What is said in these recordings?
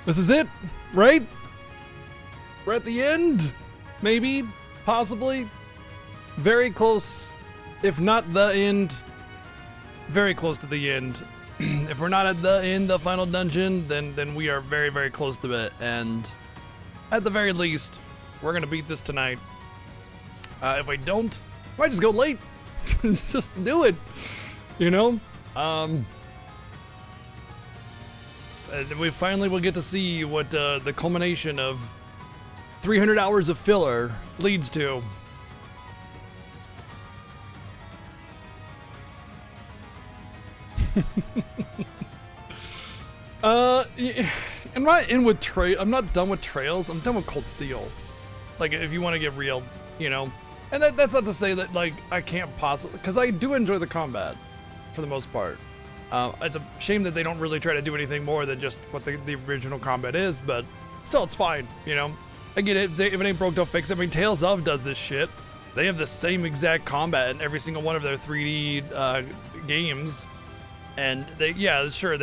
This is it, right? We're at the end? Maybe? Possibly? Very close. If not the end, very close to the end. If we're not at the end, the final dungeon, then we are very, very close to it. And at the very least, we're going to beat this tonight. If we don't, I might just go late. Just do it. You know? And we finally will get to see what the culmination of 300 hours of filler leads to. I'm not in with I'm not done with Trails. I'm done with Cold Steel. Like, if you want to get real, you know. And that's not to say that, like, I can't possibly, because I do enjoy the combat for the most part. It's a shame that they don't really try to do anything more than just what the original combat is, but still, it's fine, you know. I get it. If it ain't broke, don't fix it. I mean, Tales of does this shit. They have the same exact combat in every single one of their 3D games. And they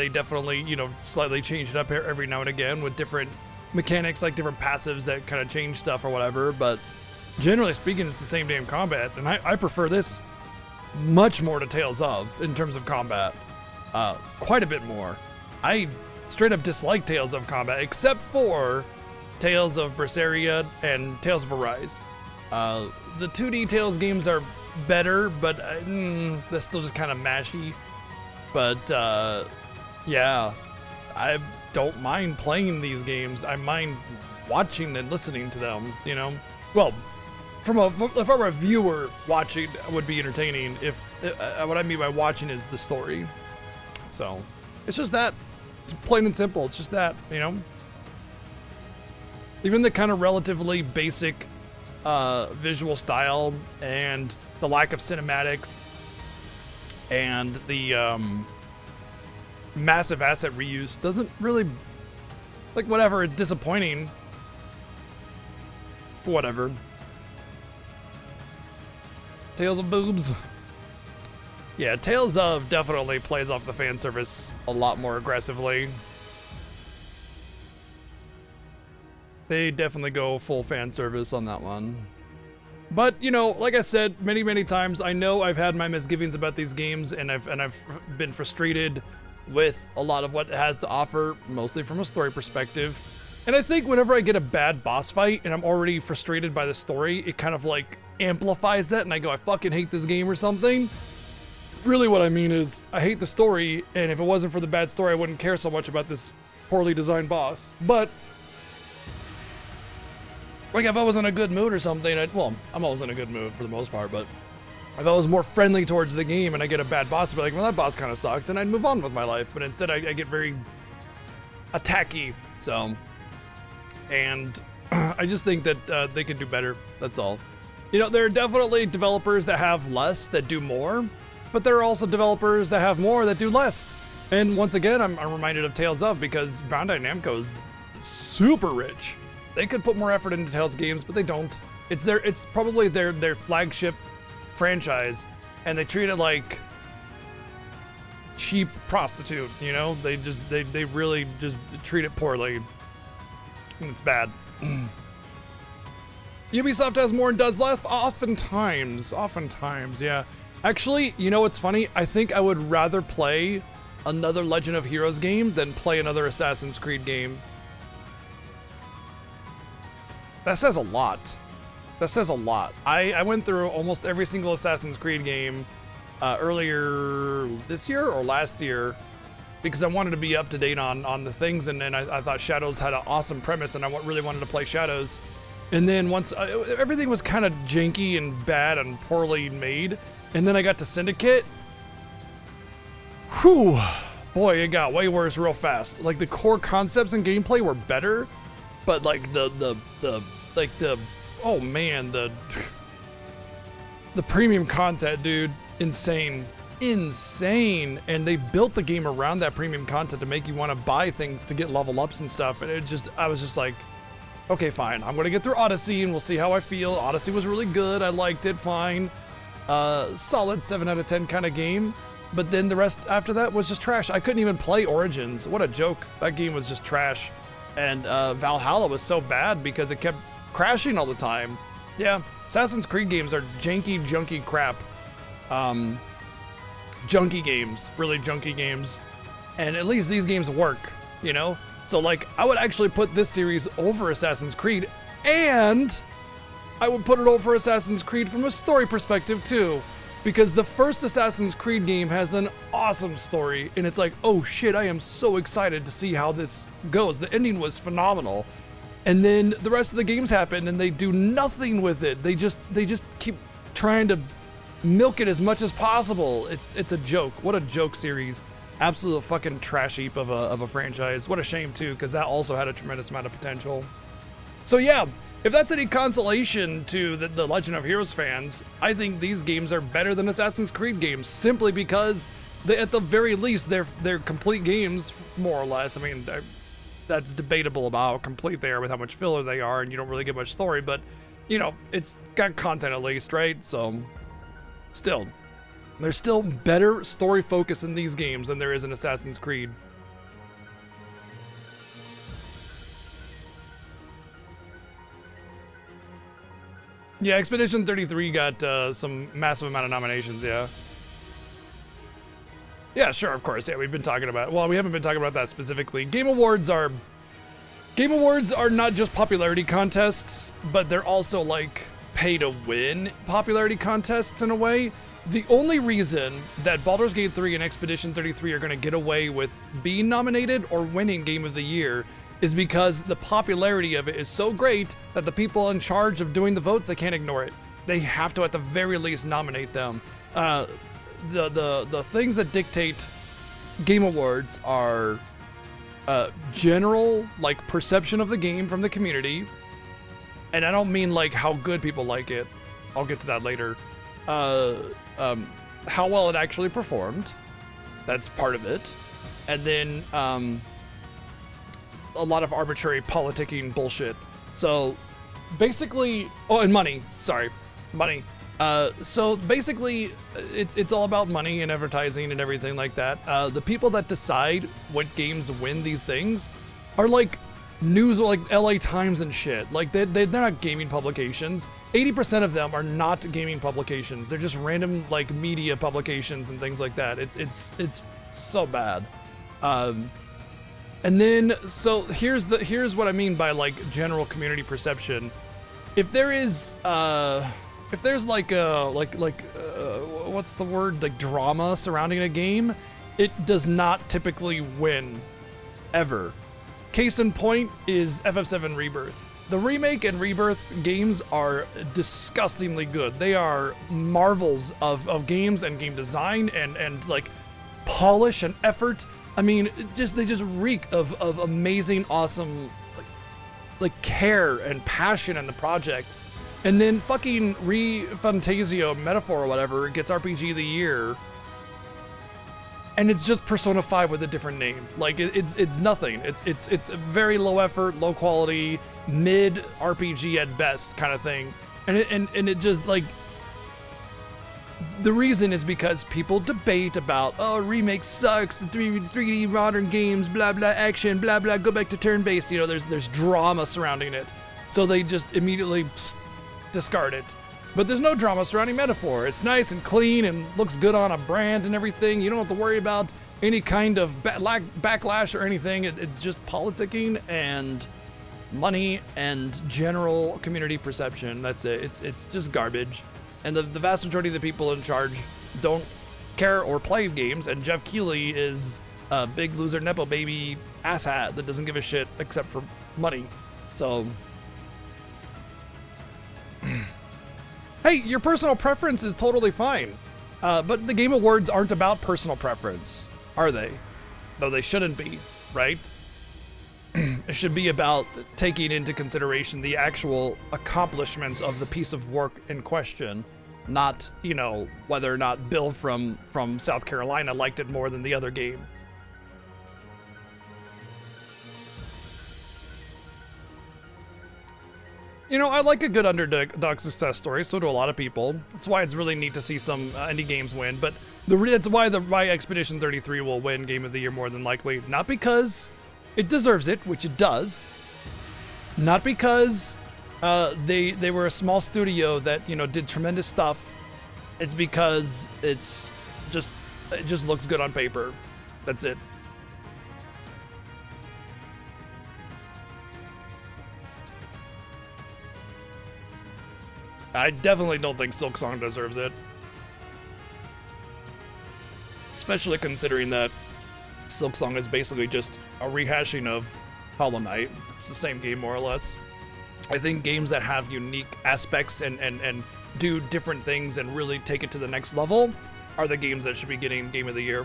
definitely, you know, slightly change it up here every now and again with different mechanics, like different passives that kind of change stuff or whatever. But generally speaking, it's the same damn combat. And I prefer this much more to Tales of in terms of combat. Quite a bit more. I straight up dislike Tales of combat, except for Tales of Berseria and Tales of Arise. The 2D Tales games are better, but they're still just kind of mashy. But yeah, I don't mind playing these games. I mind watching and listening to them, you know? Well, if I were a viewer, watching would be entertaining. If what I mean by watching is the story. So it's just that. It's plain and simple. It's just that, you know? Even the kind of relatively basic visual style and the lack of cinematics and the massive asset reuse doesn't really, like, whatever, it's disappointing. Whatever. Tales of boobs. Yeah, Tales of definitely plays off the fan service a lot more aggressively. They definitely go full fan service on that one. But, you know, like I said many, many times, I know I've had my misgivings about these games, and I've been frustrated with a lot of what it has to offer, mostly from a story perspective. And I think whenever I get a bad boss fight and I'm already frustrated by the story, it kind of like amplifies that, and I go, I fucking hate this game or something. Really what I mean is, I hate the story, and if it wasn't for the bad story, I wouldn't care so much about this poorly designed boss. But like, if I was in a good mood or something, well, I'm always in a good mood for the most part, but if I was more friendly towards the game and I get a bad boss, I'd be like, well, that boss kind of sucked, and I'd move on with my life. But instead, I get very attacky, so. And I just think that they could do better, that's all. You know, there are definitely developers that have less that do more, but there are also developers that have more that do less. And once again, I'm reminded of Tales of, because Bandai Namco is super rich. They could put more effort into Tales games, but they don't. It's probably their flagship franchise, and they treat it like cheap prostitute, you know? They really just treat it poorly. And it's bad. Ubisoft has more and does less? Oftentimes, yeah. Actually, you know what's funny? I think I would rather play another Legend of Heroes game than play another Assassin's Creed game. That says a lot. I went through almost every single Assassin's Creed game earlier this year or last year because I wanted to be up to date on the things, and then I thought Shadows had an awesome premise, and I really wanted to play Shadows. And then once everything was kind of janky and bad and poorly made, and then I got to Syndicate. Whew, boy, it got way worse real fast. Like, the core concepts and gameplay were better, but like the oh man, the premium content, dude, insane. And they built the game around that premium content to make you want to buy things to get level ups and stuff. And I was just like, okay, fine, I'm gonna get through Odyssey and we'll see how I feel. Odyssey was really good, I liked it, fine. Solid 7 out of 10 kind of game. But then the rest after that was just trash. I couldn't even play Origins. What a joke. That game was just trash. And Valhalla was so bad because it kept crashing all the time. Yeah, Assassin's Creed games are janky, junky crap. Junky games, really junky games. And at least these games work, you know? So like, I would actually put this series over Assassin's Creed, and I would put it over Assassin's Creed from a story perspective too. Because the first Assassin's Creed game has an awesome story, and it's like, oh shit, I am so excited to see how this goes. The ending was phenomenal. And then the rest of the games happen and they do nothing with it. They just keep trying to milk it as much as possible. It's a joke. What a joke series. Absolute fucking trash heap of a franchise. What a shame too, because that also had a tremendous amount of potential. So yeah, if that's any consolation to the Legend of Heroes fans, I think these games are better than Assassin's Creed games, simply because they, at the very least, they're complete games, more or less. I mean, that's debatable about how complete they are with how much filler they are, and you don't really get much story, but, you know, it's got content at least, right? So, still, there's still better story focus in these games than there is in Assassin's Creed. Yeah, Expedition 33 got some massive amount of nominations, yeah. Yeah, sure, of course. Yeah, we've been talking about, well, we haven't been talking about that specifically. Game Awards are not just popularity contests, but they're also like pay to win popularity contests in a way. The only reason that Baldur's Gate 3 and Expedition 33 are going to get away with being nominated or winning Game of the Year is because the popularity of it is so great that the people in charge of doing the votes, they can't ignore it. They have to, at the very least, nominate them. The things that dictate Game Awards are general, like, perception of the game from the community. And I don't mean, like, how good people like it. I'll get to that later. How well it actually performed. That's part of it. And then, a lot of arbitrary politicking bullshit. So basically, oh, and money. Sorry, money. So basically, it's all about money and advertising and everything like that. The people that decide what games win these things are like news, like LA Times and shit. Like they're not gaming publications. 80% of them are not gaming publications. They're just random like media publications and things like that. It's so bad. And then, so here's what I mean by like general community perception. If there is, if there's like what's the word, like drama surrounding a game, it does not typically win, ever. Case in point is FF7 Rebirth. The remake and Rebirth games are disgustingly good. They are marvels of games and game design and like polish and effort. I mean, they just reek of amazing, awesome, like care and passion in the project. And then fucking ReFantazio Metaphor or whatever gets RPG of the Year, and it's just Persona 5 with a different name. Like it's nothing. It's a very low effort, low quality, mid RPG at best kind of thing. And it just like. The reason is because people debate about, oh, remake sucks, 3D modern games, blah, blah, action, blah, blah, go back to turn-based. You know, there's drama surrounding it. So they just immediately discard it. But there's no drama surrounding Metaphor. It's nice and clean and looks good on a brand and everything. You don't have to worry about any kind of backlash or anything. It's just politicking and money and general community perception. That's it. It's just garbage. And the vast majority of the people in charge don't care or play games, and Jeff Keighley is a big loser nepo baby asshat that doesn't give a shit except for money. So, hey, your personal preference is totally fine, but the Game Awards aren't about personal preference, are they? Though they shouldn't be, right? It should be about taking into consideration the actual accomplishments of the piece of work in question, not, you know, whether or not Bill from South Carolina liked it more than the other game. You know, I like a good underdog success story, so do a lot of people. That's why it's really neat to see some indie games win, but that's why Expedition 33 will win Game of the Year more than likely. Not because It deserves it, which it does. Not because they were a small studio that, you know, did tremendous stuff. It's because it just looks good on paper. That's it. I definitely don't think Silksong deserves it. Especially considering that Silksong is basically just a rehashing of Hollow Knight. It's the same game, more or less. I think games that have unique aspects and do different things and really take it to the next level are the games that should be getting Game of the Year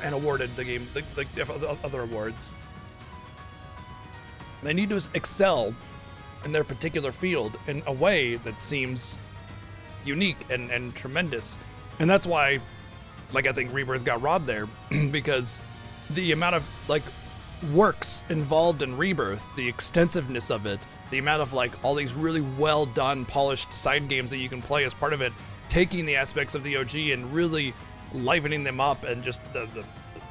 and awarded the other awards. They need to excel in their particular field in a way that seems unique and tremendous. And that's why, like, I think Rebirth got robbed there because the amount of, like, works involved in Rebirth, the extensiveness of it, the amount of, like, all these really well done, polished side games that you can play as part of it, taking the aspects of the OG and really livening them up, and just the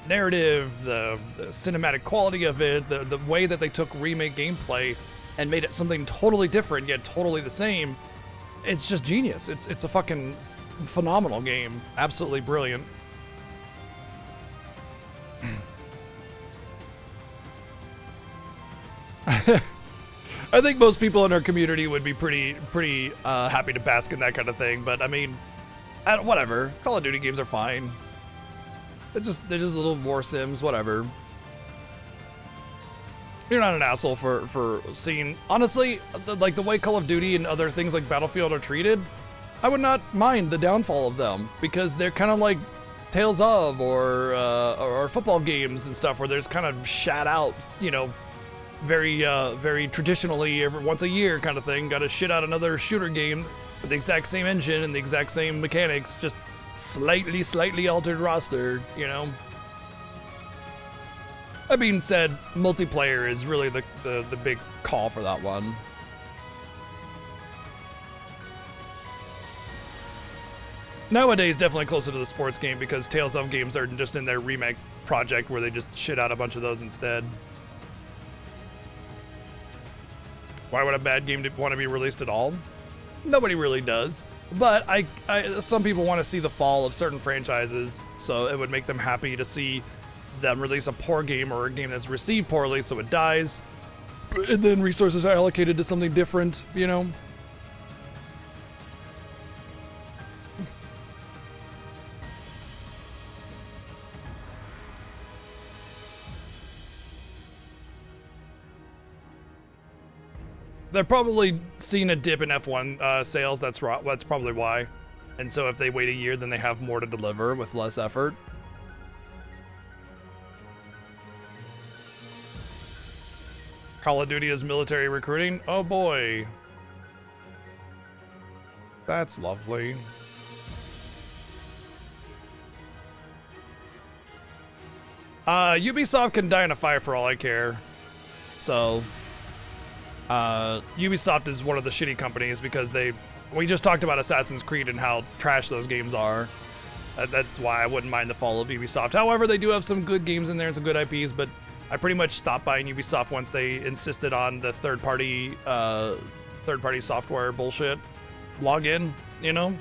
narrative, the cinematic quality of it, the way that they took remake gameplay and made it something totally different yet totally the same. It's just genius. It's a fucking phenomenal game. Absolutely brilliant. I think most people in our community would be pretty happy to bask in that kind of thing, but I mean, whatever. Call of Duty games are fine. They're just little war sims, whatever. You're not an asshole for seeing, honestly, like the way Call of Duty and other things like Battlefield are treated. I would not mind the downfall of them because they're kind of like Tales of or football games and stuff where there's kind of shat out, you know, very traditionally every once a year kind of thing. Got to shit out another shooter game with the exact same engine and the exact same mechanics, just slightly altered roster, you know. That being said, multiplayer is really the big call for that one. Nowadays, definitely closer to the sports game because Tales of games are just in their remake project where they just shit out a bunch of those instead. Why would a bad game want to be released at all? Nobody really does. But some people want to see the fall of certain franchises, so it would make them happy to see them release a poor game or a game that's received poorly, so it dies, and then resources are allocated to something different, you know? They're probably seeing a dip in F1 sales. That's probably why. And so if they wait a year, then they have more to deliver with less effort. Call of Duty is military recruiting? Oh boy. That's lovely. Ubisoft can die in a fire for all I care. So... Ubisoft is one of the shitty companies because we just talked about Assassin's Creed and how trash those games are. That's why I wouldn't mind the fall of Ubisoft. However, they do have some good games in there and some good IPs, but I pretty much stopped buying Ubisoft once they insisted on the third-party software bullshit login, you know?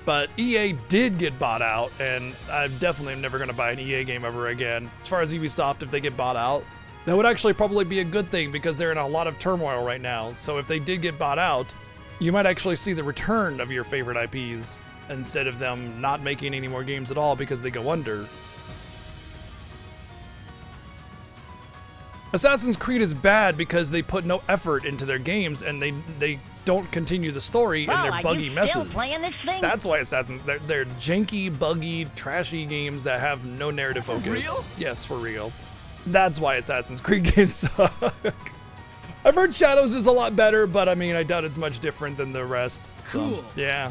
But EA did get bought out, and I definitely am never going to buy an EA game ever again. As far as Ubisoft, if they get bought out, that would actually probably be a good thing because they're in a lot of turmoil right now. So if they did get bought out, you might actually see the return of your favorite IPs instead of them not making any more games at all because they go under. Assassin's Creed is bad because they put no effort into their games and they don't continue the story and they're buggy messes. That's why they're janky, buggy, trashy games that have no narrative focus. For real? Yes, for real. That's why Assassin's Creed games suck. I've heard Shadows is a lot better, but I mean, I doubt it's much different than the rest. Cool. So, yeah.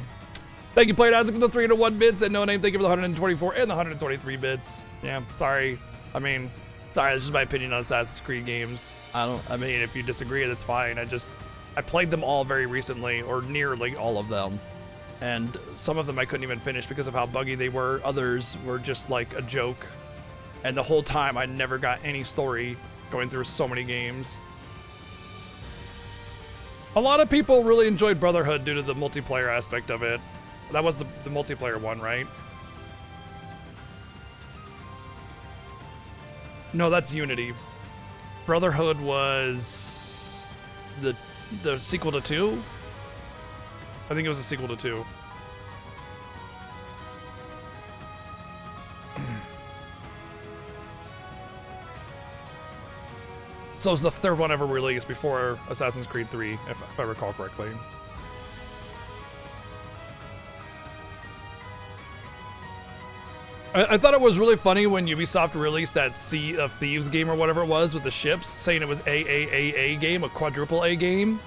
Thank you, Player Isaac, for the 301 bits, and No Name, thank you for the 124 and the 123 bits. Yeah, sorry. I mean, sorry, this is my opinion on Assassin's Creed games. I mean, if you disagree, that's fine. I played them all very recently, or nearly all of them. And some of them I couldn't even finish because of how buggy they were. Others were just like a joke. And the whole time, I never got any story going through so many games. A lot of people really enjoyed Brotherhood due to the multiplayer aspect of it. That was the multiplayer one, right? No, that's Unity. Brotherhood was the sequel to 2? I think it was a sequel to 2. So it was the third one ever released before Assassin's Creed 3, if I recall correctly. I thought it was really funny when Ubisoft released that Sea of Thieves game or whatever it was with the ships, saying it was a game, a quadruple A game.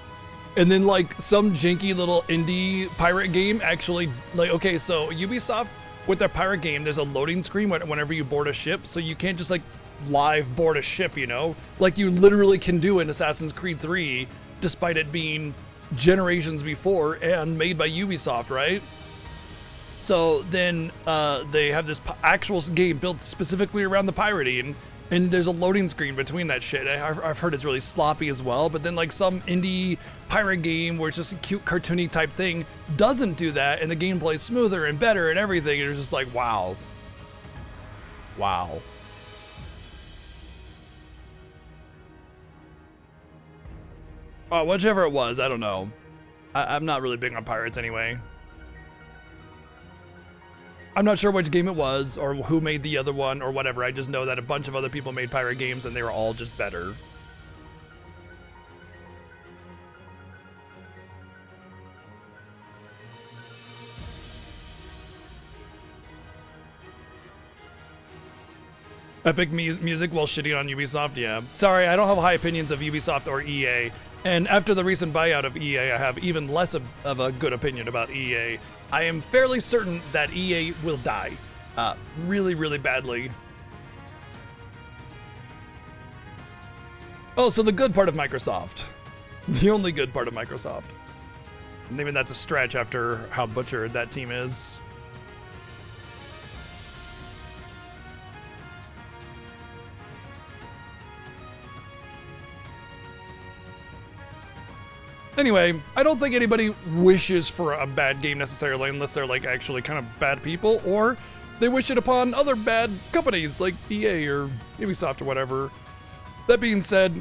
And then like some janky little indie pirate game actually, like, okay, so Ubisoft with their pirate game, there's a loading screen whenever you board a ship, so you can't just like live board a ship, you know? Like you literally can do in Assassin's Creed 3, despite it being generations before and made by Ubisoft, right? So then they have this actual game built specifically around the pirating, and there's a loading screen between that shit. I've heard it's really sloppy as well, but then like some indie pirate game where it's just a cute cartoony type thing doesn't do that, and the gameplay's smoother and better and everything, and it's just like, wow. Wow. Whichever it was, I don't know. I'm not really big on pirates anyway. I'm not sure which game it was or who made the other one or whatever. I just know that a bunch of other people made pirate games and they were all just better. Epic music while shitting on Ubisoft, yeah. Sorry, I don't have high opinions of Ubisoft or EA. And after the recent buyout of EA, I have even less of a good opinion about EA. I am fairly certain that EA will die. Really, really badly. Oh, so the good part of Microsoft. The only good part of Microsoft. Maybe that's a stretch after how butchered that team is. Anyway, I don't think anybody wishes for a bad game necessarily unless they're like actually kind of bad people, or they wish it upon other bad companies like EA or Ubisoft or whatever. That being said,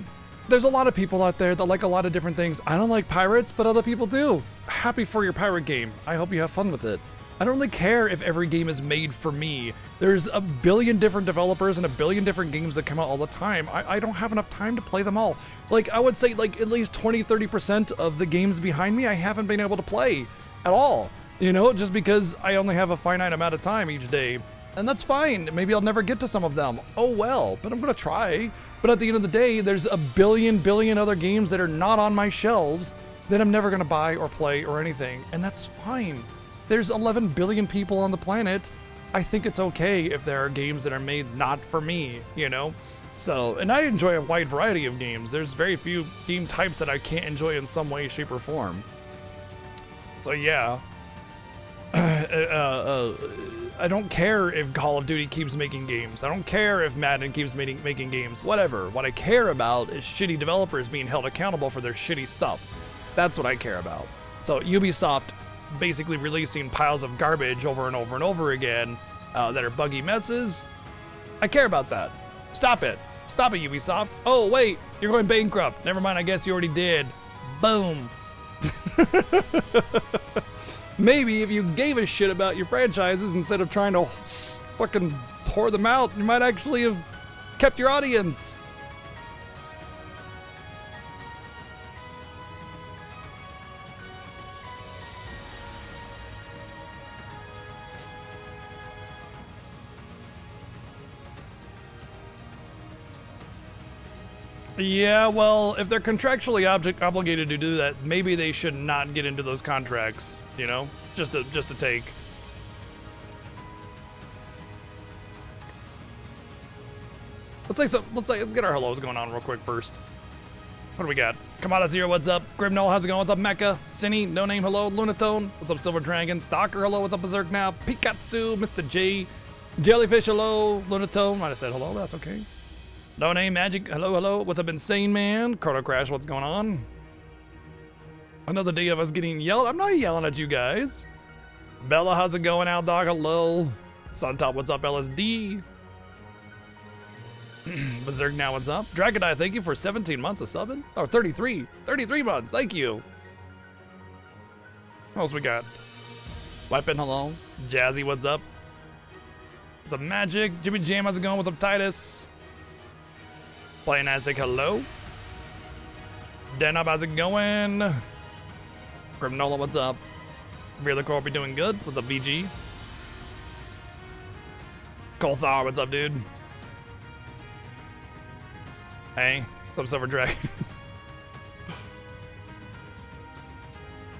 there's a lot of people out there that like a lot of different things. I don't like pirates, but other people do. Happy for your pirate game. I hope you have fun with it. I don't really care if every game is made for me. There's a billion different developers and a billion different games that come out all the time. I don't have enough time to play them all. Like, I would say like at least 20-30% of the games behind me I haven't been able to play at all. You know, just because I only have a finite amount of time each day. And that's fine. Maybe I'll never get to some of them. Oh well, but I'm gonna try. But at the end of the day, there's a billion other games that are not on my shelves that I'm never gonna buy or play or anything. And that's fine. There's 11 billion people on the planet. I think it's okay if there are games that are made not for me, you know? So, and I enjoy a wide variety of games. There's very few game types that I can't enjoy in some way, shape, or form. So yeah. I don't care if Call of Duty keeps making games. I don't care if Madden keeps making games. Whatever. What I care about is shitty developers being held accountable for their shitty stuff. That's what I care about. So Ubisoft basically releasing piles of garbage over and over and over again that are buggy messes. I care about that. Stop it. Stop it, Ubisoft. Oh, wait, you're going bankrupt. Never mind, I guess you already did. Boom. Maybe if you gave a shit about your franchises instead of trying to fucking tore them out, you might actually have kept your audience. Yeah, well, if they're contractually obligated to do that, maybe they should not get into those contracts, you know? Just a take. Let's get our hellos going on real quick first. What do we got? Kamada Zero, what's up? Grimnoll, how's it going? What's up, Mecha? Cinny, No Name, hello. Lunatone, what's up, Silver Dragon? Stalker, hello. What's up, Berserk now? Pikatsu, Mr. J, Jellyfish, hello. Lunatone, might have said hello, that's okay. No name, Magic, hello, hello. What's up, Insane Man? Chrono Crash, what's going on? Another day of us getting yelled. I'm not yelling at you guys. Bella, how's it going, Al Dog? Hello. Suntop, what's up, LSD? Berserk, now what's up? Dragonite, thank you for 17 months of subbing. Or 33. 33 months, thank you. What else we got? Weapon, hello. Jazzy, what's up? What's up, Magic? Jimmy Jam, how's it going? What's up, Titus? Playing Aztec, hello. Denab, how's it going? Grimnola, what's up? Real Corp, be doing good. What's up, VG? Kolthar, what's up, dude? Hey, what's up, Silver Dragon?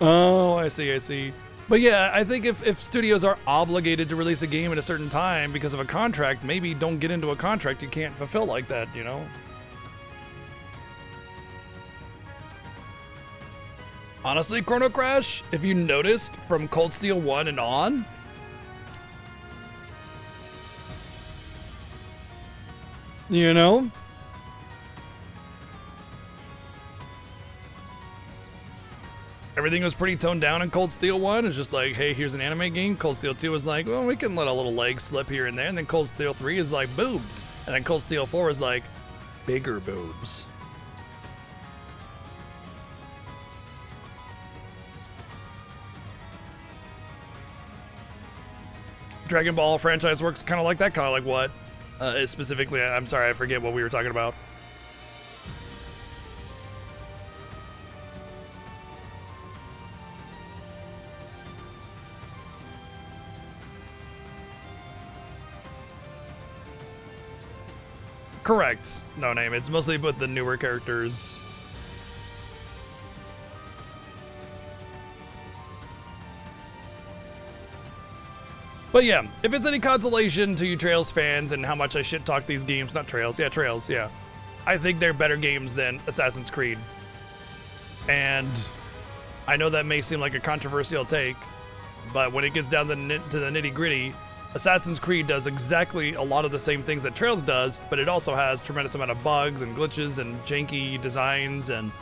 Oh, I see, I see. But yeah, I think if studios are obligated to release a game at a certain time because of a contract, maybe don't get into a contract you can't fulfill like that, you know? Honestly, Chrono Crash, if you noticed from Cold Steel 1 and on, you know? Everything was pretty toned down in Cold Steel 1. It's just like, hey, here's an anime game. Cold Steel 2 is like, well, we can let a little leg slip here and there. And then Cold Steel 3 is like, boobs. And then Cold Steel 4 is like, bigger boobs. Dragon Ball franchise works kind of like that, kind of like what? Specifically, I'm sorry, I forget what we were talking about. Correct. No name. It's mostly with the newer characters. But yeah, if it's any consolation to you Trails fans and how much I shit talk these games, not Trails, yeah, Trails, yeah. I think they're better games than Assassin's Creed. And I know that may seem like a controversial take, but when it gets down to the nitty gritty, Assassin's Creed does exactly a lot of the same things that Trails does, but it also has tremendous amount of bugs and glitches and janky designs and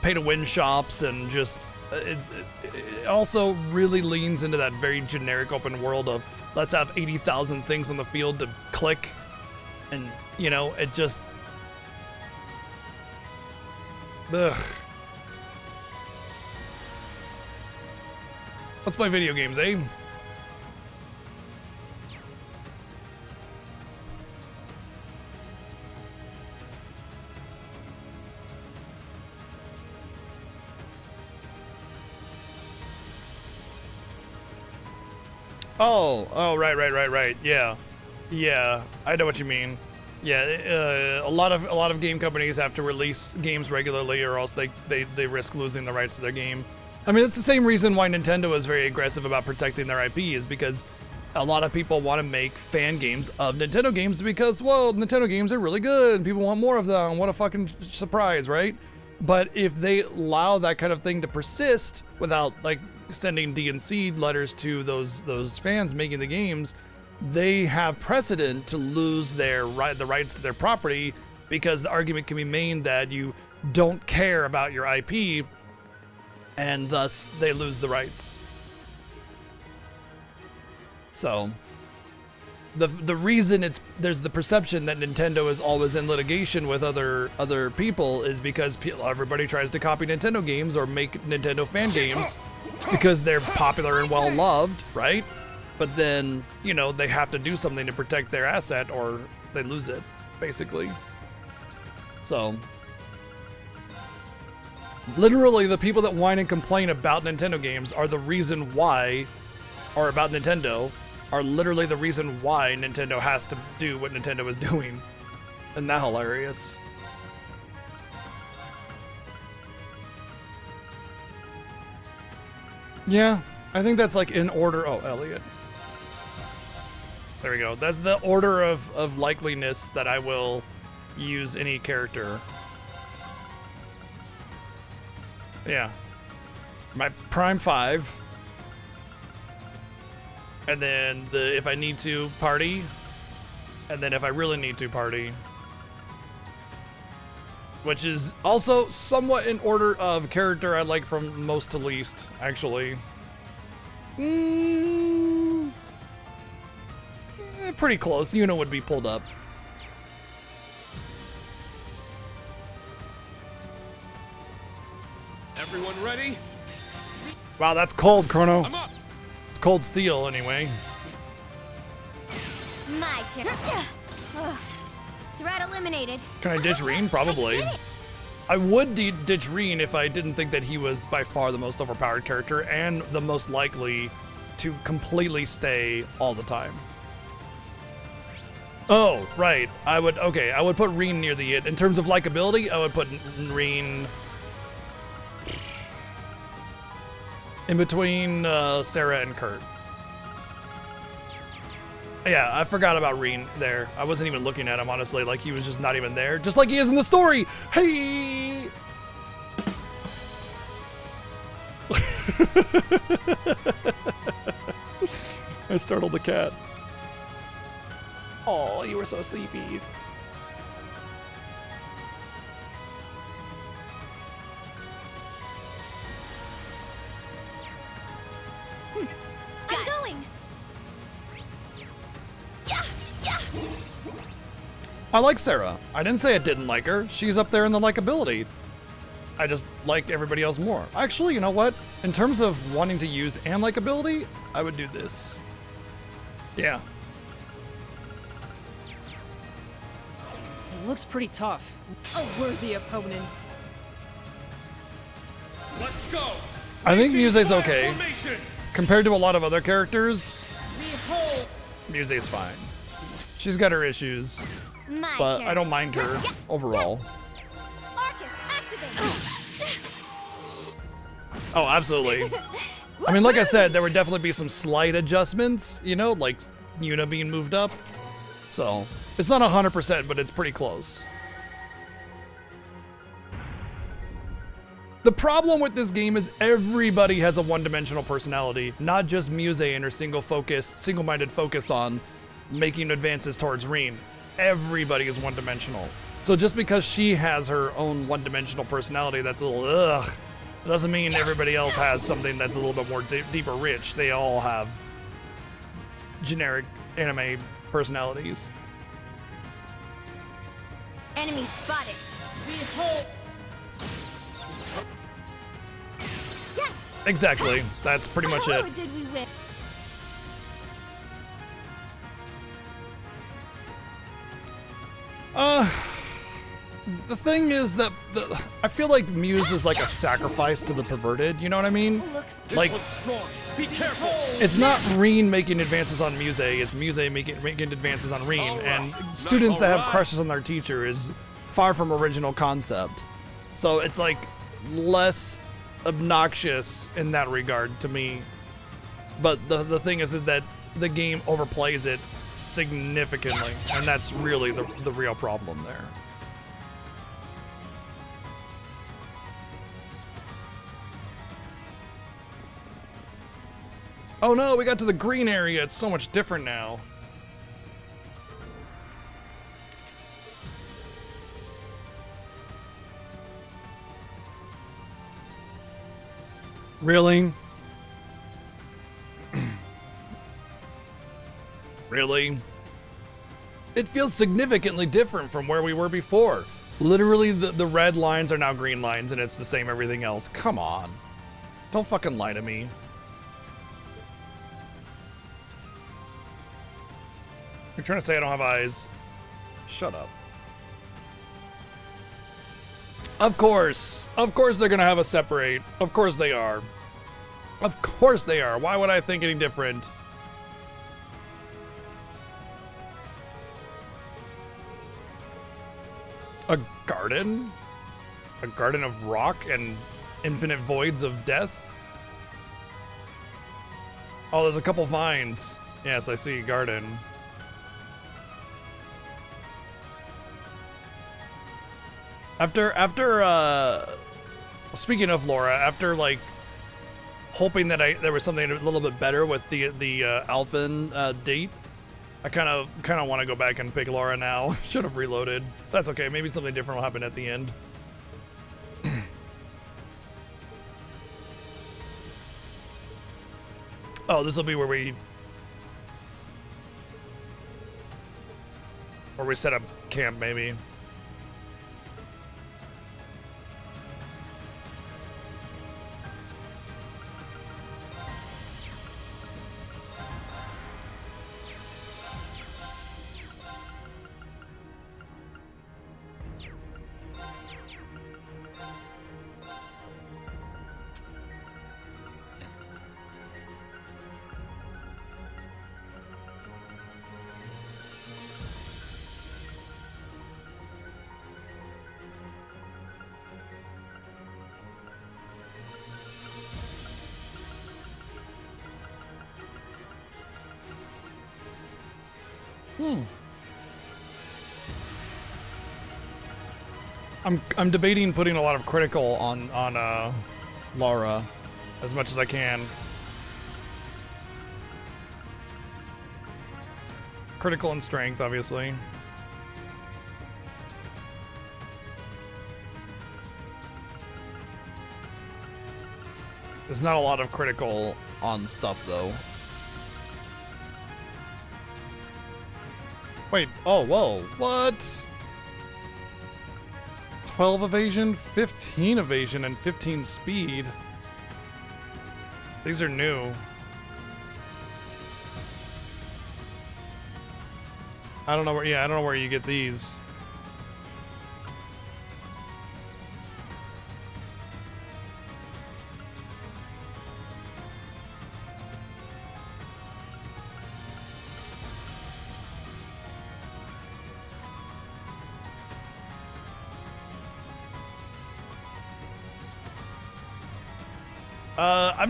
pay-to-win shops and just... It also really leans into that very generic open world of let's have 80,000 things on the field to click, and you know, it just... Ugh. Let's play video games, eh? Oh, right. Yeah, I know what you mean. Yeah, a lot of game companies have to release games regularly, or else they risk losing the rights to their game. I mean, it's the same reason why Nintendo is very aggressive about protecting their IP, is because a lot of people want to make fan games of Nintendo games because, well, Nintendo games are really good and people want more of them. What a fucking surprise, right? But if they allow that kind of thing to persist without like sending D&C letters to those fans making the games, they have precedent to lose the rights to their property, because the argument can be made that you don't care about your IP, and thus they lose the rights. So the reason there's the perception that Nintendo is always in litigation with other people is because everybody tries to copy Nintendo games or make Nintendo fan games because they're popular and well loved, right? But then, you know, they have to do something to protect their asset or they lose it, basically. So literally the people that whine and complain about Nintendo games are the reason why, or about Nintendo, are literally the reason why Nintendo has to do what Nintendo is doing. Isn't that hilarious? Yeah, I think that's like in order. Oh, Elliot. There we go. That's the order of likeliness that I will use any character. Yeah. My Prime 5. And then the if I need to party. And then if I really need to party. Which is also somewhat in order of character I like from most to least, actually. Pretty close. Yuna would be pulled up. Everyone ready? Wow, that's cold, Chrono. I'm up. It's cold steel, anyway. My turn. Threat eliminated. Can I ditch Reen? Probably. I would ditch Reen if I didn't think that he was by far the most overpowered character and the most likely to completely stay all the time. Oh, right. I would put Reen near the end. In terms of likability, I would put Reen in between Sarah and Kurt. Yeah, I forgot about Reen there. I wasn't even looking at him, honestly. Like, he was just not even there. Just like he is in the story. Hey! I startled the cat. Oh, you were so sleepy. I'm going. Yeah, yeah. I like Sarah. I didn't say I didn't like her. She's up there in the likability. I just like everybody else more. Actually, you know what? In terms of wanting to use and likability, I would do this. Yeah. It looks pretty tough. A worthy opponent. Let's go. I think Raging Muse's fire okay. formation. Compared to a lot of other characters, Behold. Muse's fine. She's got her issues, My but turn. I don't mind her overall. Arcus, activate. Oh, absolutely. I mean, like I said, there would definitely be some slight adjustments, you know, like Yuna being moved up. So, it's not 100%, but it's pretty close. The problem with this game is everybody has a one-dimensional personality, not just Muse and her single-minded focus on making advances towards Reen. Everybody is one-dimensional. So just because she has her own one-dimensional personality that's a little ugh, doesn't mean everybody else has something that's a little bit more deeper rich. They all have generic anime personalities. Enemy spotted. Behold. Yes. Exactly. That's pretty much it. Oh, did we win? The thing is that I feel like Muse is like a sacrifice to the perverted, you know what I mean? This Like, looks strong. Be careful. it's not Reen making advances on Muse, it's Muse making advances on Reen, Alright. and students that have Alright. crushes on their teacher is far from original concept. So it's like less obnoxious in that regard to me. But the thing is that the game overplays it significantly, and that's really the real problem there. Oh no, we got to the green area. It's so much different now. Really? Really? It feels significantly different from where we were before. Literally, the red lines are now green lines, and it's the same everything else. Come on. Don't fucking lie to me. You're trying to say I don't have eyes. Shut up. Of course they're gonna have a separate. Of course they are. Of course they are. Why would I think any different? A garden? A garden of rock and infinite voids of death? Oh, there's a couple vines. Yes, I see a garden. After speaking of Laura, after like hoping that there was something a little bit better with the Alphen date. I kind of want to go back and pick Laura now. Should have reloaded. That's okay. Maybe something different will happen at the end. Oh, this will be where we set up camp, maybe. I'm debating putting a lot of critical on Laura as much as I can. Critical and strength, obviously. There's not a lot of critical on stuff though. Wait, oh, whoa, what? 12 evasion, 15 evasion, and 15 speed. These are new. I don't know where, yeah, I don't know where you get these.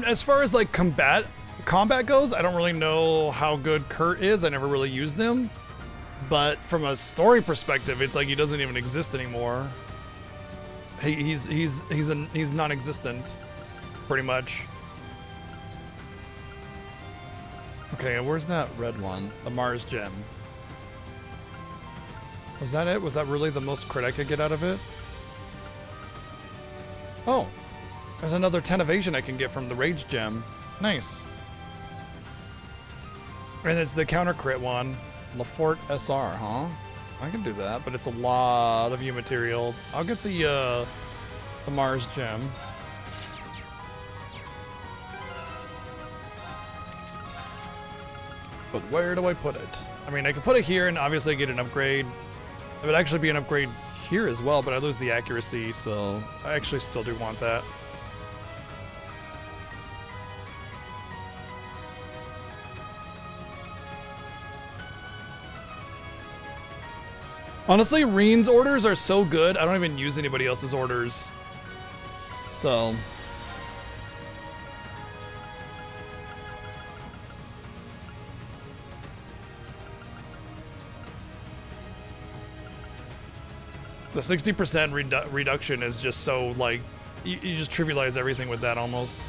As far as like combat goes, I don't really know how good Kurt is. I never really used him, but from a story perspective, it's like he doesn't even exist anymore. He's non-existent, pretty much. Okay, where's that red one? The Mars gem. Was that it? Was that really the most crit I could get out of it? Oh. There's another 10 evasion I can get from the Rage Gem. Nice. And it's the counter crit one. Lafort SR, huh? I can do that, but it's a lot of U material. I'll get the Mars Gem. But where do I put it? I mean, I could put it here and obviously get an upgrade. It would actually be an upgrade here as well, but I lose the accuracy, so I actually still do want that. Honestly, Reen's orders are so good, I don't even use anybody else's orders. So. The 60% reduction is just so, like, you just trivialize everything with that almost.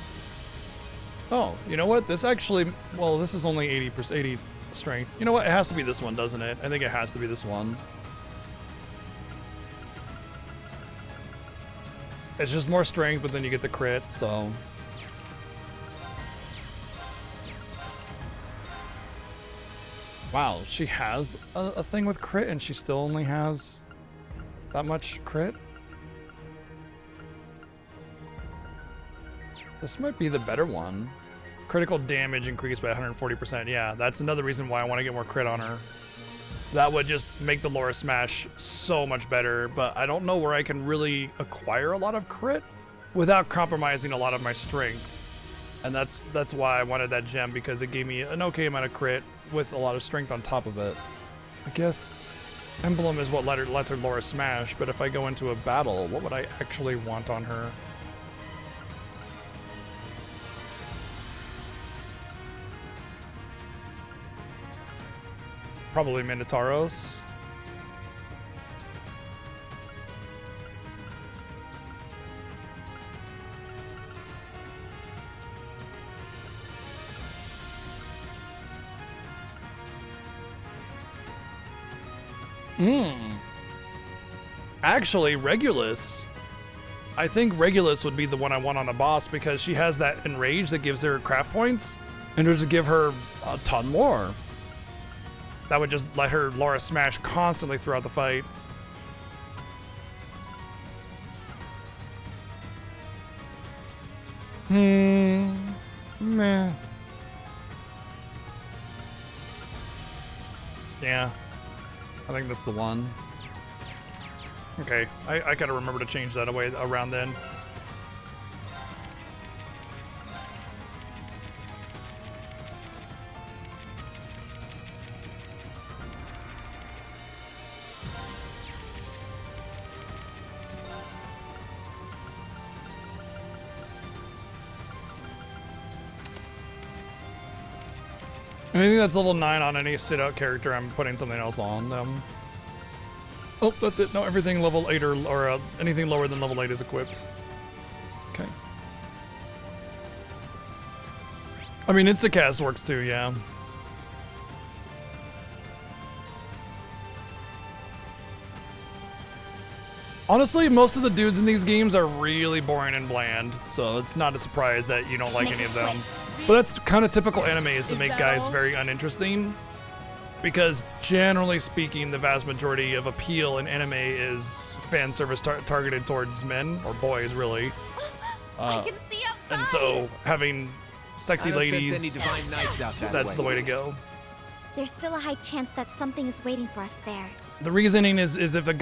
Oh, you know what? This actually, well, this is only 80 strength. You know what? It has to be this one, doesn't it? I think it has to be this one. It's just more strength, but then you get the crit, so. Wow, she has a thing with crit and she still only has that much crit? This might be the better one. Critical damage increased by 140%. Yeah, that's another reason why I want to get more crit on her. That would just make the Laura Smash so much better, but I don't know where I can really acquire a lot of crit without compromising a lot of my strength. And that's why I wanted that gem, because it gave me an okay amount of crit with a lot of strength on top of it. I guess Emblem is what lets her Laura Smash, but if I go into a battle, what would I actually want on her? Probably Minotauros. Actually, Regulus. I think Regulus would be the one I want on a boss because she has that enrage that gives her craft points, and it'll just give her a ton more. That would just let her Laura smash constantly throughout the fight. Meh. Yeah. I think that's the one. Okay, I gotta remember to change that away around then. Anything that's level 9 on any sit-out character, I'm putting something else on them. Oh, that's it. No, everything level 8 or anything lower than level 8 is equipped. Okay. I mean, Instacast works too, yeah. Honestly, most of the dudes in these games are really boring and bland, so it's not a surprise that you don't like any of them. But that's kind of typical animes that make guys very uninteresting. Because generally speaking, the vast majority of appeal in anime is fan service targeted towards men, or boys really. I can see outside. And so having sexy I don't sense ladies, any divine knights out that that's way. the way to go. There's still a high chance that something is waiting for us there. The reasoning is if a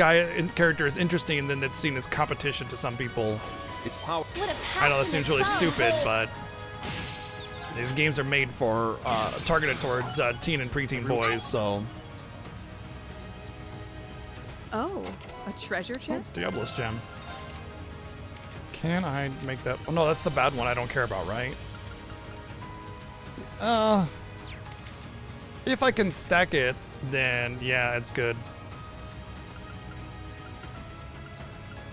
character is interesting, then it's seen as competition to some people. It's power. What a I know that seems really passionate stupid, foe. but these games are made for targeted towards teen and preteen boys, so. Oh, a treasure chest? Diablos gem. Can I make that? Oh no, that's the bad one I don't care about, right? If I can stack it, then yeah, it's good.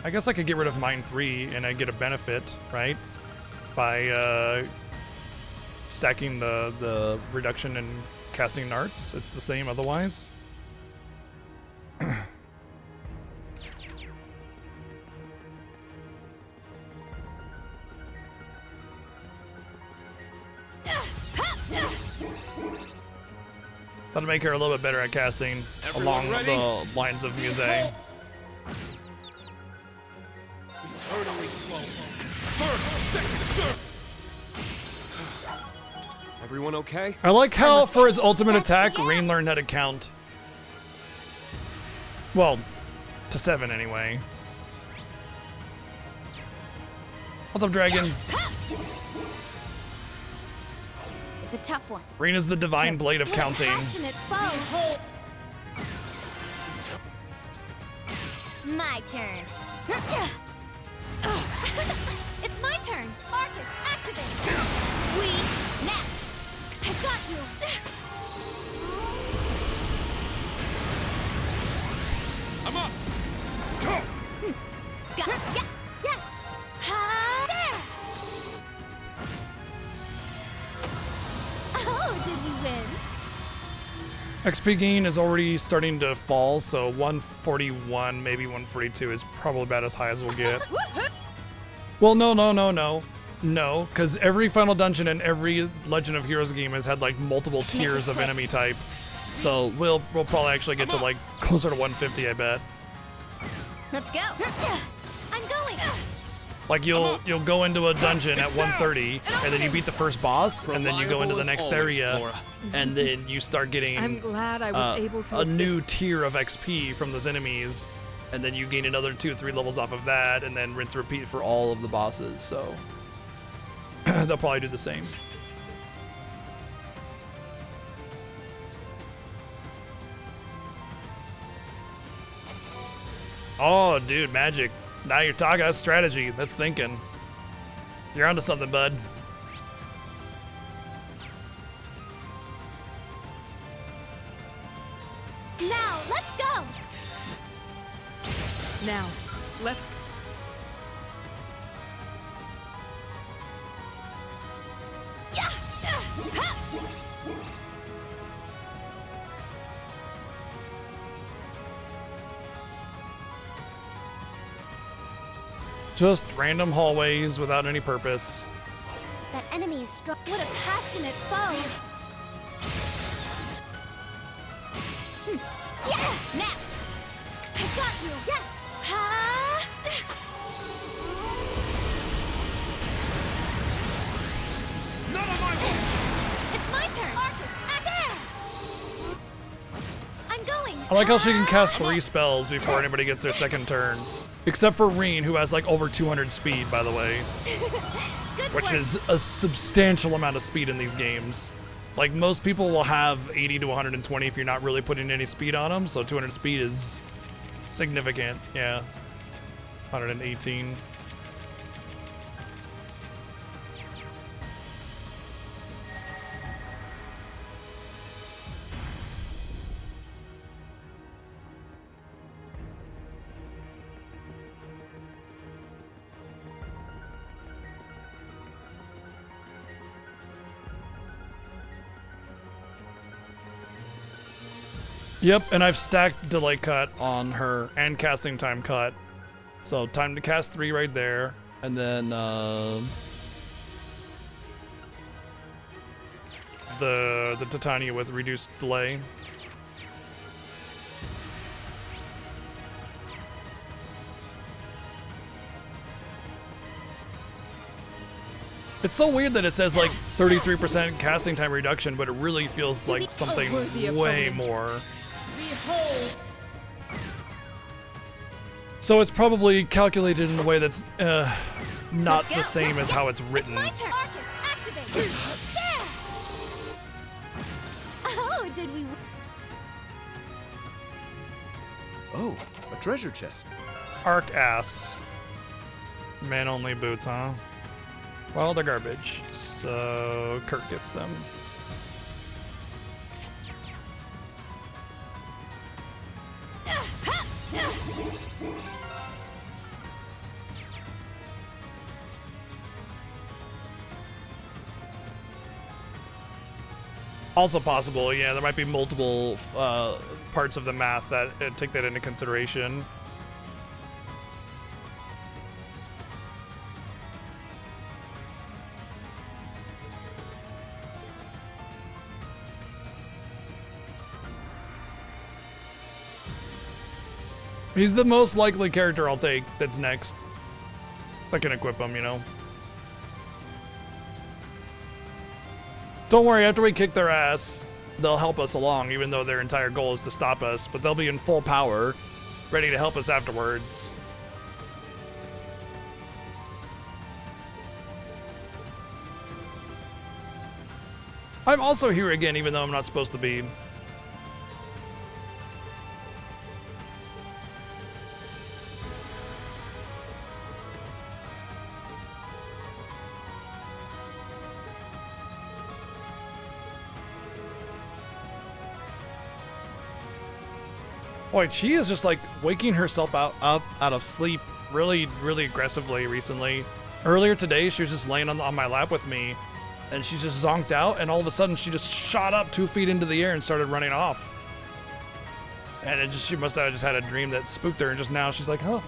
I guess I could get rid of mine 3 and I get a benefit, right? By stacking the reduction in casting arts. It's the same otherwise. That'll make her a little bit better at casting Everyone along ready? the lines of Muse. Eternally flowing. First, second, third. Everyone okay? I like how for his ultimate That's attack, the end. Rain learned how to count. Well, to 7 anyway. What's up, Dragon? It's a tough one. Rain is the divine blade of What a counting. passionate foe. My turn. It's my turn. Arcus, activate. We now. I've got you. I'm up. Got it. Yeah. Yes. Ha, there. Oh, did we win? XP gain is already starting to fall, so 141, maybe 142 is probably about as high as we'll get. Well, no, because every final dungeon and every Legend of Heroes game has had like multiple tiers of enemy type. So we'll probably actually get to like closer to 150, I bet. Let's go. I'm going. Like you'll go into a dungeon at 130, and then you beat the first boss, and then you go into the Reliable as next always, area, Laura. and then you start getting I'm glad I was able to a new assist. tier of XP from those enemies, and then you gain another 2 or 3 levels off of that, and then rinse and repeat for all of the bosses. So they'll probably do the same. Oh, dude, magic. Now you're talking. That's strategy. That's thinking. You're onto something, bud. Now, let's go. Now, let's. Yeah. Ha. Just random hallways without any purpose. That enemy is strong. What a passionate foe. Yeah! Now! I got you! Yes! Ha! Not on my watch! It's my turn! Arcus, act there! I'm going! I like how she can cast 3 spells before anybody gets their second turn. Except for Reen, who has like over 200 speed, by the way. Good Which work. is a substantial amount of speed in these games. Like, most people will have 80 to 120 if you're not really putting any speed on them, so 200 speed is significant, yeah. 118. Yep, and I've stacked delay cut on her and casting time cut. So time to cast 3 right there. And then the Titania with reduced delay. It's so weird that it says like 33% casting time reduction, but it really feels like something Worthy way opponent. more. Behold! So it's probably calculated in a way that's not Let's go. the same as how it's It's written. my turn! Arcus, activate! There! Oh, did we... Oh, a treasure chest. Arc ass. Man only boots, huh? Well, they're garbage, so Kurt gets them. Also possible, yeah, there might be multiple parts of the math that take that into consideration. He's the most likely character I'll take that's next. I can equip him, you know. Don't worry, after we kick their ass, they'll help us along, even though their entire goal is to stop us, but they'll be in full power, ready to help us afterwards. I'm also here again, even though I'm not supposed to be. Boy, she is just like waking herself up out of sleep really aggressively recently. Earlier today, she was just laying on my lap with me, and she just zonked out, and all of a sudden she just shot up 2 feet into the air and started running off. And she must have just had a dream that spooked her, and just now she's like, oh,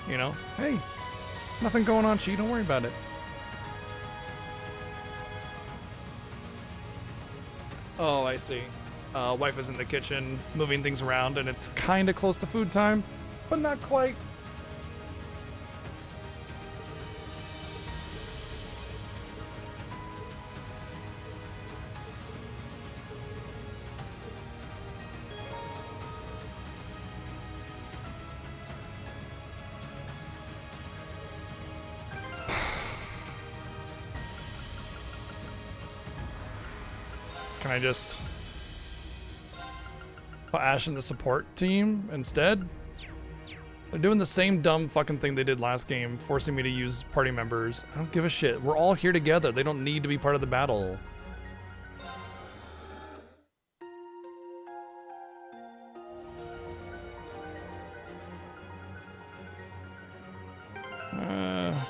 you know, hey, nothing going on, Chi, don't worry about it. Oh, I see. Wife is in the kitchen moving things around, and it's kind of close to food time, but not quite. Can I just put Ash in the support team instead? They're doing the same dumb fucking thing they did last game, forcing me to use party members. I don't give a shit. We're all here together. They don't need to be part of the battle.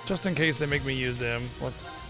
Just in case they make me use him, let's...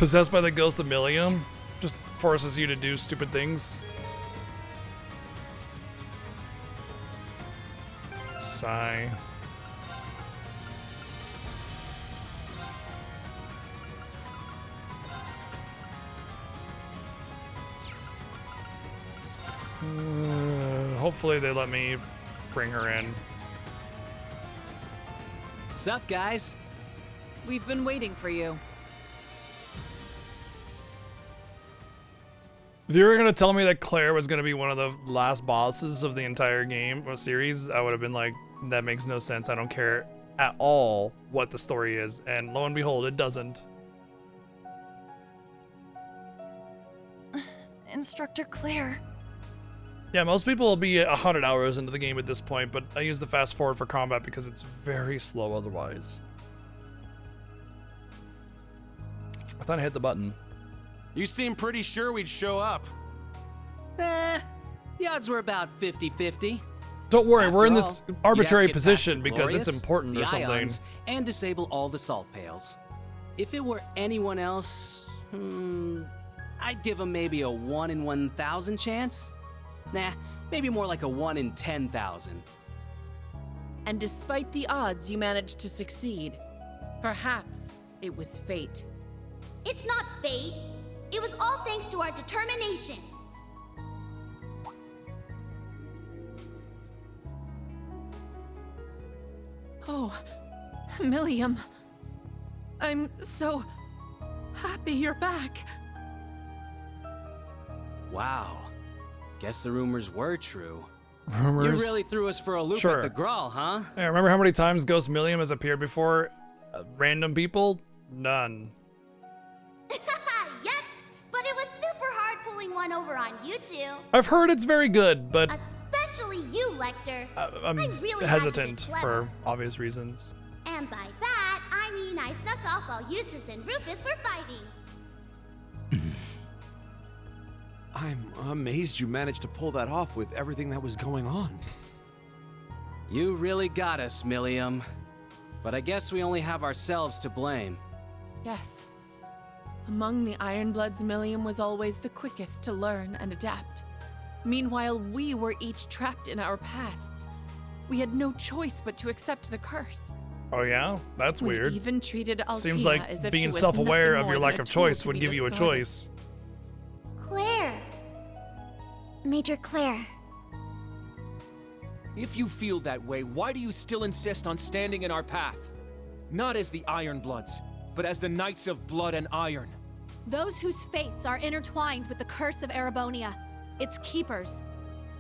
Possessed by the ghost of Millium. Just forces you to do stupid things. Sigh. Hopefully they let me bring her in. Sup, guys? We've been waiting for you. If you were gonna tell me that Claire was gonna be one of the last bosses of the entire game or series, I would have been like, that makes no sense. I don't care at all what the story is. And lo and behold, it doesn't. Instructor Claire. Yeah, most people will be 100 hours into the game at this point, but I use the fast forward for combat because it's very slow otherwise. I thought I hit the button. You seem pretty sure we'd show up. The odds were about 50-50. Don't worry, After we're in all, this you'd have arbitrary to get past position the because it's Glorious, important the or something. Ions, and disable all the salt pails. If it were anyone else, I'd give them maybe a 1 in 1,000 chance. Nah, maybe more like a 1 in 10,000. And despite the odds, you managed to succeed. Perhaps it was fate. It's not fate. It was all thanks to our determination. Oh, Millium. I'm so happy you're back. Wow. Guess the rumors were true. Rumors. You really threw us for a loop Sure. at the Grawl, huh? Yeah, remember how many times Ghost Millium has appeared before random people? None. Yep, but it was super hard pulling one over on you two. I've heard it's very good, but Especially you, Lecter. I'm I really had to be hesitant clever. for obvious reasons. And by that, I mean I snuck off while Eustace and Rufus were fighting. I'm amazed you managed to pull that off with everything that was going on. You really got us, Millium. But I guess we only have ourselves to blame. Yes. Among the Ironbloods, Millium was always the quickest to learn and adapt. Meanwhile, we were each trapped in our pasts. We had no choice but to accept the curse. Oh yeah? That's We weird. even treated Altea Seems like as if she being was self-aware nothing of more your than lack a of tool choice to would be give you a discarded. choice. Claire. Major Claire. If you feel that way, why do you still insist on standing in our path? Not as the Ironbloods, but as the Knights of Blood and Iron. Those whose fates are intertwined with the curse of Erebonia. Its keepers.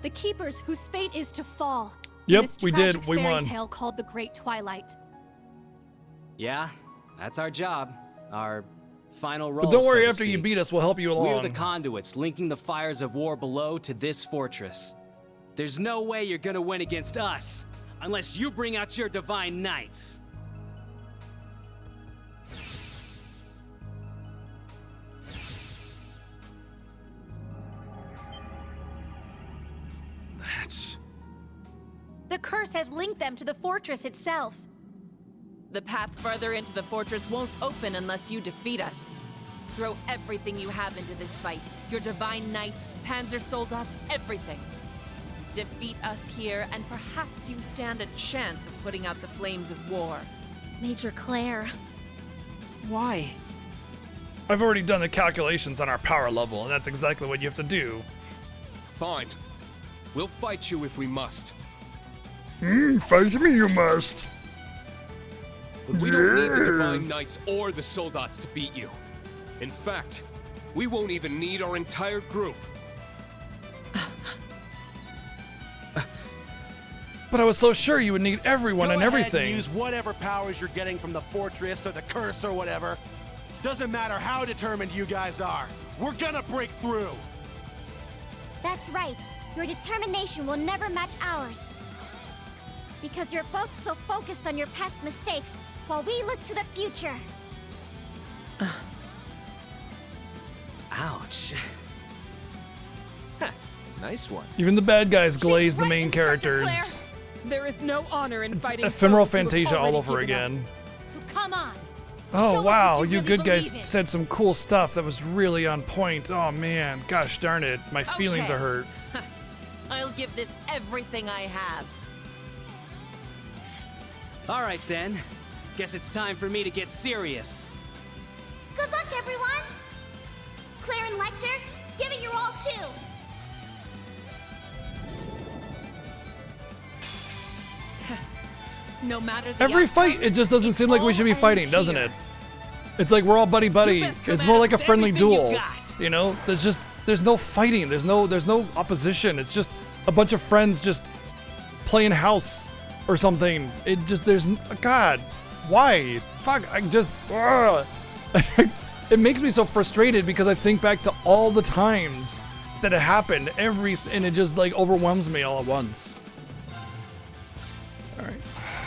The keepers whose fate is to fall. in Yep, this we did. tragic We fairy won. tale called the Great Twilight. Yeah, that's our job. Our final role. But don't worry, so to after you speak. beat us, we'll help you We're along. the conduits linking the fires of war below to this fortress. There's no way you're gonna win against us unless you bring out your divine knights. That's... The curse has linked them to the fortress itself. The path further into the fortress won't open unless you defeat us. Throw everything you have into this fight. Your divine knights, panzer soldats, everything. Defeat us here, and perhaps you stand a chance of putting out the flames of war. Major Claire. Why? I've already done the calculations on our power level, and that's exactly what you have to do. Fine. We'll fight you if we must. Fight me, you must. But we don't need the Divine Yes. Knights or the Soldats to beat you. In fact, we won't even need our entire group. But I was so sure you would need everyone Go and ahead everything. And use whatever powers you're getting from the fortress or the curse or whatever. Doesn't matter how determined you guys are. We're gonna break through. That's right. Your determination will never match ours. Because you're both so focused on your past mistakes, while we look to the future. Ouch. Nice one. Even the bad guys glaze the right, main Instructor characters. Claire. There is no honor in It's fighting ephemeral foes who have Fantasia all already over given up. again. So come on. Oh Show us wow, what you really good guys believe in. said some cool stuff that was really on point. Oh man, gosh darn it, my feelings Okay. are hurt. I'll give this everything I have. All right then. Guess it's time for me to get serious. Good luck, everyone! Claire and Lecter, give it your all, too! No matter the Every outcome, fight, it just doesn't it seem like we all should be ends fighting, doesn't here. it? It's like we're all buddy buddy. You best come It's at more us like a with friendly everything you duel. got. You know, there's no fighting. There's no opposition. It's just a bunch of friends just playing house or something. God, why? Fuck, I just ugh. It makes me so frustrated because I think back to all the times that it happened and it just like overwhelms me all at once. All right.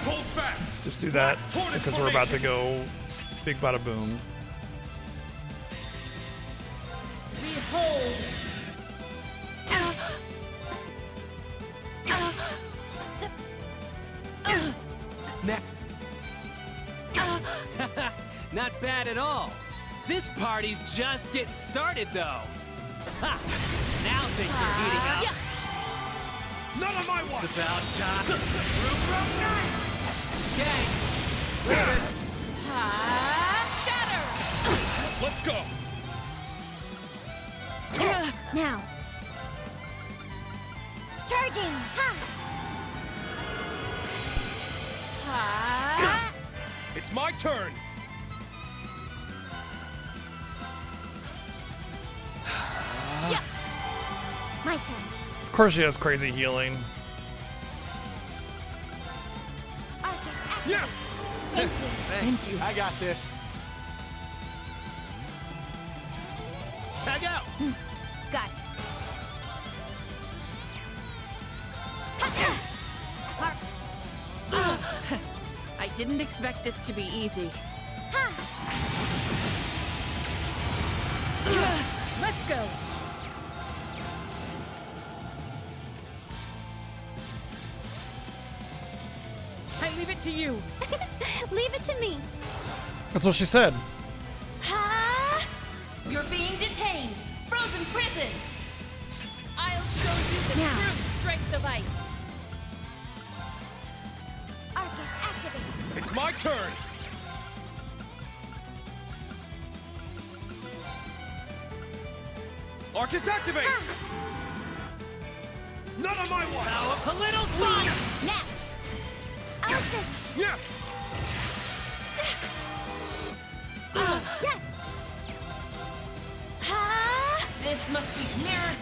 Hold fast. Let's just do that Tortoise because we're about to formation. go big bada boom. Behold. Not bad at all. This party's just getting started, though. Ha! Now things are heating up. Not on my It's watch. about time. Okay. Later. Shatter. Let's go. Now. Charging! Ha! It's my turn. My turn. Of course she has crazy healing. Arcus, activate. Yeah. Thanks. I got this. Tag out. Got it. I didn't expect this to be easy. Let's go. I leave it to you. Leave it to me. That's what she said. Ha! You're being detained. Frozen prison. I'll show you the Now. true strength of ice. Arcus, activate. It's my turn. Arcus activate. Not on my watch. A little fun. Now. Alice. Yeah. Yes. Ha! This must be mirror.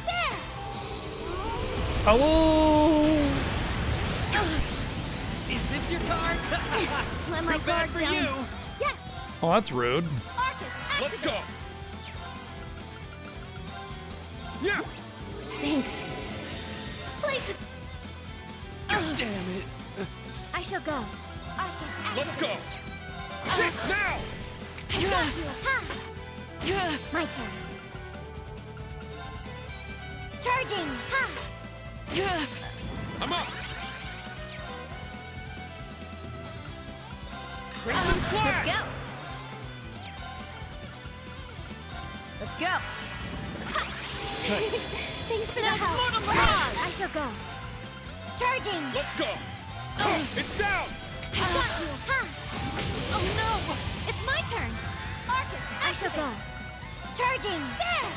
There. Hello. Is this your card? Let my Too bad guard for down. you. Yes. Oh, that's rude. Arcus, activate. Let's go. Yeah. Thanks. Please. Damn it. I shall go. Arcus, activate. Let's go. Sit now. I got you. Ha! My turn. Charging. Ha! I'm up. Crimson Flash. Let's go. Let's go. Thanks for the help. I shall go. Charging. Let's go. It's down. I got you. Ha! Oh no! It's my turn. Arcus, I shall go. Charging. There.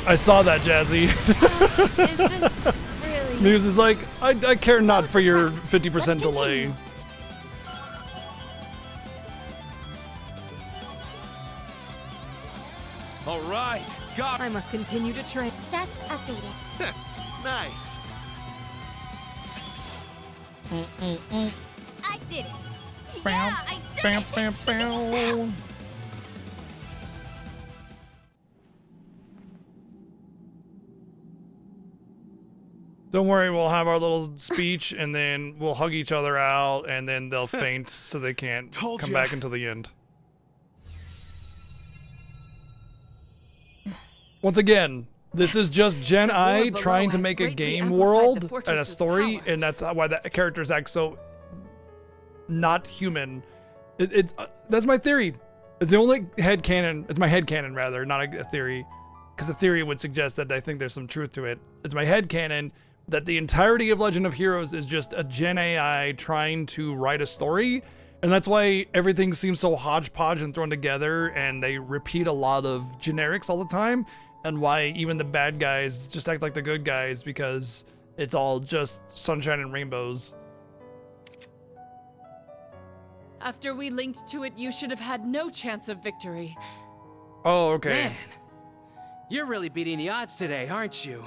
I saw that, Jazzy. Is this really? Muse is like, I care not for your surprise. 50% Let's delay. continue. All right. Got I must continue to train. Stats updated. Nice. I did it. Bam, Yeah, I did bam, it. bam, bam. Don't worry, we'll have our little speech and then we'll hug each other out and then they'll faint so they can't Told come ya. back until the end. Once again, this is just Gen I below trying to has make a greatly game amplified world the and a fortress's story, power. and that's why the characters act so not human. That's my theory. It's the only headcanon. It's my headcanon rather, not a theory, because a theory would suggest that I think there's some truth to it. It's my headcanon that the entirety of Legend of Heroes is just a Gen AI trying to write a story, and that's why everything seems so hodgepodge and thrown together, and they repeat a lot of generics all the time, and why even the bad guys just act like the good guys because it's all just sunshine and rainbows. After we linked to it, you should have had no chance of victory. Oh, okay. Man, you're really beating the odds today, aren't you?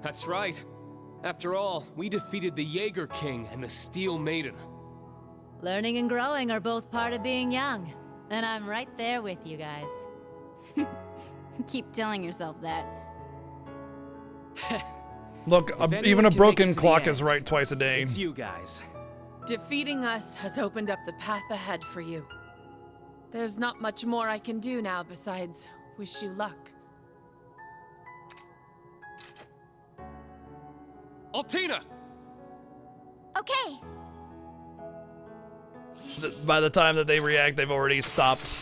That's right. After all, we defeated the Jaeger King and the Steel Maiden. Learning and growing are both part of being young. And I'm right there with you guys. Keep telling yourself that. Look, If anyone even a can make it broken to the clock end, is right twice a day. It's you guys. Defeating us has opened up the path ahead for you. There's not much more I can do now besides wish you luck. Altina! Okay. By the time that they react, they've already stopped.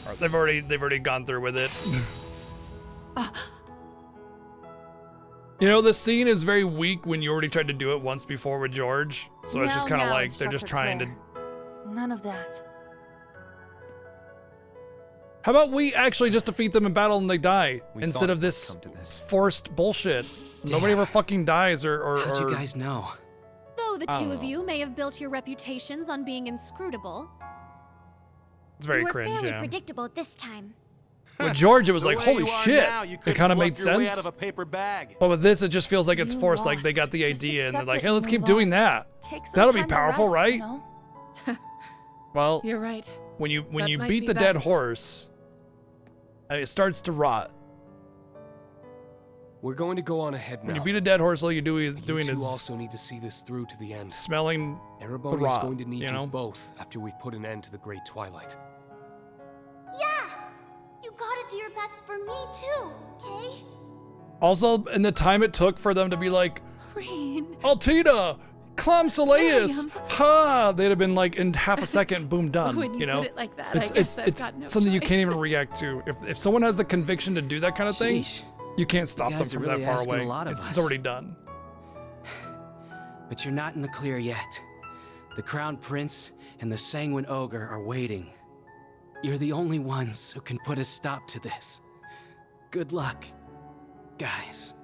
Or they've already gone through with it. You know, the scene is very weak when you already tried to do it once before with George. So it's just kind of like they're just trying to. None of that. How about we actually just defeat them in battle and they die We instead thought of it this would come to this. forced bullshit? Nobody ever fucking dies or How'd you guys know? Though the I two don't of know. you may have built your reputations on being inscrutable, It's very You were cringe, fairly yeah. predictable this time. With George, it was The like, way holy you are shit. now, you It couldn't kind of bluff made your way sense. out of a paper bag. But with this, it just feels like it's You forced. Like they lost. got the Just idea and they're accept like, it hey, and let's keep move doing on. that. Take some That'll be time to powerful, rest, right? you know? Well, You're right. when you That might beat be the dead best. horse, it starts to rot. We're going to go on ahead now. When you beat a dead horse, all you do is But doing you two is also need to see this through to the end. smelling Ereboni is rot, going to need you you, know? both after we've put an end to the Great Twilight. Yeah! You gotta do your best for me too, okay? Also, in the time it took for them to be like, Rain. Altina, Clam Soleus, Miriam. ha! They'd have been like in half a second, boom, done. When you know, put it like that, it's I guess I've it's got no something you can't even choice. react to. If someone has the conviction to do that kind of thing, Sheesh. you can't stop them guys are from really that far asking away. a lot of It's us. already done. But you're not in the clear yet. The Crown Prince and the Sanguine Ogre are waiting. You're the only ones who can put a stop to this. Good luck, guys.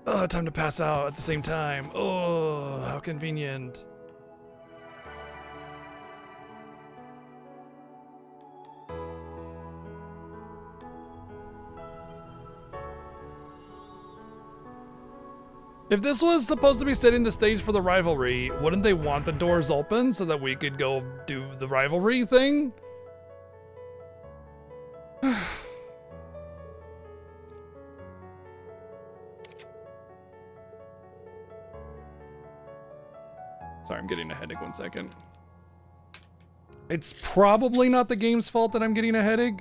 Oh, time to pass out at the same time. Oh, how convenient. If this was supposed to be setting the stage for the rivalry, wouldn't they want the doors open so that we could go do the rivalry thing? Sorry, I'm getting a headache. 1 second. It's probably not the game's fault that I'm getting a headache.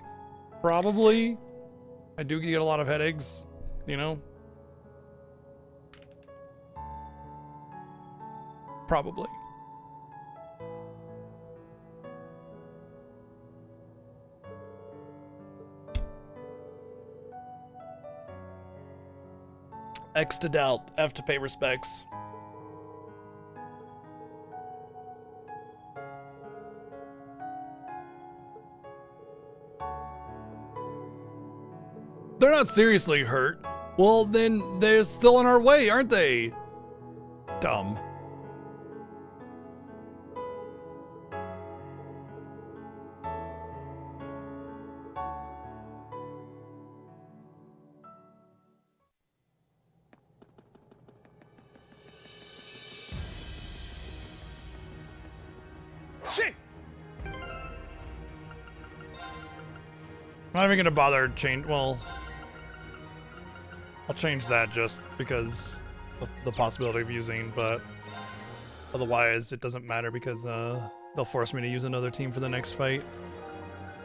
Probably. I do get a lot of headaches, you know? Probably. X to doubt, F to pay respects. They're not seriously hurt. Well, then they're still on our way, aren't they? Dumb. Shit! I'm not even gonna bother change. Well, I'll change that just because of the possibility of using, but otherwise it doesn't matter because they'll force me to use another team for the next fight.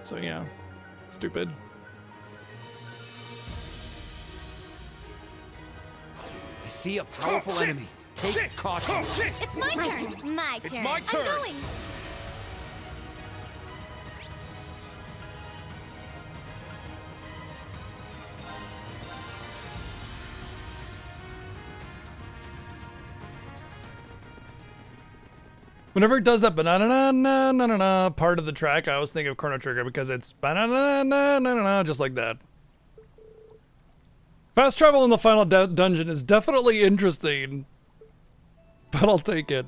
So yeah, stupid. I see a powerful enemy. Take caution. It's my turn. My turn. It's my turn. I'm going. Whenever it does that banana part of the track, I always think of Chrono Trigger because it's banana just like that. Fast travel in the final dungeon is definitely interesting, but I'll take it.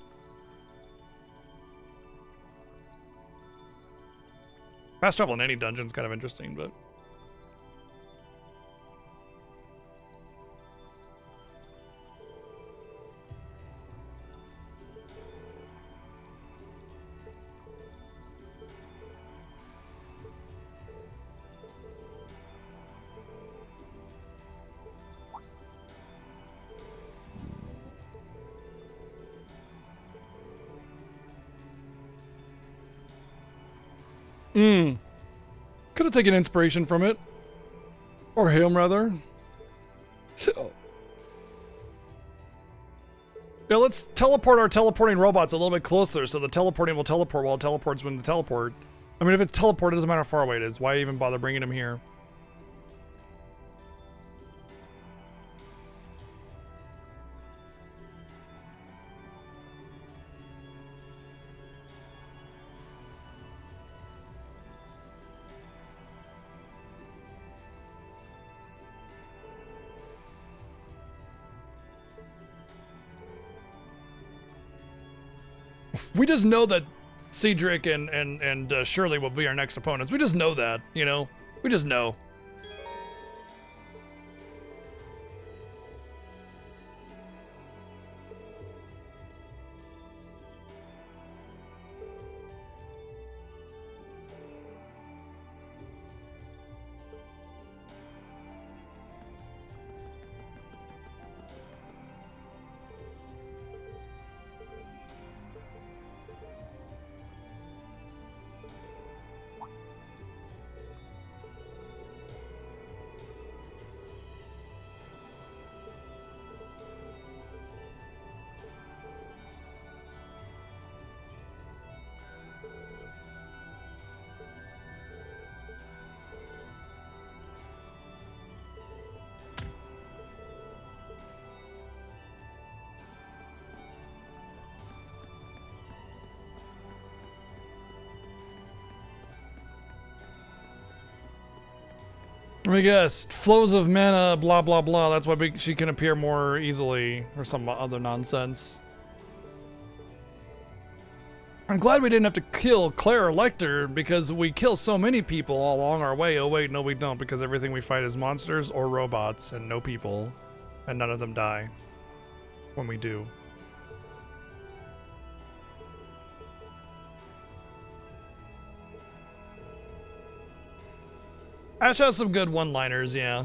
Fast travel in any dungeon is kind of interesting, but. Could have taken inspiration from it. Or him, rather. Yeah, let's teleport our teleporting robots a little bit closer so the teleporting will teleport while it teleports when the teleport. I mean, if it's teleported, it doesn't matter how far away it is. Why even bother bringing him here? We just know that Cedric and Shirley will be our next opponents. We just know that, you know? We just know. I guess flows of mana, blah blah blah. That's why she can appear more easily, or some other nonsense. I'm glad we didn't have to kill Claire or Lecter because we kill so many people all along our way. Oh wait, no we don't, because everything we fight is monsters or robots and no people, and none of them die when we do. Ash has some good one-liners, yeah.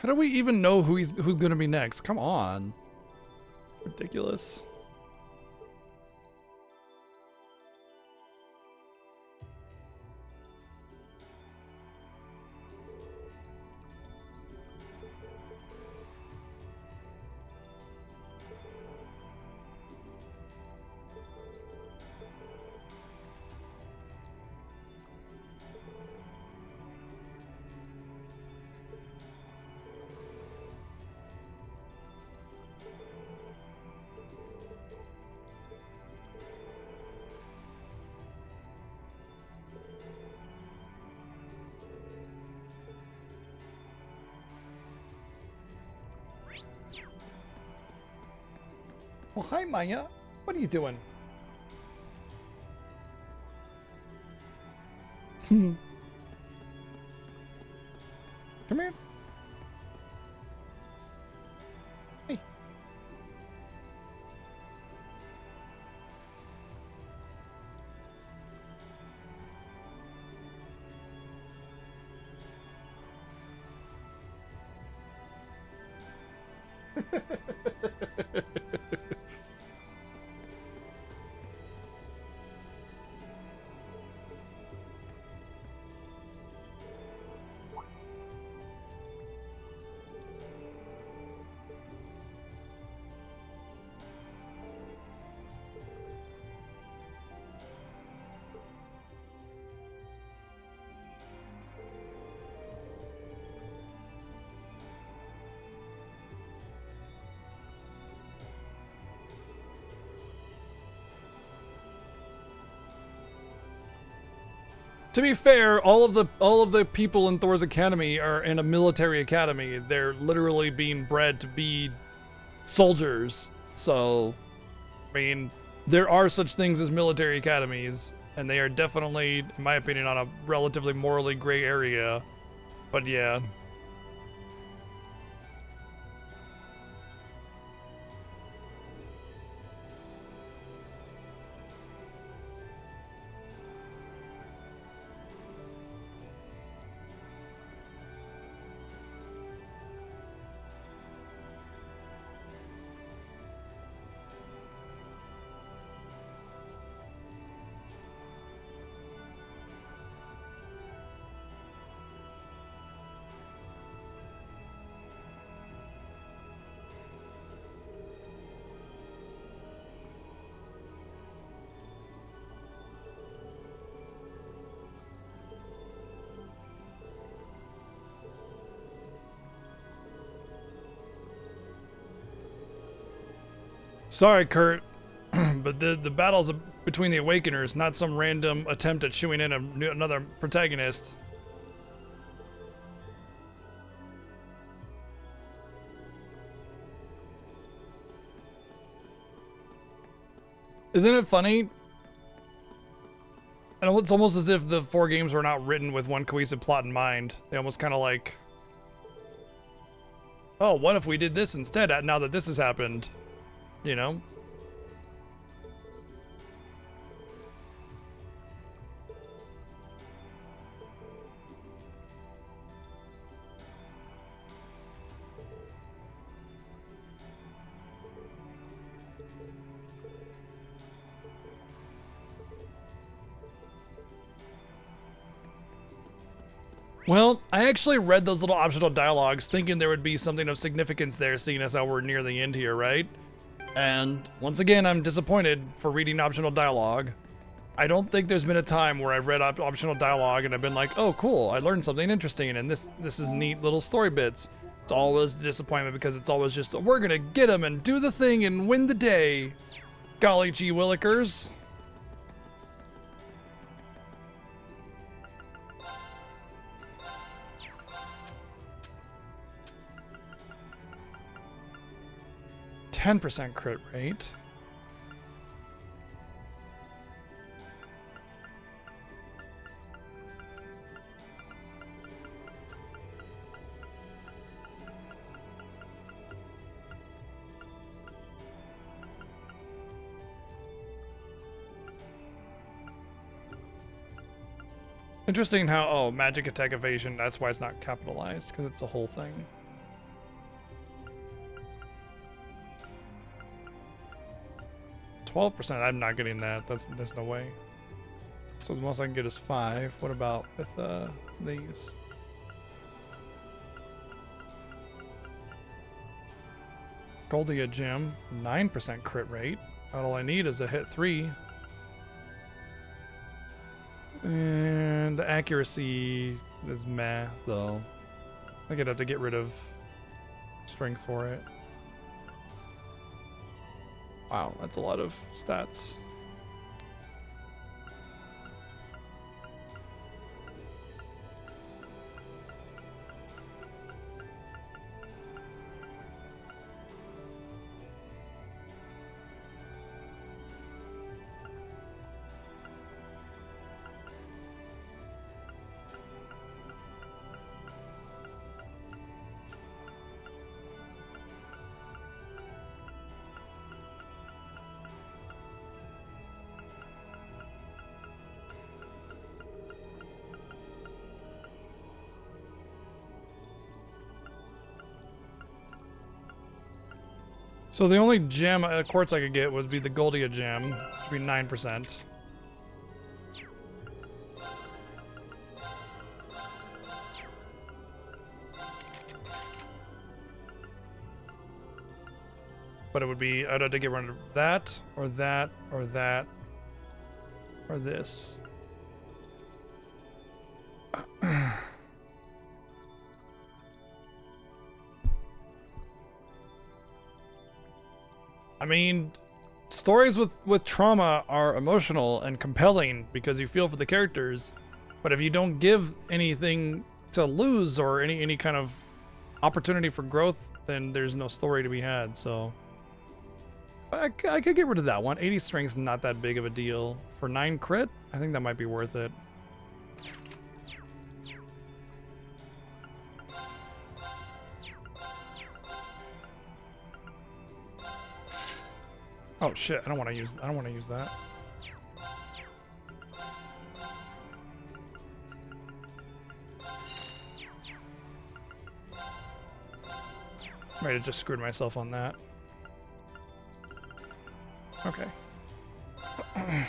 How do we even know who's gonna be next? Come on. Ridiculous. Oh, hi, Maya. What are you doing? Come here. Hey. To be fair, all of the people in Thor's Academy are in a military academy. They're literally being bred to be soldiers. So, I mean, there are such things as military academies, and they are definitely, in my opinion, on a relatively morally gray area. But yeah. Sorry, Kurt, but the battle's between the Awakeners, not some random attempt at shooing in another protagonist. Isn't it funny? I know it's almost as if the 4 games were not written with one cohesive plot in mind. They almost kind of like, oh, what if we did this instead now that this has happened? You know? Well, I actually read those little optional dialogues thinking there would be something of significance there, seeing as how we're near the end here, right? And once again, I'm disappointed for reading optional dialogue. I don't think there's been a time where I've read optional dialogue and I've been like, oh cool, I learned something interesting and this is neat little story bits. It's always a disappointment because it's always just, we're gonna get him and do the thing and win the day. Golly gee willikers. %, crit rate. Interesting how, oh, magic attack evasion, that's why it's not capitalized, because it's a whole thing. %, I'm not getting that. There's no way. So the most I can get is 5. What about with these? Goldia Gem, 9% crit rate. All I need is a hit 3. And the accuracy is meh, though. I think I'd have to get rid of strength for it. Wow, that's a lot of stats. So the only gem quartz I could get would be the Goldia gem, which would be 9%. But it would be, I'd have to get rid of that, or that, or that, or this. I mean, stories with trauma are emotional and compelling because you feel for the characters, but if you don't give anything to lose or any kind of opportunity for growth, then there's no story to be had. So I could get rid of that one. 80 strength's not that big of a deal. For 9 crit, I think that might be worth it. Oh shit, I don't want to use that. Might have just screwed myself on that. Okay. I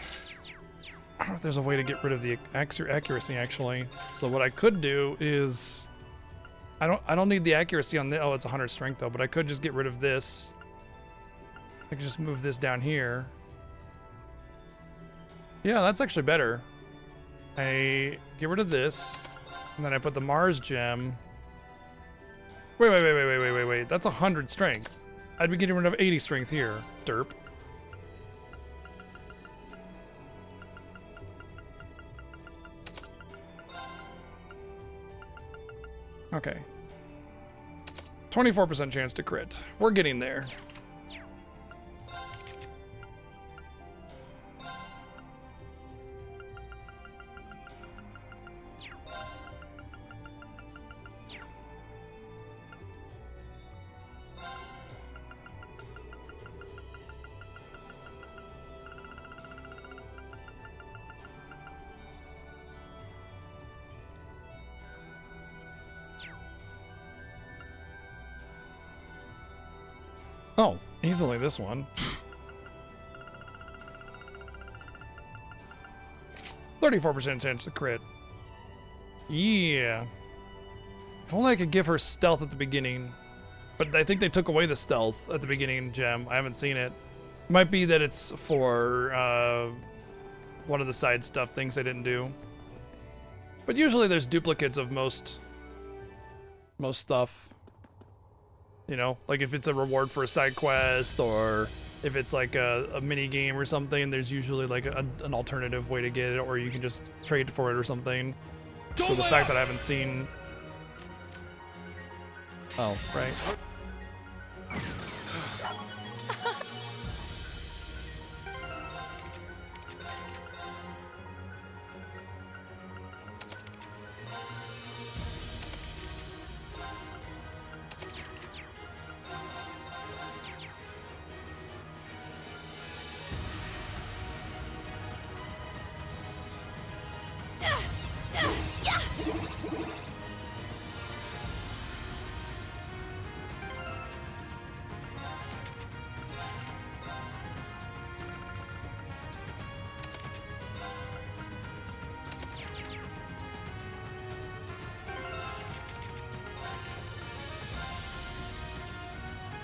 don't know if there's a way to get rid of the accuracy actually. So what I could do is I don't need the accuracy on the, oh, it's 100 strength though, but I could just get rid of this. I could just move this down here. Yeah, that's actually better. I get rid of this, and then I put the Mars gem. Wait. That's 100 strength. I'd be getting rid of 80 strength here. Derp. Okay. 24% chance to crit. We're getting there. Oh, easily this one. 34% chance to crit. Yeah. If only I could give her stealth at the beginning. But I think they took away the stealth at the beginning gem. I haven't seen it. Might be that it's for one of the side stuff things I didn't do. But usually there's duplicates of most stuff. You know, like if it's a reward for a side quest or if it's like a mini game or something, there's usually like an alternative way to get it, or you can just trade for it or something. So the fact that I haven't seen... Oh, right.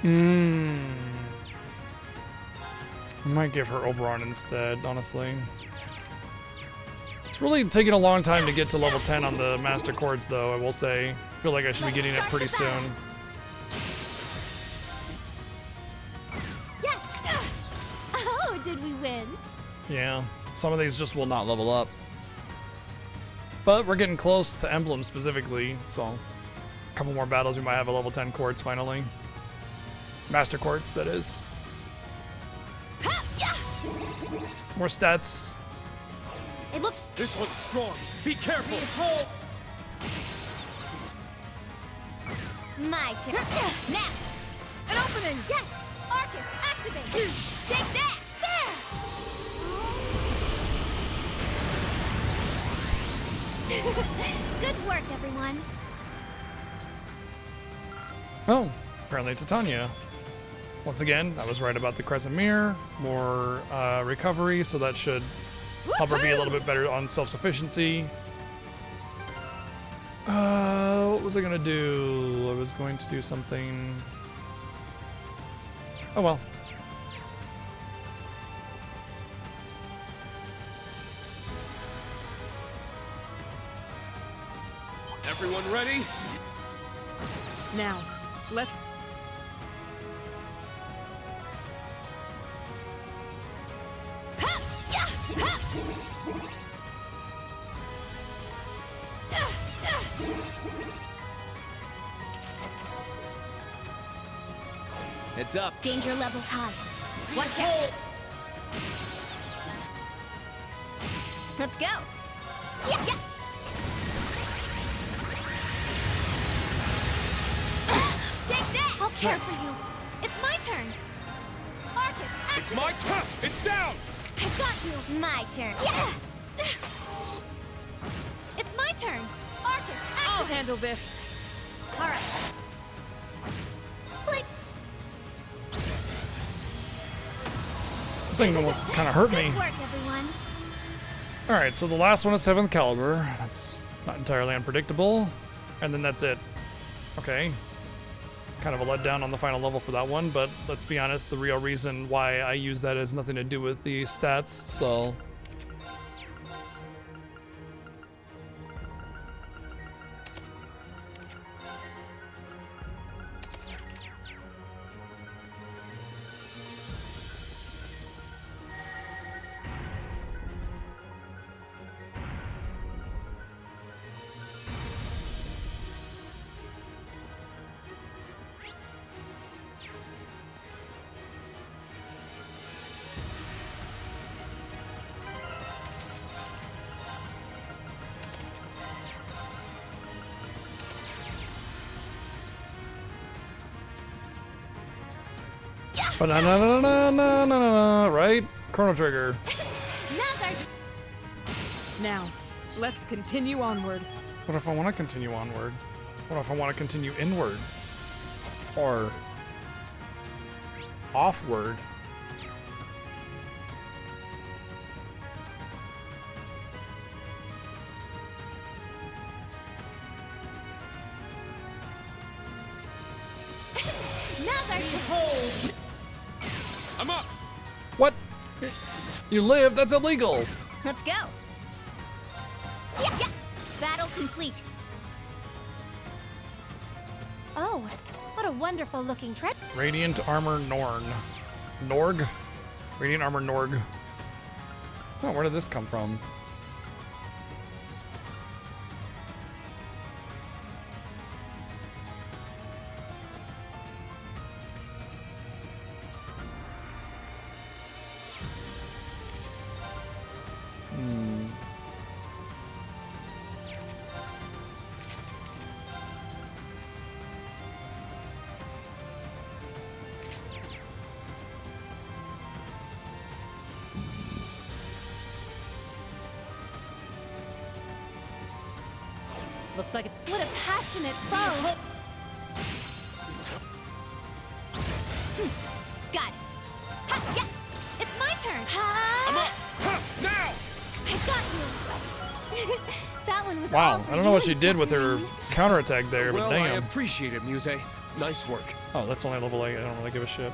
I might give her Oberon instead, honestly. It's really taking a long time to get to level 10 on the Master Chords, though, I will say. I feel like I should be getting it pretty soon. Yes! Oh, did we win? Yeah, some of these just will not level up. But we're getting close to Emblem specifically, so a couple more battles we might have a level 10 Quartz finally. Master Quartz, that is. More stats. It looks... This looks strong. Be careful. My turn. Now! An opening! Yes! Arcus, activate! Take that! There! Good work, everyone. Oh, apparently Titania. Once again, I was right about the Crescent Mirror. More recovery, so that should help her be a little bit better on self-sufficiency. What was I gonna do? I was going to do something. Oh well. Everyone ready? Now, let's... Heads up. Danger levels high. Watch out. Let's go. Yeah, yeah. Take that. I'll care for you. It's my turn. Arcus, activate. It's my turn. It's down. I've got you. My turn. Yeah. It's my turn. Arcus, I'll activate. handle this. All right. Like, The thing almost kind of hurt me. Good work, everyone. All right, so the last one is 7th caliber. That's not entirely unpredictable. And then that's it. Okay. Kind of a letdown on the final level for that one, but let's be honest, the real reason why I use that has nothing to do with the stats, so... Ba-na-na-na-na-na-na-na, right? Chrono Trigger. Now, let's continue onward. What if I want to continue onward? What if I want to continue inward? Or offward? I'm up. What? You live? That's illegal. Let's go. Yeah, yeah. Battle complete. oh, what a wonderful looking treasure. Radiant Armor Norn. Norg? Radiant Armor Norg. Oh, where did this come from? Looks like it. What a passionate foe. Got it. Ha, yeah. It's my turn. I'm Ha. up. Huh, now. I got you. That one was all Wow, for I don't know you, what she did with her Instructor. counterattack there, but Well, I damn. appreciate it, Muse. Nice work. Oh, that's only level 8. I don't really give a shit.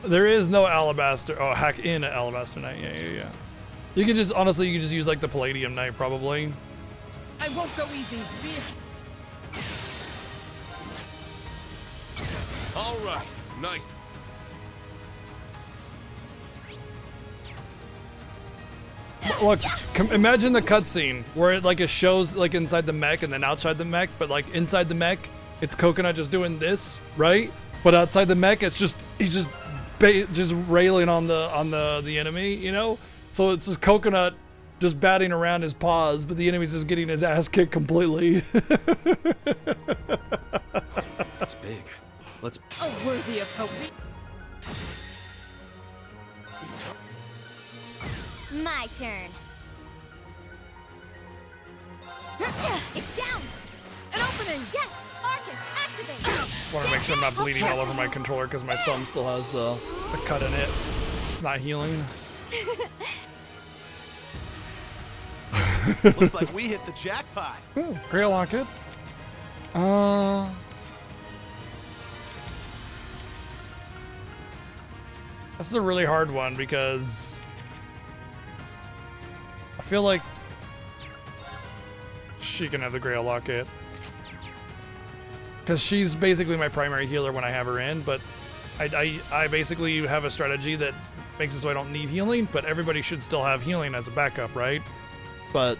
There is no Alabaster. Oh, hack in Alabaster Knight. Yeah. You can just, honestly, you can just use like the Palladium Knight probably. I won't go easy. All right. Nice. Look, imagine the cutscene where it shows like inside the mech and then outside the mech, but like inside the mech, it's Coconut just doing this, right? But outside the mech, it's just he's just just railing on the enemy, you know. So it's just Coconut just batting around his paws, but the enemy's just getting his ass kicked completely. That's big. Let's. A worthy opponent. My turn. It's down. An opening. Yes, Arcus, activate. Just want to make sure I'm not bleeding all over my controller because my thumb still has the cut in it. It's not healing. Looks like we hit the jackpot. Ooh, Grail Locket. This is a really hard one because I feel like she can have the Grail Locket. Because she's basically my primary healer when I have her in, but I basically have a strategy that makes it so I don't need healing, but everybody should still have healing as a backup, right? But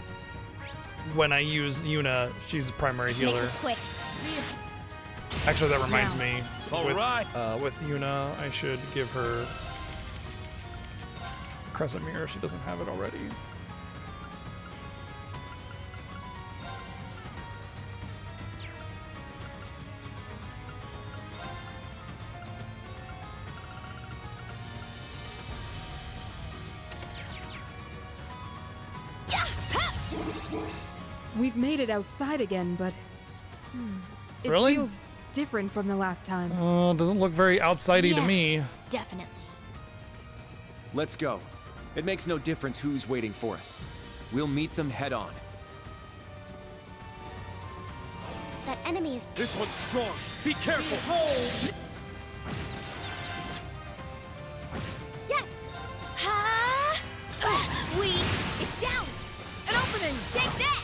when I use Yuna, she's a primary healer. Make it quick. Actually, that reminds me. All with, right. with Yuna, I should give her Crescent Mirror if she doesn't have it already. We've made it outside again, but it Really? feels different from the last time. Doesn't look very outsidey to Yeah. me. Definitely. Let's go. It makes no difference who's waiting for us. We'll meet them head on. That enemy is. This one's strong. Be careful. Yes. Ha! Weak. It's down. An opening. Take that.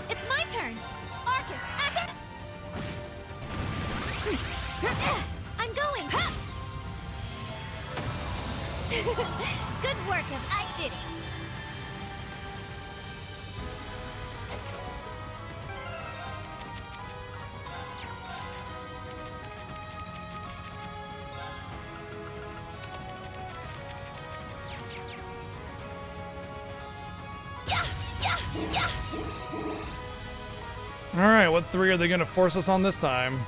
It's my turn. Arcus, act. I'm going. Good work, I did it. All right, what three are they going to force us on this time?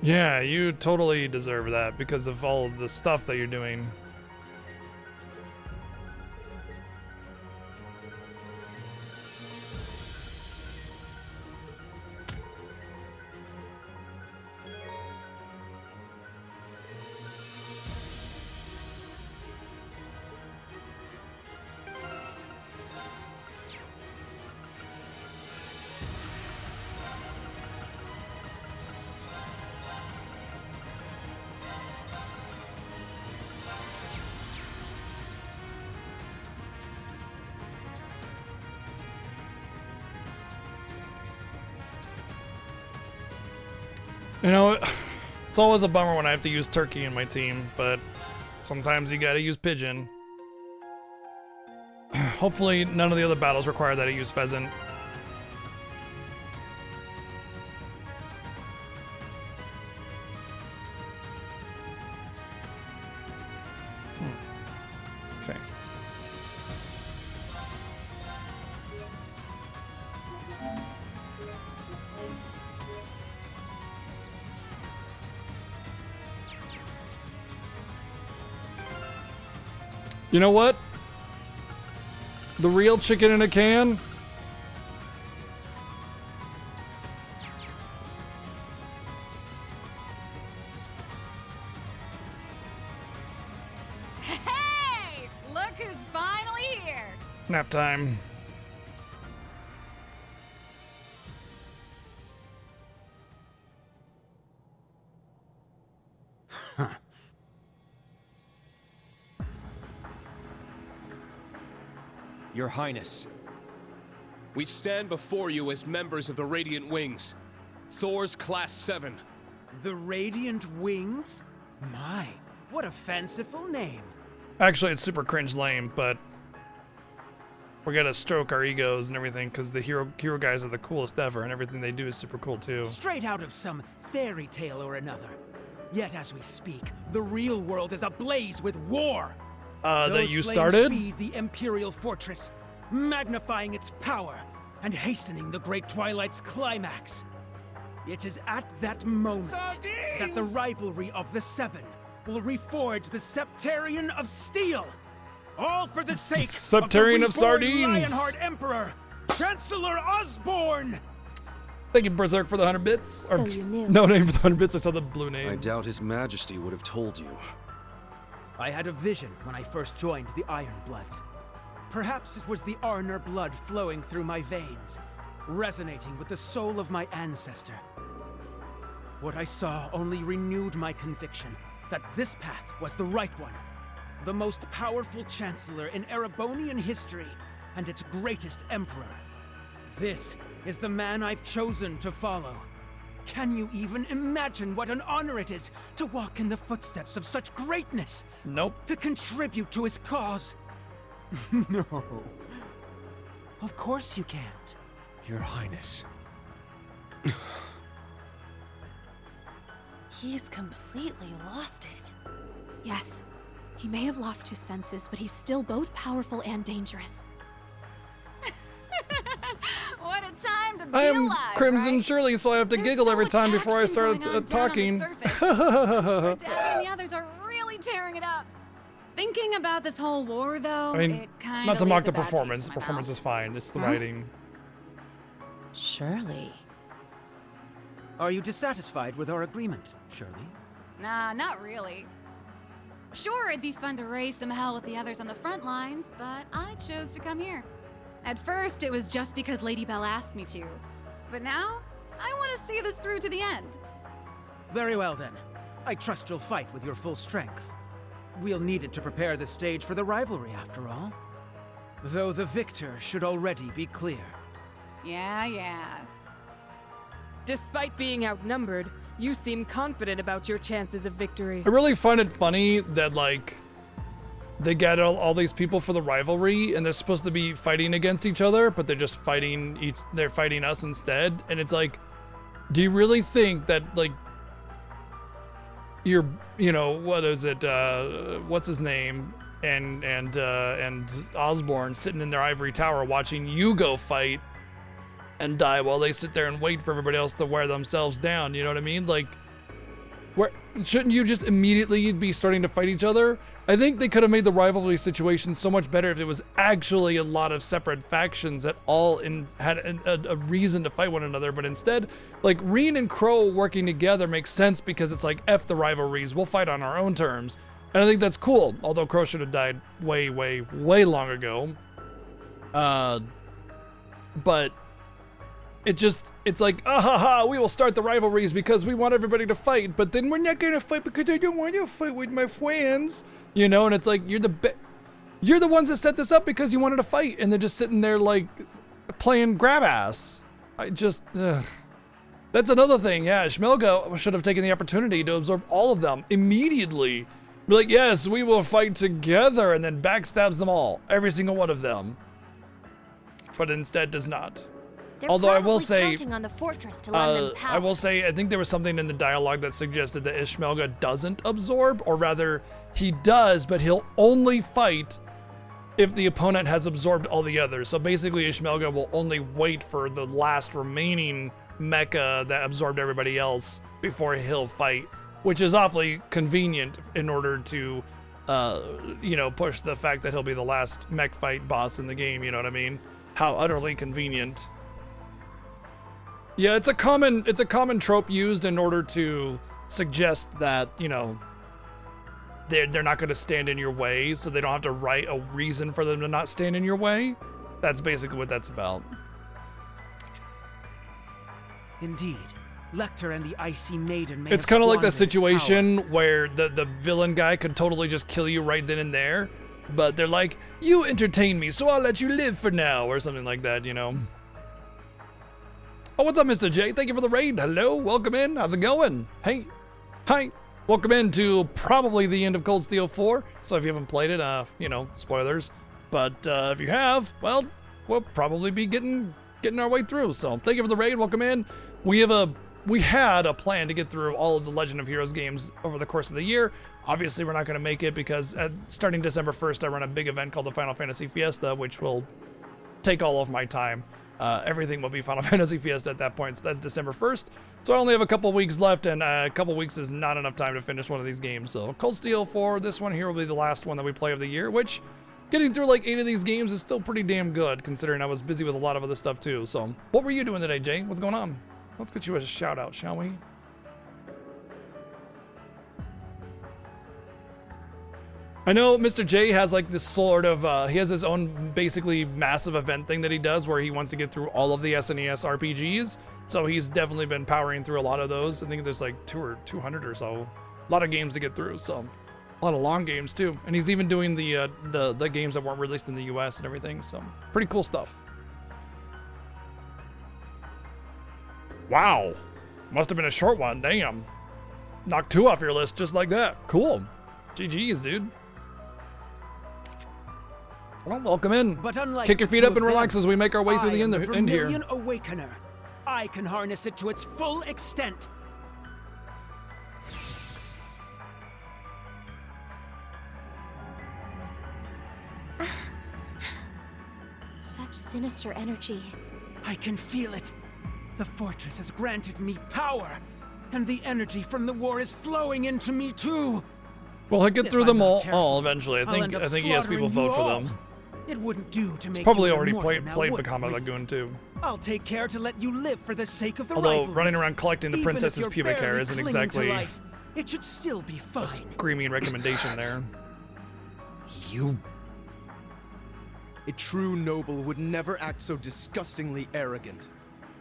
Yeah, you totally deserve that because of all of the stuff that you're doing. You know, it's always a bummer when I have to use Turkey in my team, but sometimes you gotta use Pigeon. Hopefully none of the other battles require that I use Pheasant. Okay. You know what? The real chicken in a can? Hey! Look who's finally here! Nap time. Your Highness. We stand before you as members of the Radiant Wings. Thor's Class 7. The Radiant Wings? My, what a fanciful name. Actually, it's super cringe lame, but we gotta stroke our egos and everything because the hero guys are the coolest ever, and everything they do is super cool too. Straight out of some fairy tale or another. Yet as we speak, the real world is ablaze with war. That Those you flames started? feed the Imperial Fortress, magnifying its power and hastening the Great Twilight's climax. It is at that moment that the rivalry of the Seven will reforge the Septarian of Steel, all for the sake Septarian of of the reborn Sardines. Lionheart Emperor, Chancellor Osborne. Thank you, Berserk, for the 100 bits. So you knew. No name for the 100 bits. I saw the blue name. I doubt His Majesty would have told you. I had a vision when I first joined the Iron Bloods. Perhaps it was the Arnor blood flowing through my veins, resonating with the soul of my ancestor. What I saw only renewed my conviction that this path was the right one. The most powerful chancellor in Erebonian history, and its greatest emperor. This is the man I've chosen to follow. Can you even imagine what an honor it is to walk in the footsteps of such greatness? Nope. To contribute to his cause? No. Of course you can't. Your Highness. He's completely lost it. Yes. He may have lost his senses, but he's still both powerful and dangerous. What a time to be I am alive, Crimson right? Shirley, so I have to There's giggle so every much time before I action start going on down on the talking. surface. Sure, Daddy and the others are really tearing it up. Thinking about this whole war, though, I mean, it kind not of to mock leaves the a bad taste performance. in The my performance mouth. is fine. It's the Huh? writing. Shirley. Are you dissatisfied with our agreement, Shirley? Nah, not really. Sure, it'd be fun to raise some hell with the others on the front lines, but I chose to come here. At first, it was just because Lady Belle asked me to. But now, I want to see this through to the end. Very well then. I trust you'll fight with your full strength. We'll need it to prepare the stage for the rivalry, after all. Though the victor should already be clear. Yeah. Despite being outnumbered, you seem confident about your chances of victory. I really find it funny that, like, they get all these people for the rivalry, and they're supposed to be fighting against each other, but they're just fighting they're fighting us instead. And it's like, do you really think that, like, you're, you know, what is it, what's his name, and Osborne sitting in their ivory tower watching you go fight and die while they sit there and wait for everybody else to wear themselves down? You know what I mean? Like, where shouldn't you just immediately be starting to fight each other? I think they could have made the rivalry situation so much better if it was actually a lot of separate factions that all had a reason to fight one another. But instead, like, Reen and Crow working together makes sense because it's like, F the rivalries, we'll fight on our own terms. And I think that's cool, although Crow should have died way long ago. But it's like, we will start the rivalries because we want everybody to fight, but then we're not gonna fight because I don't want to fight with my friends, you know. And it's like, you're the ones that set this up because you wanted to fight, and they're just sitting there like playing grab ass. That's another thing. Yeah, Schmelga should have taken the opportunity to absorb all of them immediately. Be like, yes, we will fight together, and then backstabs them all, every single one of them, but instead does not. They're Although I will probably say, counting on the fortress to lend them power. I will say, I think there was something in the dialogue that suggested that Ishmelga doesn't absorb, or rather, he does, but he'll only fight if the opponent has absorbed all the others. So basically, Ishmelga will only wait for the last remaining mecha that absorbed everybody else before he'll fight, which is awfully convenient in order to you know, push the fact that he'll be the last mech fight boss in the game, you know what I mean? How utterly convenient. Yeah, it's a common trope used in order to suggest that, you know, they're not going to stand in your way, so they don't have to write a reason for them to not stand in your way. That's basically what that's about. Indeed. Lecter and the Icy Maiden may It's kind of like that situation where the villain guy could totally just kill you right then and there, but they're like, you entertain me, so I'll let you live for now, or something like that, you know? Oh, what's up, Mr. J? Thank you for the raid. Hello, welcome in. How's it going? Hey, hi. Welcome in to probably the end of Cold Steel 4. So if you haven't played it, you know, spoilers. But if you have, well, we'll probably be getting our way through. So thank you for the raid. Welcome in. We had a plan to get through all of the Legend of Heroes games over the course of the year. Obviously, we're not going to make it because starting December 1st, I run a big event called the Final Fantasy Fiesta, which will take all of my time. Everything will be Final Fantasy Fiesta at that point, so that's December 1st. So I only have a couple weeks left, and a couple weeks is not enough time to finish one of these games. So Cold Steel 4, this one here will be the last one that we play of the year, which getting through like 8 of these games is still pretty damn good, considering I was busy with a lot of other stuff too. So what were you doing today, Jay? What's going on? Let's get you a shout out, shall we? I know Mr. J has like this sort of, he has his own basically massive event thing that he does where he wants to get through all of the SNES RPGs. So he's definitely been powering through a lot of those. I think there's like 200 or so. A lot of games to get through, so a lot of long games too. And he's even doing the games that weren't released in the US and everything, so pretty cool stuff. Wow, must have been a short one, damn. Knocked 2 off your list just like that, cool. GG's, dude. Well, welcome in. But unlike Kick your feet up and relax as we make our way through the end the here. Vermilion Awakener. I can harness it to its full extent. Such sinister energy. I can feel it. The fortress has granted me power, and the energy from the war is flowing into me too. Well, he'll get through them all eventually. I think he has people vote for them. It wouldn't do to make He's probably you already immortal played now, Become a would it? Lagoon too. I'll take care to let you live for the sake of the Although rivalry. running around collecting the Even if princess's you're pubic hair barely isn't clinging to exactly life, it should still be fine. a screaming recommendation there. You... A true noble would never act so disgustingly arrogant.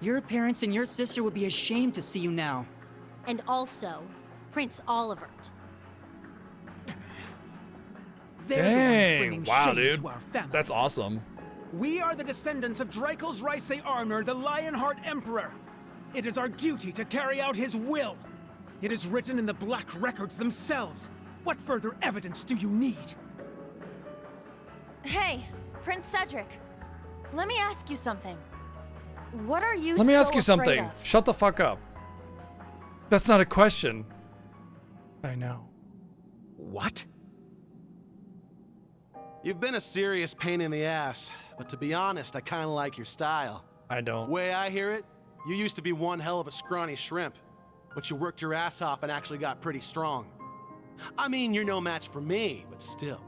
Your parents and your sister would be ashamed to see you now. And also, Prince Olivert. Dang, wow, dude. That's awesome. We are the descendants of Drakel's Rice Arnor, the Lionheart Emperor. It is our duty to carry out his will. It is written in the Black Records themselves. What further evidence do you need? Hey, Prince Cedric. Let me ask you something. What are you Let me ask you so afraid something. of? Shut the fuck up. That's not a question. I know. What? You've been a serious pain in the ass, but to be honest, I kinda like your style. I don't. Way I hear it, you used to be one hell of a scrawny shrimp, but you worked your ass off and actually got pretty strong. I mean, you're no match for me, but still.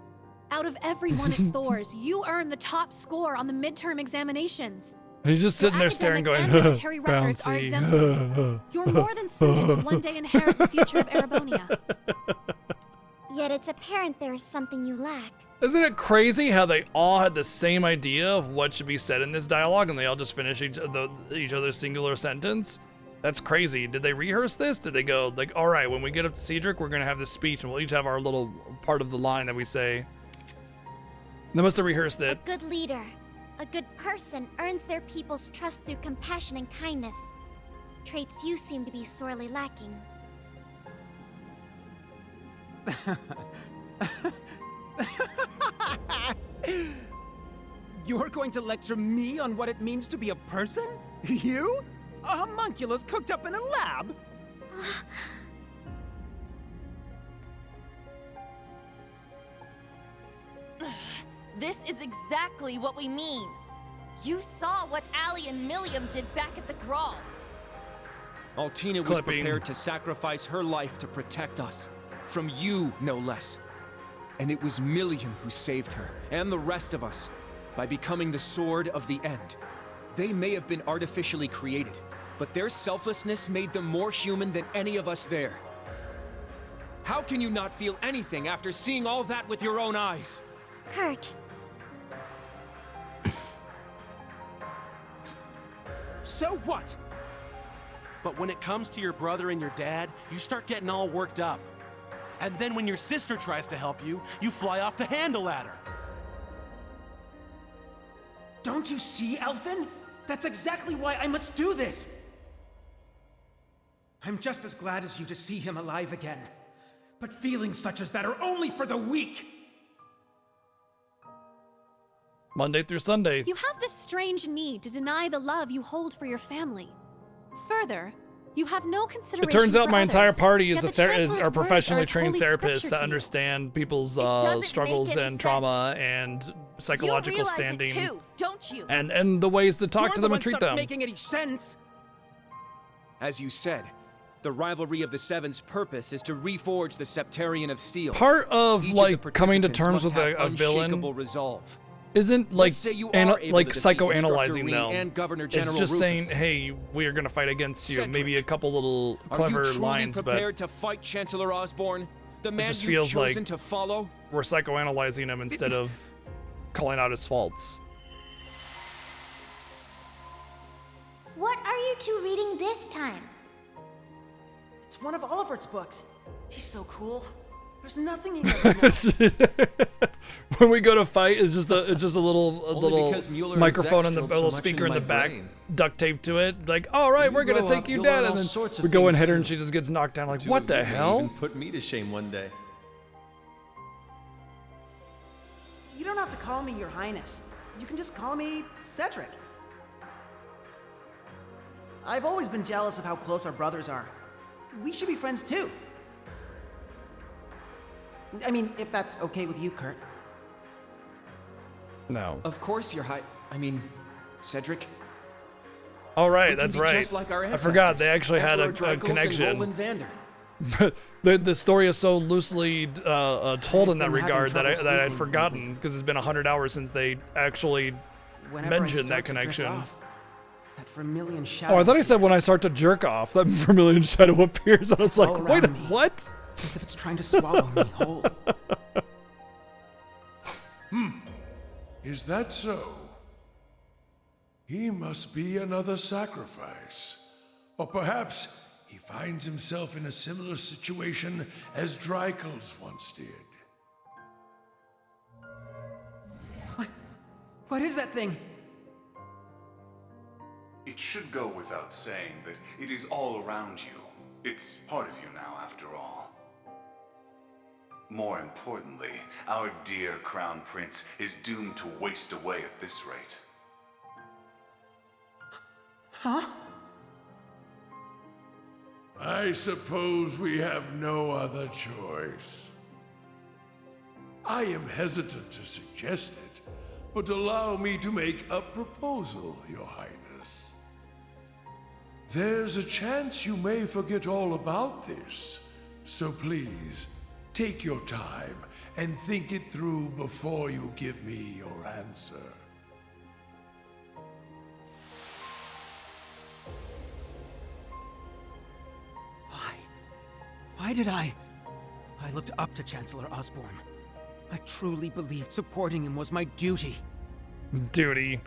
Out of everyone at Thor's, you earned the top score on the midterm examinations. He's just sitting there staring going, and military records are exemplary. bouncy. You're more than suited to one day inherit the future of Erebonia. Yet it's apparent there is something you lack. Isn't it crazy how they all had the same idea of what should be said in this dialogue and they all just finish each other's singular sentence? That's crazy. Did they rehearse this? Did they go like, all right, when we get up to Cedric, we're gonna have this speech and we'll each have our little part of the line that we say. They must have rehearsed it. A good leader, a good person earns their people's trust through compassion and kindness. Traits you seem to be sorely lacking. You're going to lecture me on what it means to be a person? You? A homunculus cooked up in a lab? This is exactly what we mean. You saw what Allie and Milliam did back at the Grawl. Altina was prepared to sacrifice her life to protect us. From you, no less. And it was Millium who saved her, and the rest of us, by becoming the Sword of the End. They may have been artificially created, but their selflessness made them more human than any of us there. How can you not feel anything after seeing all that with your own eyes? Kurt. So what? But when it comes to your brother and your dad, you start getting all worked up. And then when your sister tries to help you, you fly off the handle at her. Don't you see, Elfin? That's exactly why I must do this! I'm just as glad as you to see him alive again. But feelings such as that are only for the weak! Monday through Sunday. You have this strange need to deny the love you hold for your family. Further, you have no consideration It turns out for my entire others, party yet is the Chancellor's are words are professionally as trained holy therapists scripture that to you. understand people's doesn't struggles make any and trauma and psychological you realize standing it too, don't you? and the ways to talk You're to the them and ones treat not them. making any sense! As you said, the rivalry of the Seven's purpose is to reforge the Septarian of Steel. Part of Each like the coming to participants terms with must have a villain unshakable resolve. isn't like Let's say you are able like to defeat Instructor psychoanalyzing Rean them. and Governor It's General just saying, Rufus. hey, we are gonna fight against you. Cedric, Maybe a couple little Are clever you truly lines, but prepared to fight Chancellor Osborn, the man just you've feels chosen like to follow? we're psychoanalyzing him instead of calling out his faults. What are you two reading this time? It's one of Olivert's books. He's so cool. There's nothing he doesn't know. When we go to fight, it's just a little because Mueller and microphone Zex and the drilled so little much speaker in into the my back, brain. duct taped to it. Like, all right, When we're you gonna grow take up, you you'll down, learn and all then sorts of we go and things, hit her, and too. she just gets knocked down. Like, Two what of the you may hell? even put me to shame one day. You don't have to call me Your Highness. You can just call me Cedric. I've always been jealous of how close our brothers are. We should be friends too. I mean, if that's okay with you, Kurt. No. Of course, Cedric. All right, We can that's be right. just like our I forgot they actually had Emperor a Draco's and connection. Roland Vander. the story is so loosely told in that been having regard that trouble I'd sleeping forgotten because it's been 100 hours since they actually Whenever I mentioned that start to drift connection. off, that vermilion shadow Oh, I thought he said when I start to jerk off, that vermilion shadow appears. I was like, all wait, around me. what? As if it's trying to swallow me whole. Is that so? He must be another sacrifice. Or perhaps he finds himself in a similar situation as Drycles once did. What is that thing? It should go without saying that it is all around you. It's part of you now, after all. More importantly, our dear Crown Prince is doomed to waste away at this rate. Huh? I suppose we have no other choice. I am hesitant to suggest it, but allow me to make a proposal, Your Highness. There's a chance you may forget all about this, so please, take your time and think it through before you give me your answer. Why did I looked up to Chancellor Osborn. I truly believed supporting him was my duty. Duty.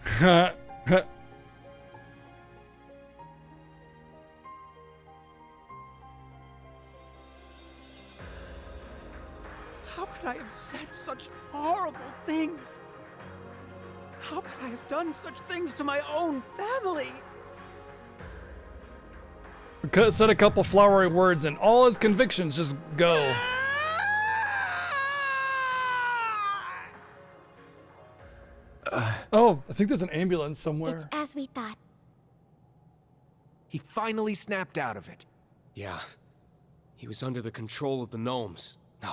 How could I have said such horrible things? How could I have done such things to my own family? Said a couple flowery words and all his convictions just go. Oh, I think there's an ambulance somewhere. It's as we thought. He finally snapped out of it. Yeah. He was under the control of the gnomes. No.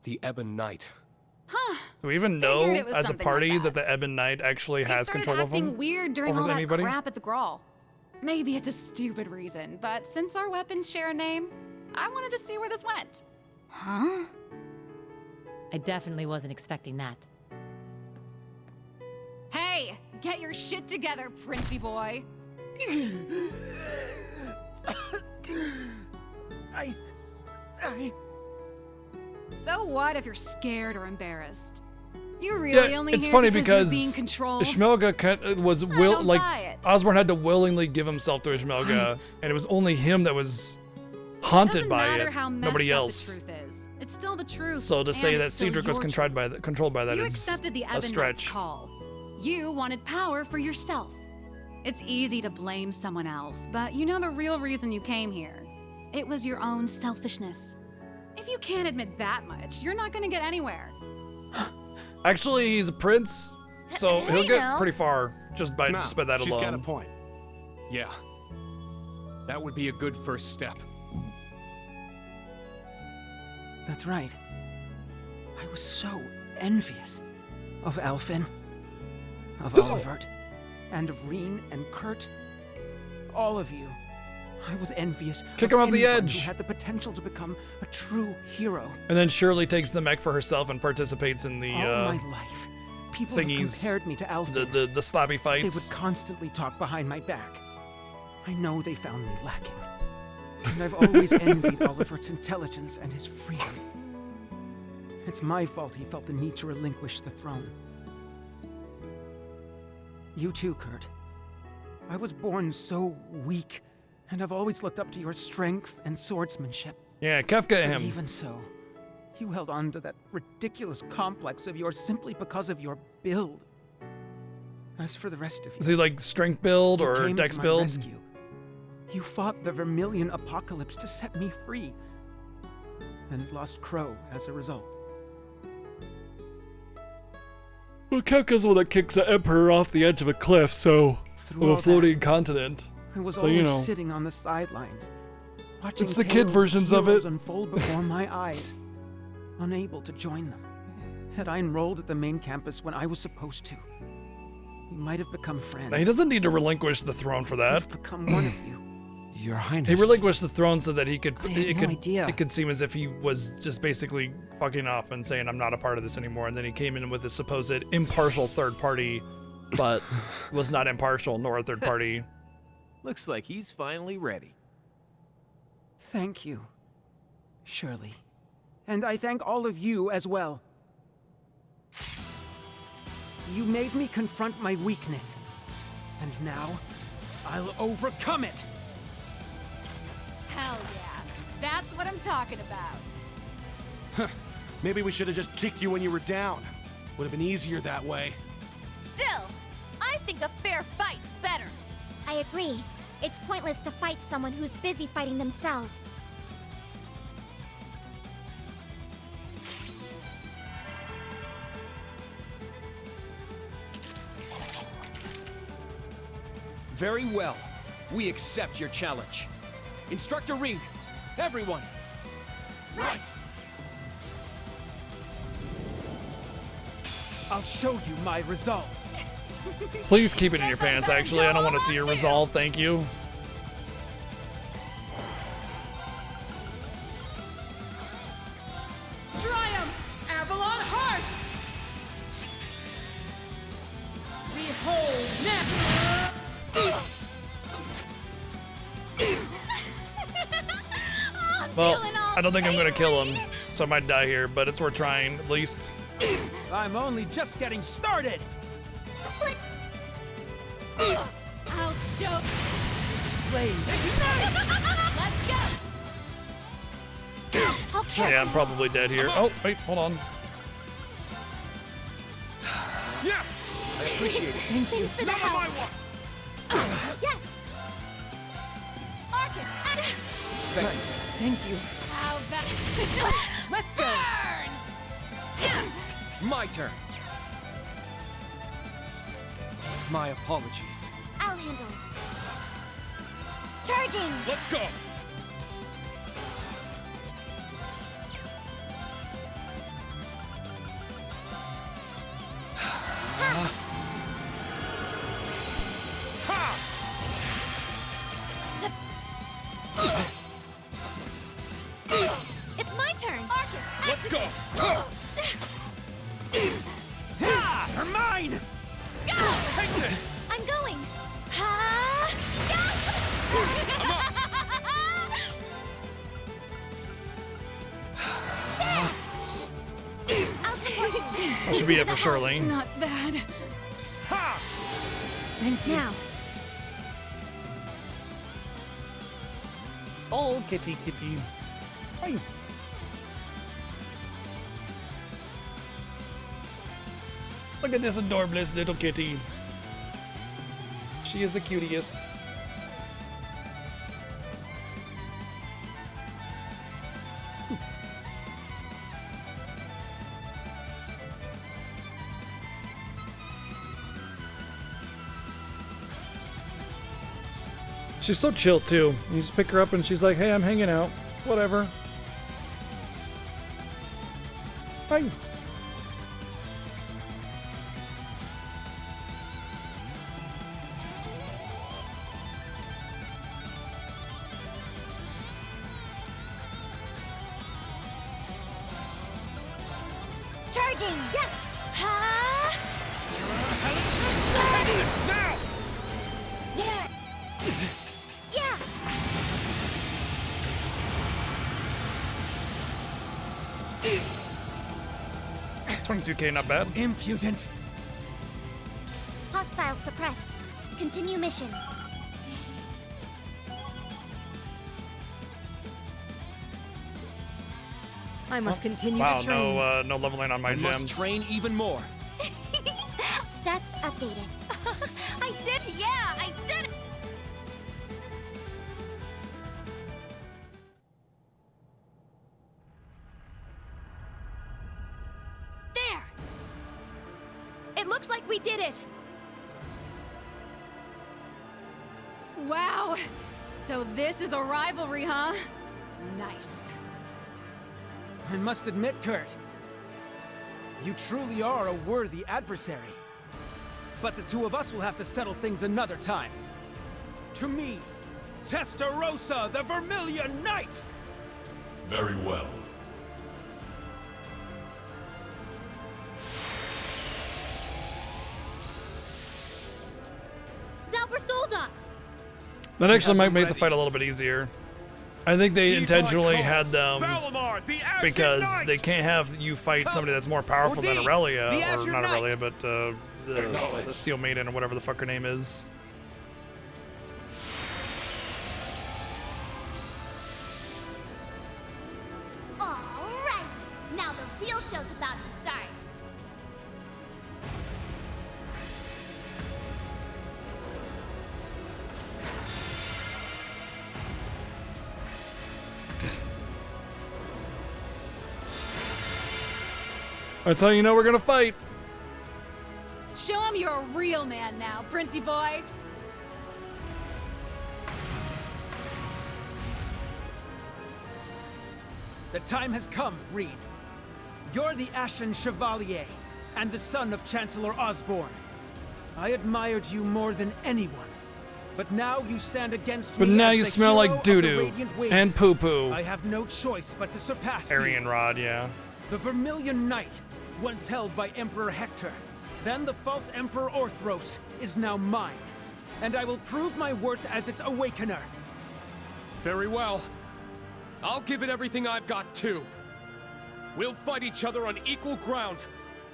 The Ebon Knight. Huh. Do we even Figured know it was as a something party like that the Ebon Knight actually He has started control of acting them? weird during over all that anybody? crap at the Grawl. Maybe it's a stupid reason, but since our weapons share a name, I wanted to see where this went. Huh? I definitely wasn't expecting that. Hey, get your shit together, Princey boy. I... So what if you're scared or embarrassed? You really only it's here funny because because you're being controlled? Ishmelga was don't buy it. Osborn had to willingly give himself to Ishmelga, and it was only him that was haunted Doesn't by matter it. how messed Nobody up else. The truth is. It's still the truth. So to say and that it's still Cedric was your controlled by that you is accepted the a Ebon Knight's stretch. call. You wanted power for yourself. It's easy to blame someone else, but you know the real reason you came here. It was your own selfishness. If you can't admit that much, you're not gonna get anywhere. Actually, he's a prince, so he'll get now. pretty far just by that she's alone. got a point. Yeah. That would be a good first step. That's right. I was so envious of Elfin, of Olivert, and of Reen and Kurt. All of you. I was envious. Kick of him off the anyone edge. Who had the potential to become a true hero. And then Shirley takes the mech for herself and participates in the All my life, people have thingies, compared me to Elfin. the sloppy They fights. would constantly talk behind my back. I know they found me lacking. And I've always envied Olivert's intelligence and his freedom. It's my fault he felt the need to relinquish the throne. You too, Kurt. I was born so weak, and I've always looked up to your strength and swordsmanship. Yeah, Kefka But him. even so, you held on to that ridiculous complex of yours simply because of your build. As for the rest of you, Is he like strength build you or came to dex my build? rescue. You fought the Vermilion Apocalypse to set me free, and lost Crow as a result. Well, Kefka's the one that kicks the Emperor off the edge of a cliff, so Through of all a that, floating continent. I was so always you know, sitting on the sidelines, watching It's the kid tales versions of heroes it. unfold before my eyes, unable to join them. Had I enrolled at the main campus when I was supposed to, we might have become friends. now, he doesn't need to relinquish the throne for that. Become one of you. Your Highness. He relinquished the throne so that he could. idea. It could seem as if he was just basically fucking off and saying, "I'm not a part of this anymore." And then he came in with a supposed impartial third party, but was not impartial nor a third party. Looks like he's finally ready. Thank you, Shirley. And I thank all of you as well. You made me confront my weakness. And now, I'll overcome it! Hell yeah. That's what I'm talking about. Maybe we should have just kicked you when you were down. Would have been easier that way. Still, I think a fair fight's better. I agree. It's pointless to fight someone who's busy fighting themselves. Very well. We accept your challenge. Instructor Reen, everyone. Right! I'll show you my resolve. Please keep it in your pants. Actually, I don't want to see your resolve. Thank you. Triumph, Avalon Heart! Behold now! Well, I don't think I'm gonna kill him, so I might die here. But it's worth trying, at least. I'm only just getting started! I'll show. Flame. Let's go. Yeah, I'm probably dead here. Oh, wait, hold on. Yeah! I appreciate it. Thanks for the help. Yes. Arcus, Thanks. Thank you. How about... Let's go. My turn. My apologies. I'll handle it. Charging. Let's go. It's my turn. Arcus, Let's go. They're mine! Take this! I'm going! Ha! I'm up! I'll support you. That should be it for Shirley. Not bad. Now. Oh, kitty. Hi. Look at this adorable little kitty. She is the cutest. She's so chill too. You just pick her up and she's like, "Hey, I'm hanging out. Whatever." Hi. Charging! Yes! Ha! Now! Yeah! 22K, not bad. Impudent. Hostiles suppressed. Continue mission. I must continue Wow, to train. no leveling on my I gems. must train even more. Stats updated. I did, yeah, I did it! There! It looks like we did it! Wow! So this is a rivalry, huh? Nice. I must admit, Kurt, you truly are a worthy adversary. But the two of us will have to settle things another time. To me, Testarossa, the Vermilion Knight! Very well. Zalber Soldats! That actually might make the fight a little bit easier. I think they intentionally had them because they can't have you fight somebody that's more powerful than Aurelia, or not Aurelia, but the Steel Maiden or whatever the fuck her name is. Alright! Now the real show's about to start. That's how you know we're gonna fight. Show him you're a real man now, Princey boy! The time has come, Reed. You're the Ashen Chevalier, and the son of Chancellor Osborne. I admired you more than anyone. But now you stand against me. But now as you the smell hero like of the doo-doo Radiant Wings. and poo-poo. I have no choice but to surpass you. Aryan Rod, yeah. The Vermilion Knight, once held by Emperor Hector, then the false Emperor Orthros, is now mine. And I will prove my worth as its awakener. Very well. I'll give it everything I've got too. We'll fight each other on equal ground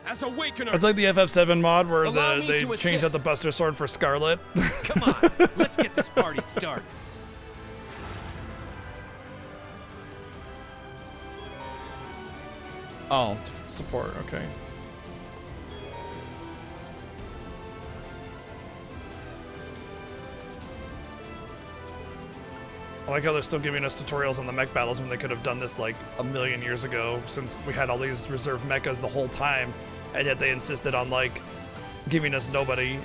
as Awakeners. It's like the FF7 mod where Allow me they to changed out the assist. Buster Sword for Scarlet. Come on, let's get this party started. Oh, support, okay. I like how they're still giving us tutorials on the mech battles when they could have done this like a million years ago, since we had all these reserve mechas the whole time, and yet they insisted on like giving us nobody.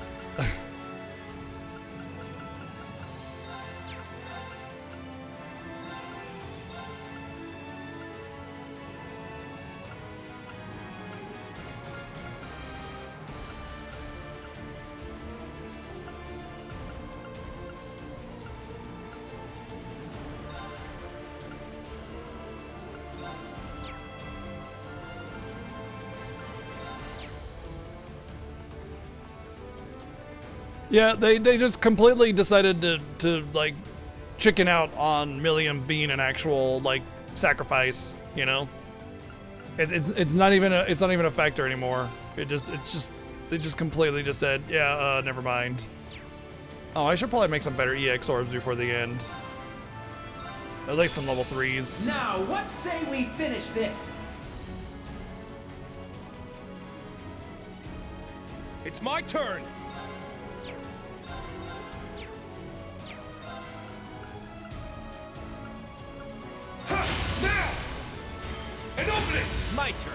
Yeah, they just completely decided to like chicken out on Milliam being an actual like sacrifice, you know? It's not even a factor anymore. They just completely just said, yeah, never mind. Oh, I should probably make some better EX orbs before the end. At least some level 3s. Now, what say we finish this? It's my turn! Now! An opening! My turn.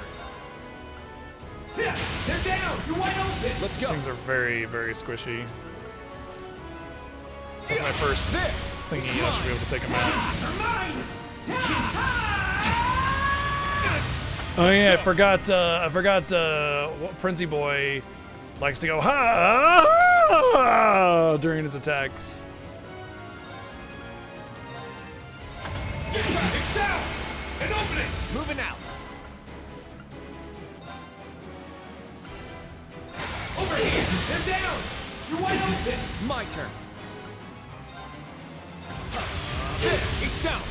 Yeah, they're down! You're wide open! Let's These go! things are very, very squishy. That's my first thinking I should be able to take them out. Oh yeah, I forgot what Princey Boy likes to go ha during his attacks. It's down! An opening! Moving out. Over here! They're down! You're wide open! My turn. It's down!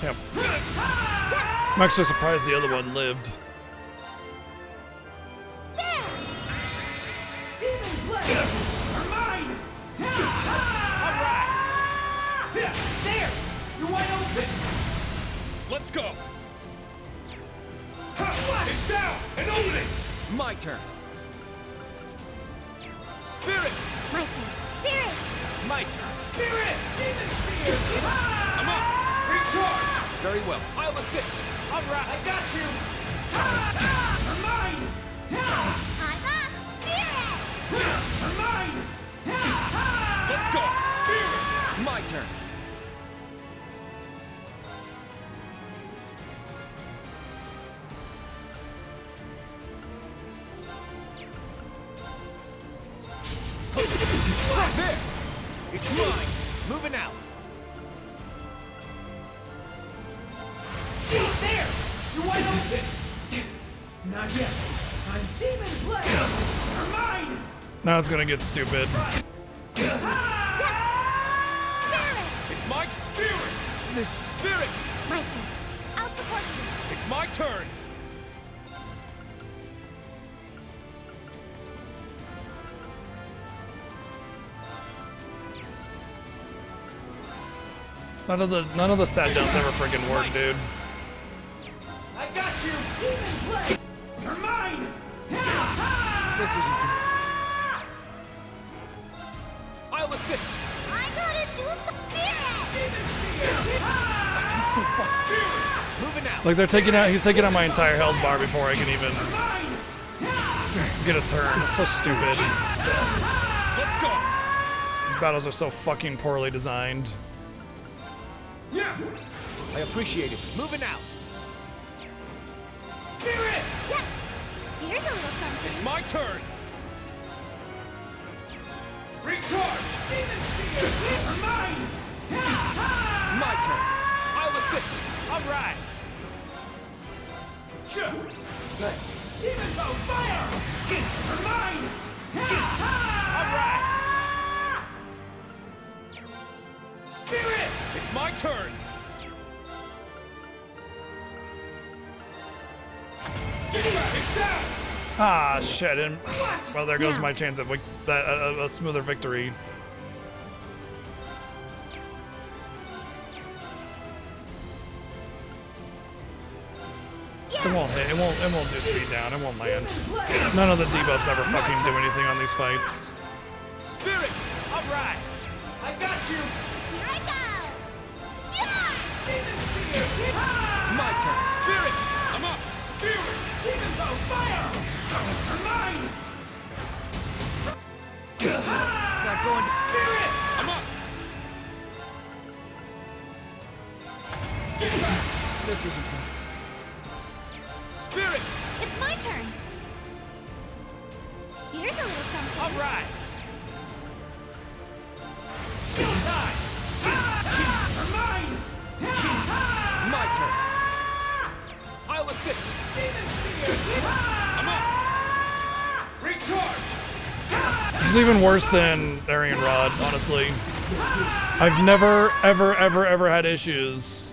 Yep. I'm actually surprised the other one lived. There! You're wide open! Let's go! It's down! An opening! My turn. Spirit! My turn. Spirit! My turn. Spirit! Demon Spear! I'm up! Recharge! Very well. I'll assist! All right, I got you! Mine! I'm up! Spirit! Mine! Let's go! Spirit! My turn. Right there! It's mine. Moving out. There! You're wide open! Not yet. I'm Demon Blade! Mine! Now it's gonna get stupid. Yes! Spirit! It's my spirit! This Spirit! My turn. I'll support you. It's my turn! None of the stat downs ever freaking work, dude. I got you! Demon Blade! You're mine! This isn't good. I'll assist! I gotta do some spirit! Demon Spear! I can still fight. Spirit! Moving out. Like he's taking out my entire health bar before I can even get a turn. It's so stupid. Let's go! These battles are so fucking poorly designed. Yeah! I appreciate it. Moving out. Spirit! Yes! Here's a little something. It's my turn! Recharge! Demon Spear! Mine! My turn. I'll assist! All right. Sure. Thanks. Demon Bow Fire! Mine! All right. Spirit! It's my turn! It's down! Ah, shit. And, well, there goes Yeah. my chance of a smoother victory. It won't hit. It won't do speed down. It won't land. None of the debuffs ever fucking do anything on these fights. Spirit. All right. I got you! Here I go! Sure! Demon Spear! My turn. Spirit! I'm up! Spirit! Demon Bow Fire! Mine! Not going to. Spirit! I'm up! Get back! This isn't good. Spirit! It's my turn. Here's a little something. All right. Showtime! Mine! My turn. I'll assist! Demon Spear! I'm up! This is even worse than Arian Rod, honestly. I've never, ever had issues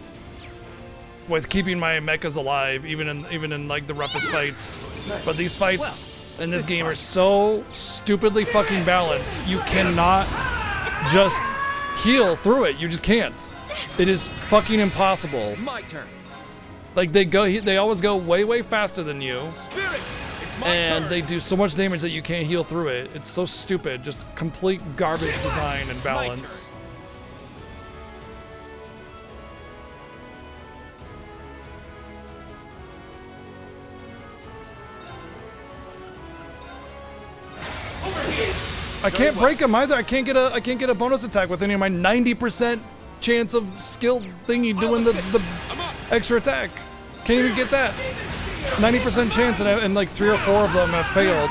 with keeping my mechas alive, even in like the roughest fights. But these fights in this game are so stupidly fucking balanced. You cannot just heal through it. You just can't. It is fucking impossible. My turn. Like they always go way faster than you. Spirit, it's my And turn. they do so much damage that you can't heal through it. It's so stupid. Just complete garbage design and balance. I can't break them either. I can't get a bonus attack with any of my 90% chance of skill thingy doing the extra attack. Can't even get that. 90% chance, and like 3 or 4 of them have failed.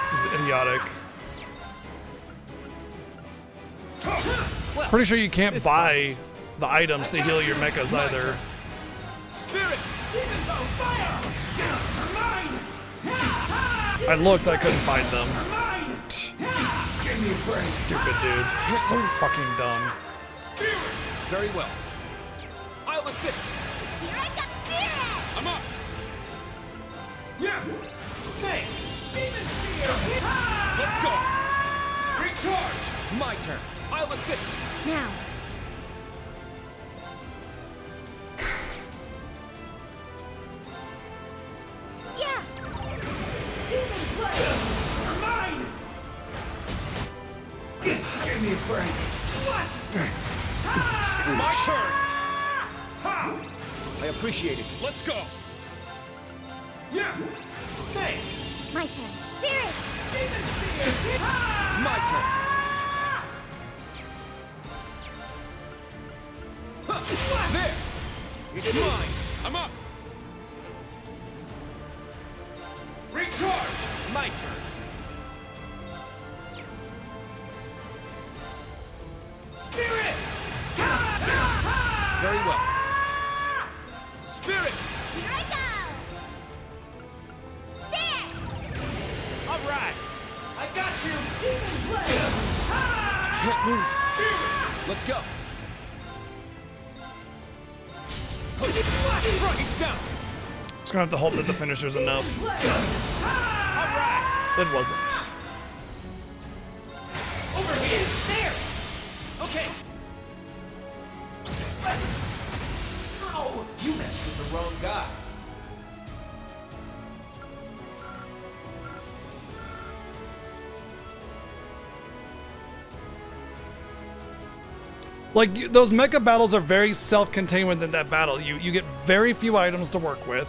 This is idiotic. Pretty sure you can't buy the items to heal your mechas either. Spirit! I looked, I couldn't find them. So stupid, dude. So fucking dumb. Very well. I'll assist. Here I come, Spirit! I'm up. Yeah. Thanks. Demon Spear. Let's go. Recharge. My turn. I'll assist. Now. Yeah. Demon Blade. Mine. Give me a break. What? It's my turn. I appreciate it. Let's go. Yeah. Thanks. My turn. Spirit! Demon Spear. My turn. There. It's mine. I'm up. Recharge. My turn. Spirit. Very well. Spirit. Here I go! There! All right. I got you. Demon Blade. Can't lose. Spirit. Let's go. He's down. Just gonna have to hope that the finisher's enough. All right. It wasn't. Over here. There. Okay. Ow! You messed with the wrong guy. Like, those mecha battles are very self-contained within that battle. You get very few items to work with,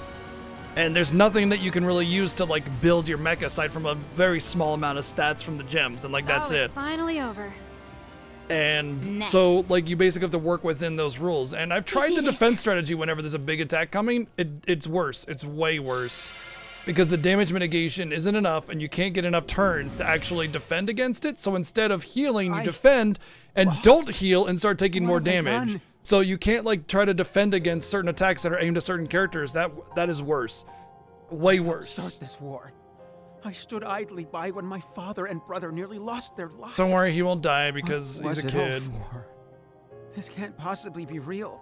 and there's nothing that you can really use to like build your mecha aside from a very small amount of stats from the gems, and like that's So it. it's finally over. And so like you basically have to work within those rules. And I've tried the defense strategy whenever there's a big attack coming. It's worse. It's way worse. Because the damage mitigation isn't enough and you can't get enough turns to actually defend against it. So instead of healing, you defend and don't heal and start taking more damage. So you can't like try to defend against certain attacks that are aimed at certain characters. That is worse. Way worse. Start this war. I stood idly by when my father and brother nearly lost their lives. Don't worry, he won't die because What he's a was it all kid. for? This can't possibly be real.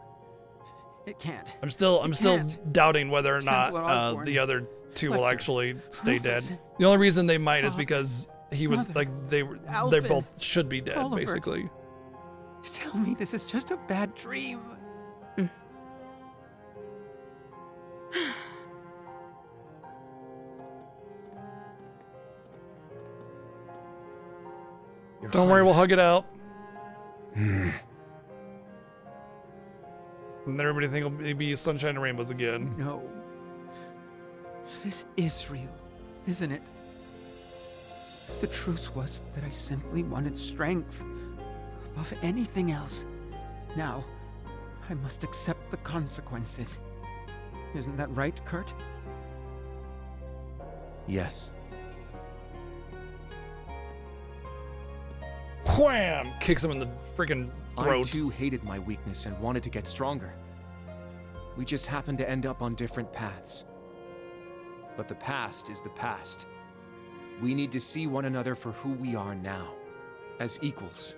It can't. I'm still can't. doubting whether or not Chancellor Osborn, the other two will Lecter, actually stay dead. Rufus, The only reason they might is Father, because he was Mother, like they Alvin, both should be dead Oliver. basically. Tell me this is just a bad dream. Don't worry, we'll hug it out. And then everybody think it'll be sunshine and rainbows again. No. This is real, isn't it? The truth was that I simply wanted strength above anything else. Now, I must accept the consequences. Isn't that right, Kurt? Yes. Wham! Kicks him in the freaking throat. I too hated my weakness and wanted to get stronger. We just happened to end up on different paths. But the past is the past. We need to see one another for who we are now. As equals.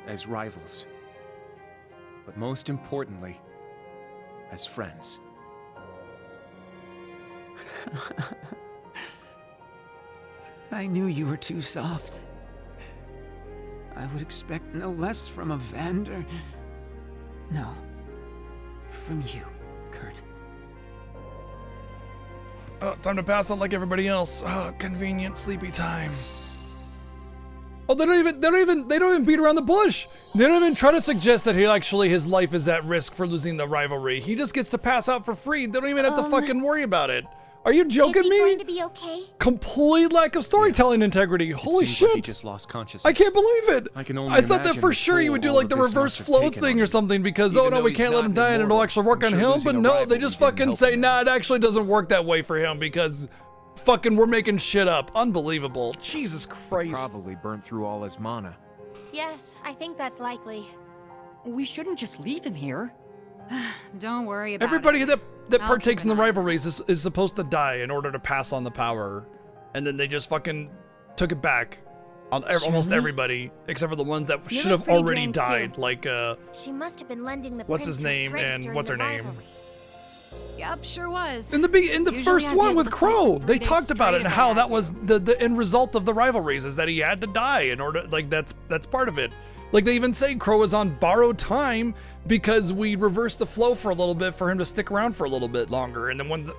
As rivals. But most importantly, as friends. I knew you were too soft. I would expect no less from a Vander. No. From you, Kurt. Oh, time to pass on like everybody else. Oh, convenient sleepy time. Oh, they don't even beat around the bush. They don't even try to suggest that his life is at risk for losing the rivalry. He just gets to pass out for free. They don't even have to fucking worry about it. Are you joking Is he me? going to be okay? Complete lack of storytelling integrity. Holy Seems like he shit. just lost consciousness. I can't believe it. I can only I thought that imagine for the sure you would do toll like the all of this reverse must have flow taken thing on or him. something because, Even oh no, though we he's can't let not him die and it'll immortal, actually work I'm on sure him. losing But a no, rival they just didn't fucking help say, him. nah, it actually doesn't work that way for him because fucking we're making shit up. Unbelievable. Jesus Christ. Probably burnt through all his mana. Yes, I think that's likely. We shouldn't just leave him here. Don't worry about Everybody it. that I'll partakes keep in the an eye. rivalries is supposed to die in order to pass on the power. And then they just fucking took it back on almost Shirley? everybody except for the ones that You should look have pretty already drained, died. too. Like, She must have been lending the what's prince his her name strength and during what's the her name? rivalry. Yep, sure was. In the Usually first I'd be one able with to fight Crow, for they 3 days talked about it straight and if I how had that to. was the end result of the rivalries is that he had to die in order, like that's part of it. Like they even say Crow is on borrowed time because we reversed the flow for a little bit for him to stick around for a little bit longer. And then when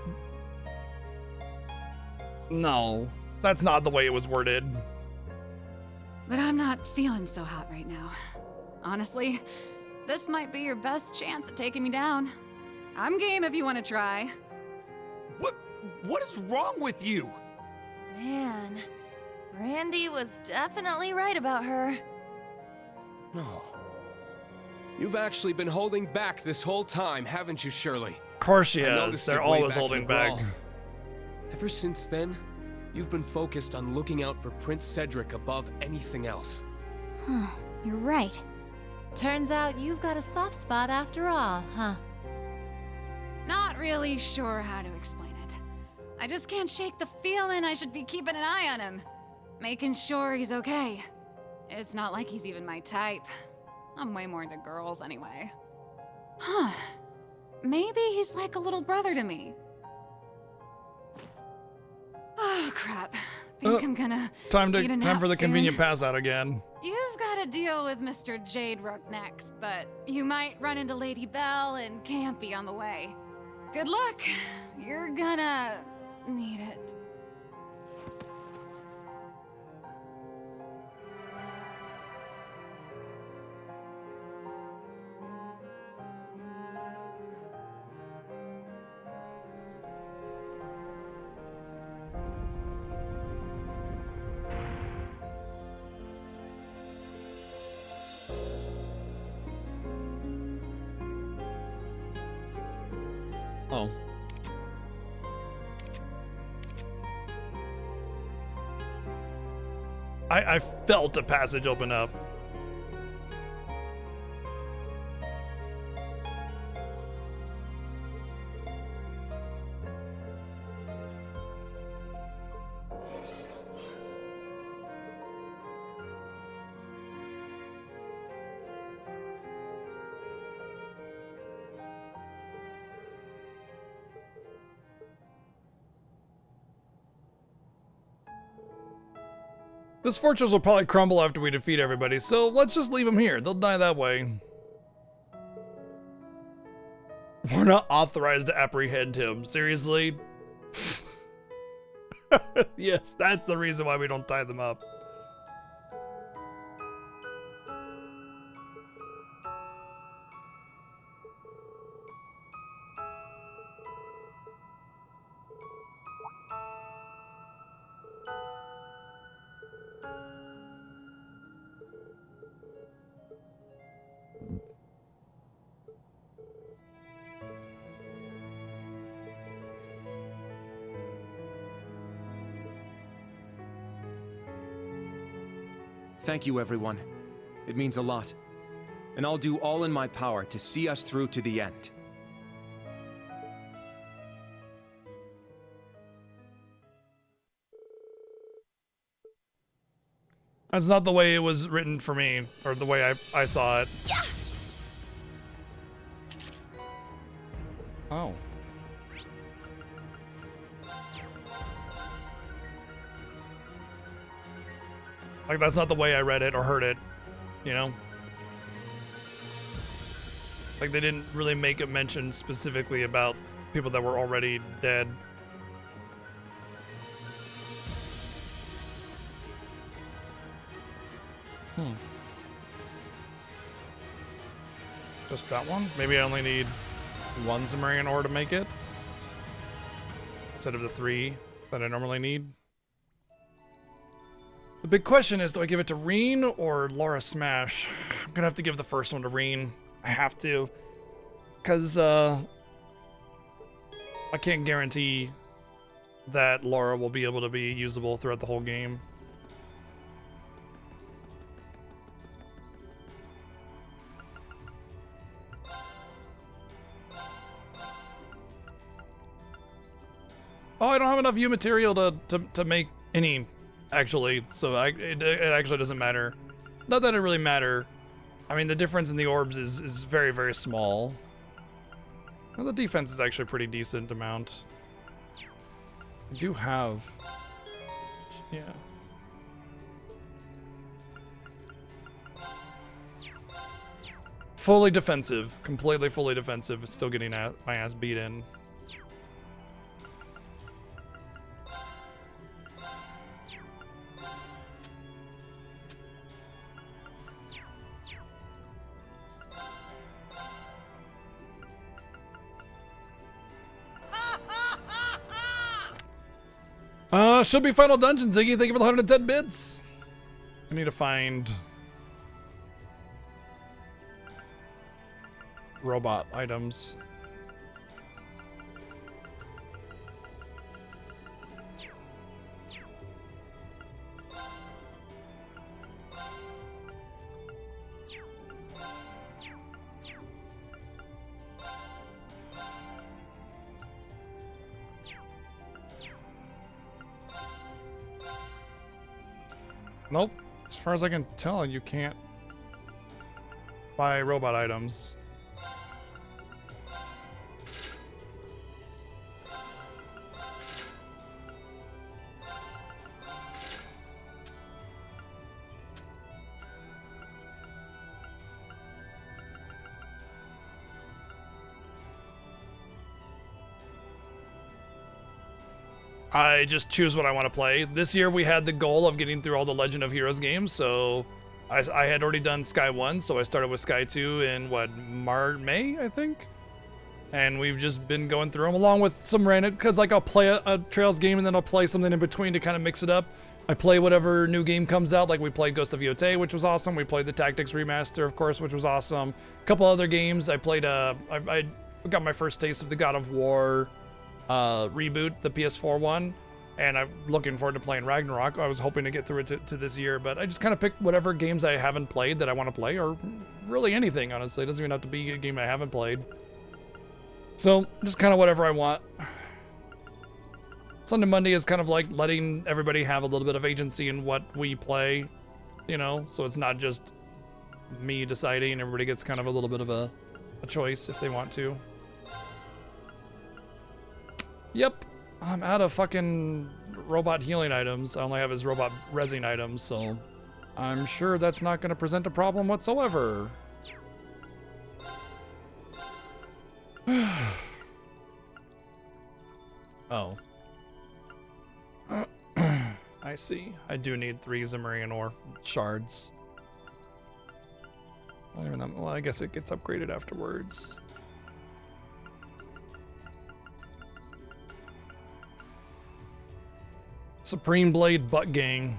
no, that's not the way it was worded. But I'm not feeling so hot right now. Honestly, this might be your best chance at taking me down. I'm game if you want to try. What is wrong with you? Man, Randy was definitely right about her. No. You've actually been holding back this whole time, haven't you, Shirley? Of course she I has. noticed They're it way always back in holding the back. brawl. Ever since then, you've been focused on looking out for Prince Cedric above anything else. You're right. Turns out you've got a soft spot after all, huh? Not really sure how to explain it. I just can't shake the feeling I should be keeping an eye on him. Making sure he's okay. It's not like he's even my type. I'm way more into girls anyway. Huh. Maybe he's like a little brother to me. Oh, crap. Think I'm gonna Time need a for nap the soon. convenient pass out again. You've got to deal with Mr. Jade Rook next, but you might run into Lady Belle and Campy on the way. Good luck. You're gonna need it. Oh. I felt a passage open up. This fortress will probably crumble after we defeat everybody, so let's just leave them here. They'll die that way. We're not authorized to apprehend him. Seriously? Yes, that's the reason why we don't tie them up. Thank you, everyone. It means a lot. And I'll do all in my power to see us through to the end. That's not the way it was written for me, or the way I saw it. Yeah. Oh. Like, that's not the way I read it or heard it, you know? Like, they didn't really make it mention specifically about people that were already dead. Just that one? Maybe I only need one Zemurian ore to make it? Instead of the 3 that I normally need? The big question is, do I give it to Reen or Laura Smash? I'm gonna have to give the first one to Reen. I have to. Because, I can't guarantee that Laura will be able to be usable throughout the whole game. Oh, I don't have enough U material to make any, actually. So it actually doesn't matter. Not that it really matter. I mean, the difference in the orbs is very, very small. Well, the defense is actually a pretty decent amount. I do have... Yeah. Fully defensive. Completely fully defensive. Still getting my ass beat in. Should be Final Dungeon, Ziggy. Thank you for the 110 bits. I need to find robot items. Nope. As far as I can tell, you can't buy robot items. I just choose what I want to play. This year we had the goal of getting through all the Legend of Heroes games, so I had already done Sky 1, so I started with Sky 2 in, what, May, I think? And we've just been going through them along with some random, because like I'll play a Trails game and then I'll play something in between to kind of mix it up. I play whatever new game comes out, like we played Ghost of Yotei, which was awesome. We played the Tactics Remaster, of course, which was awesome. A couple other games. I played, I got my first taste of the God of War reboot, the PS4 one, and I'm looking forward to playing Ragnarok. I was hoping to get through it to this year, but I just kind of picked whatever games I haven't played that I want to play, or really anything, honestly. It doesn't even have to be a game I haven't played. So, just kind of whatever I want. Sunday Monday is kind of like letting everybody have a little bit of agency in what we play, you know, so it's not just me deciding. Everybody gets kind of a little bit of a choice if they want to. Yep, I'm out of fucking robot healing items. I only have his robot resin items, so I'm sure that's not going to present a problem whatsoever. Oh. I see. I do need 3 Zemurian ore shards. Not even that, well, I guess it gets upgraded afterwards. Supreme Blade Butt Gang.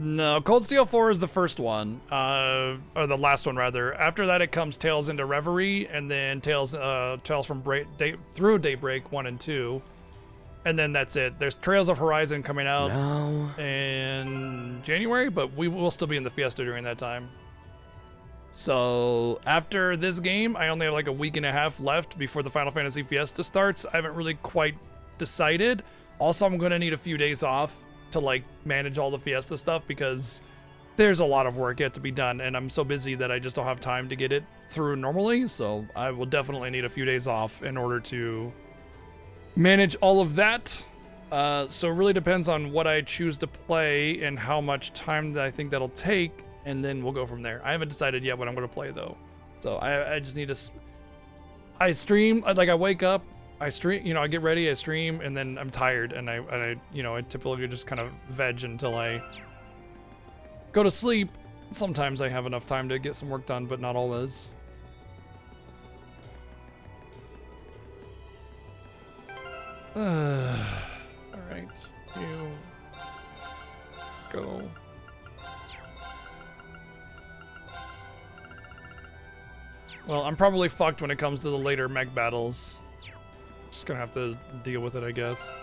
No, Cold Steel 4 is the first one, or the last one rather. After that, it comes Tales into Reverie, and then Tales from through Daybreak 1 and 2, and then that's it. There's Trails of Horizon coming out in January, but we will still be in the Fiesta during that time. So after this game, I only have like a week and a half left before the Final Fantasy Fiesta starts. I haven't really quite decided. Also, I'm gonna need a few days off to like manage all the Fiesta stuff because there's a lot of work yet to be done, and I'm so busy that I just don't have time to get it through normally. So I will definitely need a few days off in order to manage all of that. So it really depends on what I choose to play and how much time that I think that'll take, and then we'll go from there. I haven't decided yet what I'm going to play though. So I just need to. I stream, like I wake up, I stream, I get ready, I stream, and then I'm tired, and I typically just kind of veg until I go to sleep. Sometimes I have enough time to get some work done, but not always. All right, you go. Well, I'm probably fucked when it comes to the later mech battles. Just gonna have to deal with it, I guess.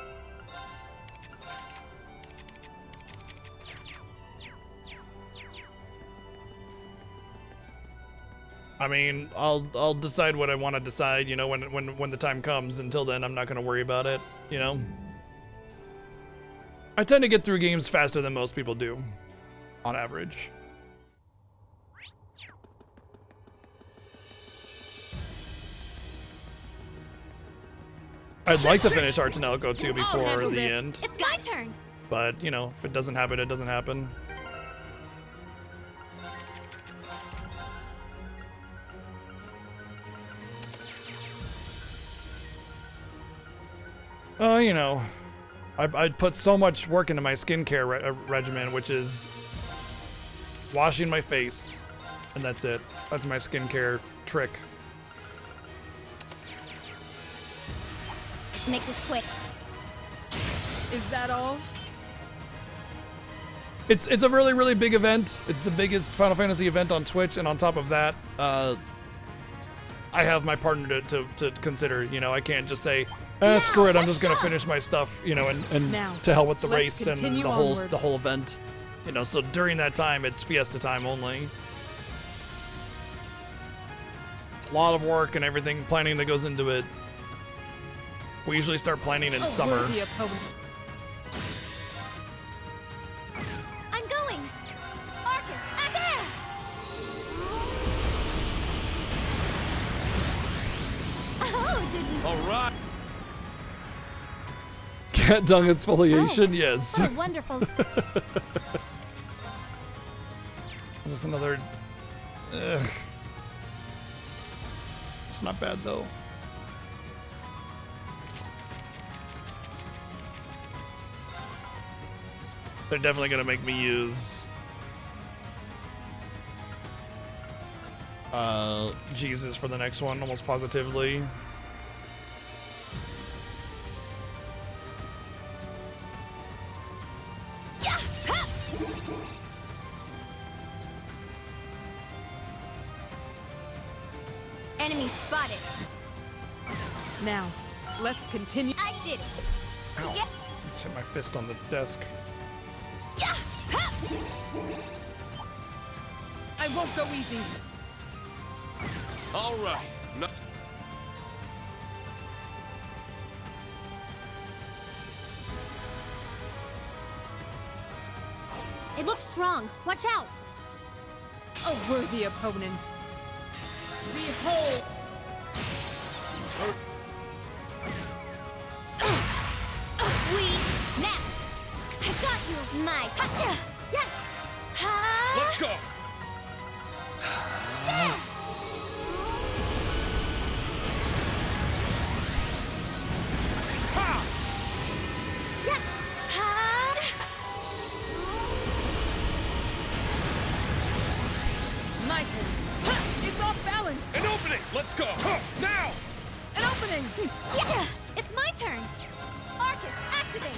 I mean, I'll decide what I want to decide, when the time comes. Until then, I'm not gonna worry about it, I tend to get through games faster than most people do, on average. I'd like to finish Arts and Elko 2 before the end. It's my turn. But, if it doesn't happen, it doesn't happen. I put so much work into my skincare regimen, which is washing my face, and that's it. That's my skincare trick. Make this quick. Is that all? It's a really, really big event. It's the biggest Final Fantasy event on Twitch, and on top of that, I have my partner to consider. I can't just say, screw it, I'm just gonna finish my stuff, and now, to hell with the let's race and continue the whole event. So during that time, it's Fiesta time only. It's a lot of work and everything, planning that goes into it. We usually start planning in summer. I'm going! Arcus, back there! Oh, didn't... All right. Cat dung exfoliation, yes. Oh, wonderful. Is this another... Ugh. It's not bad, though. They're definitely gonna make me use Jesus for the next one, almost positively. Enemy spotted. Now, let's continue. I did it. Ow. Let's hit my fist on the desk. I won't go easy. All right. No. It looks strong. Watch out. A worthy opponent. Behold! We now. I got you. My gotcha. Yes. Ha! Let's go. Ha! Yes. Ha! My turn. Ha! It's off balance. An opening. Let's go. Now. An opening. Yeah. It's my turn. Arcus, activate.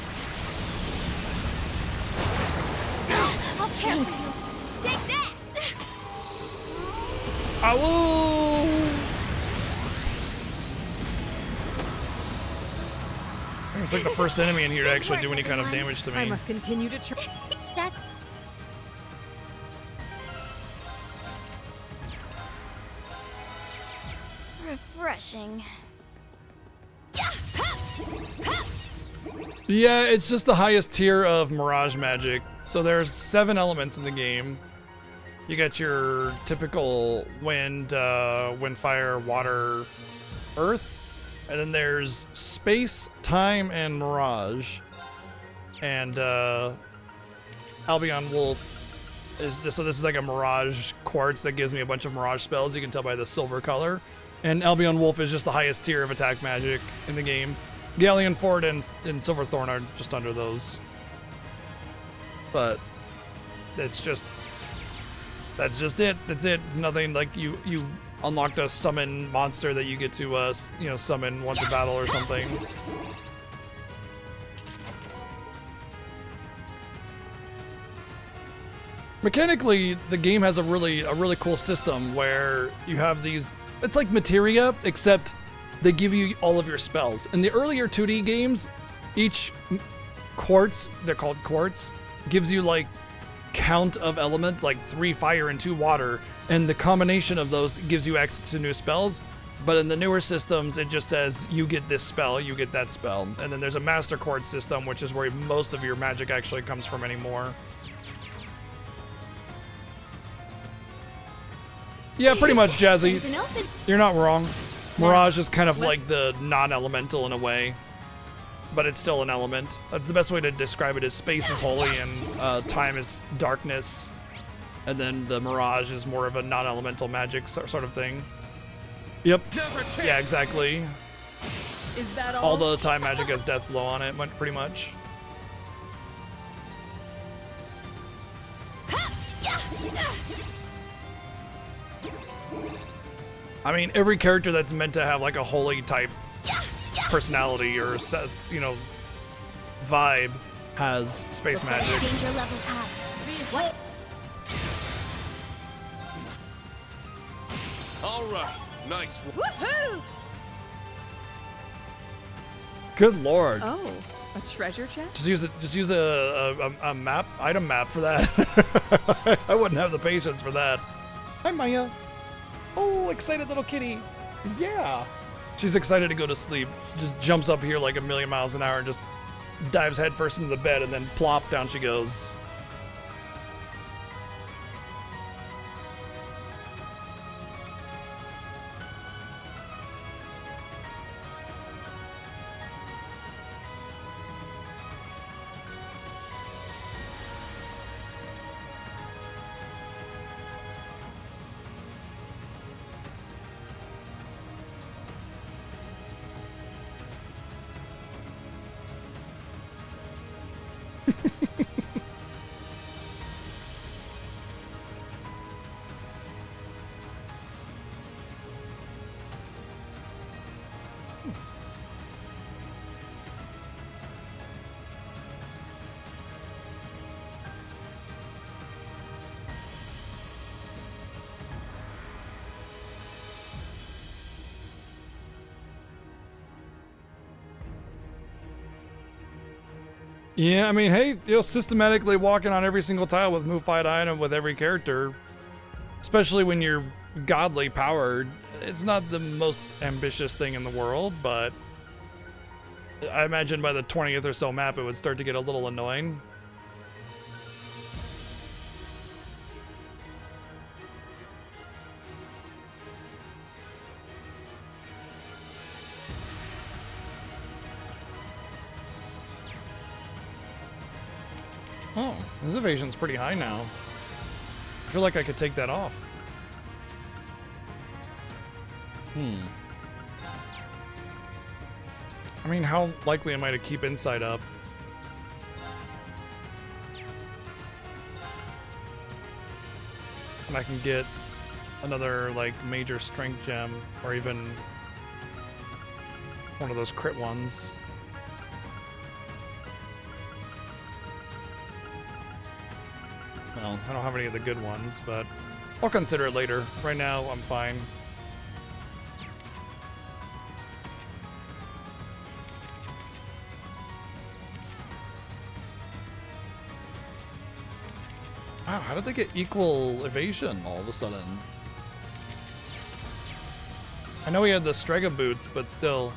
I'll Thanks. Take that! Ow! It's like the first enemy in here to actually do any kind of damage to me. I must continue to try. Stack. Refreshing. Yeah, it's just the highest tier of Mirage magic. So there's 7 elements in the game. You got your typical wind, wind, fire, water, earth. And then there's space, time, and mirage. And Albion Wolf is this, so this is like a mirage quartz that gives me a bunch of mirage spells. You can tell by the silver color. And Albion Wolf is just the highest tier of attack magic in the game. Galleon Ford and Silverthorn are just under those. But that's just it. That's it. Nothing like you unlocked a summon monster that you get to summon once a battle or something. Mechanically, the game has a really cool system where you have these. It's like materia, except they give you all of your spells. In the earlier 2D games, each quartz, they're called quartz, gives you like count of element, like 3 fire and 2 water, and the combination of those gives you access to new spells. But in the newer systems, it just says you get this spell, you get that spell. And then there's a master quartz system, which is where most of your magic actually comes from anymore. Yeah, pretty much, Jazzy. You're not wrong. Mirage is kind of like the non-elemental in a way, but it's still an element. That's the best way to describe it. Is space is holy and time is darkness, and then the Mirage is more of a non-elemental magic sort of thing. Yep. Yeah, exactly. Is that all the time magic has death blow on it, pretty much. I mean, every character that's meant to have like a holy type personality or vibe has space magic. Danger levels high. What? All right, nice. Woohoo! Good lord. Oh, a treasure chest? Just use a map, item map for that. I wouldn't have the patience for that. Hi, Maya. Oh, excited little kitty. Yeah. She's excited to go to sleep. She just jumps up here like a million miles an hour and just dives headfirst into the bed, and then plop, down she goes. Yeah, I mean, hey, systematically walking on every single tile with Mufied item with every character, especially when you're godly powered, it's not the most ambitious thing in the world, but I imagine by the 20th or so map, it would start to get a little annoying. Oh, his evasion's pretty high now. I feel like I could take that off. I mean, how likely am I to keep Insight up? And I can get another, like, major strength gem, or even one of those crit ones. Well, I don't have any of the good ones, but I'll consider it later. Right now, I'm fine. Wow, how did they get equal evasion all of a sudden? I know he had the Strega boots, but still.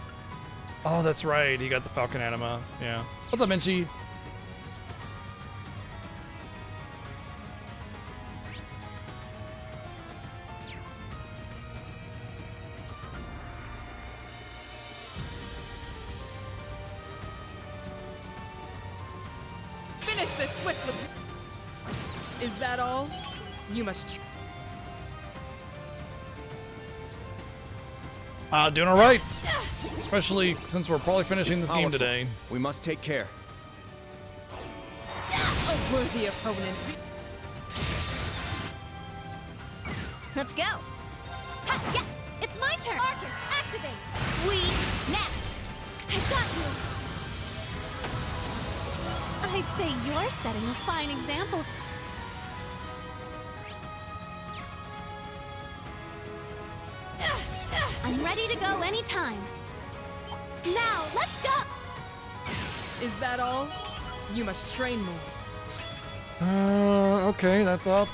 Oh, that's right. He got the Falcon Anima. Yeah. What's up, Minchi? Finish this swiftly. Is that all? You must. Doing all right. Especially since we're probably finishing this game powerful. today. We must take care. A worthy opponent. Let's go. Ha, yeah, it's my turn. Arcus, activate. We now. I've got you. I'd say you're setting a fine example. I'm ready to go anytime. Now, let's go! Is that all? You must train more. Okay, that's up.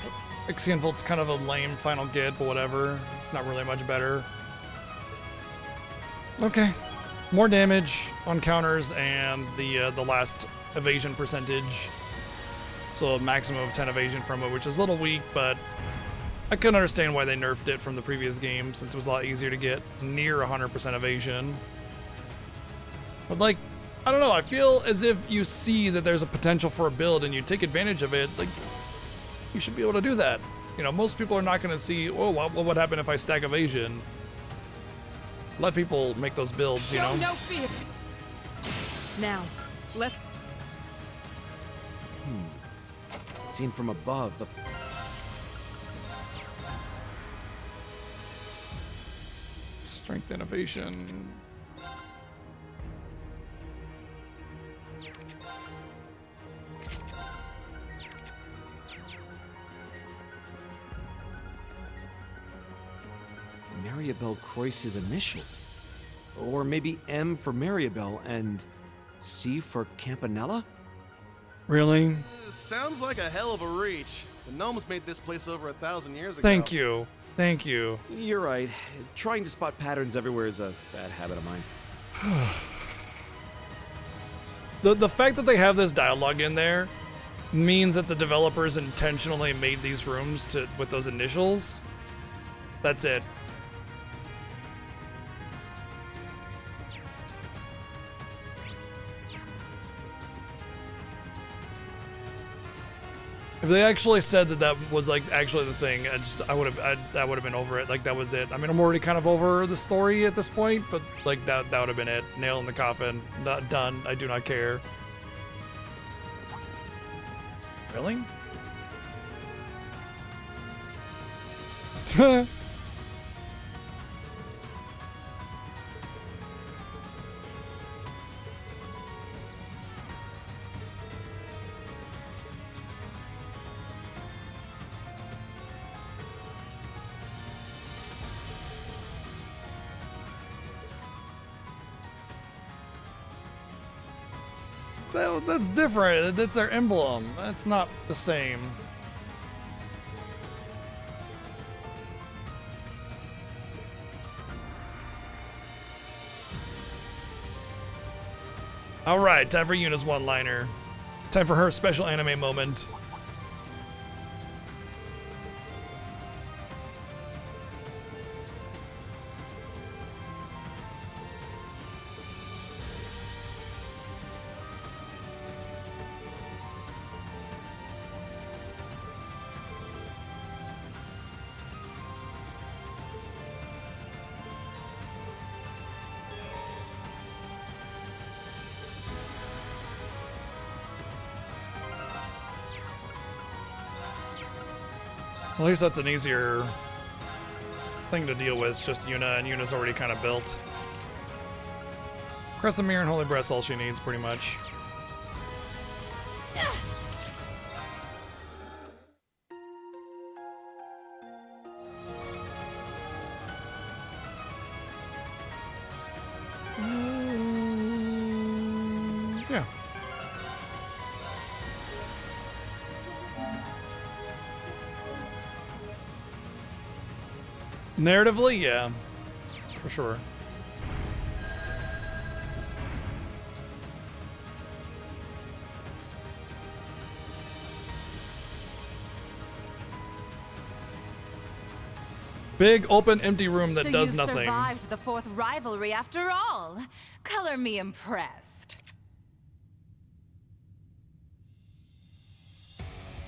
Ixion Volt's kind of a lame final get, but whatever. It's not really much better. Okay. More damage on counters and the last evasion percentage. So a maximum of 10 evasion from it, which is a little weak, but I couldn't understand why they nerfed it from the previous game since it was a lot easier to get near 100% evasion. But like, I don't know, I feel as if you see that there's a potential for a build and you take advantage of it, like, you should be able to do that. You know, most people are not going to see, oh, what would happen if I stack evasion? Let people make those builds, you know? Show no fear. Now, let's. Seen from above, the Strength innovation. Mariabelle Croix's initials. Or maybe M for Mariabelle and C for Campanella? Really? Sounds like a hell of a reach. The gnomes made this place over 1,000 years ago. Thank you. Thank you. You're right. Trying to spot patterns everywhere is a bad habit of mine. The fact that they have this dialogue in there means that the developers intentionally made these rooms with those initials. That's it. If they actually said that was like actually the thing, I would have been over it. Like that was it. I mean, I'm already kind of over the story at this point, but like that would have been it. Nail in the coffin. Not done. I do not care. Really? That's different. That's our emblem. That's not the same. All right, time for Yuna's one-liner. Time for her special anime moment. At least that's an easier thing to deal with. It's just Yuna, and Yuna's already kind of built. Crescent Mirror and Holy Breath's all she needs, pretty much. Yeah. Narratively, yeah, for sure. Big, open, empty room that does nothing. So you survived the 4th rivalry after all. Color me impressed.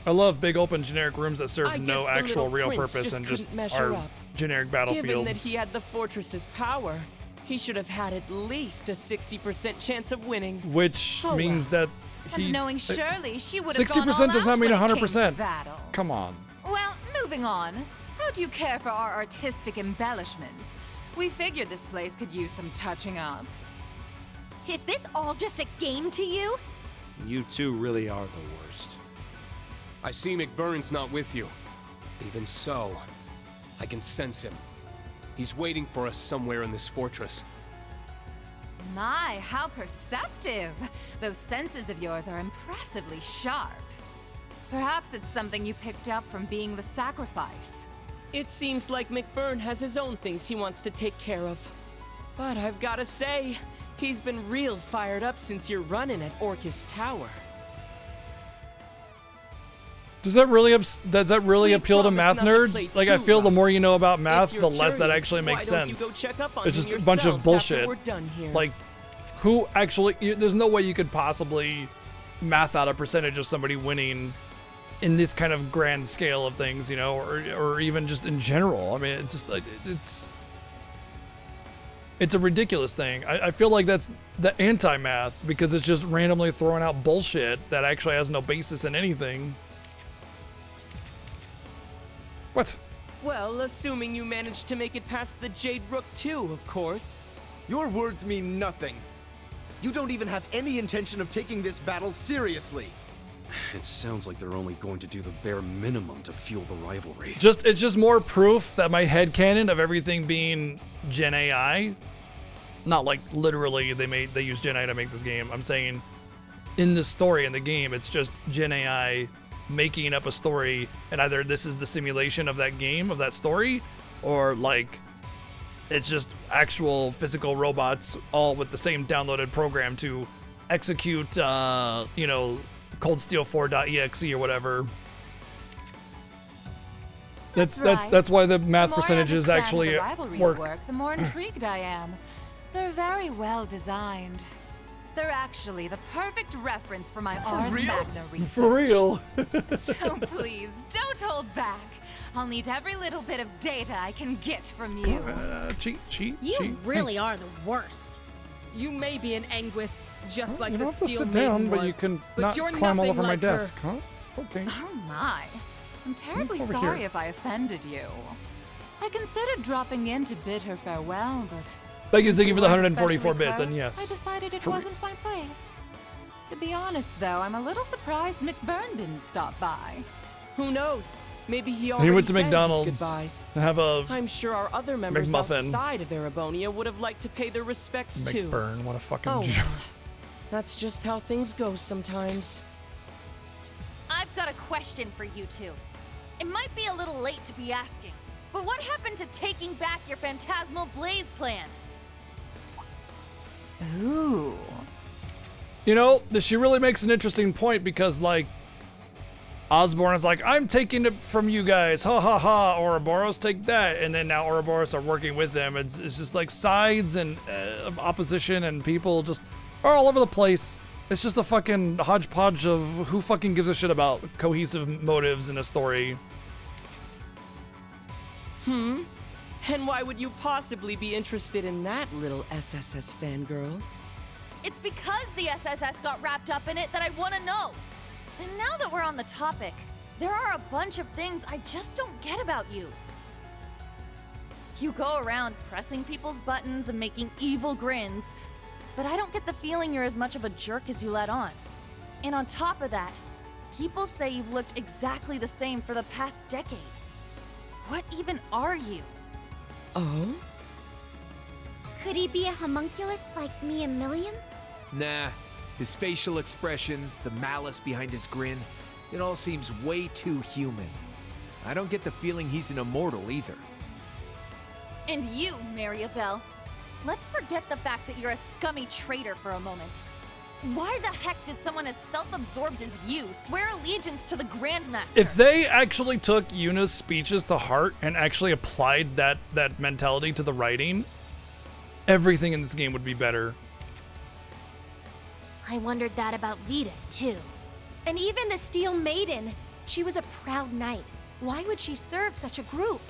I love big, open, generic rooms that serve I no guess the actual little real prince purpose just and just couldn't measure are up. generic Given that battlefields. he had the fortress's power, he should have had at least a 60% chance of winning. Which Oh, means well. that And he. knowing Shirley, she would have gone 60% all does out not mean when it came to 100%. battle. Come on. Well, moving on. How do you care for our artistic embellishments? We figured this place could use some touching up. Is this all just a game to you? You two really are the worst. I see McBurn's not with you. Even so, I can sense him. He's waiting for us somewhere in this fortress. My, how perceptive! Those senses of yours are impressively sharp. Perhaps it's something you picked up from being the sacrifice. It seems like McBurn has his own things he wants to take care of. But I've gotta say, he's been real fired up since your run-in at Orcus Tower. Does that really appeal to math promise not to play nerds? Like, I too feel the rough. more you know about math, If the you're less that curious, actually makes why don't you sense. go check up on It's him just a bunch of yourselves after bullshit. we're done here. Like, who actually? There's no way you could possibly math out a percentage of somebody winning in this kind of grand scale of things, you know, or even just in general. I mean, it's just like it's a ridiculous thing. I feel like that's the anti-math because it's just randomly throwing out bullshit that actually has no basis in anything. What? Well, assuming you managed to make it past the Jade Rook too, of course. Your words mean nothing. You don't even have any intention of taking this battle seriously. It sounds like they're only going to do the bare minimum to fuel the rivalry. It's just more proof that my headcanon of everything being Gen AI, not like literally they use Gen AI to make this game. I'm saying in the story in the game, it's just Gen AI making up a story, and either this is the simulation of that game, of that story, or like it's just actual physical robots all with the same downloaded program to execute you know, Cold Steel 4.exe or whatever. That's why the math percentages actually the rivalries work, the more intrigued I am. They're very well designed. They're actually the perfect reference for my Ars Magna research. For real. So please, don't hold back. I'll need every little bit of data I can get from you. Cheat. You really are the worst. You may be an Anguis, just like you the don't have to Steel sit Maiden down, but was, you can but not you're climb all nothing over my like her. desk, huh? Okay. Oh my. I'm terribly over sorry here. if I offended you. I considered dropping in to bid her farewell, but Thank you, since Ziggy, we for the weren't 144 especially bits, and close, yes. I decided it For- wasn't my place. To be honest, though, I'm a little surprised McBurn didn't stop by. Who knows? Maybe he already He went to said his McDonald's goodbyes. to have a I'm sure our other members McMuffin. outside of Erebonia would have liked to pay their respects too. McBurn. What a fucking Oh, joke. that's just how things go sometimes. I've got a question for you two. It might be a little late to be asking, but what happened to taking back your Phantasmal Blaze plan? Ooh. You know, she really makes an interesting point because, like, Osborne is like, I'm taking it from you guys, ha ha ha, Ouroboros, take that. And then now Ouroboros are working with them. It's just like sides and opposition, and people just are all over the place. It's just a fucking hodgepodge of who fucking gives a shit about cohesive motives in a story. And why would you possibly be interested in that little SSS fangirl? It's because the SSS got wrapped up in it that I want to know. And now that we're on the topic, there are a bunch of things I just don't get about you. You go around pressing people's buttons and making evil grins, but I don't get the feeling you're as much of a jerk as you let on. And on top of that, people say you've looked exactly the same for the past decade. What even are you? Oh? Could he be a homunculus like me and Milliam? Nah, His facial expressions, the malice behind his grin, it all seems way too human. I don't get the feeling he's an immortal either. And you, Mariabelle. Let's forget the fact that you're a scummy traitor for a moment. Why the heck did someone as self-absorbed as you swear allegiance to the Grandmaster? If they actually took Yuna's speeches to heart and actually applied that mentality to the writing, everything in this game would be better. I wondered that about Vita, too. And even the Steel Maiden. She was a proud knight. Why would she serve such a group?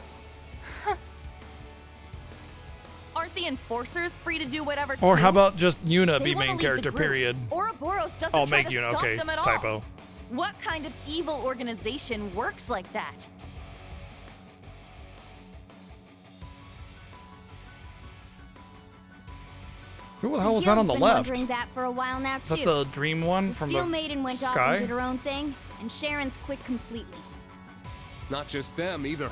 Aren't the enforcers free to do whatever? Or too? how about just Yuna They be wanna main leave the character, group. period? Ouroboros doesn't Oh, try make to Yuna, stop okay, them at all. typo. What kind of evil organization works like that? Who the hell was that on the Been left? wondering that for a while now, Is too. that the dream one The from Steel the Maiden went off sky? and did her own thing, and Sharon's quit completely. Not just them either.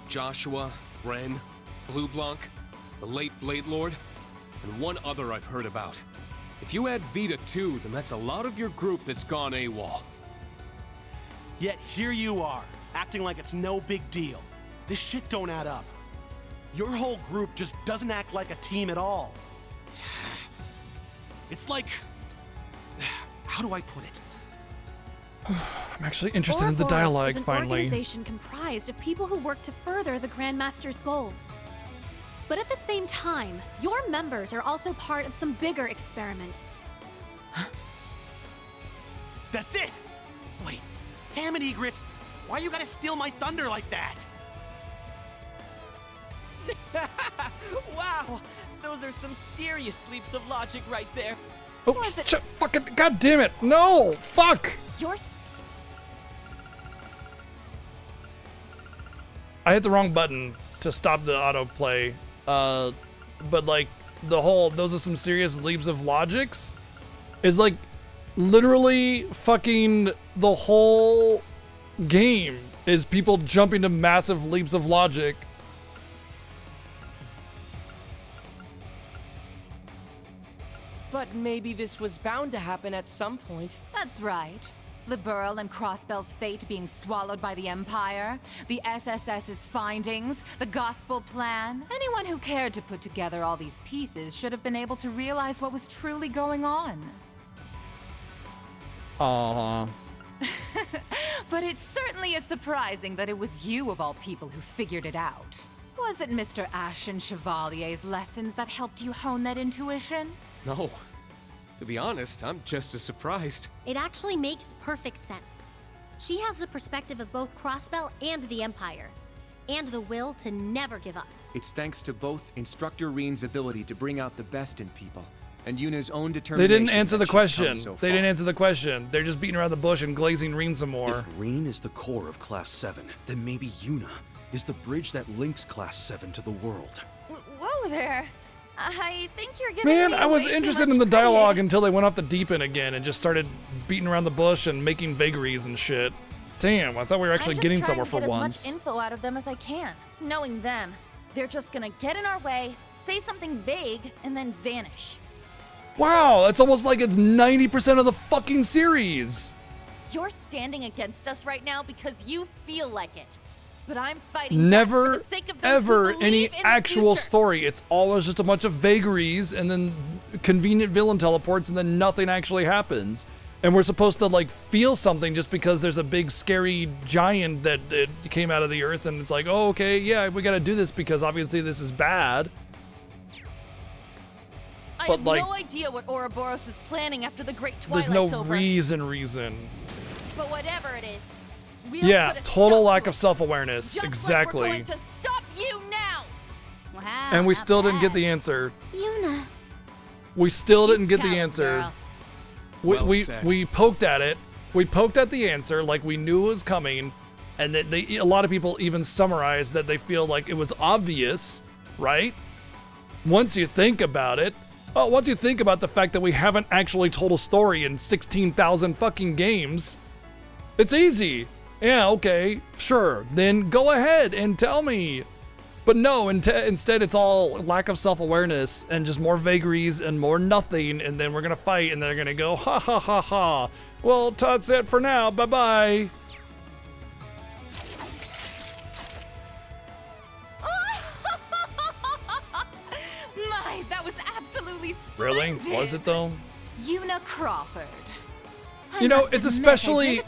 Joshua, Ren, Blue Blanc, the late Blade Lord, and one other I've heard about. If you add Vita too, then that's a lot of your group that's gone AWOL. Yet here you are, acting like it's no big deal. This shit don't add up. Your whole group just doesn't act like a team at all. It's like... How do I put it? I'm actually interested in the Ouroboros dialogue, is an finally. organization comprised of people who work to further the Grandmaster's goals. But at the same time, your members are also part of some bigger experiment. That's it! Wait, damn it, Egret! Why you gotta steal my thunder like that? Wow, those are some serious leaps of logic right there. Oh, fucking, god damn it! No! Fuck! You're... I hit the wrong button to stop the autoplay. But like, those are some serious leaps of logics, is like, literally fucking the whole game is people jumping to massive leaps of logic. But maybe this was bound to happen at some point. That's right. Liberl and Crossbell's fate being swallowed by the Empire, the SSS's findings, the Gospel Plan. Anyone who cared to put together all these pieces should have been able to realize what was truly going on. But it certainly is surprising that it was you of all people who figured it out. Was it Mr. Ashen Chevalier's lessons that helped you hone that intuition? No. To be honest, I'm just as surprised. It actually makes perfect sense. She has the perspective of both Crossbell and the Empire, and the will to never give up. It's thanks to both Instructor Reen's ability to bring out the best in people, and Yuna's own They determination. didn't answer the that she's come question. so They far. didn't answer the question. They're just beating around the bush and glazing Reen some more. If Reen is the core of Class 7, then maybe Yuna is the bridge that links Class 7 to the world. Whoa there. I think you're giving Man, me I was way too interested much in the credit. dialogue until they went off the deep end again and just started beating around the bush and making vagaries and shit. Damn, I thought we were actually getting somewhere for I'm just trying to get once. as much info out of them as I can. Knowing them, they're just gonna get in our way, say something vague, and then vanish. Wow, that's almost like it's 90% of the fucking series. You're standing against us right now because you feel like it. But I'm fighting back for Never, the sake of those ever who believe any in the actual future. story. It's always just a bunch of vagaries and then convenient villain teleports and then nothing actually happens. And we're supposed to like feel something just because there's a big scary giant that it came out of the earth and it's like, oh, okay, yeah, we gotta do this because obviously this is bad. I But, have like, no idea what Ouroboros is planning after the Great Twilight's There's no over. reason. But whatever it is, we'll Yeah, put a total stop lack to of it. self-awareness. Just Exactly. Like we're going to stop you now. Wow, And we not still didn't bad. get the answer. Yuna. We still didn't get tell the us, answer. girl. Well We said. we poked at it. We poked at the answer like we knew it was coming, and that a lot of people even summarized that they feel like it was obvious, right? Once you think about it, once you think about the fact that we haven't actually told a story in 16,000 fucking games, it's easy. Yeah, okay, sure. Then go ahead and tell me. But no, instead it's all lack of self-awareness and just more vagaries and more nothing, and then we're gonna fight, and they're gonna go, ha ha ha ha. Well, that's it for now, bye-bye. My, that was absolutely splendid. Really? Was it though? Una Crawford. You know, it's especially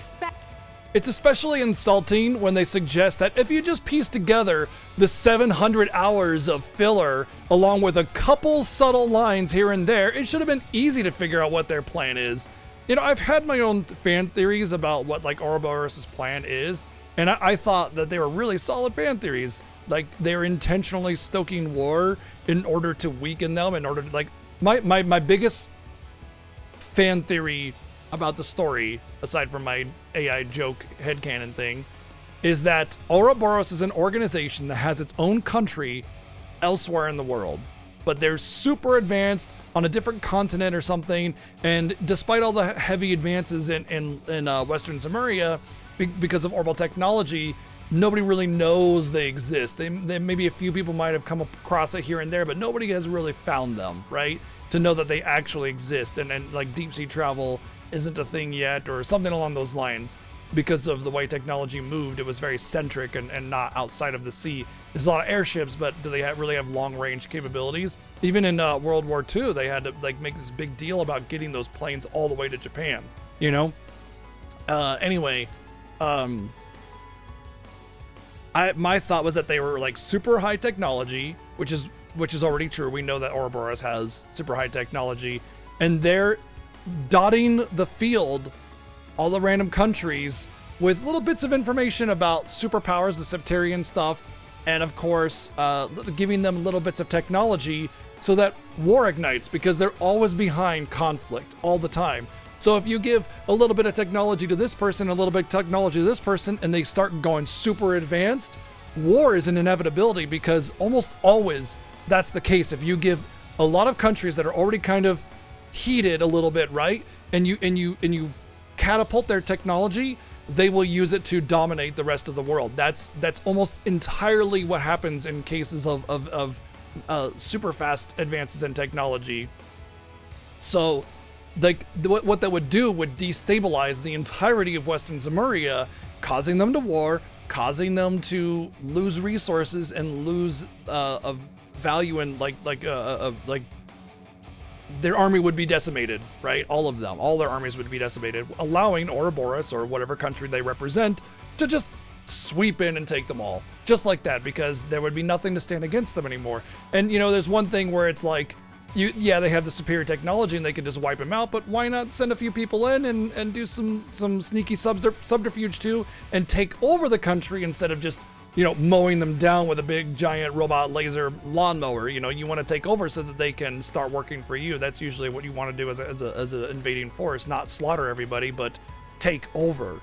insulting when they suggest that if you just piece together the 700 hours of filler along with a couple subtle lines here and there, it should have been easy to figure out what their plan is. You know, I've had my own fan theories about what like Ouroboros' plan is, and I thought that they were really solid fan theories. Like they're intentionally stoking war in order to weaken them, in order to like my biggest fan theory about the story, aside from my AI joke headcanon thing, is that Ouroboros is an organization that has its own country elsewhere in the world, but they're super advanced on a different continent or something, and despite all the heavy advances in Western Zemuria, because of Orbal technology, nobody really knows they exist. They maybe a few people might have come across it here and there, but nobody has really found them, right? To know that they actually exist, and like deep sea travel isn't a thing yet, or something along those lines. Because of the way technology moved, it was very centric and not outside of the sea. There's a lot of airships, but do they really have long-range capabilities? Even in World War II, they had to like make this big deal about getting those planes all the way to Japan, you know? Anyway, my thought was that they were like super high technology, which is already true. We know that Ouroboros has super high technology, and they're dotting the field, all the random countries, with little bits of information about superpowers, the Septarian stuff, and of course, giving them little bits of technology so that war ignites, because they're always behind conflict all the time. So if you give a little bit of technology to this person, a little bit of technology to this person, and they start going super advanced, war is an inevitability, because almost always that's the case. If you give a lot of countries that are already kind of heated a little bit, right, and you catapult their technology, they will use it to dominate the rest of the world. That's almost entirely what happens in cases of super fast advances in technology. So like what that would do would destabilize the entirety of Western Zemuria, causing them to war, causing them to lose resources and lose of value, and like their army would be decimated, right? All of them, all their armies would be decimated, allowing Ouroboros, or whatever country they represent, to just sweep in and take them all. Just like that, because there would be nothing to stand against them anymore. And, you know, there's one thing where it's like, yeah, they have the superior technology and they can just wipe them out, but why not send a few people in and do some sneaky subterfuge too, and take over the country instead of just, you know, mowing them down with a big giant robot laser lawnmower. You know, you want to take over so that they can start working for you. That's usually what you want to do as an invading force, not slaughter everybody, but take over.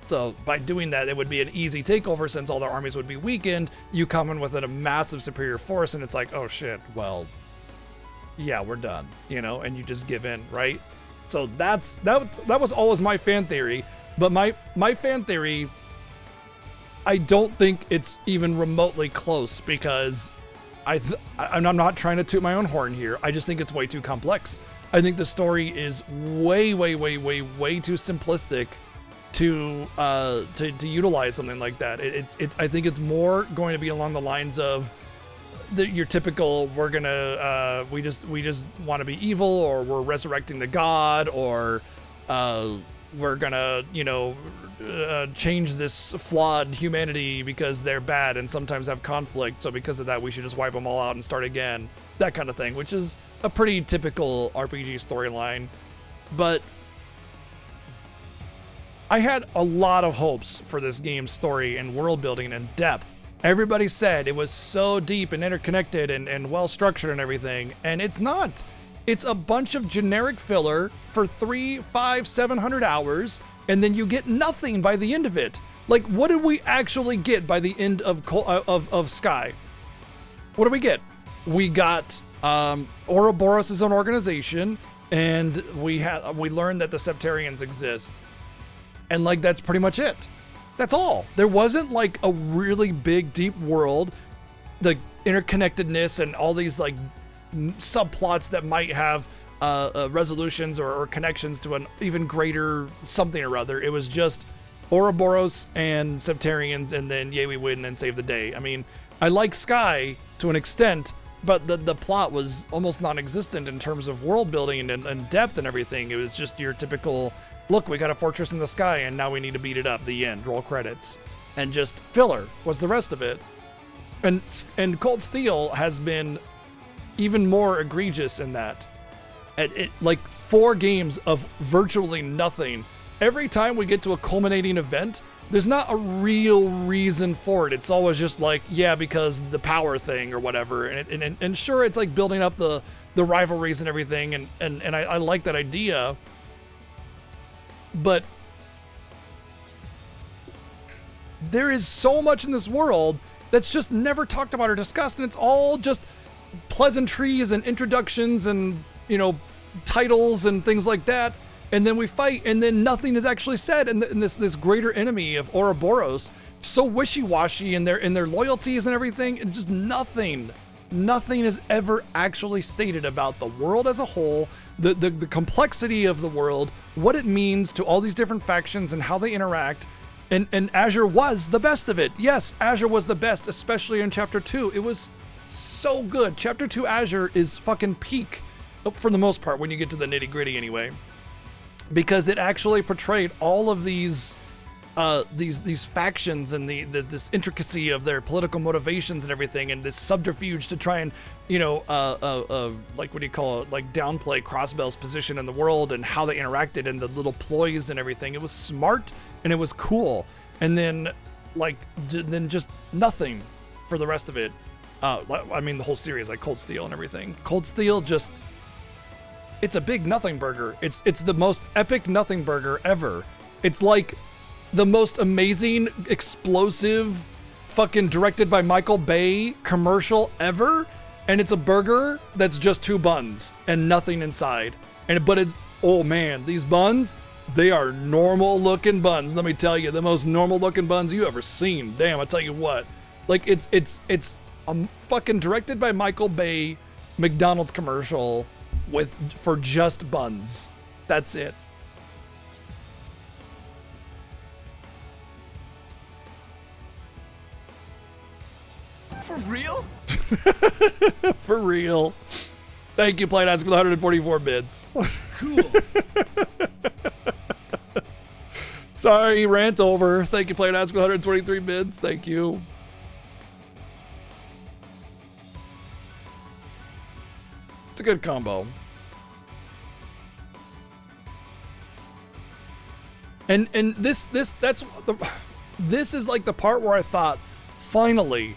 So by doing that, it would be an easy takeover, since all their armies would be weakened. You come in with a massive superior force, and it's like, oh shit, well, yeah, we're done, you know, and you just give in, right? So that was always my fan theory, but my fan theory, I don't think it's even remotely close, because I'm not trying to toot my own horn here. I just think it's way too complex. I think the story is way too simplistic to utilize something like that. I think it's more going to be along the lines of your typical, we just want to be evil, or we're resurrecting the god, or we're gonna, you know, change this flawed humanity because they're bad and sometimes have conflict, so because of that we should just wipe them all out and start again, that kind of thing, which is a pretty typical RPG storyline. But I had a lot of hopes for this game's story and world building and depth. Everybody said it was so deep and interconnected and well structured and everything, and it's not. It's a bunch of generic filler for 300, 500, 700 hours, and then you get nothing by the end of it. Like, what did we actually get by the end of Sky? What did we get? We got Ouroboros as an organization, and we learned that the Septarians exist, and like that's pretty much it. That's all. There wasn't like a really big, deep world. the interconnectedness and all these like subplots that might have resolutions or connections to an even greater something or other. It was just Ouroboros and Septarians, and then yay, we win and save the day. I mean, I like Sky to an extent, but the plot was almost non-existent in terms of world building and depth and everything. It was just your typical, look, we got a fortress in the sky and now we need to beat it up. The end, roll credits. And just filler was the rest of it. And Cold Steel has been even more egregious in that. Like 4 games of virtually nothing. Every time we get to a culminating event, there's not a real reason for it. It's always just like, yeah, because the power thing or whatever. And sure, it's like building up the rivalries and everything. And I like that idea. But there is so much in this world that's just never talked about or discussed. And it's all just pleasantries and introductions and, you know, titles and things like that. And then we fight, and then nothing is actually said. And this greater enemy of Ouroboros, so wishy-washy in their loyalties and everything, and just nothing is ever actually stated about the world as a whole, the complexity of the world, what it means to all these different factions and how they interact. And Azure was the best of it. Yes, Azure was the best, especially in Chapter 2. It was so good. Chapter 2 Azure is fucking peak, for the most part, when you get to the nitty-gritty anyway. Because it actually portrayed all of these factions and this intricacy of their political motivations and everything, and this subterfuge to try and, you know, like, what do you call it, like downplay Crossbell's position in the world and how they interacted and the little ploys and everything. It was smart and it was cool. And then then just nothing for the rest of it. I mean, the whole series, like Cold Steel and everything. Cold Steel just, it's a big nothing burger. It's the most epic nothing burger ever. It's like the most amazing, explosive, fucking directed by Michael Bay commercial ever. And it's a burger that's just 2 buns and nothing inside. But it's, oh man, these buns, they are normal looking buns. Let me tell you, the most normal looking buns you ever seen. Damn, I tell you what. Like, it's fucking directed by Michael Bay McDonald's commercial for just buns. That's it. For real? For real. Thank you, Playdask, with 144 bits. Cool. Sorry, rant over. Thank you, Playdask, with 123 bits. Thank you. It's a good combo. And this is like the part where I thought, finally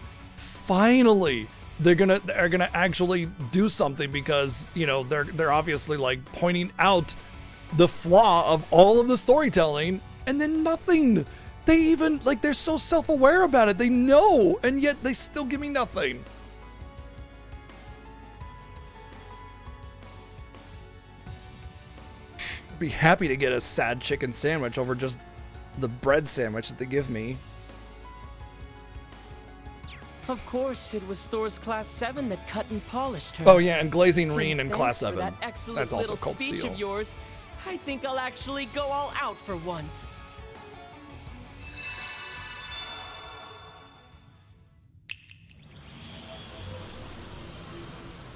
they're gonna actually do something, because, you know, they're obviously like pointing out the flaw of all of the storytelling, and then nothing. They even, like, they're so self-aware about it. They know, and yet they still give me nothing. Be happy to get a sad chicken sandwich over just the bread sandwich that they give me. Of course, it was Thor's Class 7 that cut and polished her. Oh yeah, and Glazing Reen in Class Thanks 7. for that excellent That's also little Cold speech Steel. of yours. I think I'll actually go all out for once.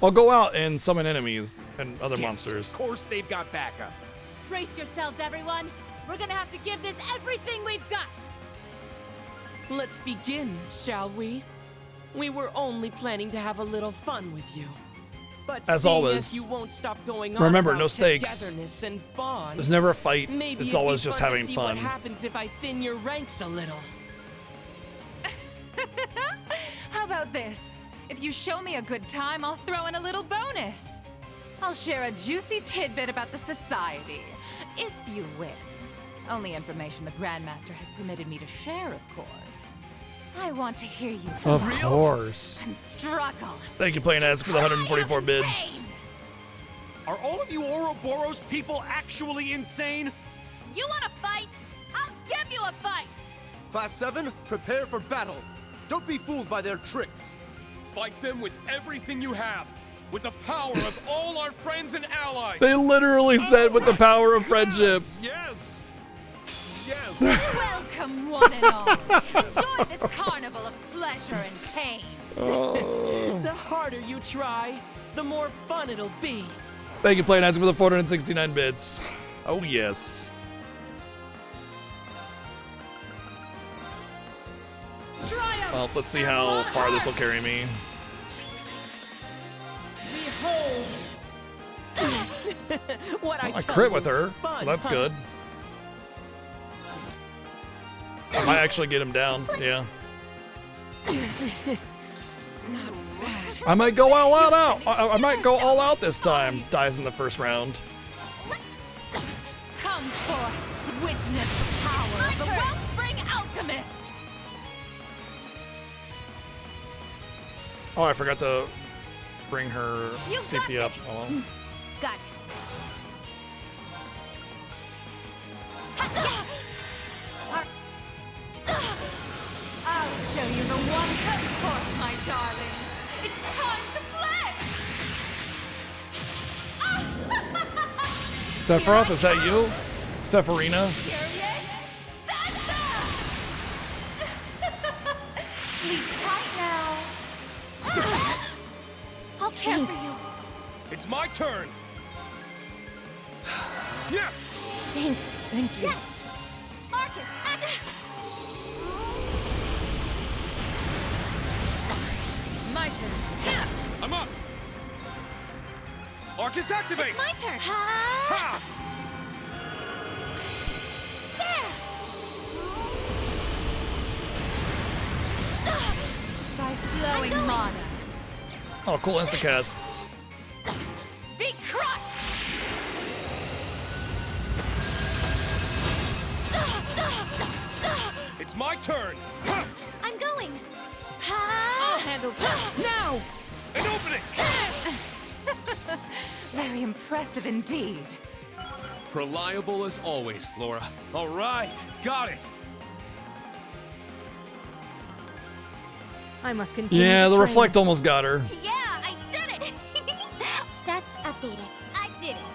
I'll go out and summon enemies and other Damn, monsters. Of course they've got backup. Brace yourselves, everyone. We're gonna have to give this everything we've got. Let's begin, shall we? We were only planning to have a little fun with you. But As seeing always, as you won't stop going remember, on about no stakes. togetherness and bonds, There's never a fight. maybe It's it'd always be just fun to having see fun. What happens if I thin your ranks a little? How about this? If you show me a good time, I'll throw in a little bonus. I'll share a juicy tidbit about the Society, if you win. Only information the Grandmaster has permitted me to share, of course. I want to hear you Of fight course. and struggle. Thank you, Playdask, for the 144 bids. Are all of you Ouroboros people actually insane? You want to fight? I'll give you a fight! Class 7, prepare for battle. Don't be fooled by their tricks. Fight them with everything you have, with the power of all our friends and allies. They literally said with the power of friendship. Yes. Yes. Welcome, one and all. Enjoy this carnival of pleasure and pain. The harder you try, the more fun it'll be. Thank you, Playnazi, for the 469 bits. Oh, yes. Well, let's see how far this will carry me. Behold. What I crit with her, so that's good. I might actually get him down, yeah. I might go all out. I might go all out this time. Dies in the first round. Come forth, witness the power of the Wellspring Alchemist. Oh, I forgot to bring her You CP got up. this. Oh, well. Got it. I'll show you the one. Come forth, my darling. It's time to play. Sephiroth, is that you? Sephirina? Sleep tight now. I'll care for you. It's my turn. Yeah. Thanks. Thank you. Yes. Marcus, act. My turn. I'm up. Arcus, activate. It's my turn. Ha! By flowing mana. Oh, cool instacast. Be crushed. It's my turn. I'm going. I'll handle that now. An opening. Very impressive indeed. Reliable as always, Laura. All right, got it. I must continue. Yeah, to the train. reflect almost got her. Yeah, I did it. Stats updated. I did it.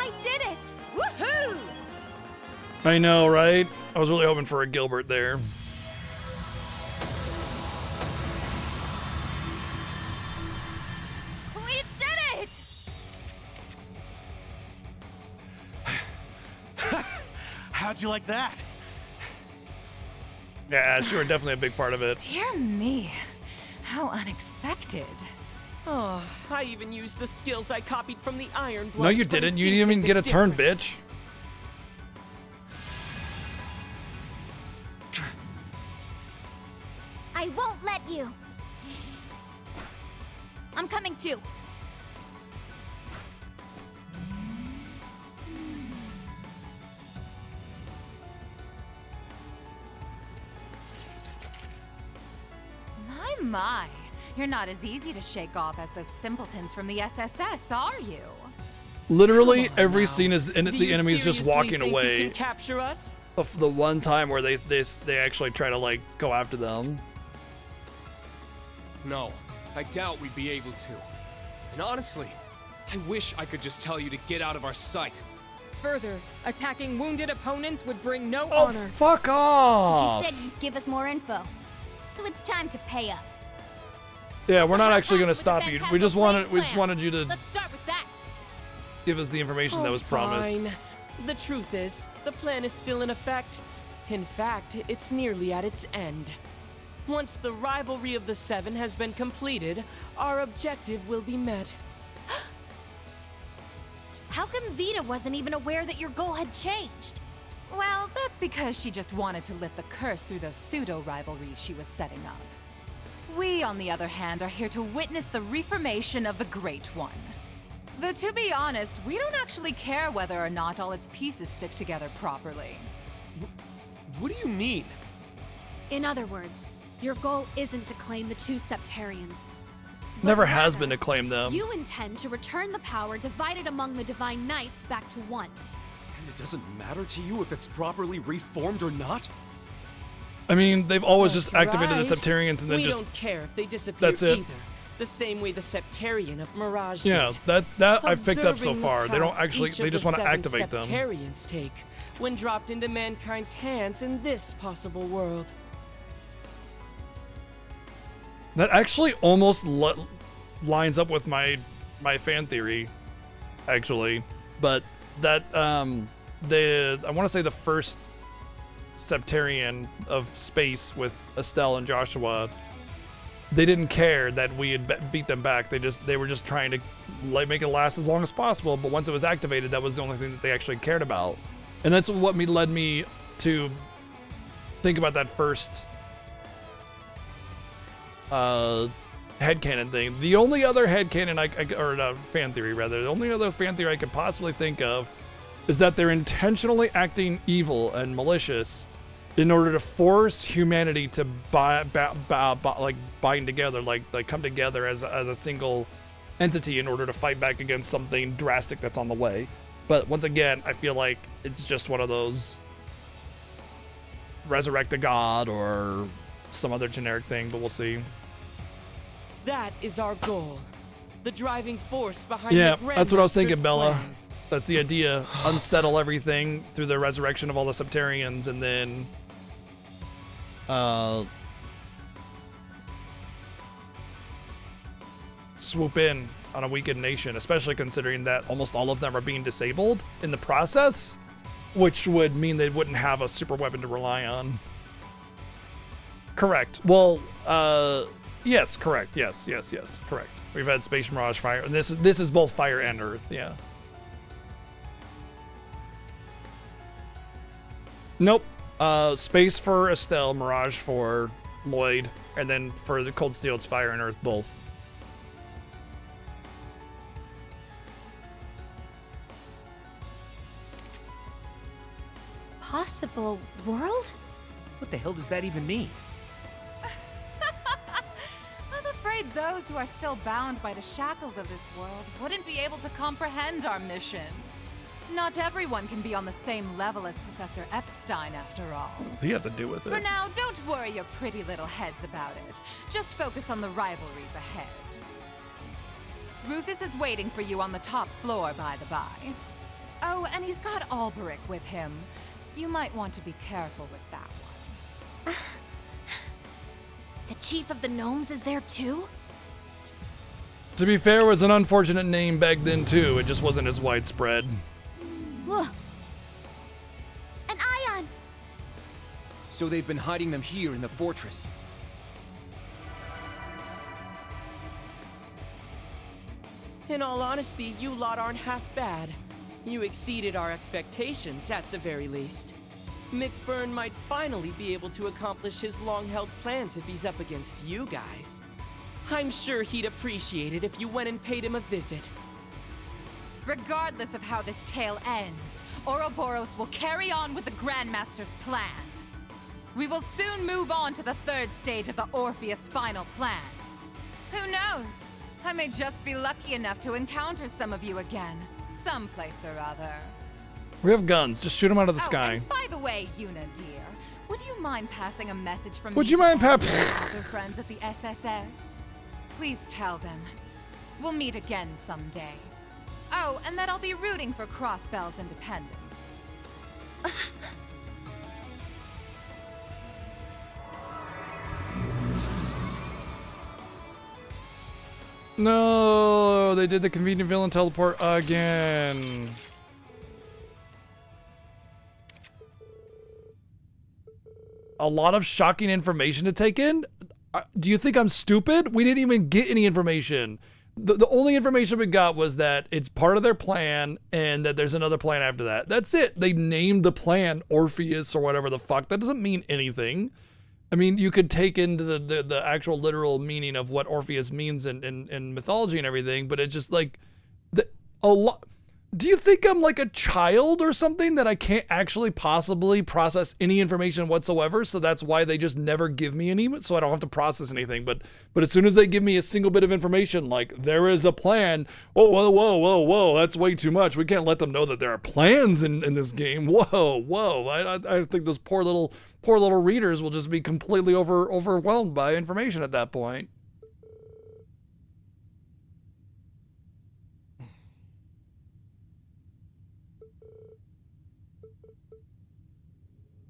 I did it. Woohoo! I know, right? I was really hoping for a Gilbert there. We did it! How'd you like that? Yeah, you were definitely a big part of it. Dear me, how unexpected. Oh, I even used the skills I copied from the Iron Bloods. No, you but it didn't. You didn't even make get a turn, difference. bitch. I won't let you. I'm coming too. My. You're not as easy to shake off as those simpletons from the SSS, are you? Literally every scene is Do the you enemy's just seriously walking think you away. can capture us? The one time where they actually try to like go after them. No, I doubt we'd be able to. And honestly, I wish I could just tell you to get out of our sight. Further, attacking wounded opponents would bring no Oh, honor. fuck off! But you said you'd give us more info. So it's time to pay up. Yeah, we're not actually going to stop you. We just wanted you to Let's start with that. give us the information that was promised. Fine. The truth is, the plan is still in effect. In fact, it's nearly at its end. Once the rivalry of the Seven has been completed, our objective will be met. How come Vita wasn't even aware that your goal had changed? Well, that's because she just wanted to lift the curse through those pseudo-rivalries she was setting up. We, on the other hand, are here to witness the reformation of the Great One. Though to be honest, we don't actually care whether or not all its pieces stick together properly. What do you mean? In other words, your goal isn't to claim the two Septarians. Never has been to claim them. You intend to return the power divided among the Divine Knights back to one. And it doesn't matter to you if it's properly reformed or not? I mean, they've always just That's activated right. the Septarians and then we just... don't care if they disappear That's it. either. The same way the Septarian of Mirage Yeah, did. that I've picked up so Observing the far. They don't path actually, each they of just the want to 7 activate them. Septarians take when dropped into mankind's hands in this possible world. That actually almost lines up with my fan theory, actually. But that I want to say the first Septarian of space with Estelle and Joshua, they didn't care that we had beat them back. They were just trying to make it last as long as possible. But once it was activated, that was the only thing that they actually cared about, and that's what led me to think about that first headcanon thing. The only other headcanon or fan theory rather, the only other fan theory I could possibly think of is that they're intentionally acting evil and malicious in order to force humanity to bind together, like come together as a single entity in order to fight back against something drastic that's on the way. But once again, I feel like it's just one of those resurrect a god or some other generic thing, but we'll see. That is our goal. The driving force behind Yeah, the that's what I was thinking, Grandmaster's Bella. plan. That's the idea. Unsettle everything through the resurrection of all the Septarians, and then swoop in on a weakened nation, especially considering that almost all of them are being disabled in the process, which would mean they wouldn't have a super weapon to rely on. Correct. Well, yes, correct. Yes, correct. We've had Space Mirage Fire, and this is both Fire and Earth, yeah. Nope. Space for Estelle, Mirage for Lloyd, and then for the Cold Steel, it's Fire and Earth both. Possible world? What the hell does that even mean? I'm afraid those who are still bound by the shackles of this world wouldn't be able to comprehend our mission. Not everyone can be on the same level as Professor Epstein, after all. What does he have to do with For it? now, don't worry your pretty little heads about it. Just focus on the rivalries ahead. Rufus is waiting for you on the top floor, by the by. Oh, and he's got Alberic with him. You might want to be careful with that one. The chief of the gnomes is there too? To be fair, it was an unfortunate name back then too. It just wasn't as widespread. Whoa. An ion! So they've been hiding them here in the fortress. In all honesty, you lot aren't half bad. You exceeded our expectations, at the very least. Mick Byrne might finally be able to accomplish his long-held plans if he's up against you guys. I'm sure he'd appreciate it if you went and paid him a visit. Regardless of how this tale ends, Ouroboros will carry on with the Grandmaster's plan. We will soon move on to the third stage of the Orpheus final plan. Who knows? I may just be lucky enough to encounter some of you again, someplace or other. We have guns. Just shoot them out of the sky. And by the way, Yuna dear, would you mind passing a message from Would me you to mind, all Pep? your other friends at the SSS? Please tell them. We'll meet again someday. Oh, and that I'll be rooting for Crossbell's independence. No, they did the convenient villain teleport again. A lot of shocking information to take in. Do you think I'm stupid? We didn't even get any information. The only information we got was that it's part of their plan and that there's another plan after that. That's it. They named the plan Orpheus or whatever the fuck. That doesn't mean anything. I mean, you could take into the actual literal meaning of what Orpheus means in mythology and everything, but it's just like a lot. Do you think I'm like a child or something that I can't actually possibly process any information whatsoever? So that's why they just never give me any, so I don't have to process anything. But as soon as they give me a single bit of information, like there is a plan, oh, whoa, that's way too much. We can't let them know that there are plans in this game. Whoa. I think those poor little readers will just be completely overwhelmed by information at that point.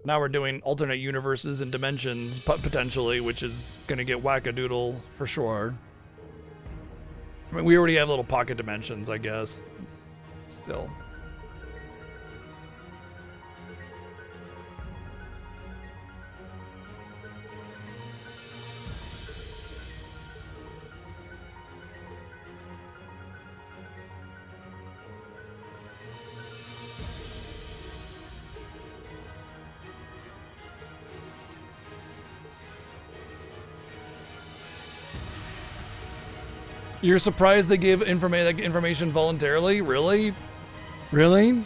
Now we're doing alternate universes and dimensions, potentially, which is going to get wackadoodle for sure. I mean, we already have little pocket dimensions, I guess. Still. You're surprised they gave information voluntarily? Really? Really?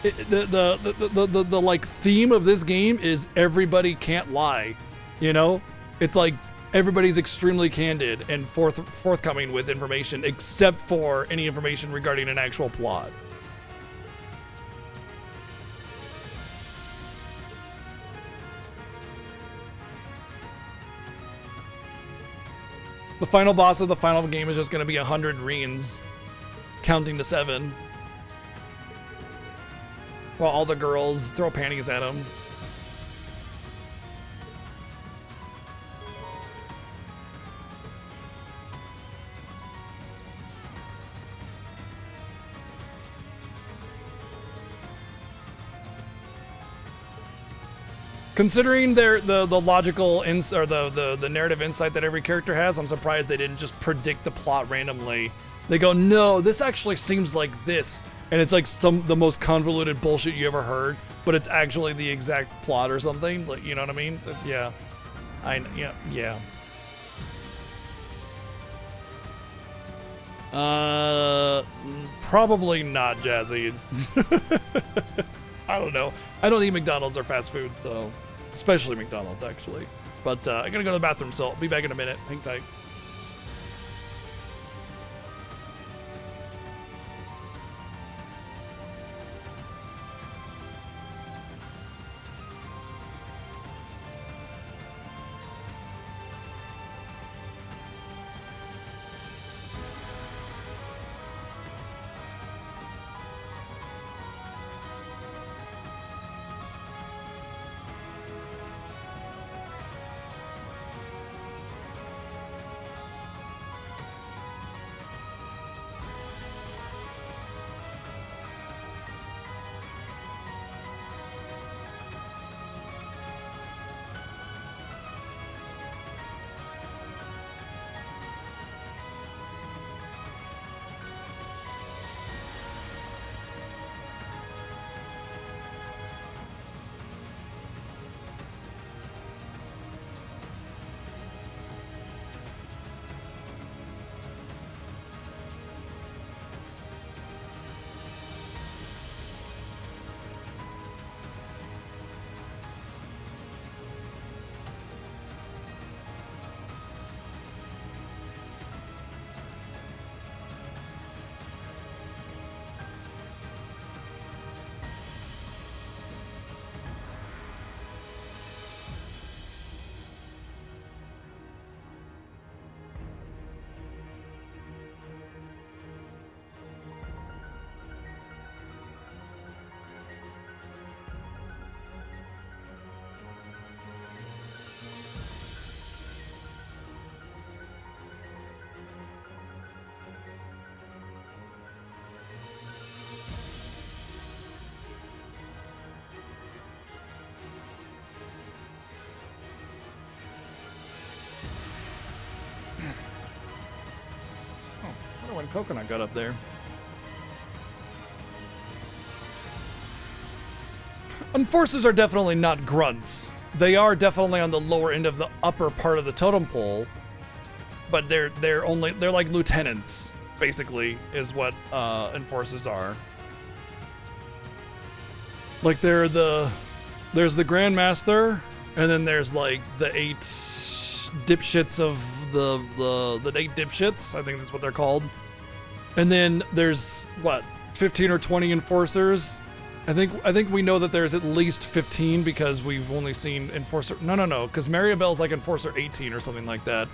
The like theme of this game is everybody can't lie. You know? It's like everybody's extremely candid and forthcoming with information, except for any information regarding an actual plot. The final boss of the final game is just going to be 100 Reens, counting to 7. While all the girls throw panties at him. Considering the logical or the narrative insight that every character has, I'm surprised they didn't just predict the plot randomly. They go, no, this actually seems like this, and it's like the most convoluted bullshit you ever heard, but it's actually the exact plot or something. Like, you know what I mean? Yeah, yeah. Probably not, Jazzy. I don't know. I don't eat McDonald's or fast food, so especially McDonald's actually. But I gotta go to the bathroom, so I'll be back in a minute. Hang tight. When Coconut got up there. Enforcers are definitely not grunts. They are definitely on the lower end of the upper part of the totem pole, but they're like lieutenants. basically, is what enforcers are. Like there's the Grandmaster, and then there's like the 8 dipshits of the 8 dipshits. I think that's what they're called. And then there's what, 15 or 20 enforcers. I think we know that there's at least 15 because we've only seen enforcer. No, because Maribel's like enforcer 18 or something like that.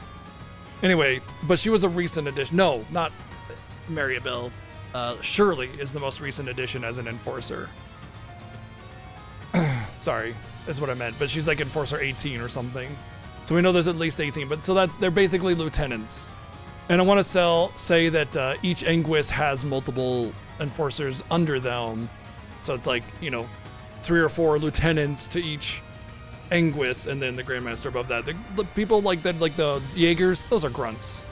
Anyway, but she was a recent addition. No, not Maribel. Shirley is the most recent addition as an enforcer. Sorry, is what I meant. But she's like enforcer 18 or something. So we know there's at least 18. But so that they're basically lieutenants. And I want to say that each Anguis has multiple enforcers under them. So it's like, 3 or 4 lieutenants to each Anguis, and then the Grandmaster above that. The people like that, like the Jaegers, those are grunts.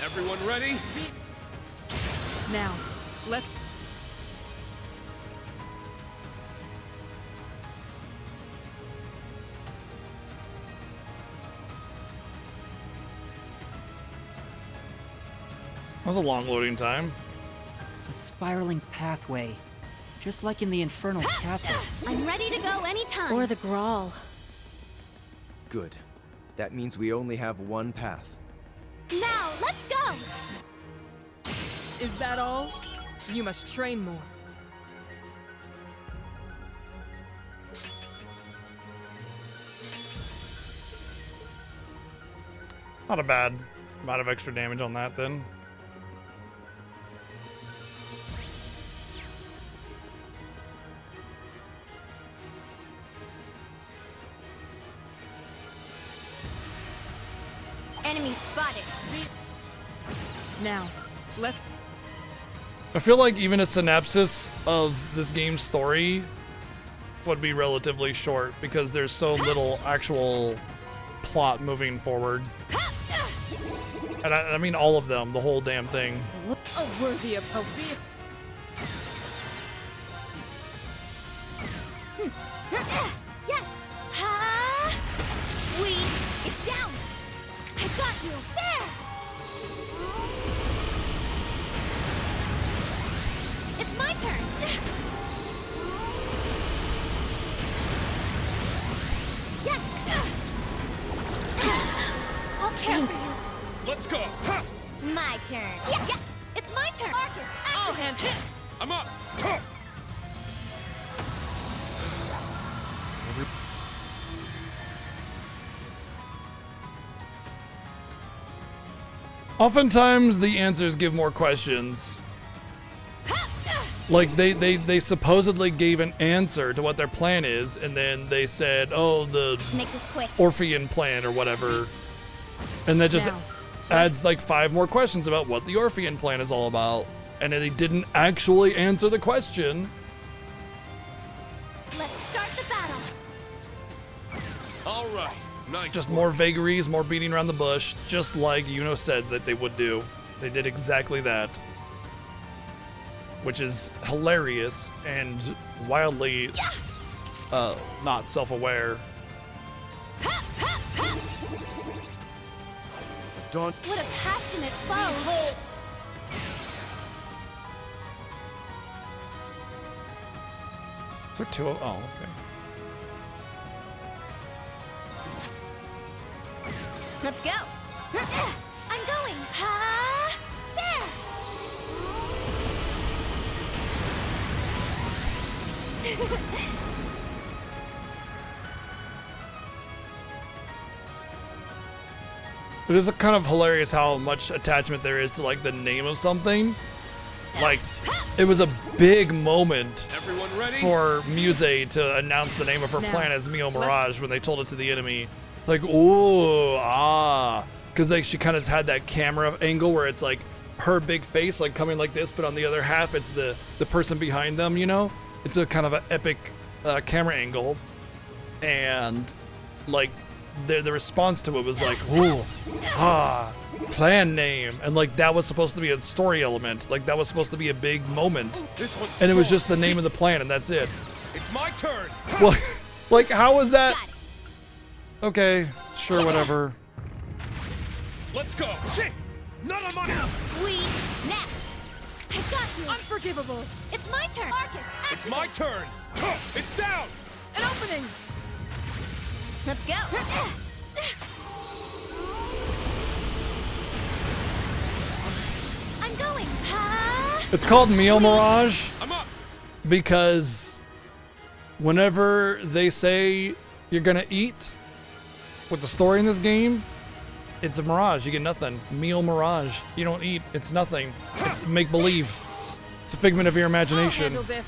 Everyone ready? Now, let... That was a long loading time. A spiraling pathway, just like in the Infernal Castle. I'm ready to go anytime. Or the Grawl. Good. That means we only have one path. Now, let's go! Is that all? You must train more. Not a bad amount of extra damage on that then. Enemy spotted. Now, let... I feel like even a synopsis of this game's story would be relatively short because there's so little actual plot moving forward. And I mean all of them, the whole damn thing. A worthy opponent. Yes! Ha! It's down! I got you! There! It's my turn! Yes! I'll carry you. Let's go! Ha! My turn. Yeah, it's my turn. Arcus, activate. I'm up! Oftentimes the answers give more questions. Like they supposedly gave an answer to what their plan is, and then they said, "Oh, the Make this quick. Orphean plan or whatever," and that just adds like 5 more questions about what the Orphean plan is all about, and then they didn't actually answer the question. Let's start the battle. All right, nice. Just more vagaries, more beating around the bush, just like Yuno said that they would do. They did exactly that. Which is hilarious and wildly not self-aware. What a passionate foe! Is there two of? Oh, okay. Let's go. I'm going. Ha! There. It is kind of hilarious how much attachment there is to like the name of something. Like, it was a big moment for Muse to announce the name of her Now, plan as Mio Mirage when they told it to the enemy. Like, ooh, ah, because she kind of had that camera angle where it's like her big face like coming like this, but on the other half it's the person behind them. You know, it's a kind of an epic camera angle, and like the response to it was like, ooh, ah, plan name, and like that was supposed to be a story element, like that was supposed to be a big moment, and it was just the name of the plan, and that's it. It's my turn. Well, like how was that? Okay, sure, whatever. Let's go. Shit! None of my. We now. I've got you. Unforgivable. It's my turn. Arcus, It's my turn. It's down. An opening. Let's go. I'm going. Ha! It's called Mio Mirage because whenever they say you're gonna eat with the story in this game, it's a mirage. You get nothing. Mio Mirage. You don't eat. It's nothing. It's make believe. It's a figment of your imagination. I'll handle this.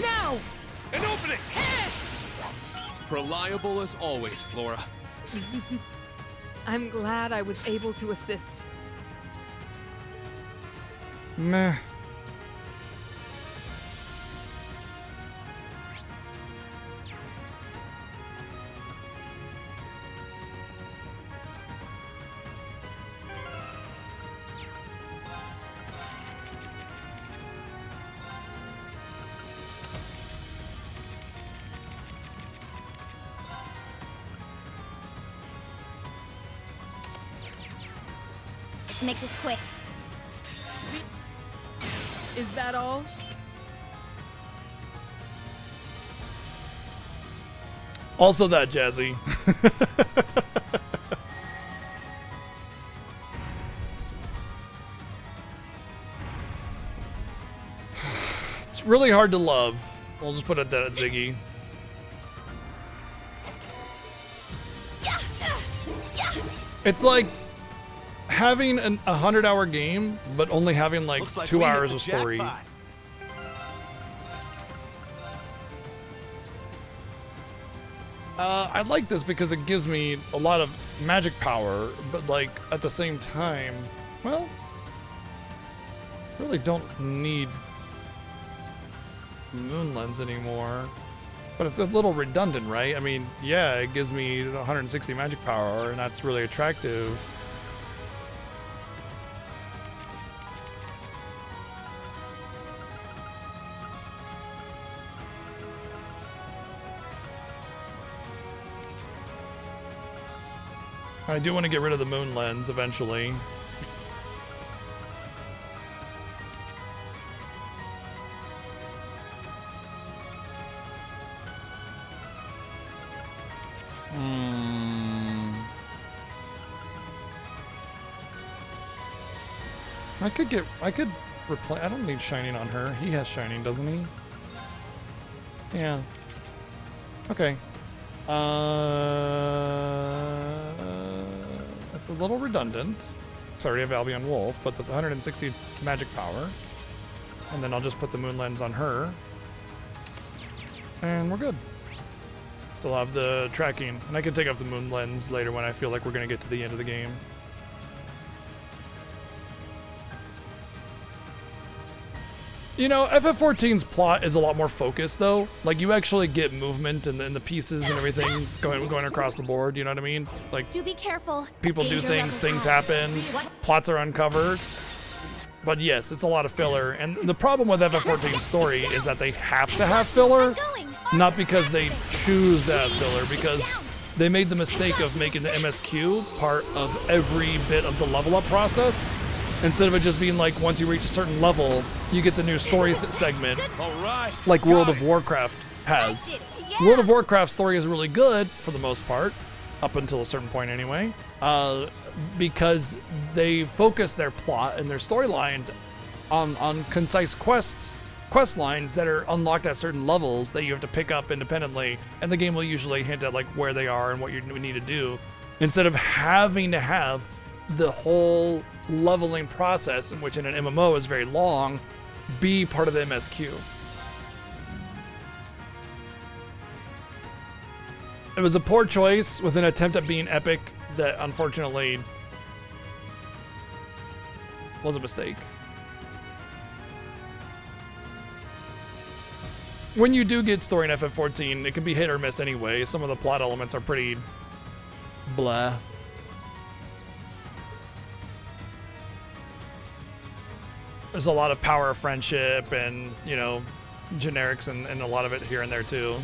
Now. An opening. Reliable as always, Laura. I'm glad I was able to assist. Meh. Let's make this quick. Is that all? Also that, Jazzy. It's really hard to love. We'll just put it that, Ziggy. It's like having a 100-hour game, but only having like, Looks like 2 we hit hours the of story. jackpot. I like this because it gives me a lot of magic power, but like at the same time, well, really don't need Moon Lens anymore. But it's a little redundant, right? I mean, yeah, it gives me 160 magic power, and that's really attractive. I do want to get rid of the Moon Lens eventually. I could replace. I don't need Shining on her. He has Shining, doesn't he? Yeah. Okay. It's a little redundant. Sorry, I have Albion Wolf, but the 160 magic power. And then I'll just put the Moon Lens on her. And we're good. Still have the tracking. And I can take off the Moon Lens later when I feel like we're going to get to the end of the game. You know, FF14's plot is a lot more focused, though. Like, you actually get movement and the pieces and everything going across the board, you know what I mean? Like, Do be careful. people do Danger things, levels things high. happen, plots are uncovered. But yes, it's a lot of filler. And the problem with FF14's story is that they have to have filler, not because they choose to have filler, because they made the mistake of making the MSQ part of every bit of the level up process. Instead of it just being like once you reach a certain level, you get the new story segment, All right. like World of Warcraft has. World of Warcraft's story is really good for the most part, up until a certain point anyway, because they focus their plot and their storylines on concise quest lines that are unlocked at certain levels that you have to pick up independently, and the game will usually hint at like where they are and what you need to do, instead of having to have the whole leveling process, in which in an MMO is very long, be part of the MSQ. It was a poor choice with an attempt at being epic that unfortunately was a mistake. When you do get story in FF14, it can be hit or miss anyway. Some of the plot elements are pretty blah. There's a lot of power of friendship and, you know, generics and a lot of it here and there too.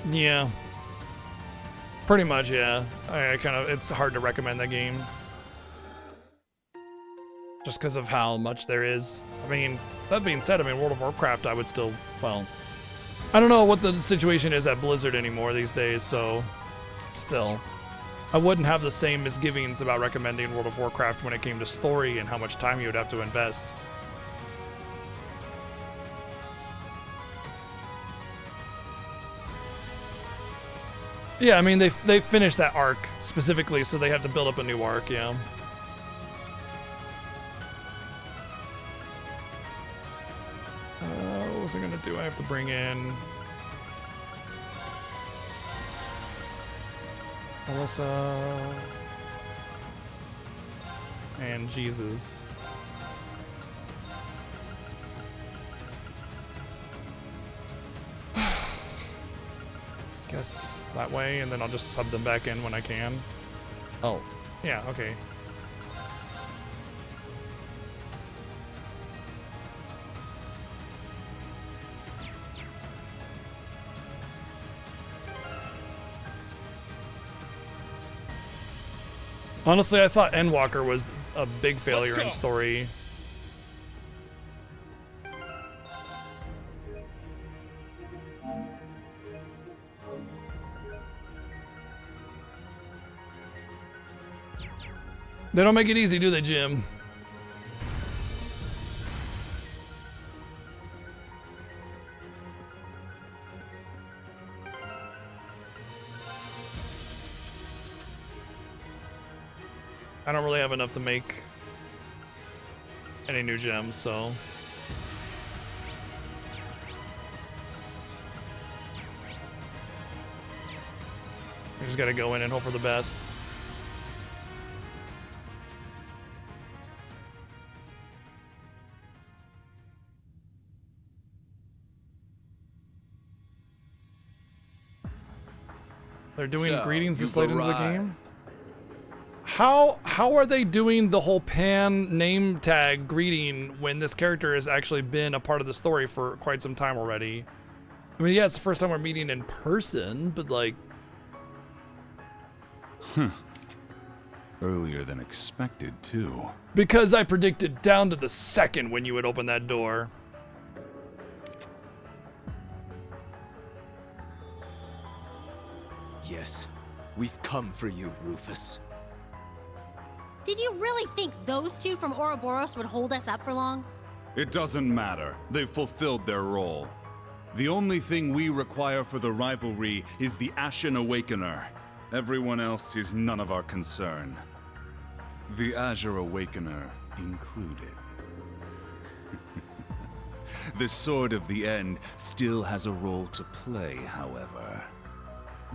Yeah. Pretty much, yeah. I kind of, it's hard to recommend that game. Just because of how much there is. I mean, that being said, I mean, World of Warcraft, I would still, well, I don't know what the situation is at Blizzard anymore these days, so still. I wouldn't have the same misgivings about recommending World of Warcraft when it came to story and how much time you would have to invest. Yeah, I mean, they finished that arc specifically, so they have to build up a new arc, yeah. What was I gonna do? I have to bring in Alyssa and Jesus. Guess that way, and then I'll just sub them back in when I can. Oh, yeah, okay. Honestly, I thought Endwalker was a big failure in story. They don't make it easy, do they, Jim? I don't really have enough to make any new gems, so... I just gotta go in and hope for the best. They're doing So, greetings this you've late into the arrived. game? How are they doing the whole pan name tag greeting when this character has actually been a part of the story for quite some time already? I mean, yeah, it's the first time we're meeting in person, but like... Earlier than expected, too. Because I predicted down to the second when you would open that door. Yes, we've come for you, Rufus. Did you really think those two from Ouroboros would hold us up for long? It doesn't matter. They've fulfilled their role. The only thing we require for the rivalry is the Ashen Awakener. Everyone else is none of our concern. The Azure Awakener included. The Sword of the End still has a role to play, however.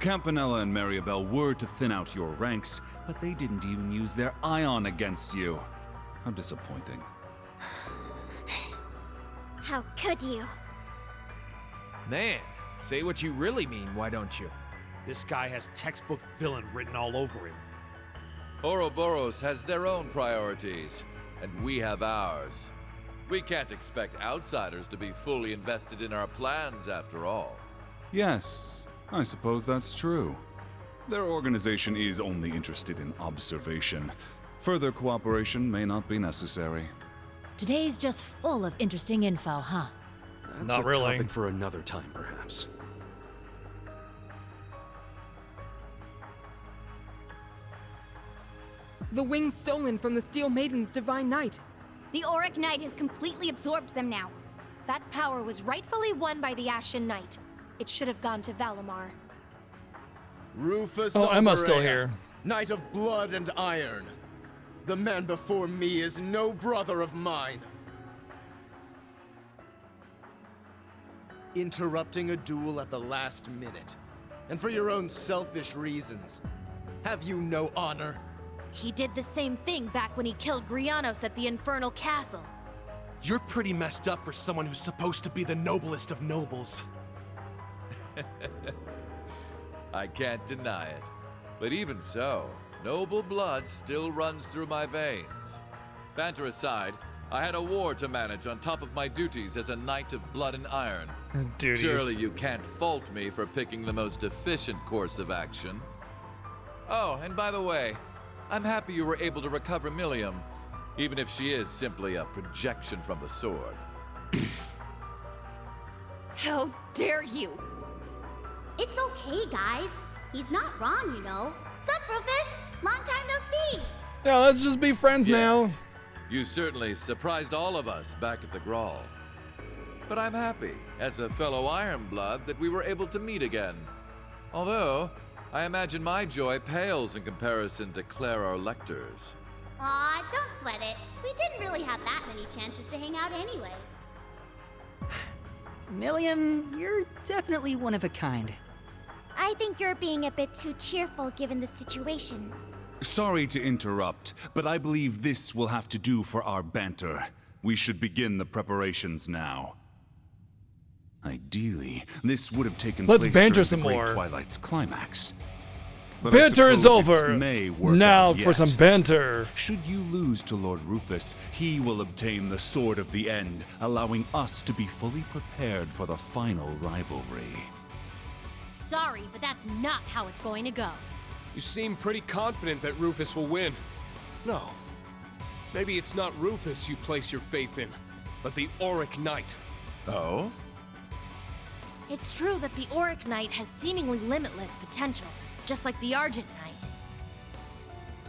Campanella and Maribel were to thin out your ranks, but they didn't even use their ion against you. How disappointing. How could you? Man, say what you really mean, why don't you? This guy has textbook villain written all over him. Ouroboros has their own priorities, and we have ours. We can't expect outsiders to be fully invested in our plans, after all. Yes, I suppose that's true. Their organization is only interested in observation. Further cooperation may not be necessary. Today's just full of interesting info, huh? That's Not a really. topic for another time, perhaps. The wings stolen from the Steel Maiden's Divine Knight. The Auric Knight has completely absorbed them now. That power was rightfully won by the Ashen Knight. It should have gone to Valimar. Rufus Oh, Emma's still Alvarenga, here. Knight of blood and iron. The man before me is no brother of mine. Interrupting a duel at the last minute. And for your own selfish reasons. Have you no honor? He did the same thing back when he killed Grianos at the Infernal Castle. You're pretty messed up for someone who's supposed to be the noblest of nobles. I can't deny it. But even so, noble blood still runs through my veins. Banter aside, I had a war to manage on top of my duties as a Knight of Blood and Iron. Duties. Surely you can't fault me for picking the most efficient course of action. Oh, and by the way, I'm happy you were able to recover Millium, even if she is simply a projection from the sword. How dare you! It's okay, guys. He's not wrong, you know. Sup, Rufus? Long time no see. Yeah, let's just be friends now. You certainly surprised all of us back at the Grawl. But I'm happy, as a fellow Ironblood, that we were able to meet again. Although, I imagine my joy pales in comparison to Clara Lecter's. Aw, don't sweat it. We didn't really have that many chances to hang out anyway. Millium, you're definitely one of a kind. I think you're being a bit too cheerful given the situation. Sorry to interrupt, but I believe this will have to do for our banter. We should begin the preparations now. Ideally, this would have taken Let's place banter during some the Great more. Twilight's climax. But I Banter is suppose it over. may work Now out for yet. some banter. Should you lose to Lord Rufus, he will obtain the Sword of the End, allowing us to be fully prepared for the final rivalry. Sorry, but that's not how it's going to go. You seem pretty confident that Rufus will win. No. Maybe it's not Rufus you place your faith in, but the Auric Knight. Oh? It's true that the Auric Knight has seemingly limitless potential, just like the Argent Knight.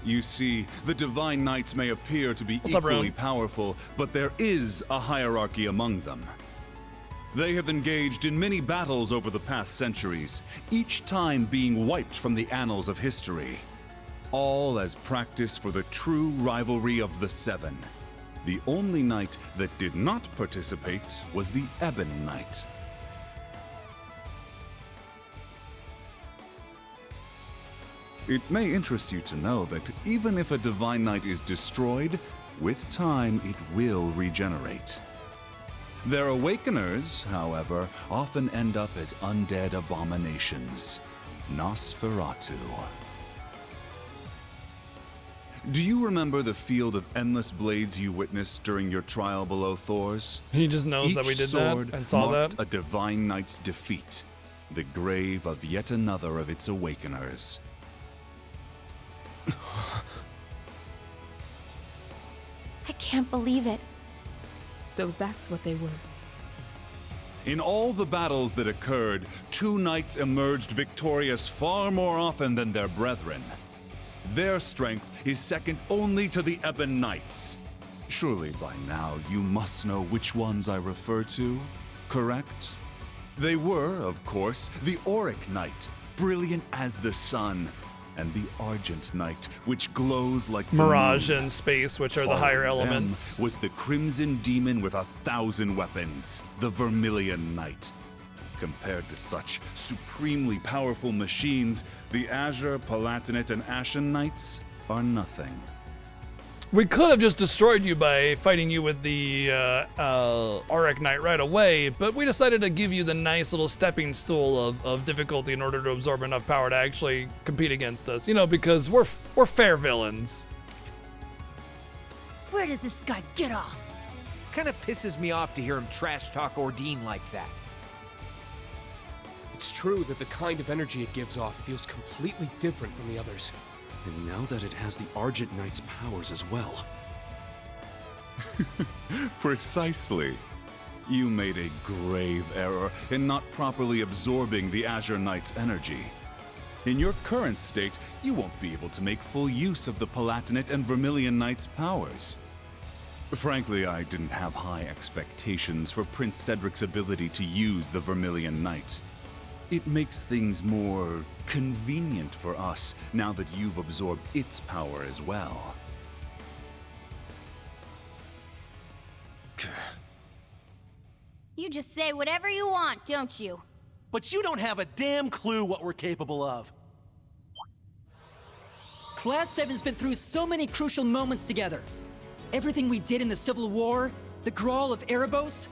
You see, the Divine Knights may appear to be What's up, equally Ron? powerful, but there is a hierarchy among them. They have engaged in many battles over the past centuries, each time being wiped from the annals of history. All as practice for the true rivalry of the Seven. The only knight that did not participate was the Ebon Knight. It may interest you to know that even if a Divine Knight is destroyed, with time it will regenerate. Their awakeners, however, often end up as undead abominations. Nosferatu. Do you remember the field of endless blades you witnessed during your trial below Thor's? He just knows that we Each did that sword and saw marked that. a Divine Knight's defeat, the grave of yet another of its awakeners. I can't believe it. So that's what they were. In all the battles that occurred, two knights emerged victorious far more often than their brethren. Their strength is second only to the Ebon Knights. Surely by now you must know which ones I refer to, correct? They were, of course, the Auric Knight, brilliant as the sun, and the Argent Knight, which glows like the Mirage moon. and Space, which are the Following higher them elements. was the Crimson Demon with 1,000 weapons, the Vermilion Knight. Compared to such supremely powerful machines, the Azure, Palatinate, and Ashen Knights are nothing. We could have just destroyed you by fighting you with the Auric Knight right away, but we decided to give you the nice little stepping stool of difficulty in order to absorb enough power to actually compete against us. You know, because we're fair villains. Where does this guy get off? Kinda pisses me off to hear him trash talk Ordine like that. It's true that the kind of energy it gives off feels completely different from the others. And now that it has the Argent Knight's powers as well. Precisely. You made a grave error in not properly absorbing the Azure Knight's energy. In your current state, you won't be able to make full use of the Palatinate and Vermilion Knight's powers. Frankly, I didn't have high expectations for Prince Cedric's ability to use the Vermilion Knight. It makes things more convenient for us now that you've absorbed its power as well. You just say whatever you want, don't you? But you don't have a damn clue what we're capable of. Class 7's been through so many crucial moments together. Everything we did in the Civil War, the Grawl of Erebos.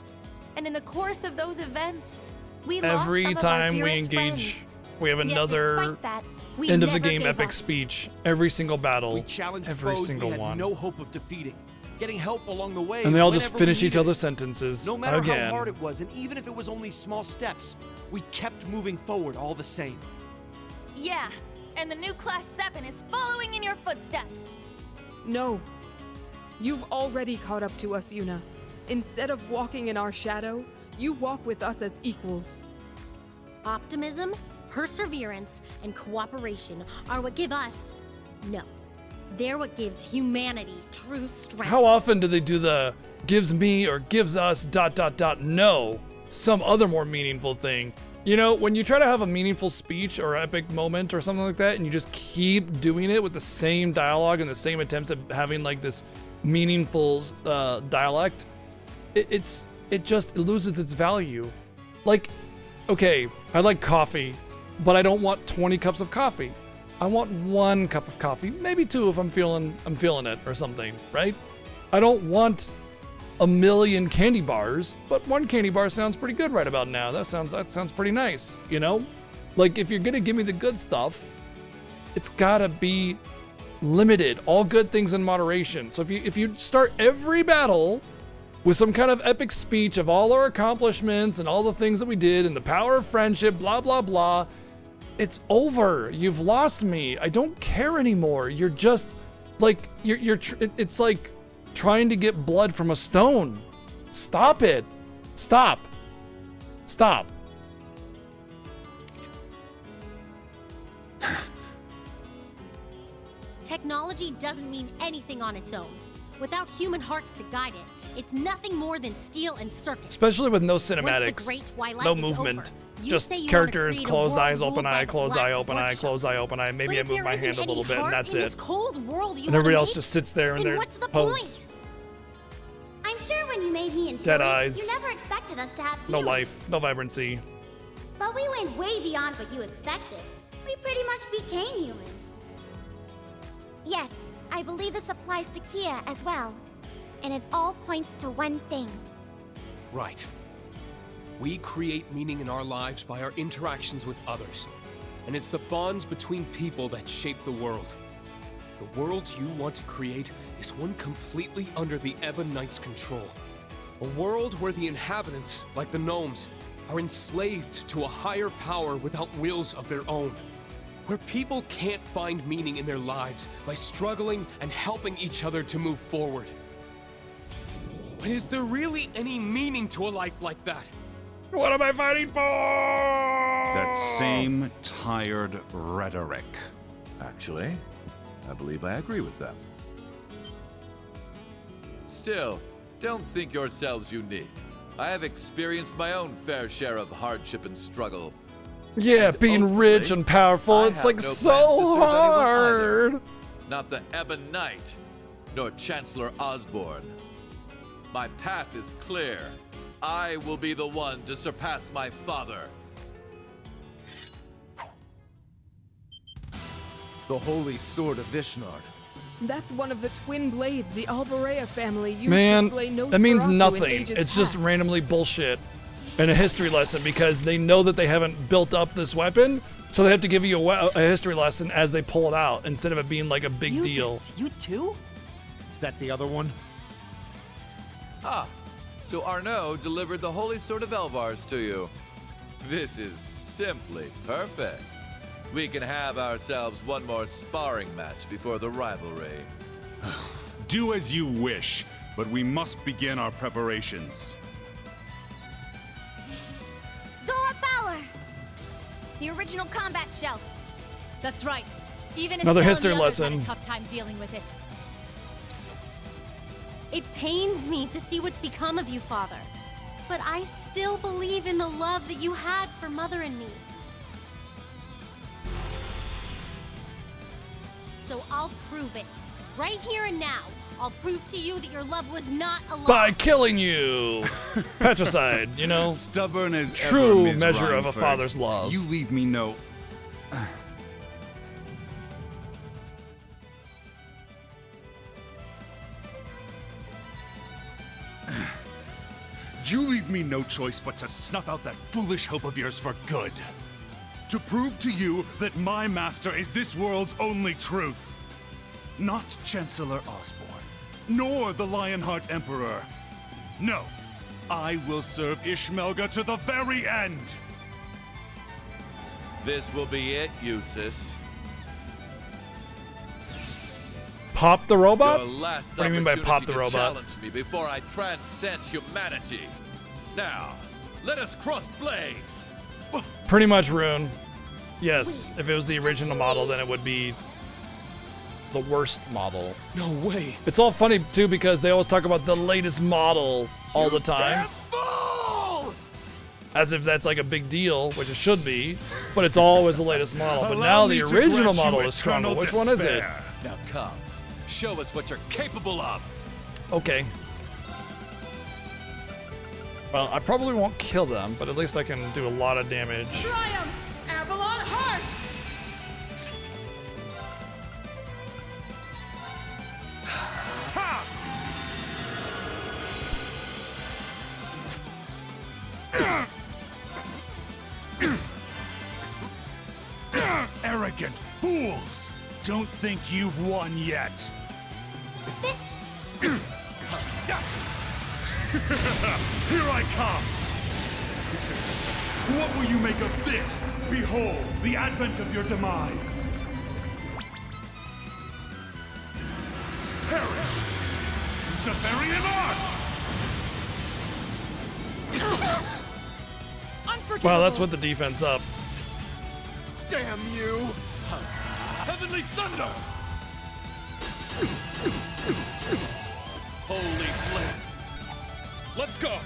And in the course of those events, we Every lost some time of our we dearest engage, friends. we have Yet another despite that, we end of the never game gave epic up. speech. Every single battle, We challenged every foes single we had one. no hope of defeating, getting help along the way. And they all just whenever finish we each needed other's it. sentences No matter again. how hard it was, and even if it was only small steps, we kept moving forward all the same. Yeah, and the new Class 7 is following in your footsteps. No. You've already caught up to us, Yuna. Instead of walking in our shadow, you walk with us as equals. Optimism, perseverance, and cooperation are what give us... No. They're what gives humanity true strength. How often do they do the gives me or gives us ... No, some other more meaningful thing? You know, when you try to have a meaningful speech or epic moment or something like that, and you just keep doing it with the same dialogue and the same attempts at having like this meaningful dialect, it just loses its value. Like, okay, I like coffee, but I don't want 20 cups of coffee. I want 1 cup of coffee, maybe 2 if I'm feeling it or something, right? I don't want a million candy bars, but 1 candy bar sounds pretty good right about now. That sounds pretty nice, you know? Like, if you're gonna give me the good stuff, it's gotta be limited. All good things in moderation. So if you start every battle with some kind of epic speech of all our accomplishments and all the things that we did and the power of friendship, blah, blah, blah, it's over. You've lost me. I don't care anymore. You're just like, it's like trying to get blood from a stone. Stop it. Stop. Stop. Technology doesn't mean anything on its own. Without human hearts to guide it, it's nothing more than steel and circuits. Especially with no Once the cinematics, Great Twilight no is movement, over, you just say you wanna characters, create a closed world eyes, open ruled by eye, the closed Black eye, open eye, Workshop. closed eye, open eye. Maybe But I if move there my isn't hand a any little bit, and heart that's in it. this cold world you And everybody wanna else make, just sits there in then their what's the pose. point? I'm sure when you made me and Dead Tori, eyes. you never expected us to have No feelings. life, no vibrancy. But we went way beyond what you expected. We pretty much became humans. Yes, I believe this applies to Kia as well. And it all points to one thing. Right. We create meaning in our lives by our interactions with others. And it's the bonds between people that shape the world. The world you want to create is one completely under the Ebon Knight's control. A world where the inhabitants, like the gnomes, are enslaved to a higher power without wills of their own. Where people can't find meaning in their lives by struggling and helping each other to move forward. But is there really any meaning to a life like that? What am I fighting for? That same tired rhetoric. Actually, I believe I agree with them. Still, don't think yourselves unique. I have experienced my own fair share of hardship and struggle. Yeah, And being rich and powerful, I it's have like no plans to so serve anyone hard. either. Not the Ebon Knight, nor Chancellor Osborne. My path is clear. I will be the one to surpass my father. The Holy Sword of Vishnard. That's one of the twin blades the Alvarea family used Man, to slay Nosferatu that means in nothing. ages It's just past. randomly bullshit and a history lesson because they know that they haven't built up this weapon, so they have to give you a history lesson as they pull it out instead of it being like a big deal. You too? Is that the other one? Ah, so Arnaud delivered the Holy Sword of Elvars to you. This is simply perfect. We can have ourselves one more sparring match before the rivalry. Do as you wish, but we must begin our preparations. Zora Fowler! The original combat shell. That's right. Even Another Estelle history and the others lesson. had a tough time dealing with it. It pains me to see what's become of you, Father. But I still believe in the love that you had for Mother and me. So I'll prove it. Right here and now. I'll prove to you that your love was not a lie. By killing you. Patricide, you know? Stubborn as true ever, Ms. measure of a Reinford. father's love. You leave me no... You leave me no choice but to snuff out that foolish hope of yours for good. To prove to you that my master is this world's only truth. Not Chancellor Osborne, nor the Lionheart Emperor. No, I will serve Ishmelga to the very end. This will be it, Eustace. Pop the robot? Your last What do you mean by opportunity pop the to robot? challenge me before I transcend humanity. Now, let us cross blades. Pretty much Rune. Yes, if it was the original model, then it would be the worst model. No way. It's all funny, too, because they always talk about the latest model all the time. As if that's like a big deal, which it should be, but it's always the latest model. But Allow now me the to original grant you model is stronger. eternal Which one is it? despair. Now come, show us what you're capable of. Okay. Well, I probably won't kill them, but at least I can do a lot of damage. Triumph! Avalon Heart! Arrogant fools! Don't think you've won yet. Here I come! What will you make of this? Behold, the advent of your demise. Perish! Luciferian art! Wow, that's with the defense up. Damn you! Heavenly thunder! Holy flame! Let's go!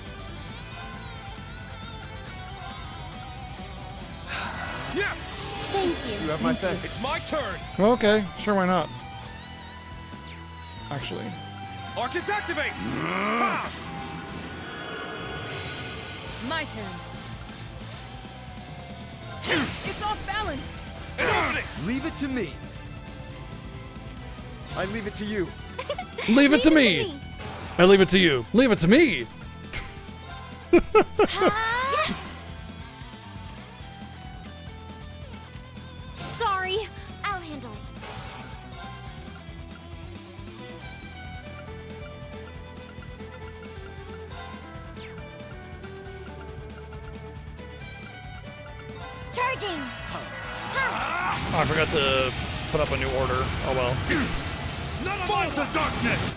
Yeah! Thank you. You have my thanks. It's my turn! Okay, sure, why not? Actually. Arcus activate! Ha! My turn. It's off balance. Leave it to me. I leave it to you. Leave it to me. I leave it to you. Leave it to me. Sorry, I'll handle it. Charging! Oh, I forgot to put up a new order. Oh well. Fall to darkness!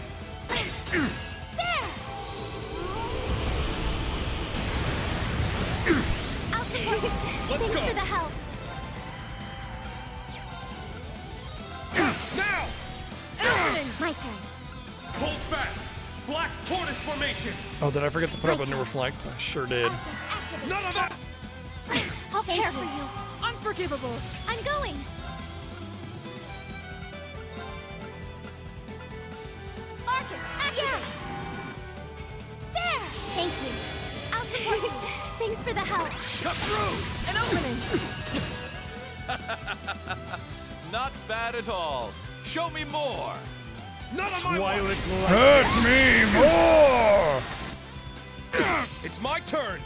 I'll support you. Let's Thanks go. for the help. Now! My turn. Hold fast! Black tortoise formation! Oh, did I forget to put up a new reflect? I sure did. None of that! I'll care for you. Unforgivable. I'm going. Arcus, activate. There. Thank you. I'll Thanks for the help. Cut through! An opening! Not bad at all. Show me more. Not on my watch! Hurt me more! It's my turn!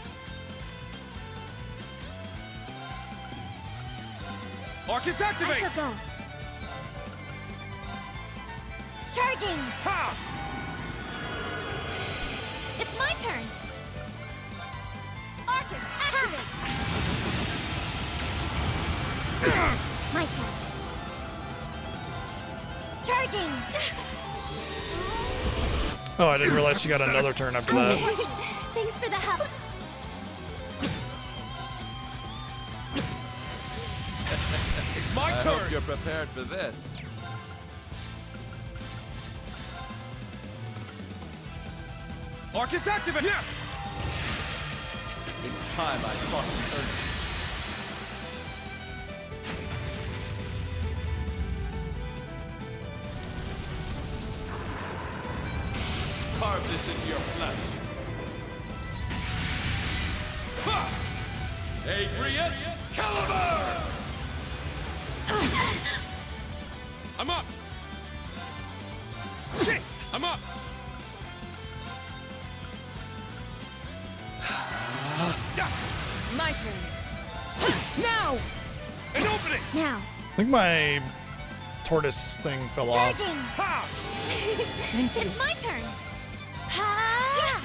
Arcus, activate! I shall go. Charging! Ha! It's my turn. Arcus, activate. My turn. Charging! Oh, I didn't realize she got another turn after that. Thanks for the help. It's my I turn! hope you're prepared for this. Arcus, activate! Yeah! It's time I fucking heard you. Carve this into your flesh. Ha! Agrius Caliber! I'm up! Shit! I'm up! My turn. Now! An opening! Now. I think my tortoise thing fell off. Charging! Ha! It's my turn. Yeah!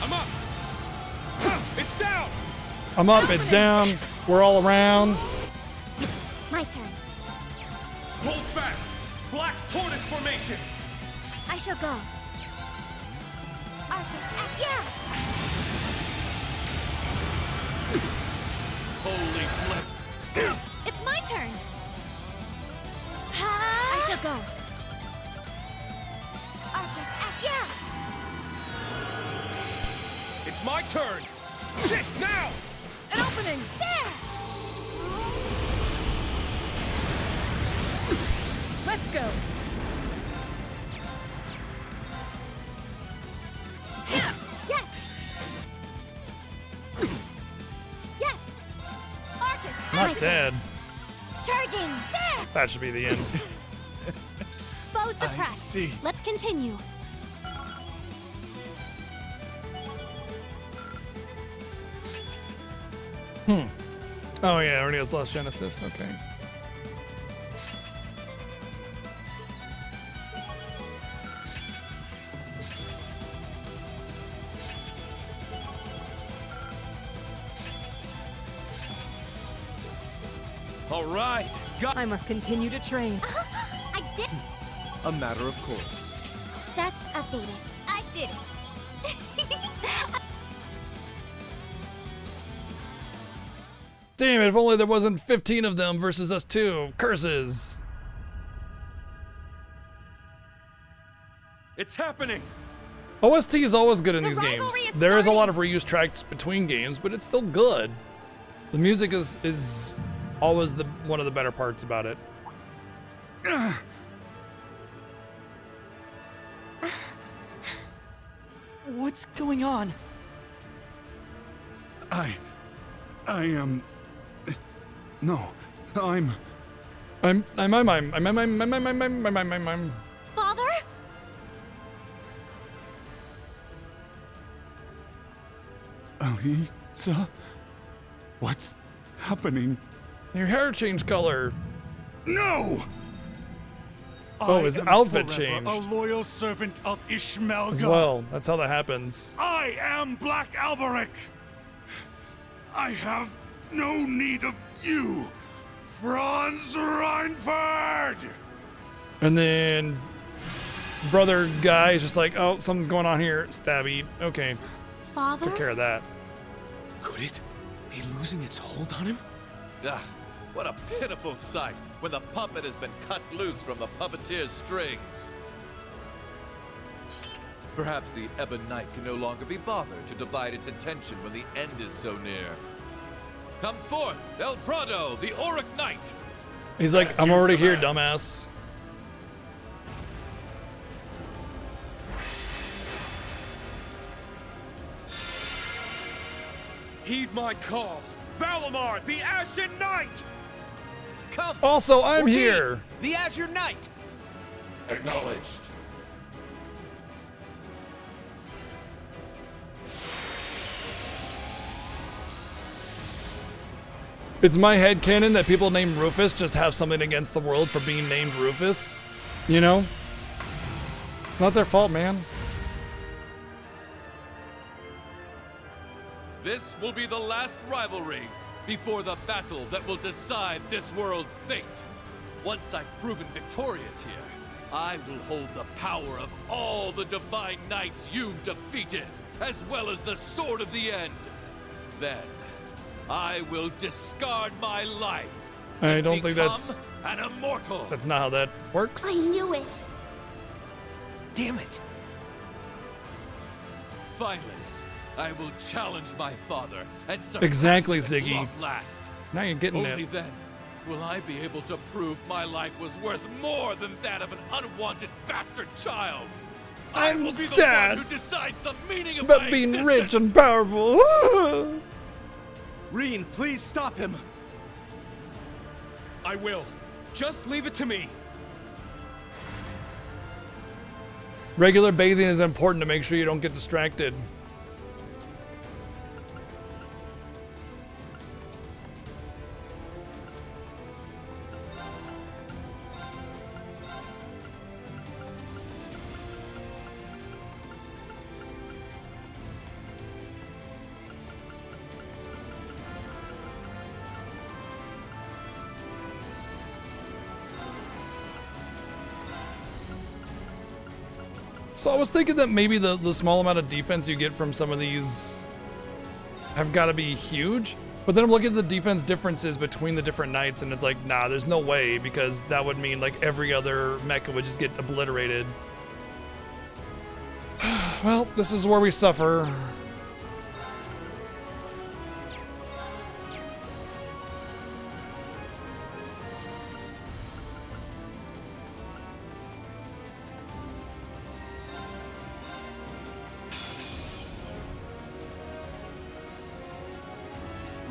I'm up! Ha! It's down! I'm up, it's down. We're all around. My turn. Hold fast! Black tortoise formation! I shall go. Arcus, yeah! Holy flip! It's my turn. I shall go. Arcus, yeah! It's my turn! Shit! Now! An opening! There! Let's go! Yes. Yes. Arcus, Not dead. Charging! There! That should be the end. foe suppressed. see. Let's continue. Oh yeah, already has Lost Genesis. Okay. All right! I must continue to train. I did. A matter of course. Stats updated. I did it. Damn it, if only there wasn't 15 of them versus us two. Curses. It's happening! OST is always good in these games. rivalry is There is a lot starting. of reuse tracks between games, but it's still good. The music is always one of the better parts about it. What's going on? I am. No, I'm. Father? Alisa? What's happening? Your hair changed color. No! Oh, his outfit changed A loyal servant of Ishmael as well. That's how that happens. I am Black Alberic. I have no need of you, Franz Reinfeld. And then brother guy is just like, oh, something's going on here. Stabby. Okay. Father? Took care of that. Could it be losing its hold on him? Ah, what a pitiful sight when the puppet has been cut loose from the puppeteer's strings. Perhaps the Ebon Knight can no longer be bothered to divide its attention when the end is so near. Come forth, El Prado, the Auric Knight! He's like, I'm already here, dumbass. Heed my call. Valimar, the Ashen Knight! Come! Also, I'm We're here. The Azure Knight! Acknowledged. It's my headcanon that people named Rufus just have something against the world for being named Rufus. You know? It's not their fault, man. This will be the last rivalry before the battle that will decide this world's fate. Once I've proven victorious here, I will hold the power of all the Divine Knights you've defeated, as well as the Sword of the End. Then, I will discard my life. I don't think that's an immortal. That's not how that works. I knew it. Damn it. Finally, I will challenge my father and surpass Exactly, him at Ziggy. long last. Now you're getting Only it. then will I be able to prove my life was worth more than that of an unwanted bastard child. I I'm will be sad the one who decides the meaning of about my being existence. rich and powerful. Reen, please stop him. I will. Just leave it to me. Regular bathing is important to make sure you don't get distracted. So I was thinking that maybe the small amount of defense you get from some of these have got to be huge. But then I'm looking at the defense differences between the different knights, and it's like, nah, there's no way, because that would mean like every other mecha would just get obliterated. Well, this is where we suffer.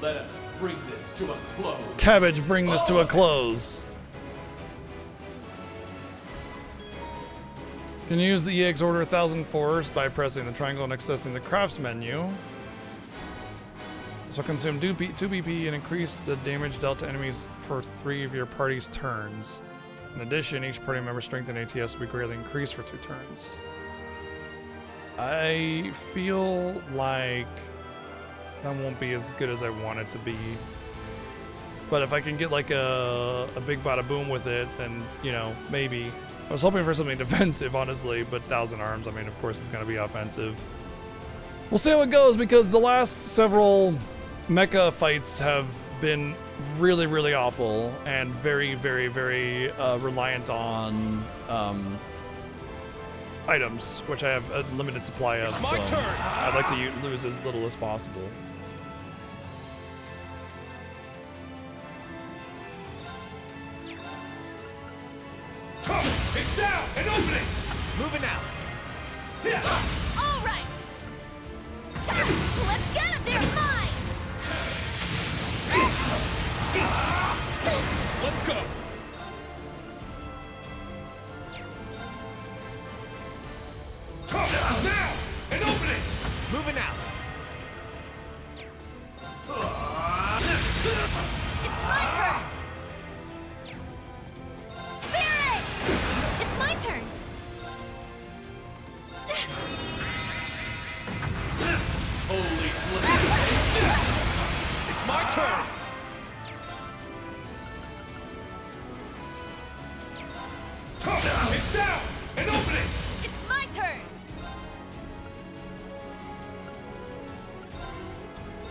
Let us bring this to a close. Cabbage, bring this to a close. Can use the EX order 1000 force by pressing the triangle and accessing the crafts menu. So consume 2 BP and increase the damage dealt to enemies for 3 of your party's turns. In addition, each party member's strength and ATS will be greatly increased for 2 turns. I feel like that won't be as good as I want it to be. But if I can get like a big bada boom with it, then, you know, maybe. I was hoping for something defensive, honestly, but 1000 arms, I mean, of course it's going to be offensive. We'll see how it goes, because the last several mecha fights have been really, really awful and very, very, very reliant on items, which I have a limited supply of, so I'd like to lose as little as possible. It's down and opening! Moving out. All right. Let's get him there, fine. Let's go. Now and opening! Moving out. It's my turn. Spirit! It's my turn. Holy flip. It's my turn. It's down and opening! It's my turn.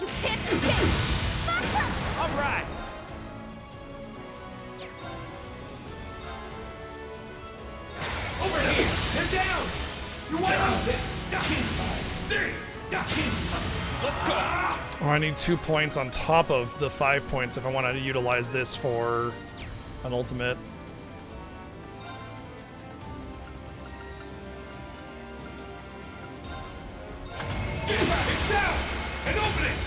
You can't escape. All right. Over here! They're down! You want out! Yakin! Yakin! Let's go. Oh, I need 2 points on top of the 5 points if I want to utilize this for an ultimate. It's down and opening!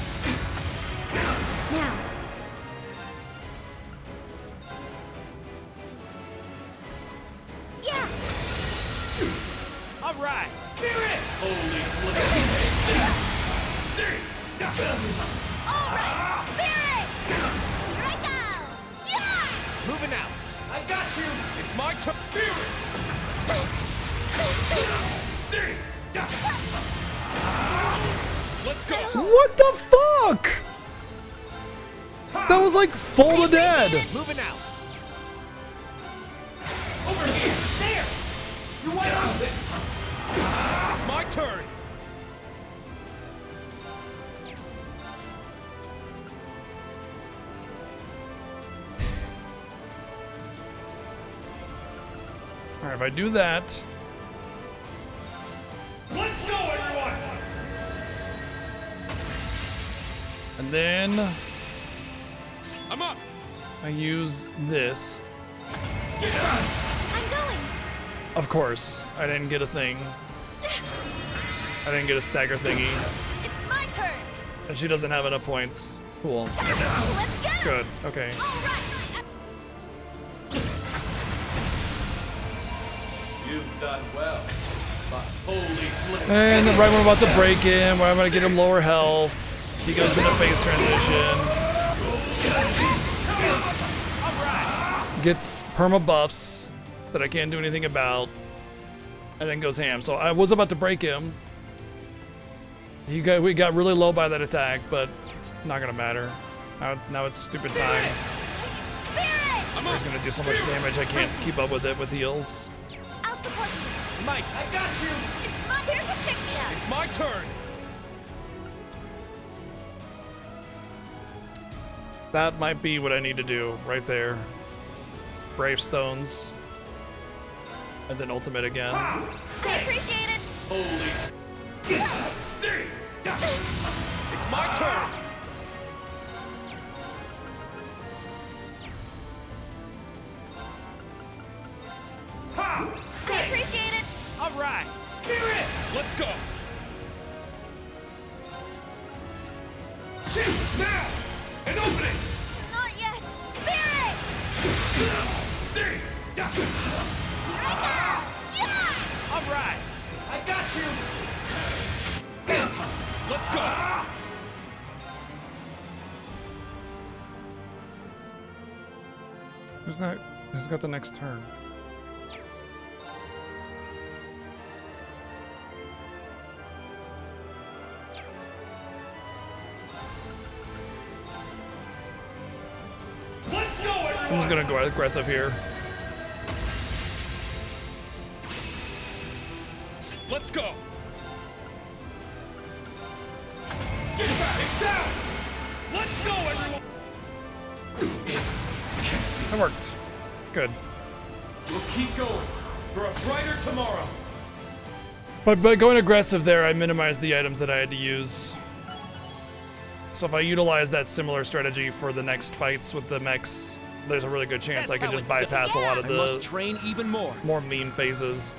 All right, Spirit! Holy All right, Spirit! Here I go! Charge! Moving out. I got you. It's my turn. Spirit! Let's go. What the fuck? That was like full to dead. Moving out. Over here. There. You're wide open. It's my turn. All right, if I do that, Let's go, everyone. and then I'm up. I use this. I'm going! Of course, I didn't get a thing. I didn't get a stagger thingy. It's my turn! And she doesn't have enough points. Cool. Let's get him! Good. Okay. You've done well. But holy flip. And then right when I'm about to break him, where I'm gonna get him lower health, he goes into phase transition. Gets perma buffs that I can't do anything about, and then goes ham. So I was about to break him. We got really low by that attack, but it's not gonna matter. Now it's stupid time. He's gonna do so much damage I can't keep up with it with heals. I'll support you. Mike, I got you. Here's a pick-me-up. It's my turn. That might be what I need to do right there. Brave Stones. And then ultimate again. I appreciate it. Holy. It's my turn. Ha! I appreciate it. All right, Spirit! Let's go. Shoot now! An opening! Not yet. Spirit! Here I go! Charge! All right, I got you. Let's go. Who's that? Who's got the next turn? Let's go, everyone! I'm just gonna go aggressive here. Let's go. Get back! It's down! Let's go, everyone! That worked. Good. We'll keep going for a brighter tomorrow. But by going aggressive there, I minimized the items that I had to use. So if I utilize that similar strategy for the next fights with the mechs, there's a really good chance I can just bypass a lot of I must the train even more. more mean phases.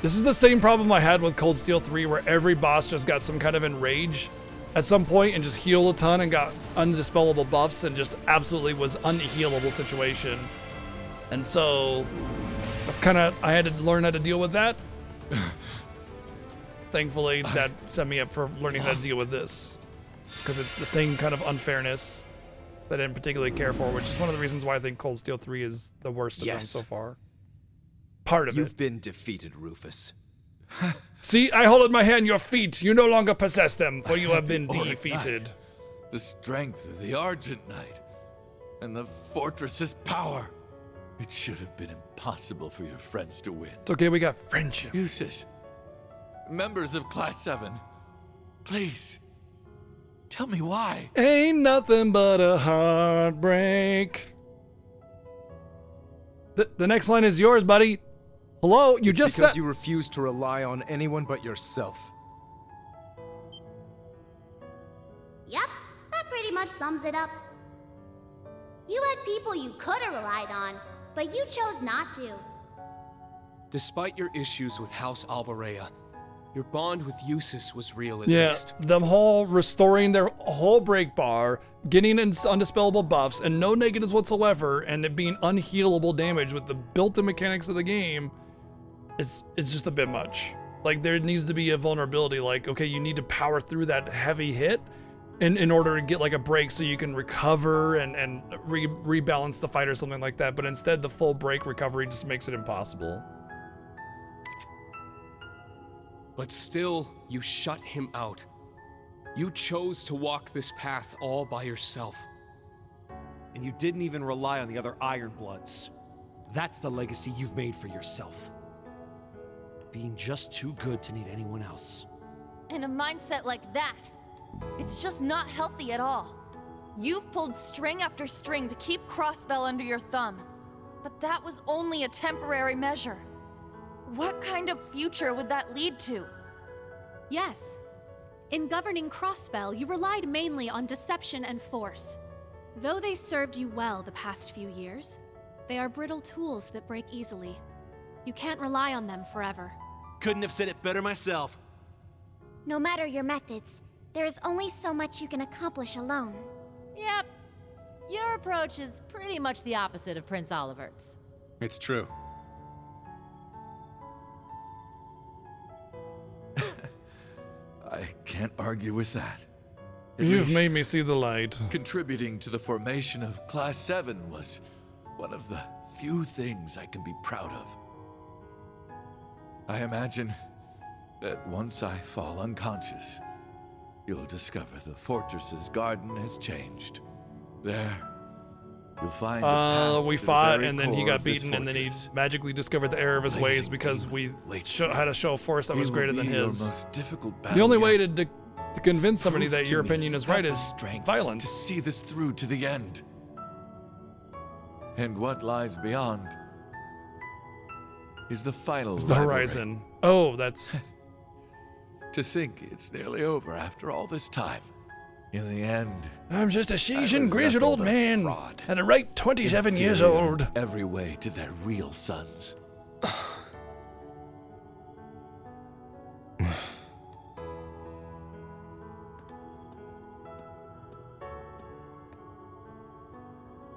This is the same problem I had with Cold Steel 3, where every boss just got some kind of enrage at some point and just healed a ton and got undispellable buffs and just absolutely was unhealable situation. And so that's kind of, I had to learn how to deal with that. Thankfully, that set me up for learning how to deal with this, because it's the same kind of unfairness that I didn't particularly care for, which is one of the reasons why I think Cold Steel 3 is the worst of them Yes. so far. Part of it. You've been defeated, Rufus. See, I hold in my hand your feet. You no longer possess them, for you have been Auric defeated. Knight, the strength of the Argent Knight, and the fortress's power. It should have been impossible for your friends to win. It's okay, we got friendship. Usus, members of Class 7, please, tell me why. Ain't nothing but a heartbreak. The next line is yours, buddy. Hello, you just because said. you refuse to rely on anyone but yourself. Yep, that pretty much sums it up. You had people you could have relied on, but you chose not to. Despite your issues with House Albarea, your bond with Usus was real at Yeah, least. the whole restoring their whole break bar, getting undispellable buffs, and no negatives whatsoever, and it being unhealable damage with the built-in mechanics of the game. it's just a bit much. Like, there needs to be a vulnerability, like, okay, you need to power through that heavy hit in order to get like a break so you can recover and rebalance the fight or something like that. But instead, the full break recovery just makes it impossible. But still, you shut him out. You chose to walk this path all by yourself. And you didn't even rely on the other Ironbloods. That's the legacy you've made for yourself. Being just too good to need anyone else. In a mindset like that, it's just not healthy at all. You've pulled string after string to keep Crossbell under your thumb. But that was only a temporary measure. What kind of future would that lead to? Yes. In governing Crossbell, you relied mainly on deception and force. Though they served you well the past few years, they are brittle tools that break easily. You can't rely on them forever. Couldn't have said it better myself. No matter your methods, there is only so much you can accomplish alone. Yep. Your approach is pretty much the opposite of Prince Olivert's. It's true. I can't argue with that. You've made me see the light. Contributing to the formation of Class 7 was one of the few things I can be proud of. I imagine that once I fall unconscious, you'll discover the fortress's garden has changed. There, you'll find we fought, and then he got beaten, and then he magically discovered the error of his ways because we had to show a force that was greater than his. The only way to convince somebody that your opinion is right is violence. To see this through to the end. And what lies beyond is the final It's the horizon. Oh, that's... To think it's nearly over after all this time. In the end, I'm just a seasoned, grizzled old man, at a rate 27 years old. Every way to their real sons.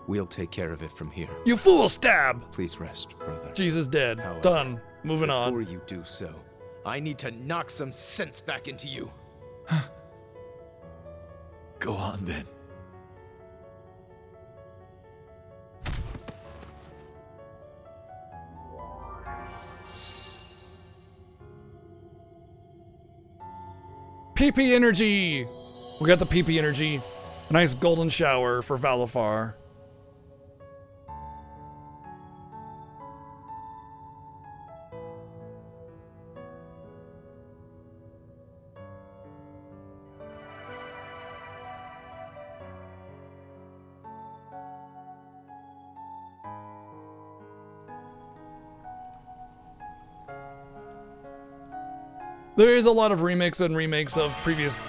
We'll take care of it from here. You fool, stab! Please rest, brother. Jesus dead. However, done. Moving on. Before you do so, I need to knock some sense back into you. Go on then. PP energy! We got the PP energy. A nice golden shower for Valifar. There is a lot of remakes of previous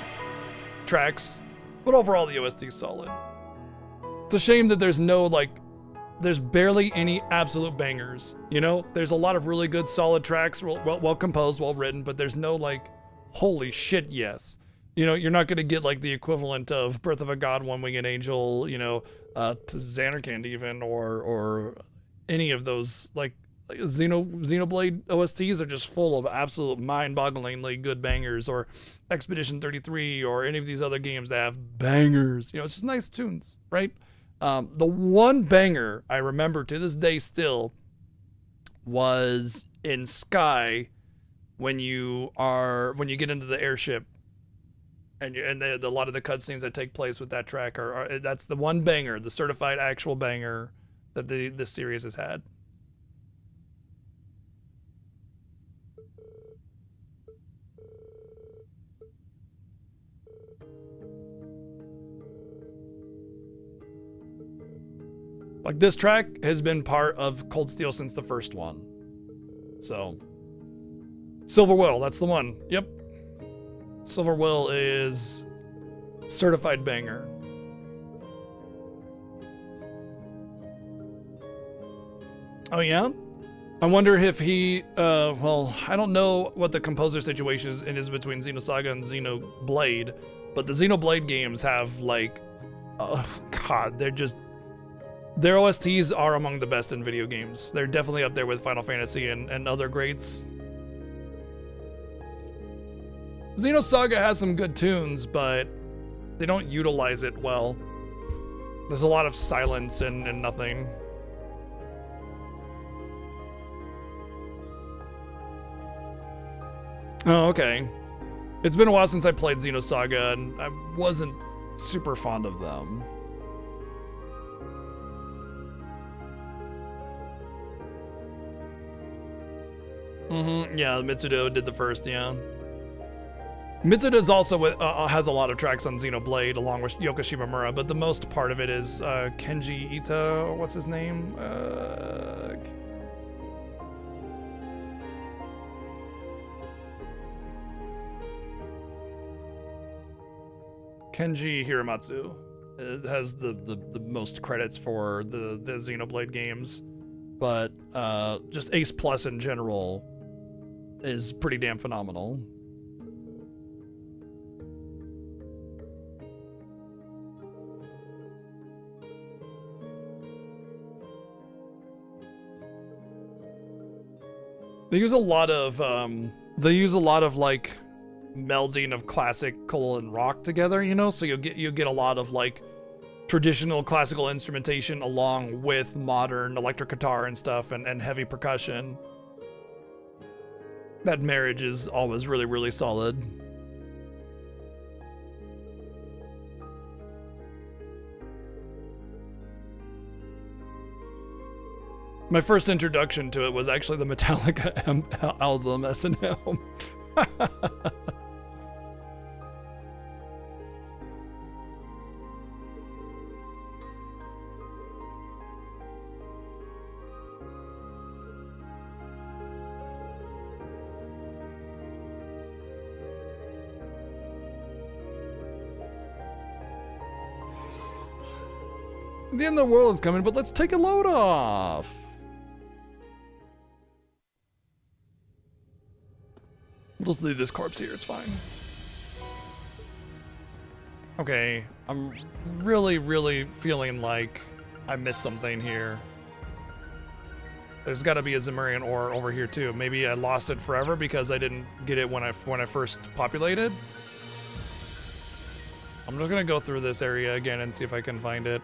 tracks, but overall the OST is solid. It's a shame that there's there's barely any absolute bangers, you know? There's a lot of really good solid tracks, well composed, well written, but there's no holy shit, yes. You know, you're not gonna get the equivalent of Birth of a God, One Winged Angel, you know, to Xanarkand even, or any of those, Xenoblade OSTs are just full of absolute mind-bogglingly good bangers, or Expedition 33, or any of these other games that have bangers. You know, it's just nice tunes, right? The one banger I remember to this day still was in Sky when you get into the airship, and a lot of the cutscenes that take place with that track that's the one banger, the certified actual banger that this series has had. This track has been part of Cold Steel since the first one. So, Silver Will, that's the one. Yep. Silver Will is certified banger. Oh yeah? I wonder if he, I don't know what the composer situation is between Xenosaga and Xenoblade, but the Xenoblade games have oh god, they're just Their OSTs are among the best in video games. They're definitely up there with Final Fantasy and other greats. Xenosaga has some good tunes, but they don't utilize it well. There's a lot of silence and nothing. Oh, okay. It's been a while since I played Xenosaga, and I wasn't super fond of them. Yeah, Mitsudo did the first, yeah. Mitsuda is also with, has a lot of tracks on Xenoblade along with Yoko Shimomura, but the most part of it is Kenji Ito, what's his name? Kenji Hiramatsu has the most credits for the Xenoblade games, but just Ace Plus in general is pretty damn phenomenal. They use a lot of like melding of classical and rock together, you know, so you get a lot of like traditional classical instrumentation along with modern electric guitar and stuff and heavy percussion. That marriage is always really, really solid. My first introduction to it was actually the Metallica album, S&M. The end of the world is coming, but let's take a load off. We'll just leave this corpse here, it's fine. Okay, I'm really, really feeling like I missed something here. There's gotta be a Zemurian ore over here too. Maybe I lost it forever because I didn't get it when I first populated. I'm just gonna go through this area again and see if I can find it.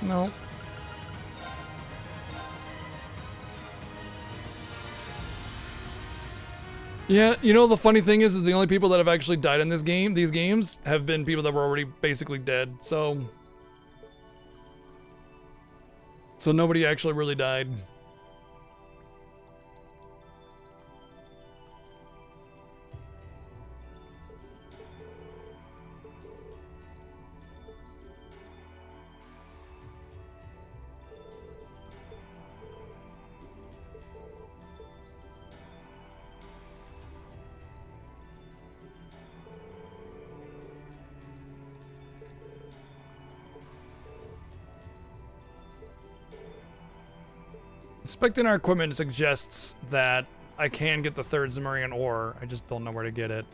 No. Yeah, you know, the funny thing is the only people that have actually died in these games, have been people that were already basically dead, so nobody actually really died. Inspecting our equipment suggests that I can get the third Zemurian ore. I just don't know where to get it.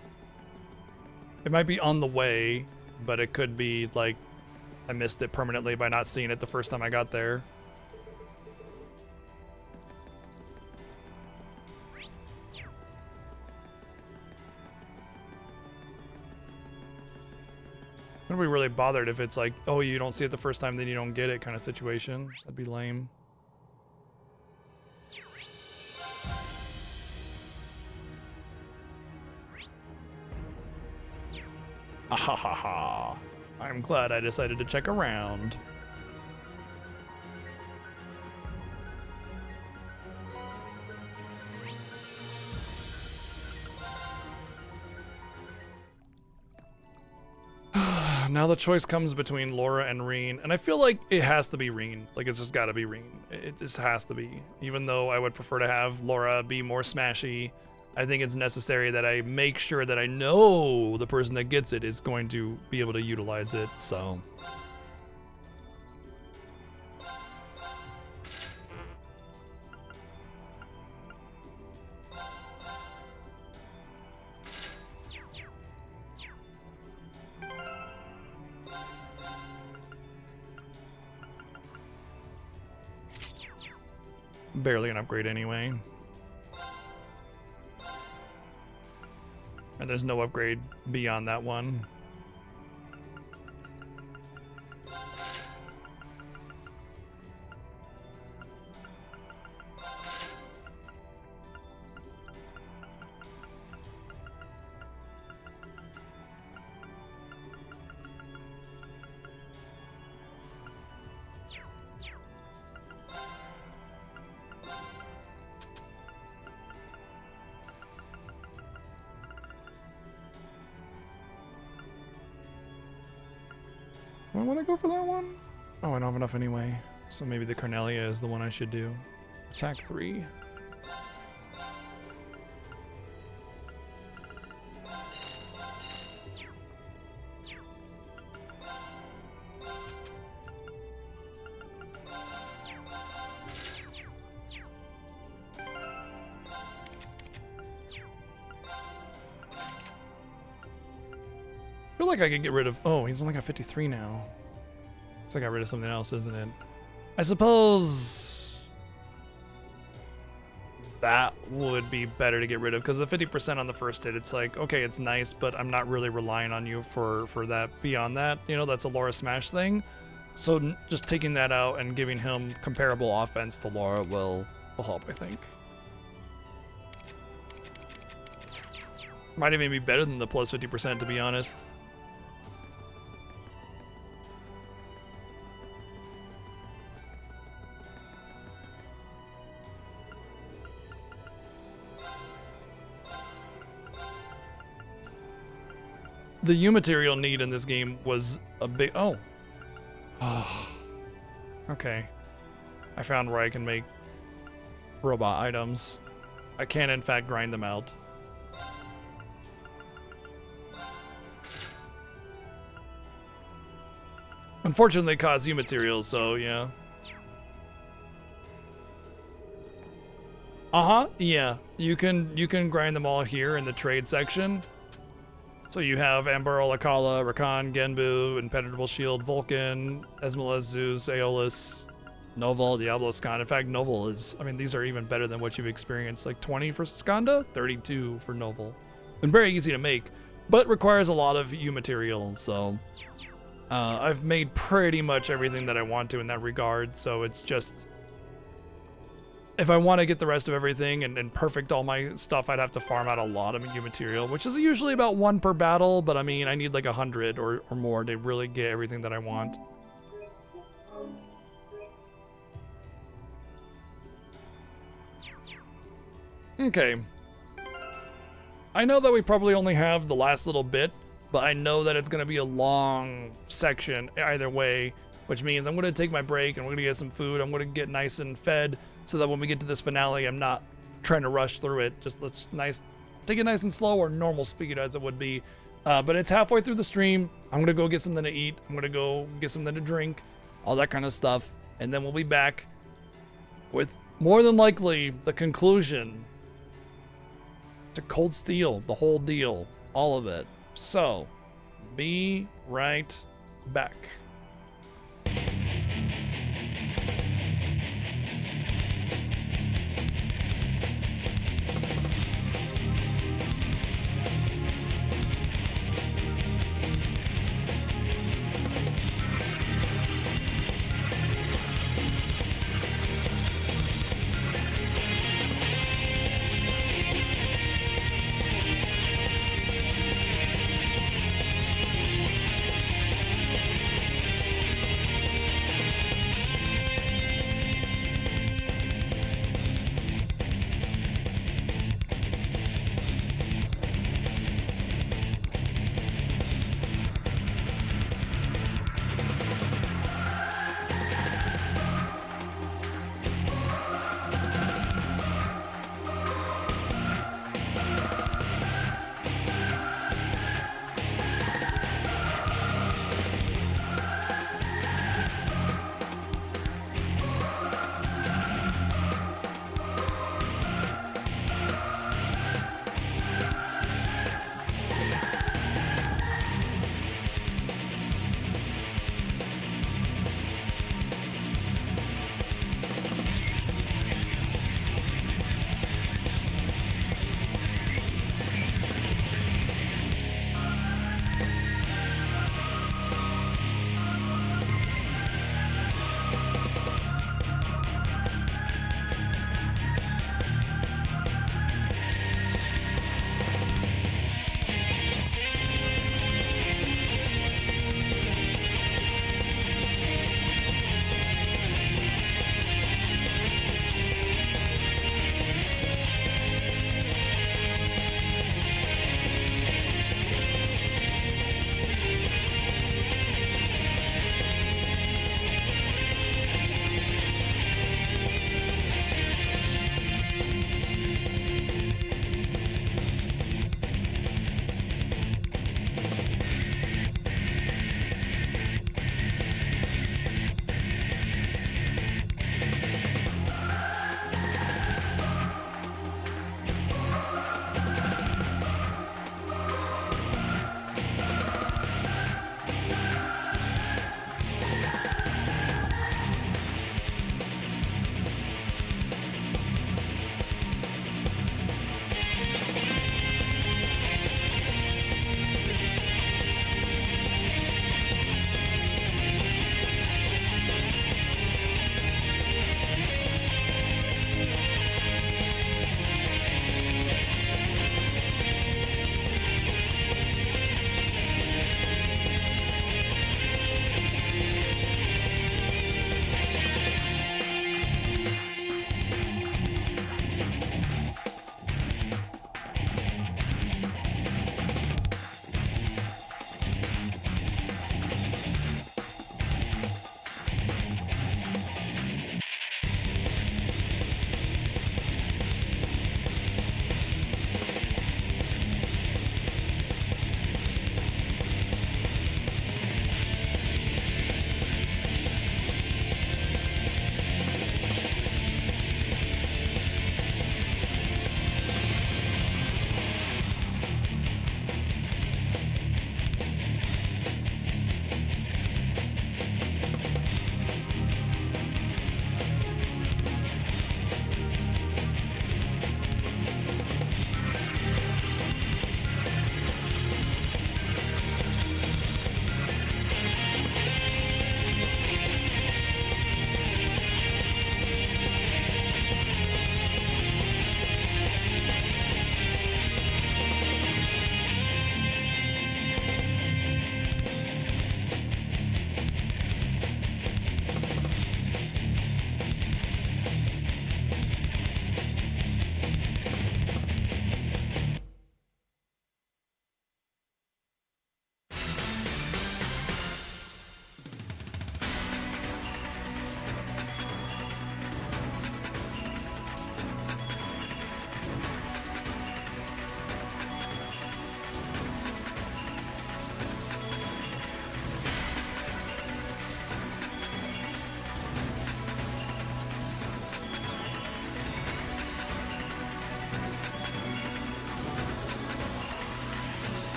It might be on the way, but it could be like I missed it permanently by not seeing it the first time I got there. I'm gonna be really bothered if it's like, oh, you don't see it the first time, then you don't get it kind of situation. That'd be lame. Ahahaha. I'm glad I decided to check around. Now the choice comes between Laura and Rean, and I feel like it has to be Rean. Like, it's just gotta be Rean. It just has to be. Even though I would prefer to have Laura be more smashy, I think it's necessary that I make sure that I know the person that gets it is going to be able to utilize it, so. barely an upgrade anyway. And there's no upgrade beyond that one. Do I want to go for that one? Oh, I don't have enough anyway. So maybe the Cornelia is the one I should do. Attack 3. I feel like I could get rid of... Oh, he's only got 53 now. So I got rid of something else, isn't it? I suppose... that would be better to get rid of, because the 50% on the first hit, it's like, okay, it's nice, but I'm not really relying on you for that. Beyond that, you know, that's a Laura Smash thing. So just taking that out and giving him comparable offense to Laura will help, I think. Might even be better than the plus 50%, to be honest. The U material need in this game was a big... Oh. Okay. I found where I can make robot items. I can, in fact, grind them out. Unfortunately, they cost U materials, so yeah. Yeah. You can grind them all here in the trade section. So you have Amber, Olakala, Rakan, Genbu, Impenetrable Shield, Vulcan, Esmeralda, Zeus, Aeolus, Noval, Diablo, Skanda. In fact, Noval is, I mean, these are even better than what you've experienced. Like 20 for Skanda, 32 for Noval. And very easy to make, but requires a lot of U material, so... I've made pretty much everything that I want to in that regard, so it's just... If I want to get the rest of everything and perfect all my stuff, I'd have to farm out a lot of U material, which is usually about 1 per battle, but I mean, I need like 100 or more to really get everything that I want. Okay. I know that we probably only have the last little bit, but I know that it's going to be a long section either way, which means I'm going to take my break and we're going to get some food. I'm going to get nice and fed so that when we get to this finale, I'm not trying to rush through it. Just let's take it nice and slow, or normal speed as it would be. But it's halfway through the stream. I'm going to go get something to eat. I'm going to go get something to drink, all that kind of stuff. And then we'll be back with more than likely the conclusion to Cold Steel, the whole deal, all of it. So, be right back.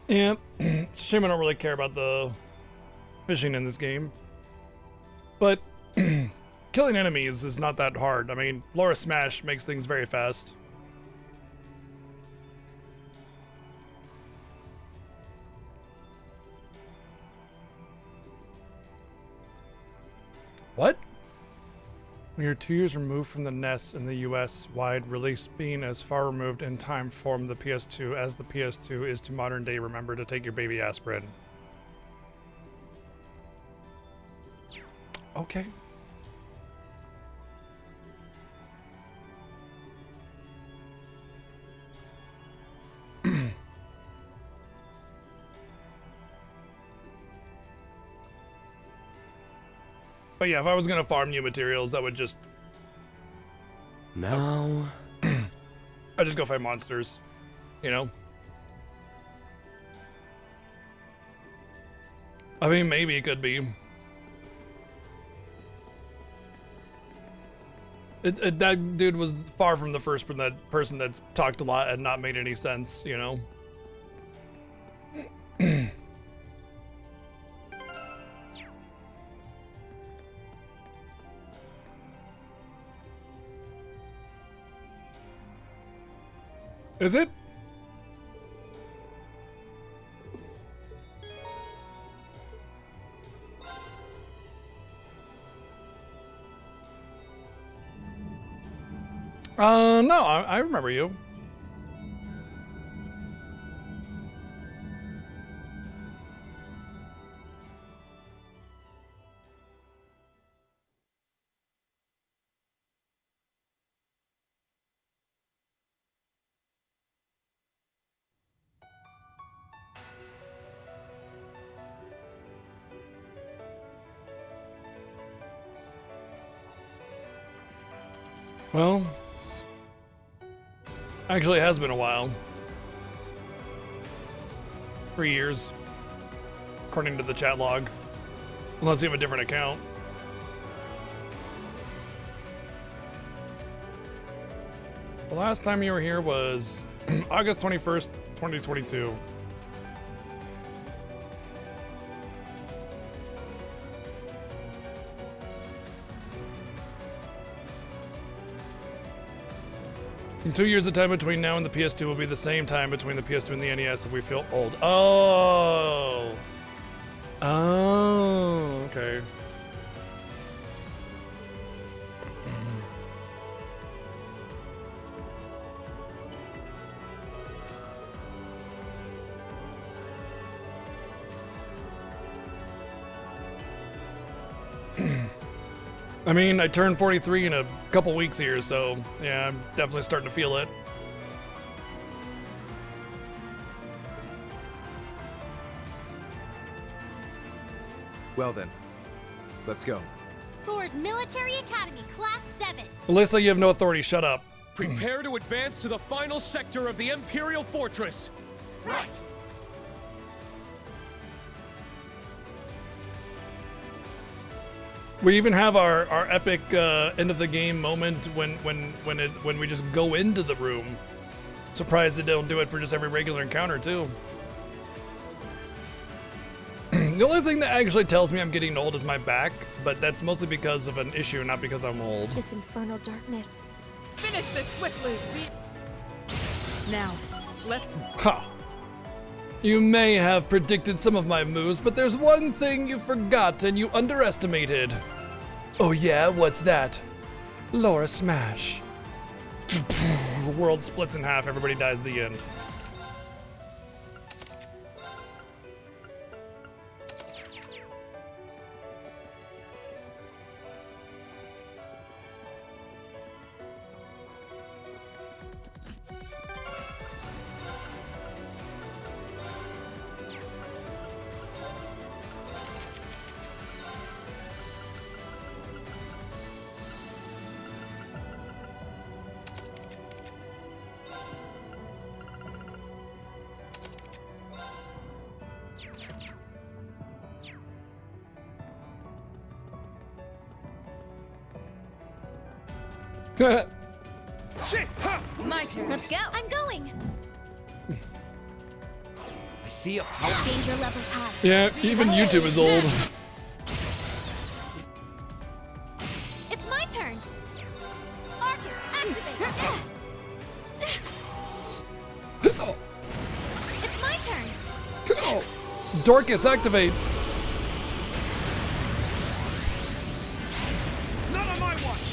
Yeah, it's a shame I don't really care about the fishing in this game. But killing enemies is not that hard. I mean, Laura Smash makes things very fast. What? When you're 2 years removed from the NES in the US wide release, being as far removed in time from the PS2 as the PS2 is to modern day, remember to take your baby aspirin. Okay. But yeah, if I was gonna farm new materials, that would just... No. I'd just go fight monsters, you know? I mean, maybe it could be. That dude was far from the first person that's talked a lot and not made any sense, you know? Is it? No, I remember you. Well, actually it has been a while. 3 years, according to the chat log. Unless you have a different account. The last time you were here was August 21st, 2022. In 2 years, the time between now and the PS2 will be the same time between the PS2 and the NES if we feel old. Oh. Oh, okay. I mean, I turned 43 in a couple weeks here, so yeah, I'm definitely starting to feel it. Well then, let's go. Thor's Military Academy, Class 7. Alyssa, you have no authority. Shut up. Prepare to advance to the final sector of the Imperial Fortress. Right. We even have our epic end of the game moment when we just go into the room. Surprised they don't do it for just every regular encounter too. The only thing that actually tells me I'm getting old is my back, but that's mostly because of an issue, not because I'm old. This infernal darkness. Finish this swiftly. Now, let's... Ha! You may have predicted some of my moves, but there's one thing you forgot and you underestimated. Oh yeah, what's that? Laura Smash. The world splits in half, everybody dies at the end. My turn. Let's go. I'm going. I sea of power. Danger levels high. Yeah, even YouTube is old. It's my turn. Arcus, activate. It's my turn. Dorcas, activate. Not on my watch.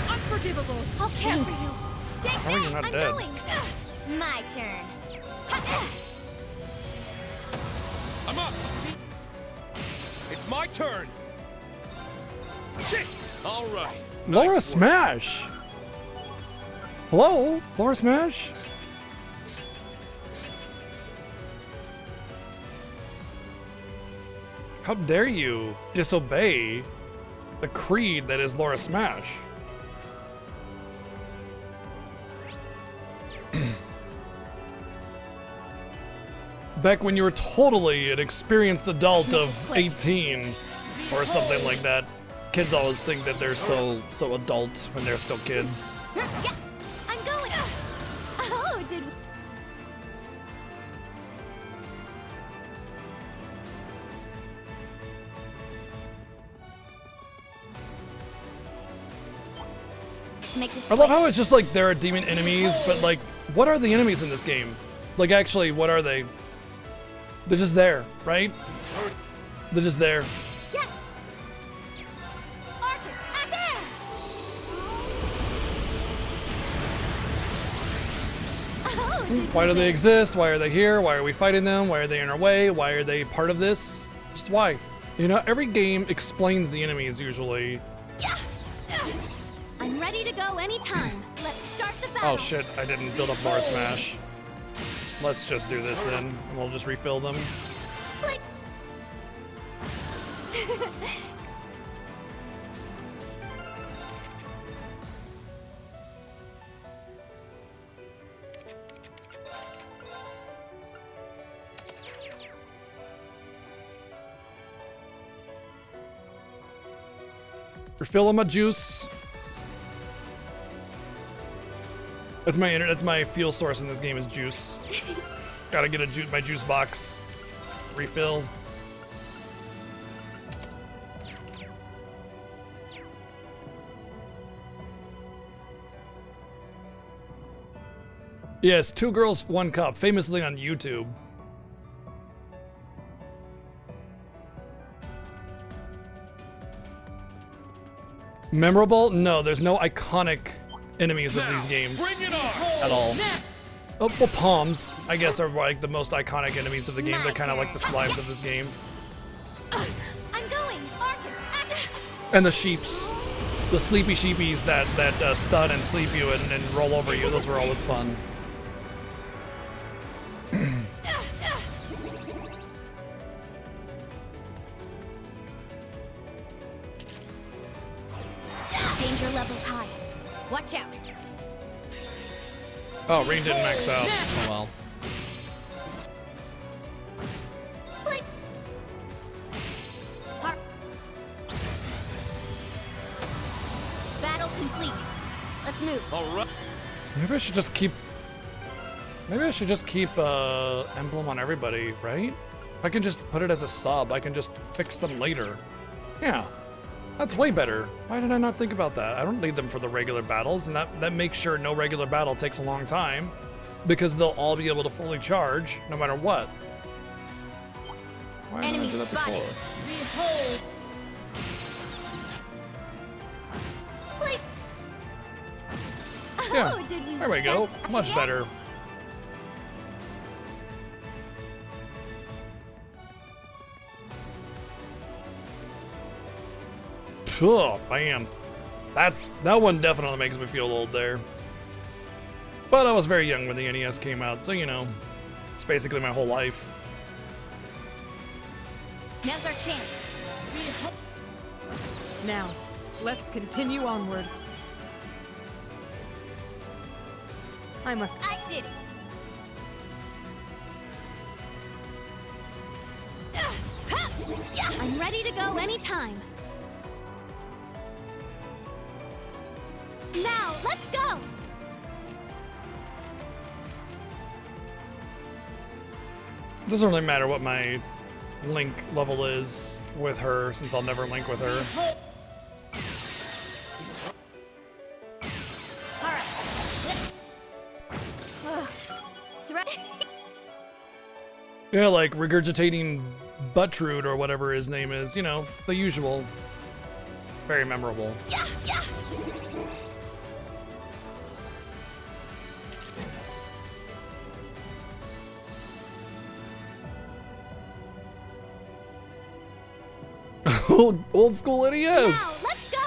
Unforgivable. I'll care for you. Take How are you that. not I'm dead? going. My turn. I'm up. It's my turn. Shit. All right. Laura Smash. Hello, Laura Smash. How dare you disobey the creed that is Laura Smash? Back when you were totally an experienced adult of 18 or something like that. Kids always think that they're so adult when they're still kids. Yeah, I'm going. Oh, did make this I love how it's just like there are demon enemies, but like, what are the enemies in this game? Like, actually, what are they? They're just there, right? They're just there. Yes. Arcus, act there. Oh, did Why do they exist? Why are they here? Why are we fighting them? Why are they in our way? Why are they part of this? Just why? You know, every game explains the enemies usually. I'm ready to go anytime. Let's start the battle. Oh shit, I didn't build up Laura Smash. Let's just do this then, and we'll just refill them. Refill my juice. That's my fuel source in this game is juice. Gotta get my juice box. Refill. Yes, 2 girls, 1 cup, famously on YouTube. Memorable? No, there's no iconic enemies of these games at all. Oh, well, palms, I guess, are like the most iconic enemies of the game. They're kind of like the slimes of this game. I'm going. Arcus, act. And the sheeps. The sleepy sheepies that stun and sleep you and roll over you. Those were always fun. Danger levels high. Watch out. Oh, Rain didn't max out. Oh well. Battle complete. Let's move. All right. Maybe I should just keep. Maybe I should just keep emblem on everybody, right? If I can just put it as a sub, I can just fix them later. Yeah, that's way better. Why did I not think about that? I don't need them for the regular battles, and that makes sure no regular battle takes a long time, because they'll all be able to fully charge no matter what. Why didn't I do that before? Behold. Yeah, Oh, did we there we go. sense- Much better. Oh man, that one definitely makes me feel old there. But I was very young when the NES came out, so you know, it's basically my whole life. Now's our chance. Now, let's continue onward. I must. I did it. I'm ready to go anytime. Now, let's go. It doesn't really matter what my Link level is with her, since I'll never link with her. Yeah, like regurgitating Buttroot or whatever his name is, you know, the usual. Very memorable. Yeah, yeah. old school NES. Now, let's go.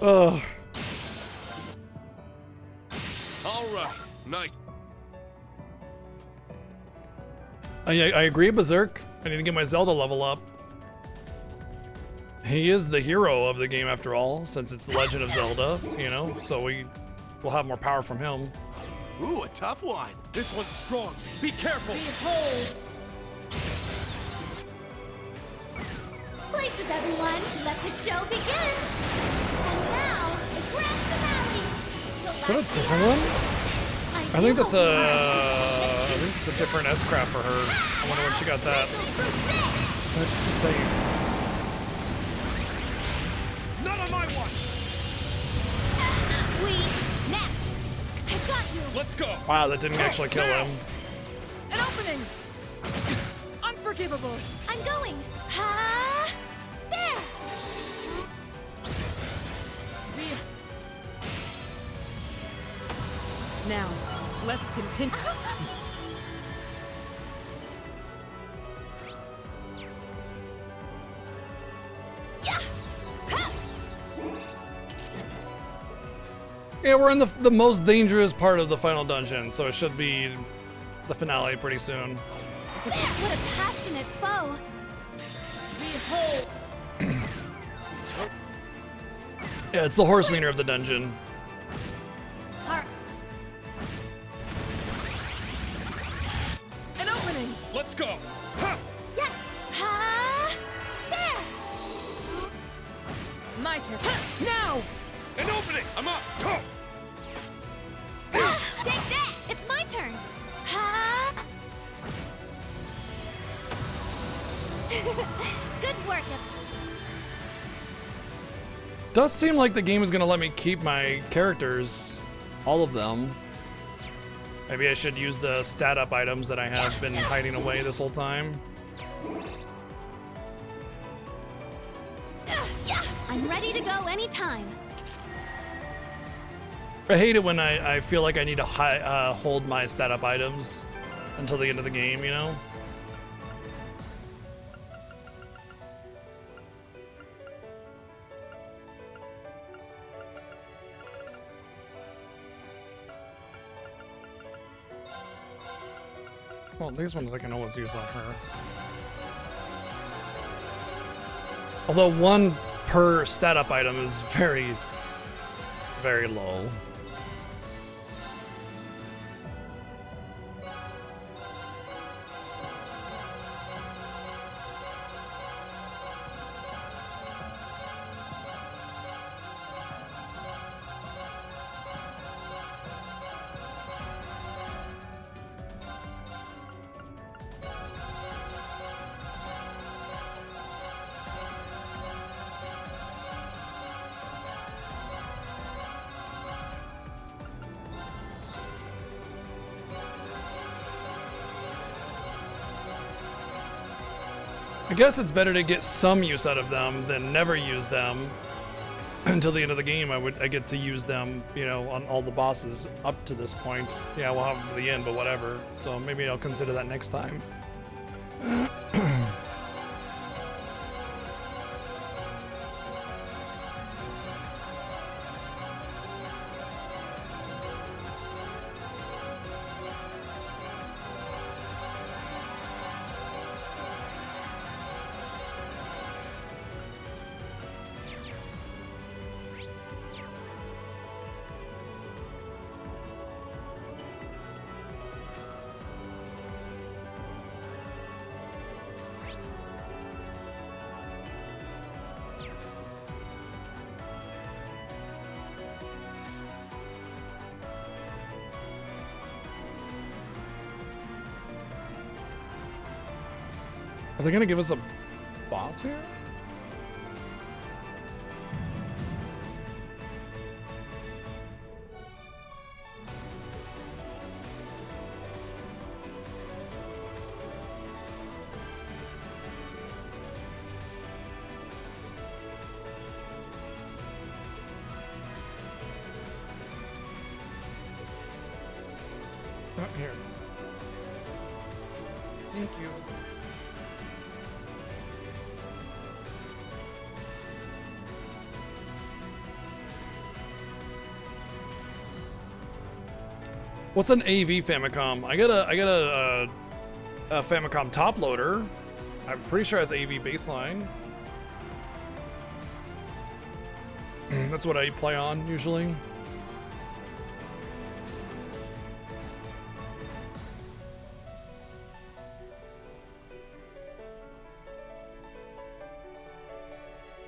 Ugh. All right, night. I agree, Berserk. I need to get my Zelda level up. He is the hero of the game after all, since it's the Legend of Zelda, you know, so we will have more power from him. Ooh, a tough one. This one's strong. Be careful. Behold. Places, everyone. Let the show begin. And now, the grand finale. Is that a different one? I think that's a different S-Craft for her. I wonder when she got that. That's the same. Not on my watch. I've got you. Let's go. Wow, that didn't actually kill him. An opening! Unforgivable! I'm going. Ha! There! Now, let's continue. Yeah, we're in the most dangerous part of the final dungeon, so it should be the finale pretty soon. What a passionate foe. Behold. Yeah, it's the horse wiener of the dungeon. An opening! Let's go. Yes. Ha! There. My turn. Now! An opening. I'm up. Go. Take that. It's my turn. Ha! Good work. Does seem like the game is gonna let me keep my characters, all of them. Maybe I should use the stat up items that I have been hiding away this whole time. I'm ready to go anytime. I hate it when I feel like I need to hold my stat up items until the end of the game, you know? Well, these ones I can always use on her. Although one per stat up item is very, very low. I guess it's better to get some use out of them than never use them until the end of the game. I get to use them, you know, on all the bosses up to this point. Yeah, we'll have them to the end, but whatever. So maybe I'll consider that next time. Are they gonna give us a boss here? Here. Thank you. What's an AV Famicom? I got a Famicom top loader. I'm pretty sure it has AV baseline. That's what I play on usually.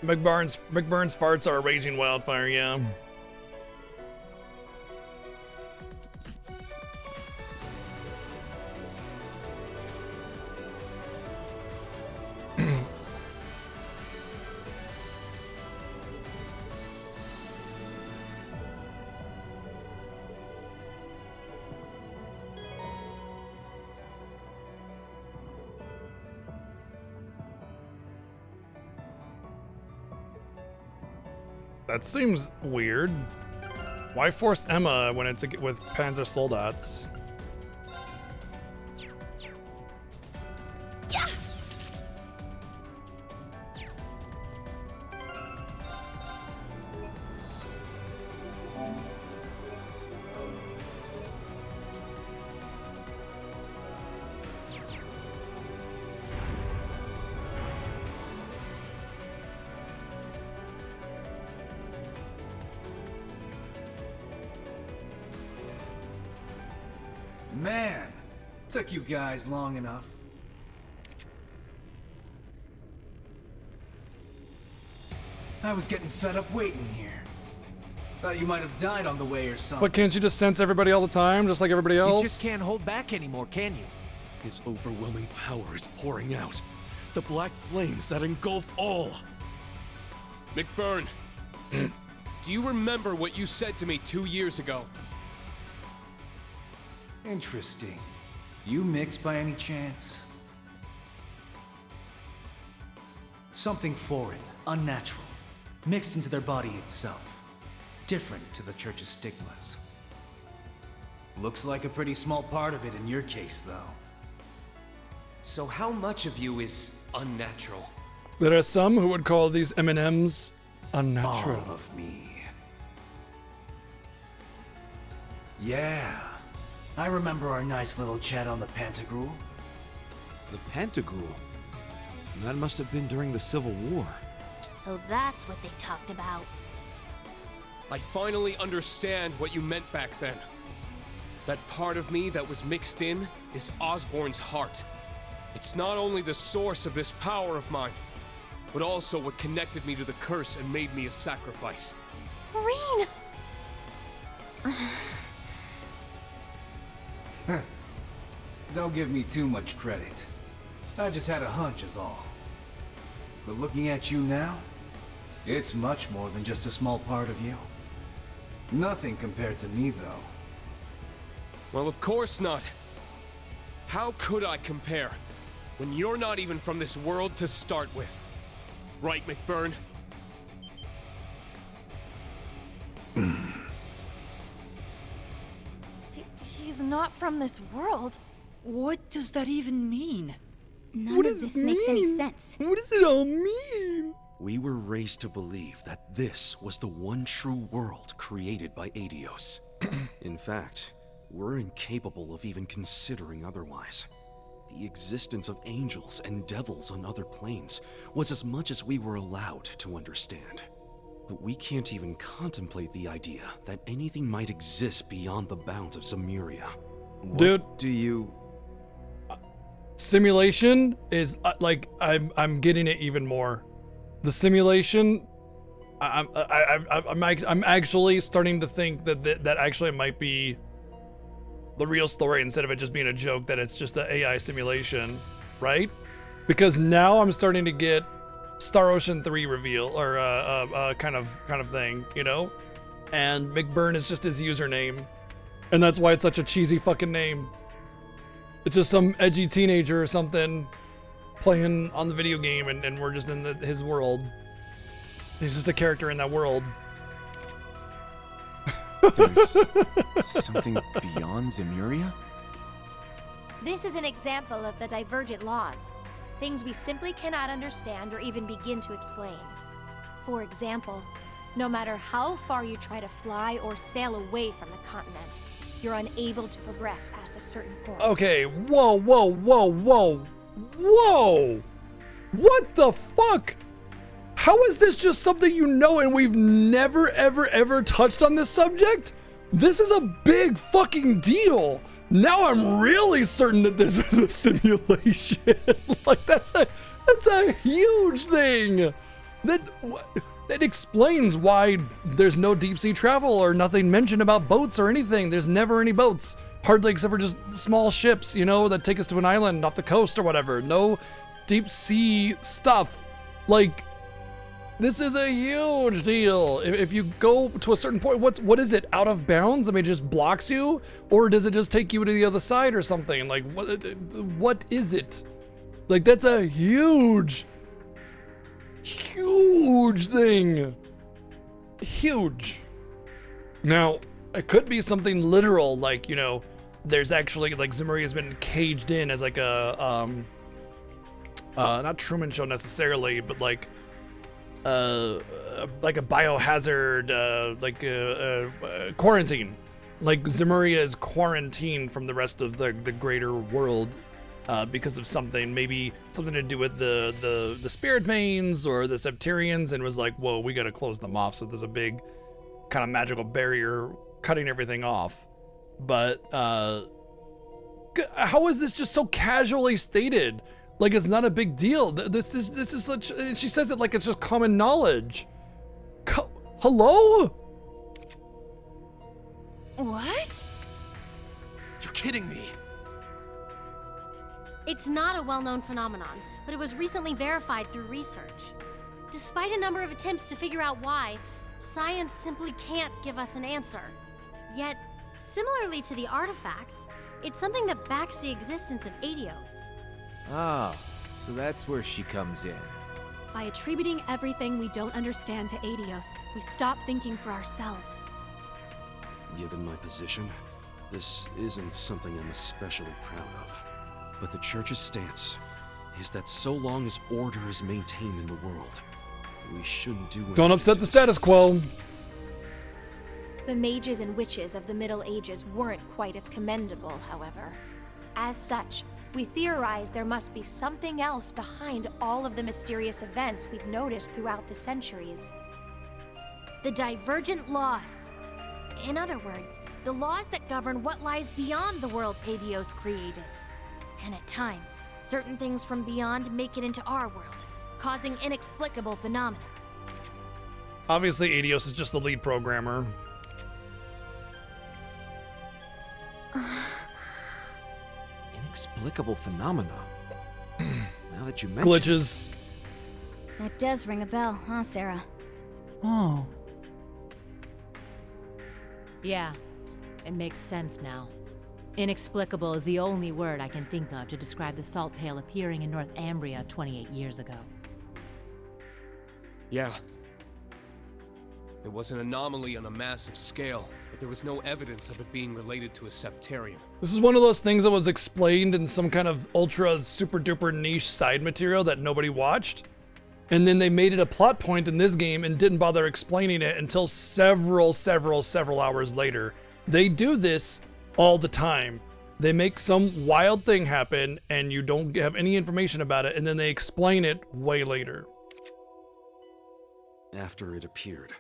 McBurn's farts are a raging wildfire, yeah. That seems weird. Why force Emma when it's with Panzer Soldats? Yeah! Man, took you guys long enough. I was getting fed up waiting here. Thought you might have died on the way or something. But can't you just sense everybody all the time, just like everybody else? You just can't hold back anymore, can you? His overwhelming power is pouring out. The black flames that engulf all. McBurn, do you remember what you said to me 2 years ago? Interesting. You mix by any chance? Something foreign, unnatural, mixed into their body itself. Different to the Church's stigmas. Looks like a pretty small part of it in your case, though. So how much of you is unnatural? There are some who would call these M&Ms unnatural. All of me. Yeah. I remember our nice little chat on the Pantagruel. The Pantagruel? That must have been during the Civil War. So that's what they talked about. I finally understand what you meant back then. That part of me that was mixed in is Osborn's heart. It's not only the source of this power of mine, but also what connected me to the curse and made me a sacrifice. Marine! Don't give me too much credit. I just had a hunch is all. But looking at you now, it's much more than just a small part of you. Nothing compared to me, though. Well, of course not. How could I compare when you're not even from this world to start with? Right, McBurn? He's not from this world. What does that even mean? None of this makes any sense. What does it all mean? We were raised to believe that this was the one true world created by Aidios. In fact, we're incapable of even considering otherwise. The existence of angels and devils on other planes was as much as we were allowed to understand. But we can't even contemplate the idea that anything might exist beyond the bounds of Zemuria. Dude, do you... Simulation is like I'm getting it even more. The simulation, I'm actually starting to think that actually it might be the real story instead of it just being a joke that it's just an AI simulation, right? because now I'm starting to get Star Ocean 3 reveal or kind of thing, you know? And McBurn is just his username. And that's why it's such a cheesy fucking name. It's just some edgy teenager or something playing on the video game, and we're just in his world. He's just a character in that world. There's something beyond Zemuria? This is an example of the divergent laws. Things we simply cannot understand or even begin to explain. For example, no matter how far you try to fly or sail away from the continent, you're unable to progress past a certain point. Okay, whoa. What the fuck? How is this just something you know and we've never, ever touched on this subject? This is a big fucking deal. Now I'm really certain that this is a simulation. Like, that's a huge thing. That explains why there's no deep sea travel or nothing mentioned about boats or anything. There's never any boats. Hardly, except for just small ships, you know, that take us to an island off the coast or whatever. No deep sea stuff. Like, this is a huge deal. If you go to a certain point, what is it? Out of bounds? I mean, it just blocks you? Or does it just take you to the other side or something? Like, what is it? Like, that's a huge thing. Huge. Now, it could be something literal, like, you know, there's actually, like, Zemuria's been caged in as like a, not Truman Show necessarily, but like a biohazard, quarantine. Like, Zemuria is quarantined from the rest of the greater world because of something, maybe something to do with the spirit veins or the Septarians, and was like, whoa, we gotta close them off. So there's a big kind of magical barrier cutting everything off. But how is this just so casually stated? Like, it's not a big deal. This is such. She says it like it's just common knowledge. Hello? What? You're kidding me. It's not a well-known phenomenon, but it was recently verified through research. Despite a number of attempts to figure out why, science simply can't give us an answer. Yet, similarly to the artifacts, it's something that backs the existence of Aidios. Ah, so that's where she comes in. By attributing everything we don't understand to Aidios, we stop thinking for ourselves. Given my position, this isn't something I'm especially proud of. But the Church's stance is that so long as order is maintained in the world, we shouldn't do anything. Don't upset the status quo. The mages and witches of the Middle Ages weren't quite as commendable, however. As such, we theorize there must be something else behind all of the mysterious events we've noticed throughout the centuries. The divergent laws. In other words, the laws that govern what lies beyond the world Aidios created. And at times, certain things from beyond make it into our world, causing inexplicable phenomena. Obviously, Aidios is just the lead programmer. Inexplicable phenomena. Now that you mention Glitches. That does ring a bell, huh, Sarah? Oh. Yeah, it makes sense now. Inexplicable is the only word I can think of to describe the salt pail appearing in North Ambria 28 years ago. Yeah. It was an anomaly on a massive scale, but there was no evidence of it being related to a Septarian. This is one of those things that was explained in some kind of ultra super duper niche side material that nobody watched. And then they made it a plot point in this game and didn't bother explaining it until several hours later. They do this all the time. They make some wild thing happen and you don't have any information about it, and then they explain it way later. After it appeared,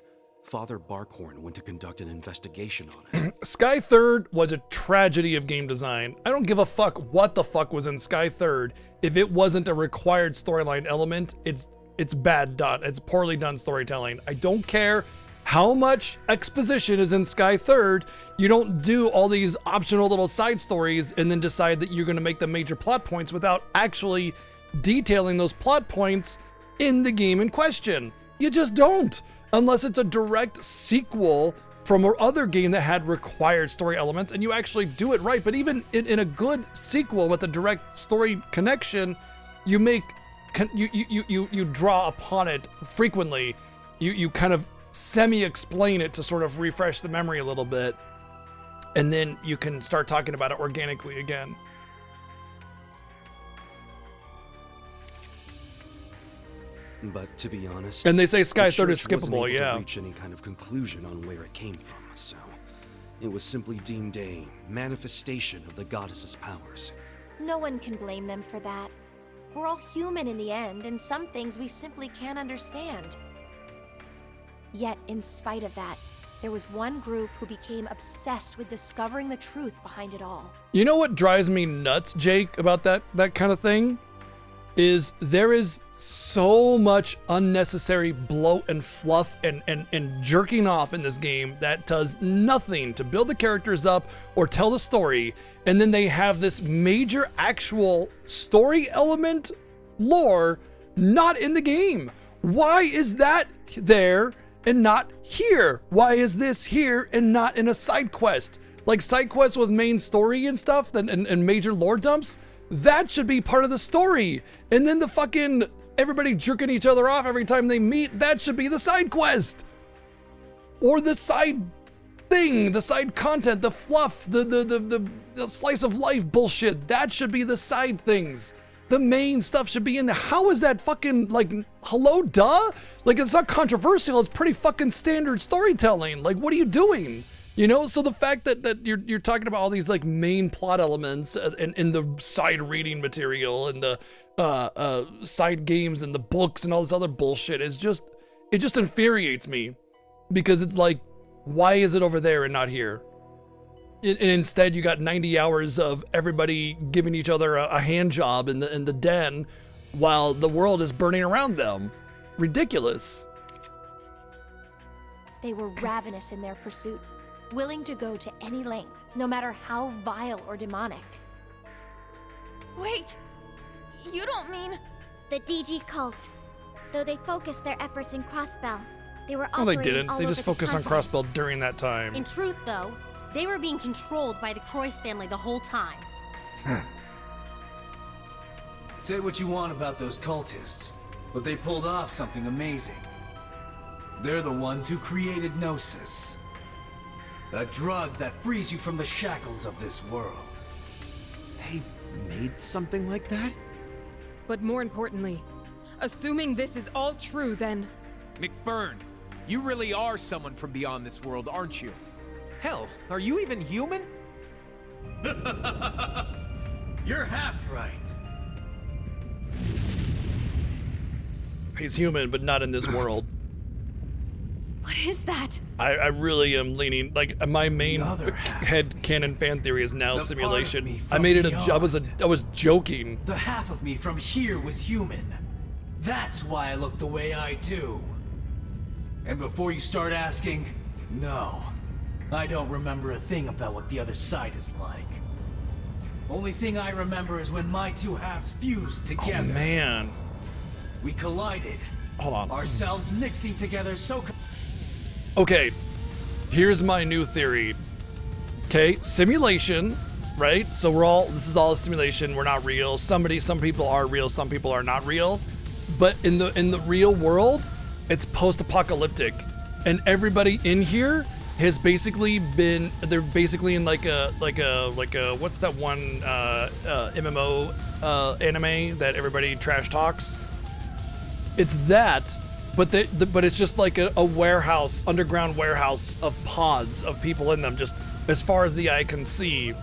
Father Barkhorn went to conduct an investigation on it. Sky Third was a tragedy of game design. I don't give a fuck what the fuck was in Sky Third. If it wasn't a required storyline element, it's bad done. It's poorly done storytelling. I don't care how much exposition is in Sky Third. You don't do all these optional little side stories and then decide that you're going to make the major plot points without actually detailing those plot points in the game in question. You just don't, unless it's a direct sequel from other game that had required story elements and you actually do it right. But even in a good sequel with a direct story connection, you make you draw upon it frequently. You kind of semi-explain it to sort of refresh the memory a little bit, and then you can start talking about it organically again. But to be honest, And they say the Sky's Third is church wasn't skippable, able yeah. to reach any kind of conclusion on where it came from, so it was simply deemed a manifestation of the goddess's powers. No one can blame them for that. We're all human in the end, and some things we simply can't understand. Yet, in spite of that, there was one group who became obsessed with discovering the truth behind it all. You know what drives me nuts, Jake, about that kind of thing? Is there is so much unnecessary bloat and fluff and jerking off in this game that does nothing to build the characters up or tell the story, and then they have this major actual story element lore not in the game. Why is that there and not here? Why is this here and not in a side quest? Like side quests with main story and stuff and major lore dumps? That should be part of the story. And then the fucking everybody jerking each other off every time they meet, that should be the side quest. Or the side thing, the side content, the fluff, the slice of life bullshit. That should be the side things. The main stuff should be in there. How is that fucking, like, hello, duh? Like, it's not controversial. It's pretty fucking standard storytelling. Like, what are you doing? You know, so the fact that you're talking about all these like main plot elements in the side reading material and the side games and the books and all this other bullshit is just, it just infuriates me, because it's like, why is it over there and not here? And instead you got 90 hours of everybody giving each other a hand job in the den while the world is burning around them. Ridiculous. They were ravenous in their pursuit, willing to go to any length, no matter how vile or demonic. Wait! You don't mean... The DG cult. Though they focused their efforts in Crossbell, they were Well, they operating didn't. all They over just the focused on continent. Crossbell during that time. In truth, though, they were being controlled by the Croix family the whole time. Say what you want about those cultists, but they pulled off something amazing. They're the ones who created Gnosis. A drug that frees you from the shackles of this world. They made something like that? But more importantly, assuming this is all true, then... McBurn, you really are someone from beyond this world, aren't you? Hell, are you even human? You're half right. He's human, but not in this world. What is that? I really am leaning, like, my main head canon fan theory is now The simulation. part of me I from made it beyond. I was joking. The half of me from here was human. That's why I look the way I do. And before you start asking, no. I don't remember a thing about what the other side is like. Only thing I remember is when my two halves fused together. Oh man. We collided. Hold on. Ourselves mixing together so... Okay, here's my new theory. Okay, simulation, right? So this is all a simulation. We're not real. Some people are real, some people are not real. But in the real world, it's post-apocalyptic, and everybody in here has basically been. They're basically in like a what's that one MMO anime that everybody trash talks? It's that. But it's just like a warehouse, underground warehouse of pods of people in them, just as far as the eye can see.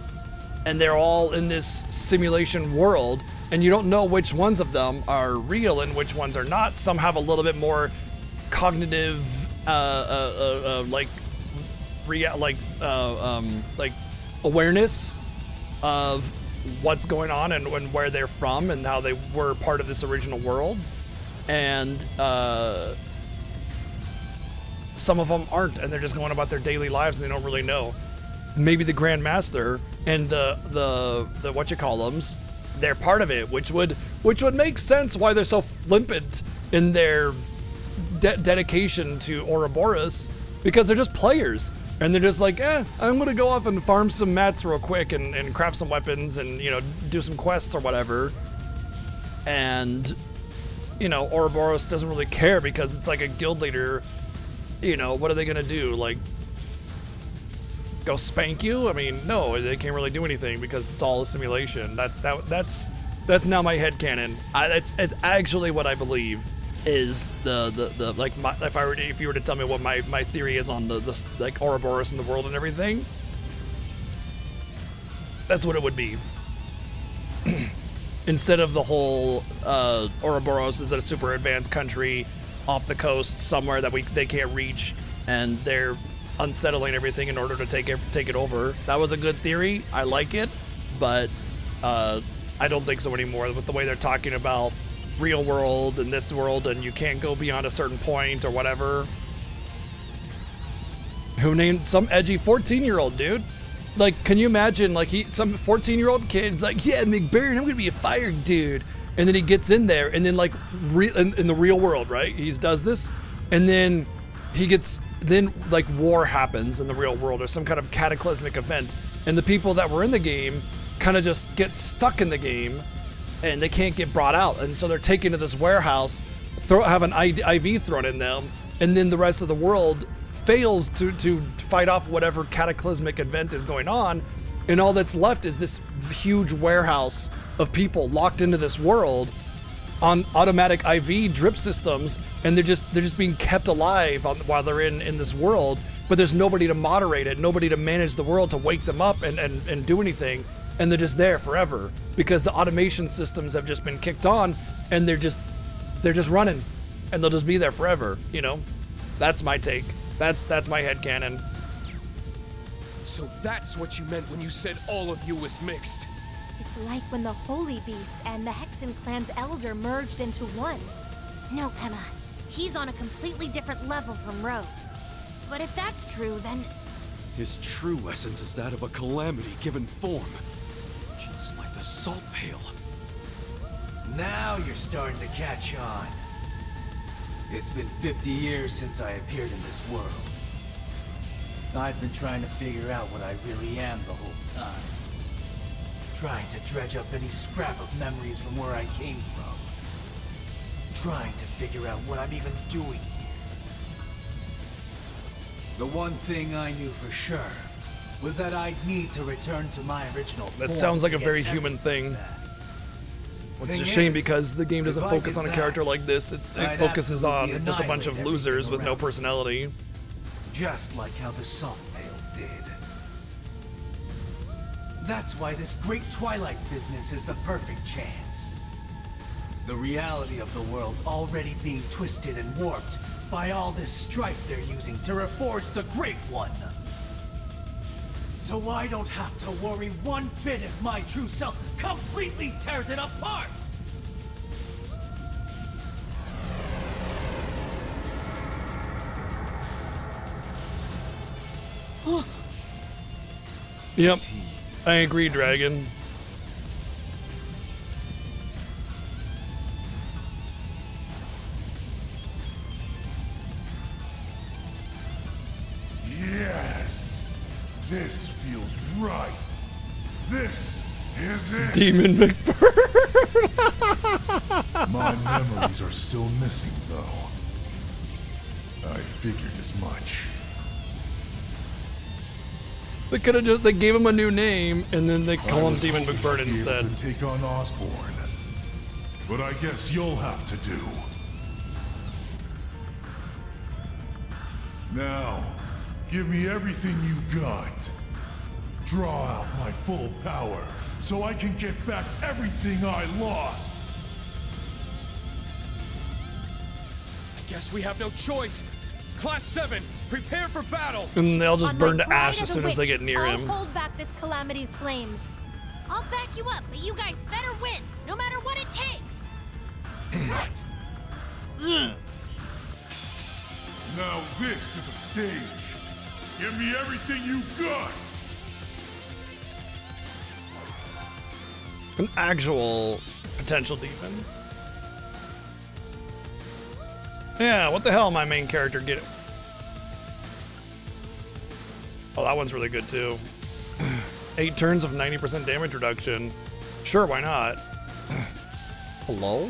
And they're all in this simulation world, and you don't know which ones of them are real and which ones are not. Some have a little bit more cognitive, like awareness of what's going on and where they're from and how they were part of this original world. And some of them aren't, and they're just going about their daily lives and they don't really know. Maybe the Grand Master and the what you call them's, they're part of it, which would which would make sense why they're so flippant in their dedication to Ouroboros, because they're just players. And they're just like, I'm gonna go off and farm some mats real quick and craft some weapons and, you know, do some quests or whatever. And, you know, Ouroboros doesn't really care because it's like a guild leader. You know, what are they gonna do? Like, go spank you? I mean, no, they can't really do anything because it's all a simulation. That's now my headcanon. It's actually what I believe is the like if you were to tell me what my theory is on the like Ouroboros in the world and everything, that's what it would be. Instead of the whole Ouroboros is a super advanced country off the coast somewhere that they can't reach, and they're unsettling everything in order to take it over. That was a good theory. I like it, but I don't think so anymore with the way they're talking about real world and this world, and you can't go beyond a certain point or whatever. Who named some edgy 14-year-old dude? Like, can you imagine, like, some 14-year-old kid's like, yeah, McBurn, I'm gonna be a fire dude, and then he gets in there, and then like in the real world, right? He does this, and then like war happens in the real world or some kind of cataclysmic event, and the people that were in the game kind of just get stuck in the game and they can't get brought out, and so they're taken to this warehouse, have an IV thrown in them, and then the rest of the world fails to fight off whatever cataclysmic event is going on, and all that's left is this huge warehouse of people locked into this world on automatic IV drip systems, and they're just being kept alive while they're in this world, but there's nobody to moderate it, nobody to manage the world, to wake them up and do anything, and they're just there forever because the automation systems have just been kicked on, and they're just running, and they'll just be there forever, you know? That's my take. That's my headcanon. So that's what you meant when you said all of you was mixed. It's like when the Holy Beast and the Hexen clan's elder merged into one. No, Emma. He's on a completely different level from Rose. But if that's true, then... His true essence is that of a calamity given form. Just like the Salt Pail. Now you're starting to catch on. It's been 50 years since I appeared in this world. I've been trying to figure out what I really am the whole time. Trying to dredge up any scrap of memories from where I came from. Trying to figure out what I'm even doing here. The one thing I knew for sure was that I'd need to return to my original form. That sounds like a very human thing. Which is a shame because the game doesn't focus on a character like this. It focuses on just a bunch of losers with no personality. Just like how the Salt Pail did. That's why this great Twilight business is the perfect chance. The reality of the world's already being twisted and warped by all this strife they're using to reforge the Great One. So I don't have to worry one bit if my true self completely tears it apart! Yep, I agree, Dragon. Yes, this feels right. This is it. Demon McBurn. My memories are still missing, though. I figured as much. They could have just, they gave him a new name, and then they call him Demon McBurn instead. To take on Osborn, but I guess you'll have to do. Now, give me everything you got. Draw out my full power, so I can get back everything I lost. I guess we have no choice. Class 7, prepare for battle! And they'll just burn to ash as soon as they get near him. I'll hold back this calamity's flames. I'll back you up, but you guys better win, no matter what it takes! Right. Now this is a stage. Give me everything you got! An actual potential demon. Yeah, what the hell, my main character get? Oh, that one's really good too. 8 turns of 90% damage reduction. Sure, why not? Hello?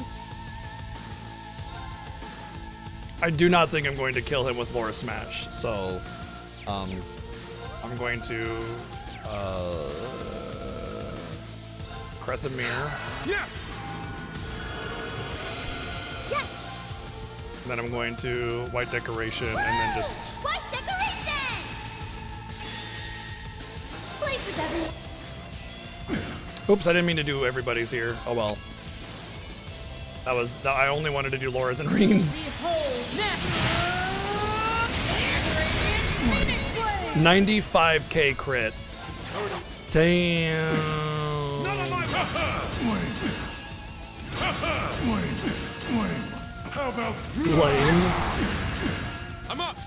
I do not think I'm going to kill him with Laura Smash, so I'm going to Crescent Mirror. Yeah. Yes. And then I'm going to White Decoration and then just White decoration. Places everyone. oops, I didn't mean to do everybody's here. Oh well. I only wanted to do Laura's and Reen's. 95k crit. Damn. How about lame? I'm up.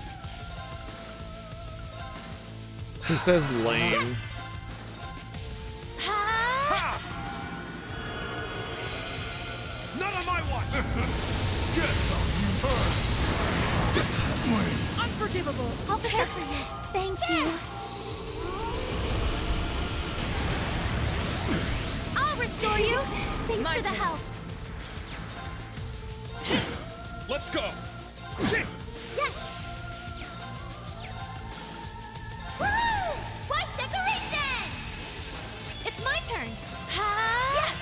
He says lame. Not on my watch. Guess how you turn. Unforgivable. I'll care for you. Thank you. I'll restore you. Thanks for the help. Let's go. Yes. Woo! White decoration. It's my turn. Yes.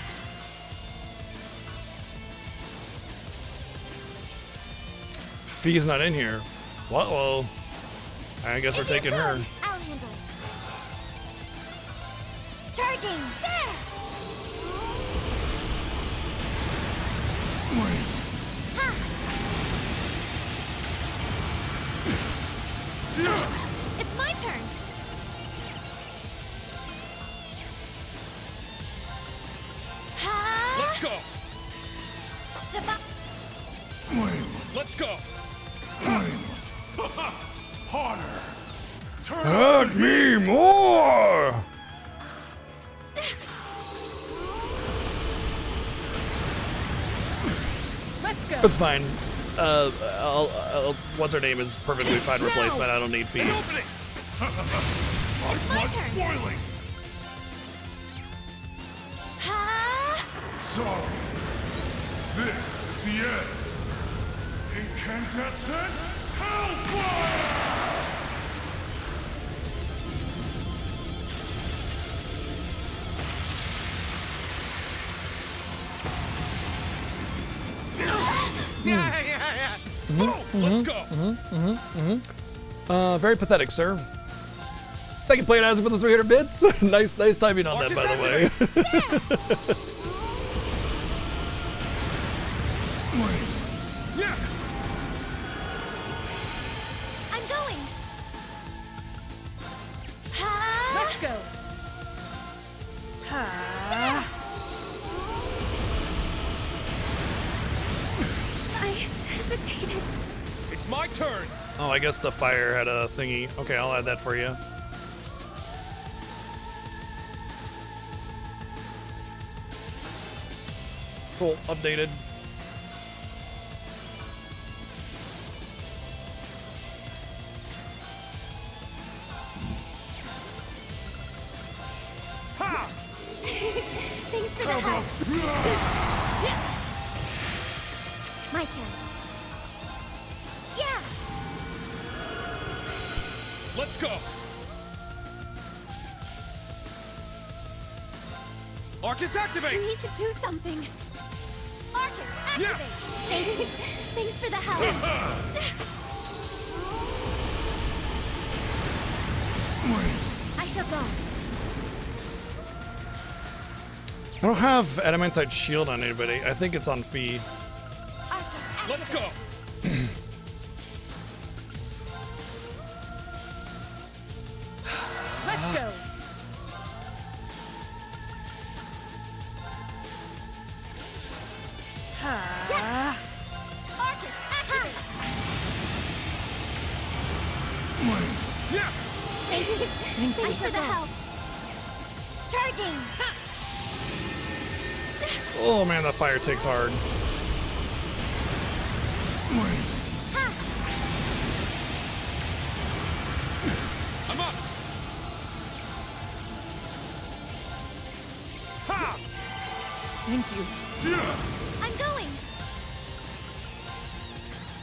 Fee's not in here. Well, I guess we're taking her. I'll handle it. Charging. There. It's my turn. Let's go. Let's go. Harder. Turn Hurt me more. Let's go. It's fine. What's her name is perfectly fine replacement. I don't need Fee. It's my turn. Boiling. Sorry. This is the end. Incandescent Hellfire! Let's go. Very pathetic, sir. Thank you, Playing Isaac, for the 300 bits. nice timing on that, by the way. Yeah. I'm going. Let's go. I hesitated. It's my turn. Oh, I guess the fire had a thingy. Okay, I'll add that for you. Cool, updated. Thanks for the help. My turn. Yeah. Let's go. Arcus, activate. I need to do something. Arcus, activate. Thanks for the help. I shall go. I don't have Adamantite Shield on anybody. I think it's on Fee. Let's go. Let's go. Arcus, activate. Yeah. Thanks for the help. Charging. Oh man, that fire takes hard. I'm up! Ha! Thank you. I'm going.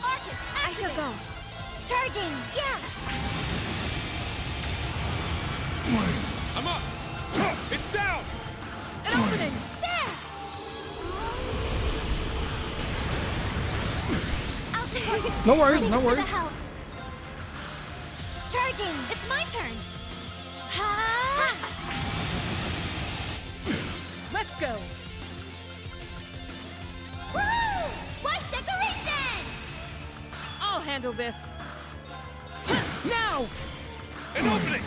Arcus, I shall go. Charging. Yeah. I'm up! It's down! An opening! There. I'll support you. No worries, Thanks no for the worries. help. Charging. It's my turn. Ha! Let's go! Woo! What decoration? I'll handle this. Now! An opening!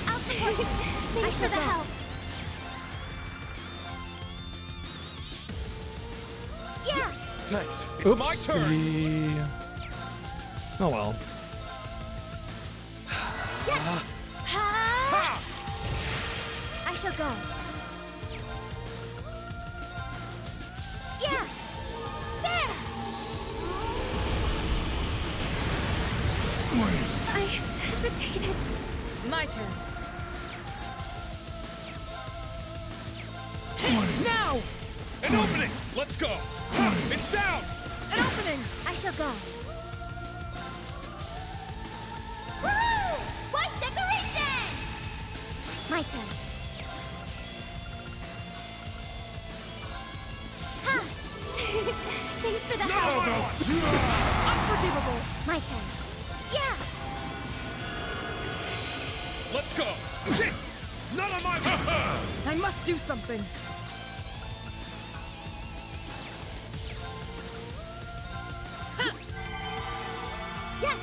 I'll support you. Thanks for the help. Yeah. Thanks. It's my turn! Oopsie. Oh well. Yes. Ha! I shall go. Yeah. There. I hesitated. My turn. Now! An opening! Let's go! It's down! An opening! I shall go. Woo! What decoration? My turn. Ha! Thanks for the help. Unforgivable! My turn. Yeah. Let's go! Shit! None of my... I must do something. Yes.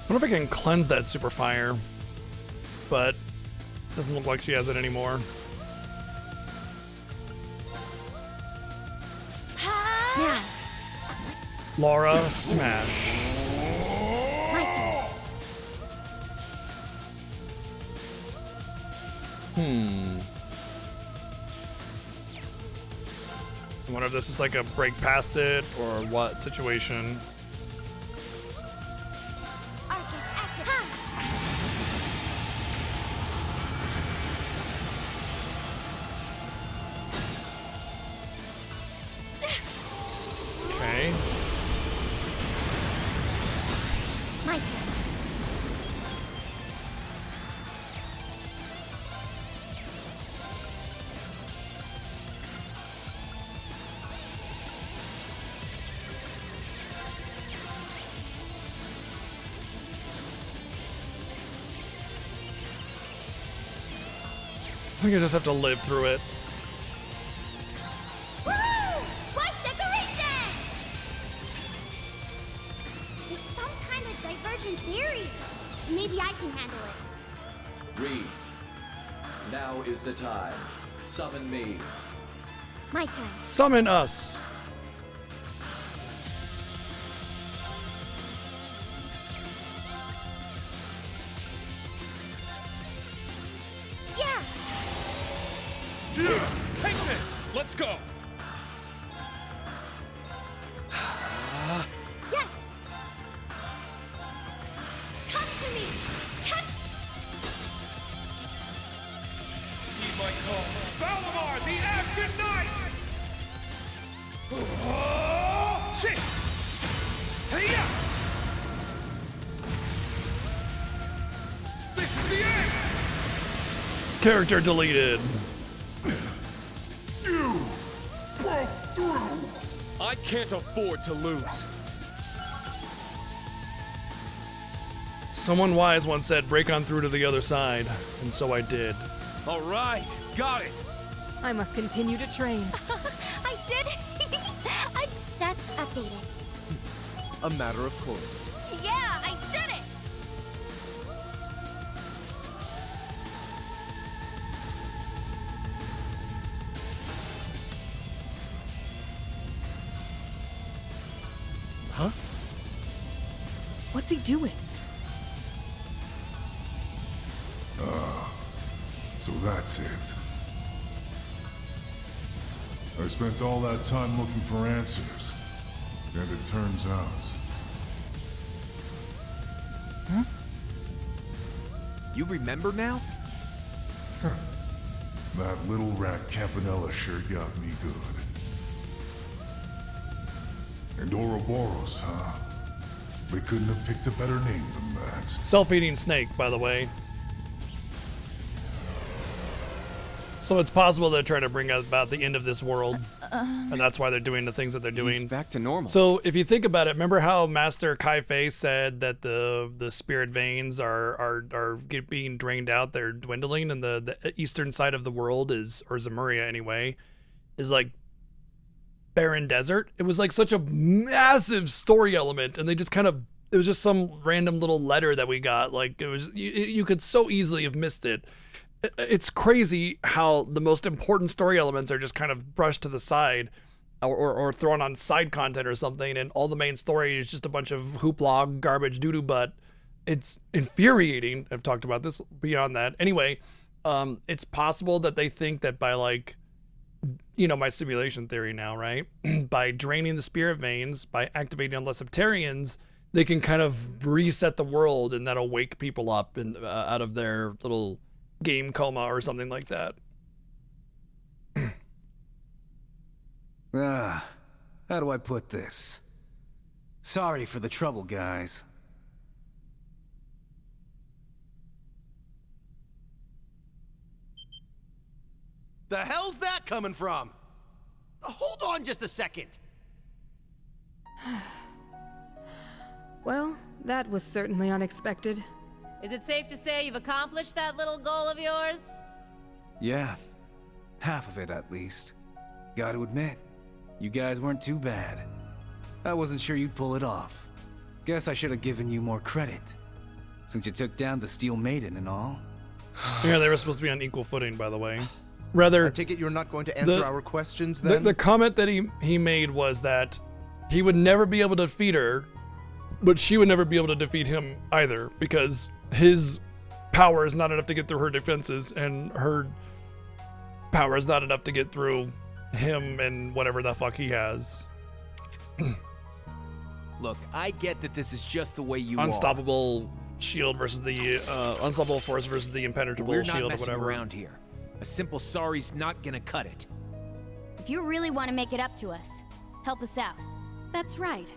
I wonder if I can cleanse that super fire, but doesn't look like she has it anymore. Now. Laura, smash. My turn. I wonder if this is like a break past it or what situation. Arcus active. Okay. My turn. I think I just have to live through it. Woo! What decoration? It's some kind of divergent theory. Maybe I can handle it. Reed, now is the time. Summon me. My turn. Summon us. Yeah. Take this! Let's go! Yes. Come to me. Come. Heed my call. Valimar, the Ashen Knight! Shit! Hey-ya! This is the end! Character deleted. You broke through. I can't afford to lose. Someone wise once said, break on through to the other side. And so I did. All right, got it. I must continue to train. I did. I'm stats updated. A matter of course. Yeah, I did it! What's he doing? So that's it. I spent all that time looking for answers, and it turns out... Huh? You remember now? That little rat Campanella sure got me good. And Ouroboros, huh? They couldn't have picked a better name than that. Self-eating snake, by the way. So it's possible they're trying to bring about the end of this world, and that's why they're doing the things that they're doing. He's back to normal. So if you think about it, remember how Master Kai Fei said that the spirit veins are being drained out, they're dwindling, and the eastern side of the world is, or Zemuria anyway, is like barren desert. It was like such a massive story element, and they just kind of, it was just some random little letter that we got. Like, it was, you could so easily have missed it. It's crazy how the most important story elements are just kind of brushed to the side or thrown on side content or something, and all the main story is just a bunch of hoopla, garbage, doo-doo butt. It's infuriating. I've talked about this beyond that. Anyway, it's possible that they think that by, like, you know, my simulation theory now, right? By draining the spirit veins, by activating on less Septarians, they can kind of reset the world, and that'll wake people up and out of their little game coma or something like that. How do I put this? Sorry for the trouble, guys. The hell's that coming from? Hold on just a second. Well, that was certainly unexpected. Is it safe to say you've accomplished that little goal of yours? Yeah, half of it at least. Gotta admit, you guys weren't too bad. I wasn't sure you'd pull it off. Guess I should have given you more credit, since you took down the Steel Maiden and all. Yeah, they were supposed to be on equal footing, by the way. Rather, I take it you're not going to answer our questions then? The comment that he made was that he would never be able to defeat her, but she would never be able to defeat him either, because his power is not enough to get through her defenses, and her power is not enough to get through him and whatever the fuck he has. Look, I get that this is just the way you Unstoppable shield versus the unstoppable force versus the impenetrable We're shield not or messing whatever. around here. A simple sorry's not gonna cut it. If you really want to make it up to us, help us out. That's right.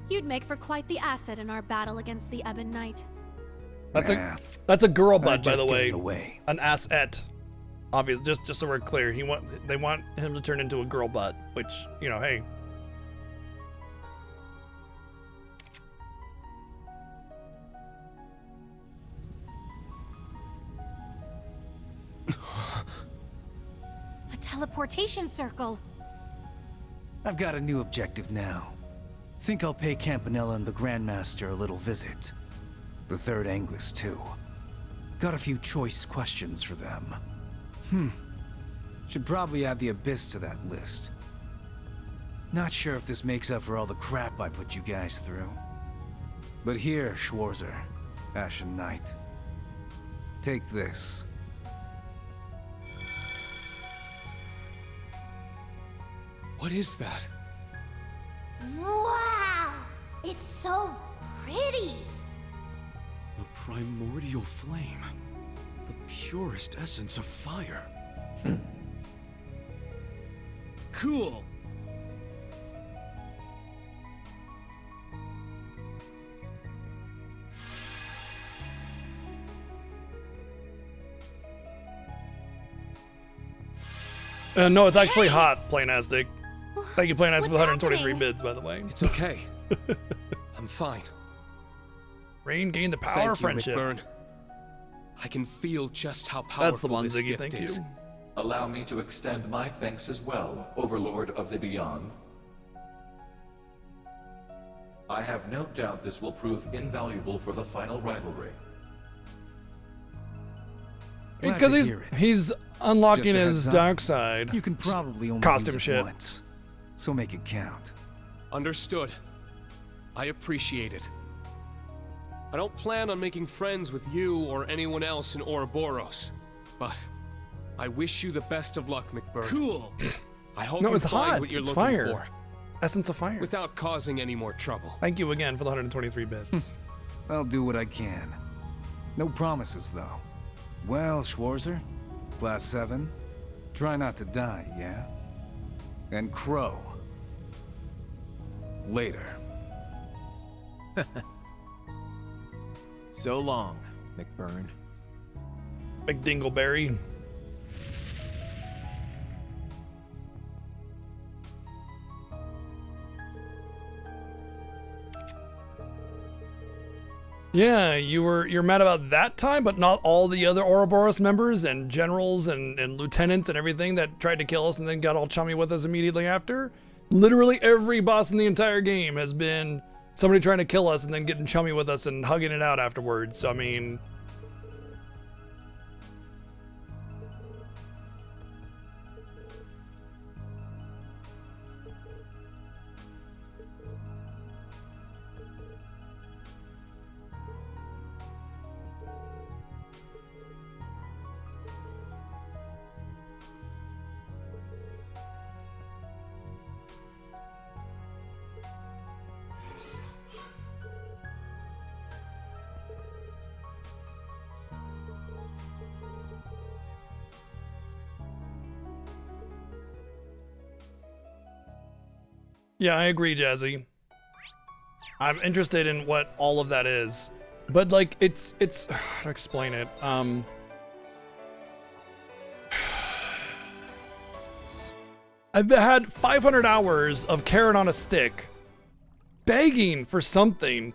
You'd make for quite the asset in our battle against the Ebon Knight. That's a girl butt, by just the gave it way. away. An asset. Obvious. Just so we're clear, they want him to turn into a girl butt, which, you know, hey. A teleportation circle. I've got a new objective now. Think I'll pay Campanella and the Grandmaster a little visit. The Third Angus, too. Got a few choice questions for them. Should probably add the Abyss to that list. Not sure if this makes up for all the crap I put you guys through. But here, Schwarzer, Ashen Knight. Take this. What is that? Wow! It's so pretty! A primordial flame. The purest essence of fire. Cool. No, it's actually hot, Plainastic. Thank you, Plainastic, with What's 123 happening? bids, by the way. It's okay. I'm fine. Rain gained the power Thank of friendship. you, McBurn. I can feel just how powerful That's the one, this Ziggy, gift thank is. you. Allow me to extend my thanks as well, Overlord of the Beyond. I have no doubt this will prove invaluable for the final rivalry. Glad Because to he's hear it. he's unlocking Just a his heads up, dark side. You can probably only costume use it shit. once, so make it count. Understood. I appreciate it. I don't plan on making friends with you or anyone else in Ouroboros, but I wish you the best of luck, McBurn. Cool. I hope No, you it's find hot. what you're It's looking fire. for. Essence of fire. Without causing any more trouble. Thank you again for the 123 bits. I'll do what I can. No promises, though. Well, Schwarzer, Class 7, try not to die, yeah? And Crow. Later. So long, McBurn. Big Dingleberry. Yeah, you're mad about that time, but not all the other Ouroboros members and generals and lieutenants and everything that tried to kill us and then got all chummy with us immediately after. Literally every boss in the entire game has been somebody trying to kill us and then getting chummy with us and hugging it out afterwards. So, I mean... Yeah, I agree, Jazzy. I'm interested in what all of that is. But like it's how to explain it. I've had 500 hours of carrot on a stick begging for something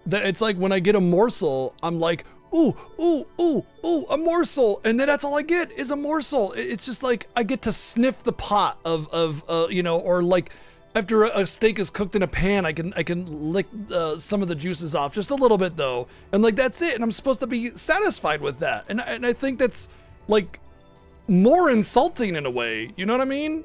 that it's like when I get a morsel, I'm like, ooh, ooh, ooh, ooh, a morsel. And then that's all I get is a morsel. It's just like I get to sniff the pot of you know, or like after a steak is cooked in a pan, I can lick some of the juices off, just a little bit though, and like that's it. And I'm supposed to be satisfied with that. And I think that's like more insulting in a way. You know what I mean?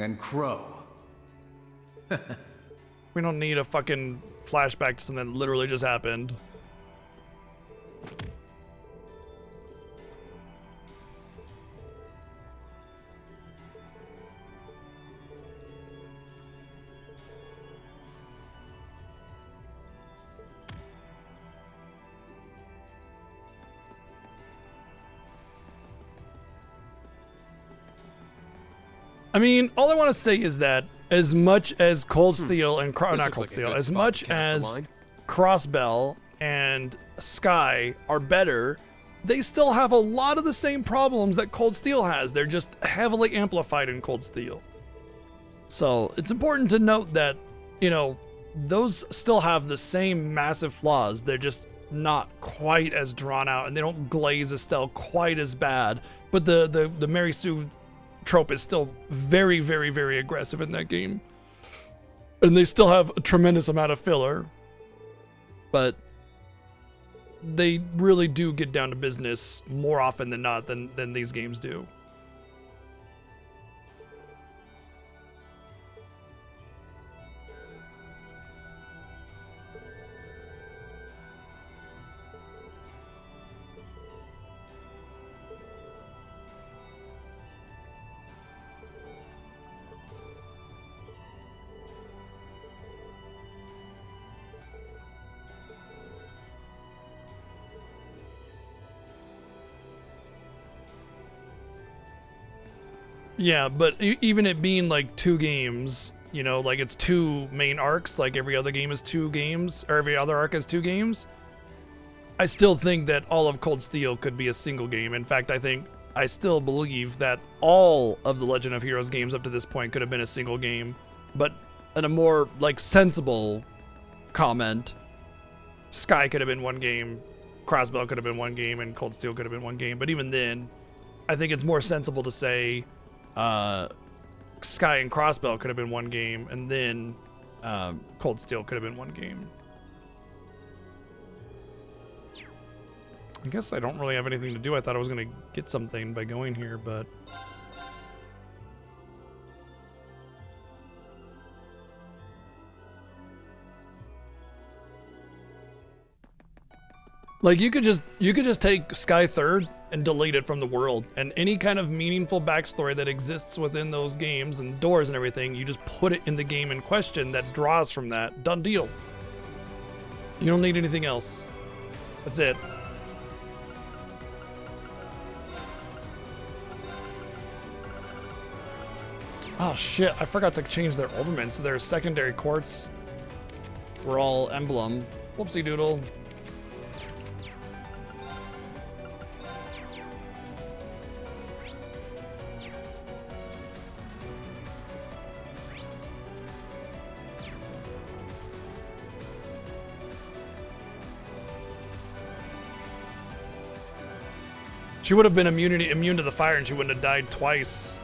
And Crow. We don't need a fucking flashback to something that literally just happened. I mean, all I want to say is that as much as Cold Steel and not Cold Steel, as much as Crossbell and Sky are better, they still have a lot of the same problems that Cold Steel has. They're just heavily amplified in Cold Steel. So it's important to note that, you know, those still have the same massive flaws. They're just not quite as drawn out, and they don't glaze Estelle quite as bad. But the Mary Sue trope is still very, very, very aggressive in that game. And they still have a tremendous amount of filler. But they really do get down to business more often than not than these games do. Yeah, but even it being like 2 games, you know, like it's 2 main arcs, like every other game is 2 games, or every other arc is 2 games, I still think that all of Cold Steel could be a single game. In fact, I still believe that all of the Legend of Heroes games up to this point could have been a single game. But in a more like sensible comment, Sky could have been 1 game, Crossbell could have been 1 game, and Cold Steel could have been 1 game. But even then, I think it's more sensible to say Sky and Crossbell could have been 1 game, and then Cold Steel could have been 1 game. I guess I don't really have anything to do. I thought I was gonna get something by going here, but... Like, you could just take Sky Third and delete it from the world, and any kind of meaningful backstory that exists within those games and doors and everything, you just put it in the game in question that draws from that. Done deal. You don't need anything else. That's it. Oh shit, I forgot to change their ornaments. So their secondary courts were all emblem. Whoopsie doodle. She would have been immune to the fire and she wouldn't have died twice.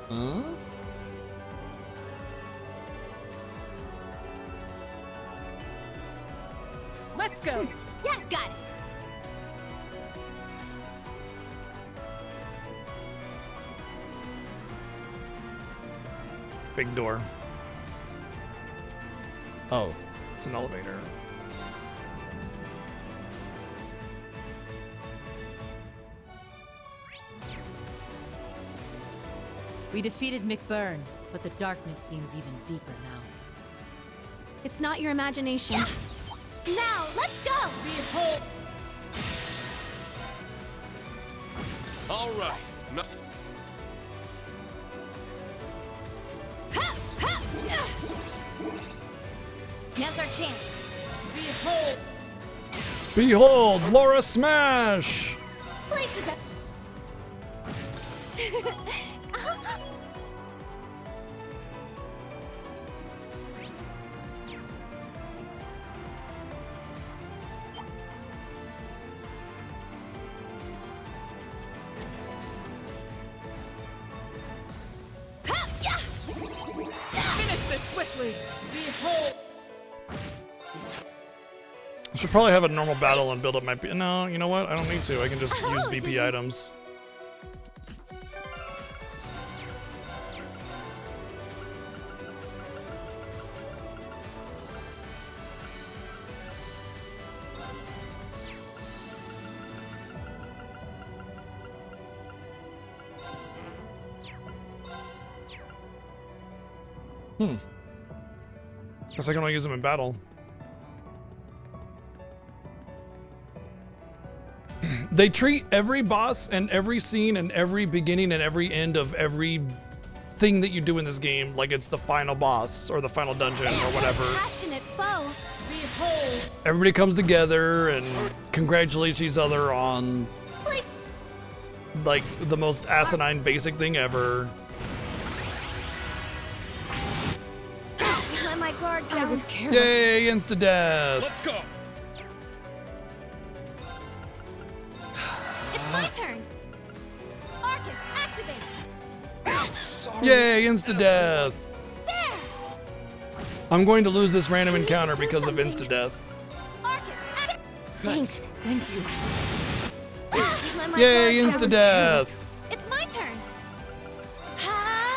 Huh? Let's go. Yes, got it. Big door. Oh, it's an elevator. We defeated McBurn, but the darkness seems even deeper now. It's not your imagination. Now, let's go! Behold! All right. No Now's our chance. Behold! Behold, Laura Smash! Places up. Finish this quickly. Behold! I should probably have a normal battle and build up my... No, you know what? I don't need to. I can just use BP items. Guess I can only use them in battle. They treat every boss and every scene and every beginning and every end of every thing that you do in this game like it's the final boss or the final dungeon or whatever. Passionate foe. Behold! Everybody comes together and congratulates each other on like the most asinine basic thing ever. Let my guard down. I was careless. Yay, insta-death! Let's go. It's my turn. Arcus, activate. Yay, insta-death! There. I'm going to lose this random encounter because of insta-death. Arcus, activate. Thanks. Thank you. Let my Yay, guard down. insta-death! It's my turn.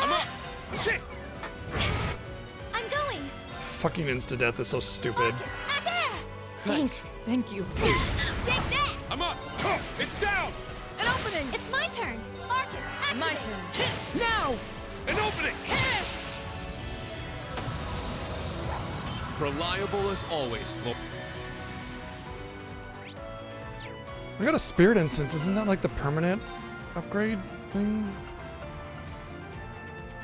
I'm up. Shit. I'm going. Fucking insta-death is so stupid. Arcus, act there. Thanks. Thank you. Take that. I'm up. It's down. An opening. It's my turn. Arcus, activate. My turn. Now! An opening. Reliable as always, Lord. I got a spirit incense. Isn't that like the permanent upgrade thing?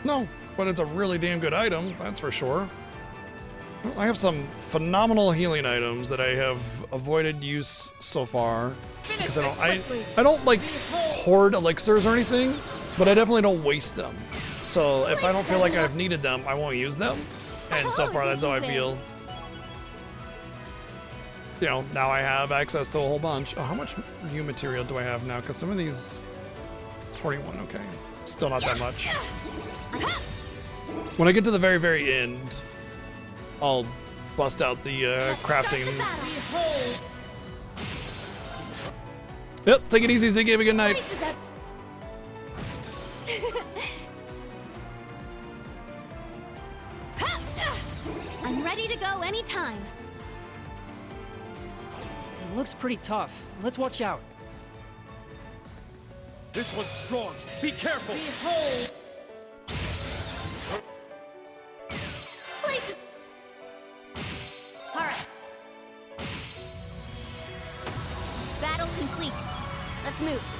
No, but it's a really damn good item, that's for sure. Well, I have some phenomenal healing items that I have avoided use so far because I don't like hoard elixirs or anything, but I definitely don't waste them. So if I don't feel like I've needed them, I won't use them. And so far, that's how I feel. You know, now I have access to a whole bunch. Oh, how much new material do I have now? Because some of these... 41, okay. Still not that much. When I get to the very, very end, I'll bust out the crafting. Yep, take it easy, Ziggy. Have a good night. I'm ready to go anytime. It looks pretty tough. Let's watch out. This one's strong. Be careful. Behold! Alright. Battle complete. Let's move.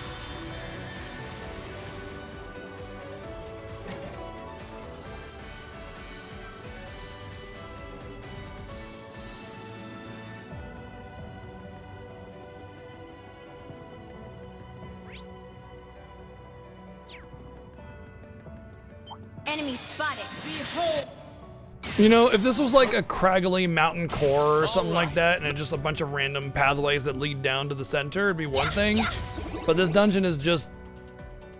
Enemy spotted. Behold! You know, if this was like a craggly mountain core or something like that, and it's just a bunch of random pathways that lead down to the center, it'd be one thing. But this dungeon is just...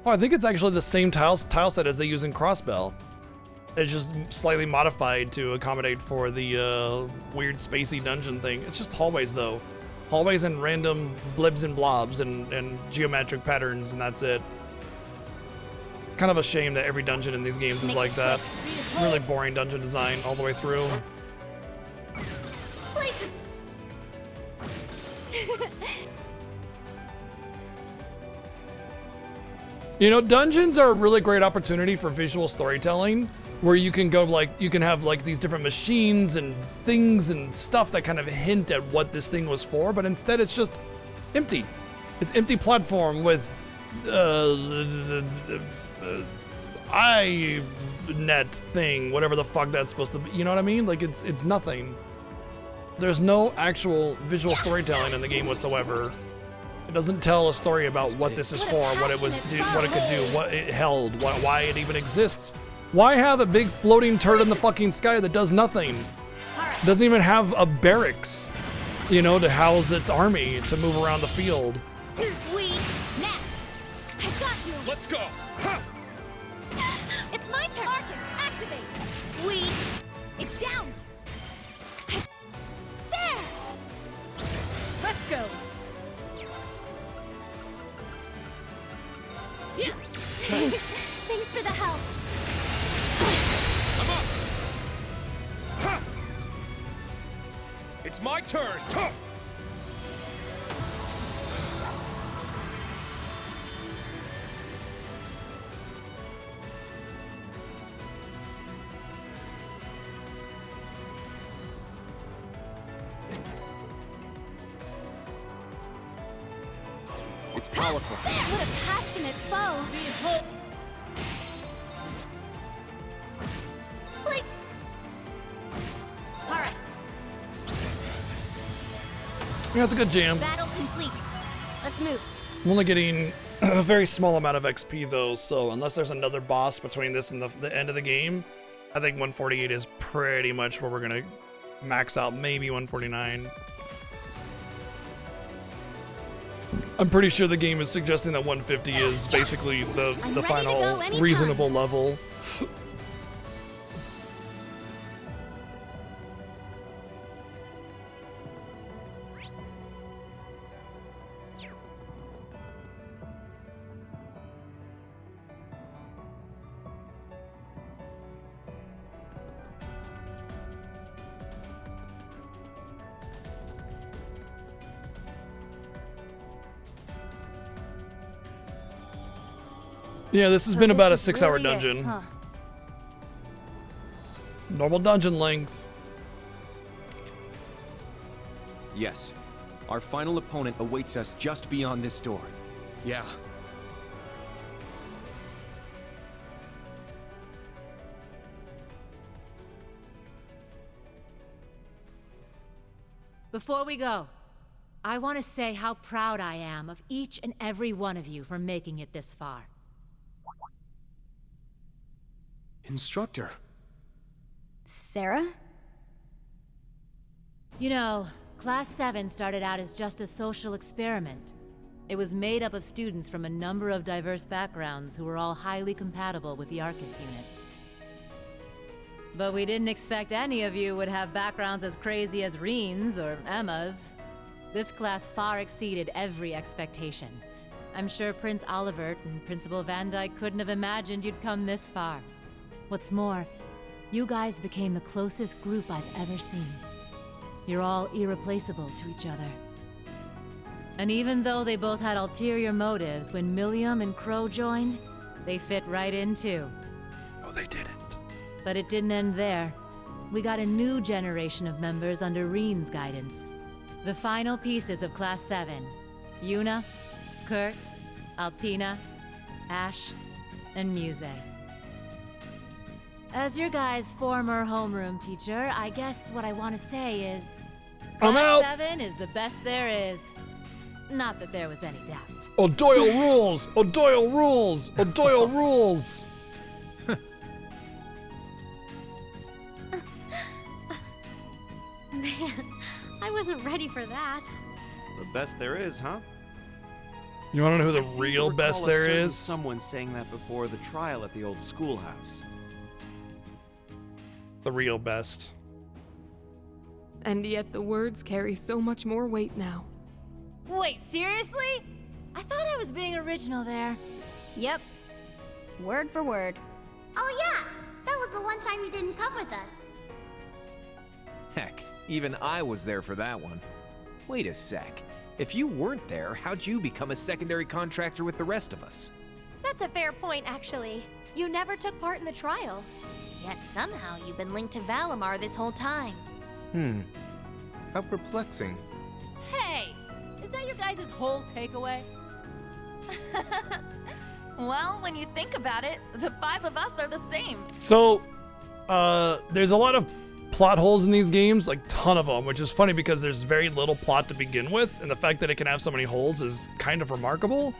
Oh, I think it's actually the same tile set as they use in Crossbell. It's just slightly modified to accommodate for the weird spacey dungeon thing. It's just hallways, though. Hallways and random blibs and blobs and geometric patterns, and that's it. Kind of a shame that every dungeon in these games is like that. Really boring dungeon design all the way through. You know, dungeons are a really great opportunity for visual storytelling, where you can go you can have like these different machines and things and stuff that kind of hint at what this thing was for, but instead it's just empty. It's empty platform with iNet thing, whatever the fuck that's supposed to be. You know what I mean? Like it's nothing. There's no actual visual storytelling in the game whatsoever. It doesn't tell a story about what this is for, what it was, what it could do, what it held, why it even exists. Why have a big floating turd in the fucking sky that does nothing? Doesn't even have a barracks, you know, to house its army to move around the field. Let's go. It's my turn. Marcus, activate. It's down. There. Let's go. Yeah. Thanks for the help. I'm up. Ha! It's my turn. Tuh! It's powerful. What a passionate foe. Behold! Alright. Yeah, it's a good jam. Battle complete. Let's move. I'm only getting a very small amount of XP though, so unless there's another boss between this and the end of the game, I think 148 is pretty much where we're gonna max out, maybe 149. I'm pretty sure the game is suggesting that 150 is basically the final reasonable level. Yeah, this has been about a 6-hour dungeon. Normal dungeon length. Yes. Our final opponent awaits us just beyond this door. Yeah. Before we go, I want to say how proud I am of each and every one of you for making it this far. Instructor. Sarah? You know, Class 7 started out as just a social experiment. It was made up of students from a number of diverse backgrounds who were all highly compatible with the Arcus units. But we didn't expect any of you would have backgrounds as crazy as Reen's or Emma's. This class far exceeded every expectation. I'm sure Prince Olivert and Principal Van Dyke couldn't have imagined you'd come this far. What's more, you guys became the closest group I've ever seen. You're all irreplaceable to each other. And even though they both had ulterior motives, when Millium and Crow joined, they fit right in too. Oh, they didn't. But it didn't end there. We got a new generation of members under Reen's guidance. The final pieces of Class 7. Yuna, Kurt, Altina, Ash, and Muse. As your guys' former homeroom teacher, I guess what I want to say is... I'm out! Class 7 is the best there is. Not that there was any doubt. O'Doyle rules! O'Doyle rules! O'Doyle rules! Man, I wasn't ready for that. The best there is, huh? You want to know who I the seem to real recall best a there certain is? Someone saying that before the trial at the old schoolhouse. The real best. And yet the words carry so much more weight now. Wait, seriously? I thought I was being original there. Yep. Word for word. Oh yeah, that was the one time you didn't come with us. Heck, even I was there for that one. Wait a sec. If you weren't there, how'd you become a secondary contractor with the rest of us? That's a fair point, actually. You never took part in the trial. Yet somehow you've been linked to Valimar this whole time. How perplexing. Hey! Is that your guys' whole takeaway? Well, when you think about it, the 5 of us are the same. So, there's a lot of plot holes in these games, like ton of them, which is funny because there's very little plot to begin with, and the fact that it can have so many holes is kind of remarkable.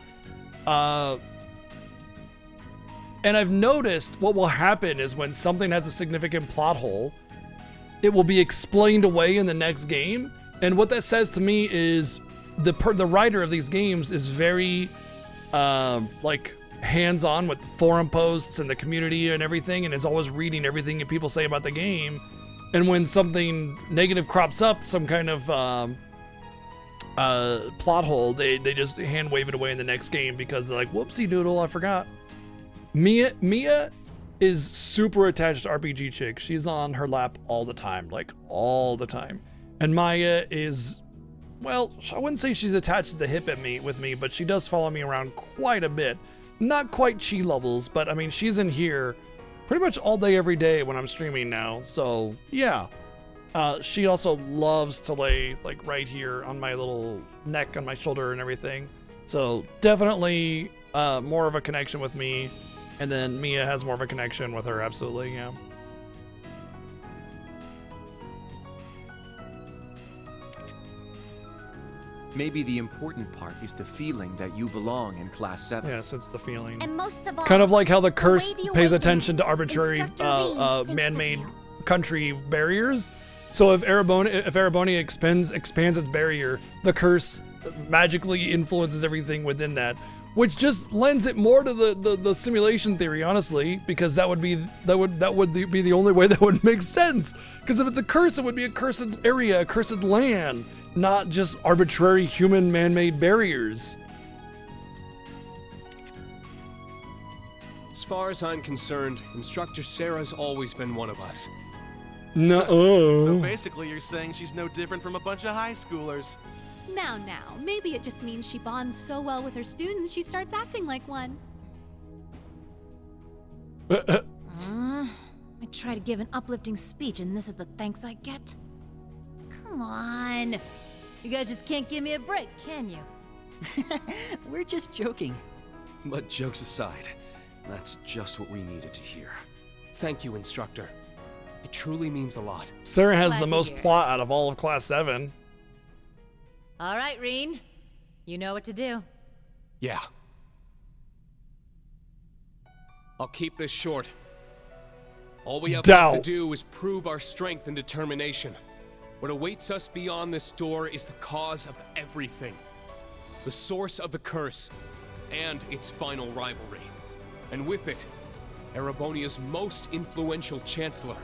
And I've noticed what will happen is when something has a significant plot hole, it will be explained away in the next game. And what that says to me is the writer of these games is very like hands-on with forum posts and the community and everything, and is always reading everything that people say about the game. And when something negative crops up, some kind of plot hole, they just hand wave it away in the next game because they're like, whoopsie doodle, I forgot. Mia is super attached to RPG Chick. She's on her lap all the time, like all the time. And Maya is, well, I wouldn't say she's attached to the hip with me, but she does follow me around quite a bit. Not quite Chi levels, but I mean, she's in here pretty much all day, every day when I'm streaming now. So yeah, she also loves to lay like right here on my little neck, on my shoulder and everything. So definitely more of a connection with me. And then Mia has more of a connection with her, absolutely, yeah. Maybe the important part is the feeling that you belong in Class 7. Yes, it's the feeling. And most of all, Kind of like how the curse way the pays awakening, attention to arbitrary Instructor Rean thinks man-made of you. country barriers. So if Ereboni expands its barrier, the curse magically influences everything within that, which just lends it more to the simulation theory, honestly, because that would be the only way that would make sense. Because if it's a curse, it would be a cursed area, a cursed land, not just arbitrary human man-made barriers. As far as I'm concerned, Instructor Sarah's always been one of us. So basically, you're saying she's no different from a bunch of high schoolers. Now, maybe it just means she bonds so well with her students she starts acting like one. I try to give an uplifting speech and this is the thanks I get? Come on. You guys just can't give me a break, can you? We're just joking. But jokes aside, that's just what we needed to hear. Thank you, Instructor. It truly means a lot. Sarah has Glad the to most hear it. plot out of all of Class 7. All right, Reen. You know what to do. Yeah. I'll keep this short. All we have left to do is prove our strength and determination. What awaits us beyond this door is the cause of everything. The source of the curse, and its final rivalry. And with it, Erebonia's most influential chancellor,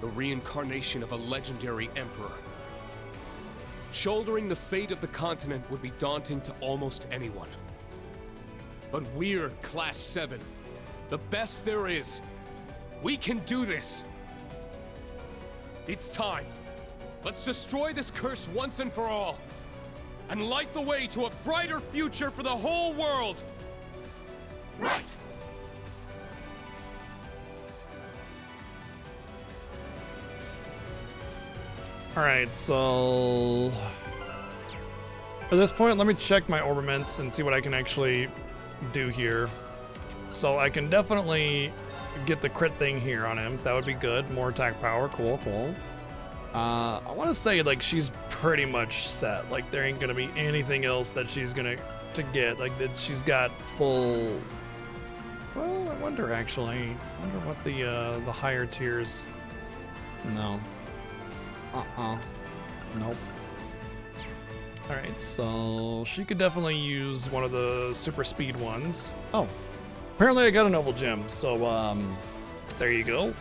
the reincarnation of a legendary emperor. Shouldering the fate of the continent would be daunting to almost anyone. But we're Class 7, the best there is. We can do this. It's time. Let's destroy this curse once and for all, and light the way to a brighter future for the whole world. Right. Alright, so at this point, let me check my orbaments and see what I can actually do here. So I can definitely get the crit thing here on him. That would be good. More attack power. Cool, cool. I want to say, like, she's pretty much set. Like, there ain't gonna be anything else that she's gonna get. Like, that she's got full. Well, I wonder actually. I wonder what the higher tiers. No. Nope. Alright, so she could definitely use one of the super speed ones. Oh, apparently I got a noble gem, so there you go.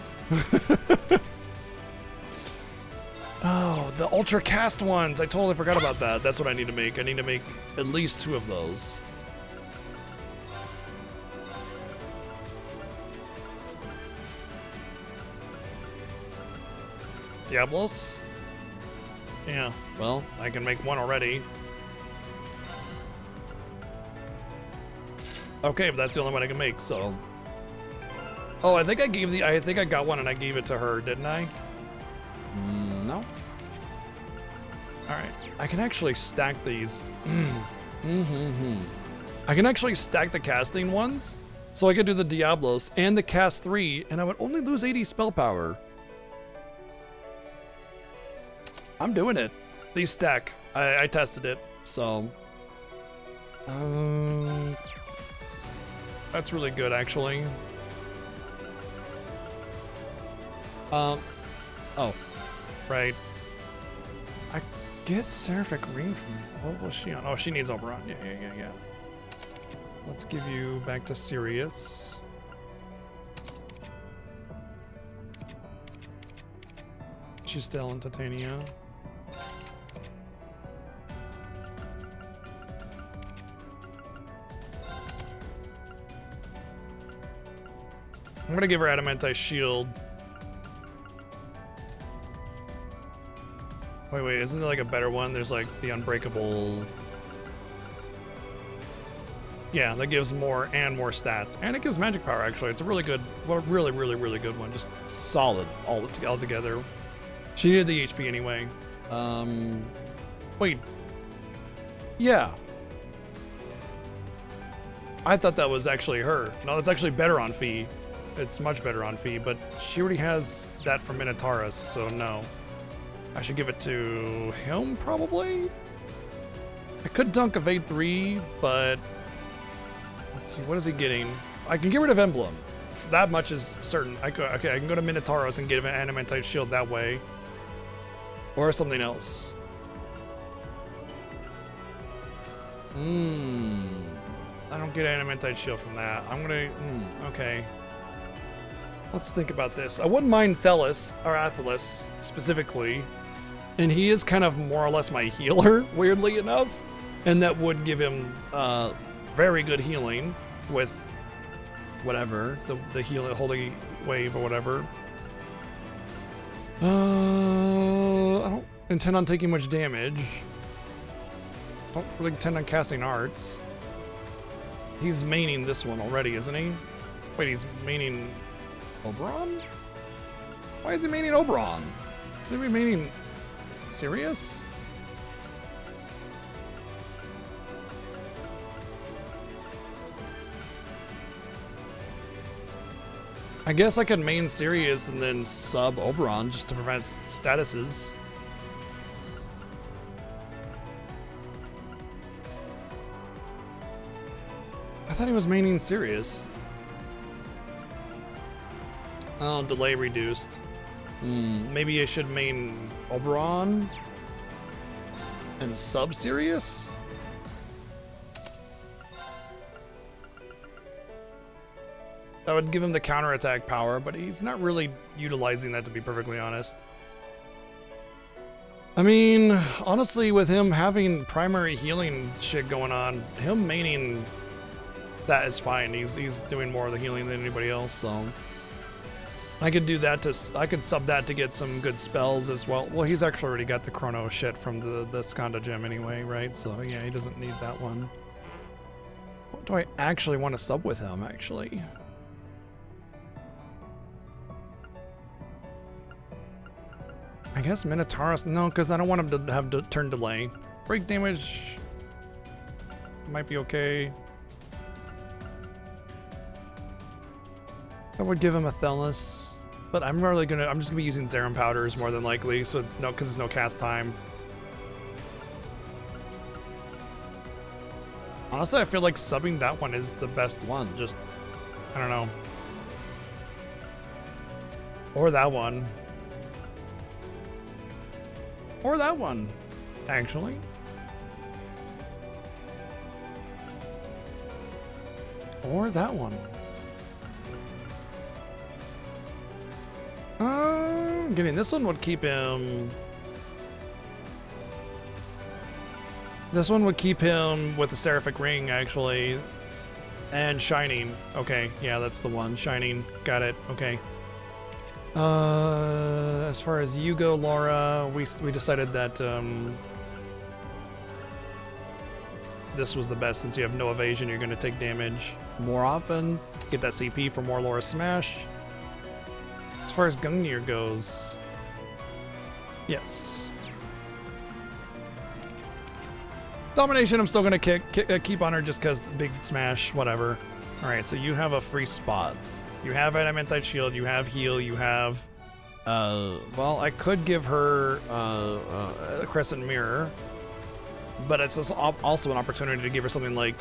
Oh, the ultra cast ones. I totally forgot about that. That's what I need to make. I need to make at least 2 of those. Diablos? Yeah, well, I can make 1 already. Okay, but that's the only one I can make, so. Oh, I think I got one and I gave it to her, didn't I? No. Alright, I can actually stack these. I can actually stack the casting ones, so I could do the Diablos and the cast 3, and I would only lose 80 spell power. I'm doing it. These stack. I tested it, so. That's really good, actually. Oh, right. I get Seraphic Ring from. What was she on? Oh, she needs Oberon. Yeah. Let's give you back to Sirius. She's still in Titania. I'm gonna give her Adamantite Shield. Wait, isn't there like a better one? There's like the Unbreakable. Yeah, that gives more and more stats. And it gives magic power, actually. It's a really good, well, really good one. Just solid all together. She needed the HP anyway. Wait. Yeah. I thought that was actually her. No, that's actually better on Fee. It's much better on Fee, but she already has that from Minotaurus, so no. I should give it to him, probably? I could dunk Evade 3, but let's see, what is he getting? I can get rid of Emblem. That much is certain. Okay, I can go to Minotauros and get an Adamantite Shield that way. Or something else. I don't get an Adamantite Shield from that. I'm gonna, okay. Let's think about this. I wouldn't mind Thelis, or Athelis, specifically. And he is kind of more or less my healer, weirdly enough. And that would give him very good healing with whatever, the healing, Holy Wave or whatever. I don't intend on taking much damage. Don't really intend on casting arts. He's maining this one already, isn't he? Wait, he's maining Oberon? Why is he maining Oberon? Should he be maining Sirius? I guess I could main Sirius and then sub Oberon just to prevent statuses. I thought he was maining Sirius. Oh, delay reduced. Maybe I should main Oberon and sub Sirius? That would give him the counterattack power, but he's not really utilizing that, to be perfectly honest. I mean, honestly, with him having primary healing shit going on, him maining that is fine. He's doing more of the healing than anybody else, so I could do that I could sub that to get some good spells as well. Well, he's actually already got the Chrono shit from the Skanda gem anyway, right? So yeah, he doesn't need that one. What do I actually want to sub with him, actually? I guess Minotaurus, no, because I don't want him to have turn delay. Break damage might be okay. I would give him a Thelus, but I'm just gonna be using Zerum powders more than likely, so it's because it's no cast time. Honestly, I feel like subbing that one is the best one. Just, I don't know. Or that one. Or that one, actually. Or that one. Getting this one would keep him... This one would keep him with the Seraphic Ring, actually. And Shining. Okay, yeah, that's the one. Shining. Got it. Okay. As far as you go, Laura, we decided that this was the best. Since you have no evasion, you're going to take damage more often. Get that CP for more Laura Smash. As far as Gungnir goes, yes. Domination, I'm still going to keep on her just because big smash, whatever. All right, so you have a free spot. You have Adamantite Shield, you have Heal, you have... well, I could give her a Crescent Mirror, but it's also an opportunity to give her something like...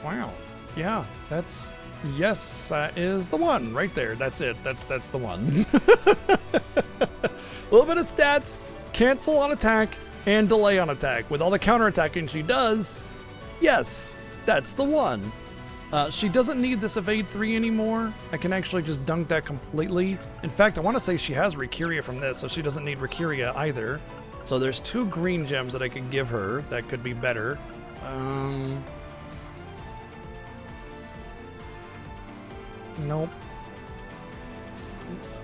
wow. Yeah, that's... Yes, that is the one right there. That's it. That's the one. A little bit of stats, cancel on attack, and delay on attack. With all the counterattacking she does, yes, that's the one. She doesn't need this Evade 3 anymore. I can actually just dunk that completely. In fact, I want to say she has Recuria from this, so she doesn't need Recuria either. So there's 2 green gems that I could give her that could be better. Nope.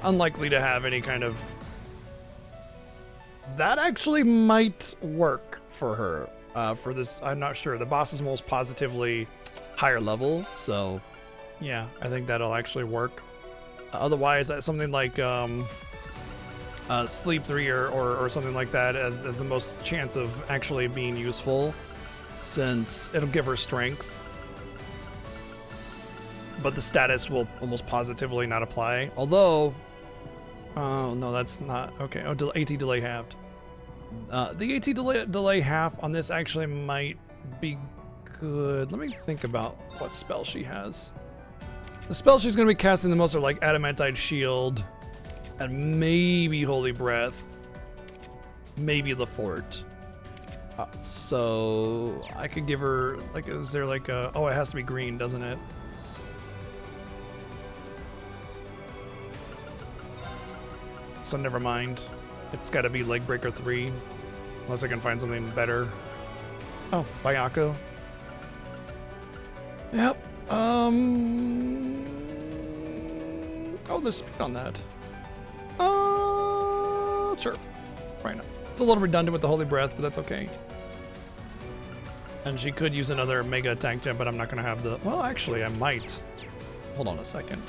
Unlikely to have any kind of... That actually might work for her. For this, I'm not sure. The boss is most positively higher level, so yeah, I think that'll actually work. Otherwise, something like Sleep 3 or something like that as the most chance of actually being useful, since it'll give her strength. But the status will almost positively not apply. Although, oh no, that's not okay. Oh, AT delay halved. The AT delay half on this actually might be good. Let me think about what spell she has. The spell she's going to be casting the most are like Adamantite Shield and maybe Holy Breath, maybe Lefort. So I could give her like, is there like a, oh, it has to be green, doesn't it? So never mind. It's got to be Leg Breaker 3, unless I can find something better. Oh, Bayako. Yep. Oh, there's speed on that. Sure. Why not? It's a little redundant with the Holy Breath, but that's okay. And she could use another Mega Attack Gem, but I'm not going to have the... Well, actually, I might. Hold on a second.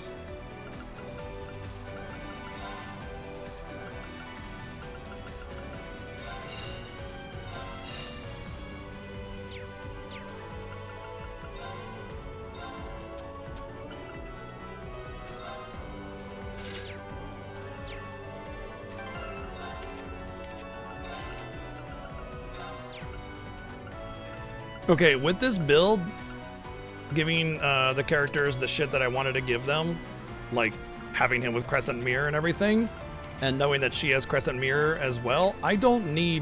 Okay, with this build, giving the characters the shit that I wanted to give them, like having him with Crescent Mirror and everything, and knowing that she has Crescent Mirror as well, I don't need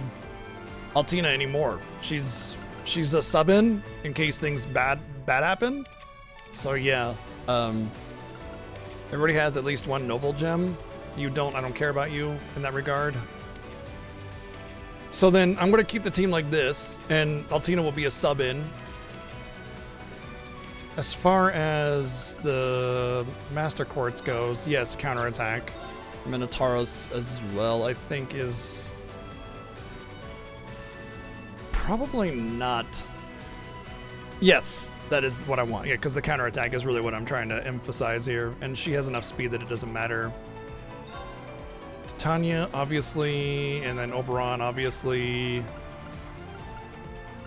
Altina anymore. She's a sub-in case things bad happen, So yeah, everybody has at least one noble gem. You don't, I don't care about you in that regard. So then I'm gonna keep the team like this, and Altina will be a sub in. As far as the Master Quartz goes, yes, counterattack. Minotauros as well, I think, is probably not. Yes, that is what I want. Yeah, because the counterattack is really what I'm trying to emphasize here, and she has enough speed that it doesn't matter. Titania, obviously, and then Oberon, obviously.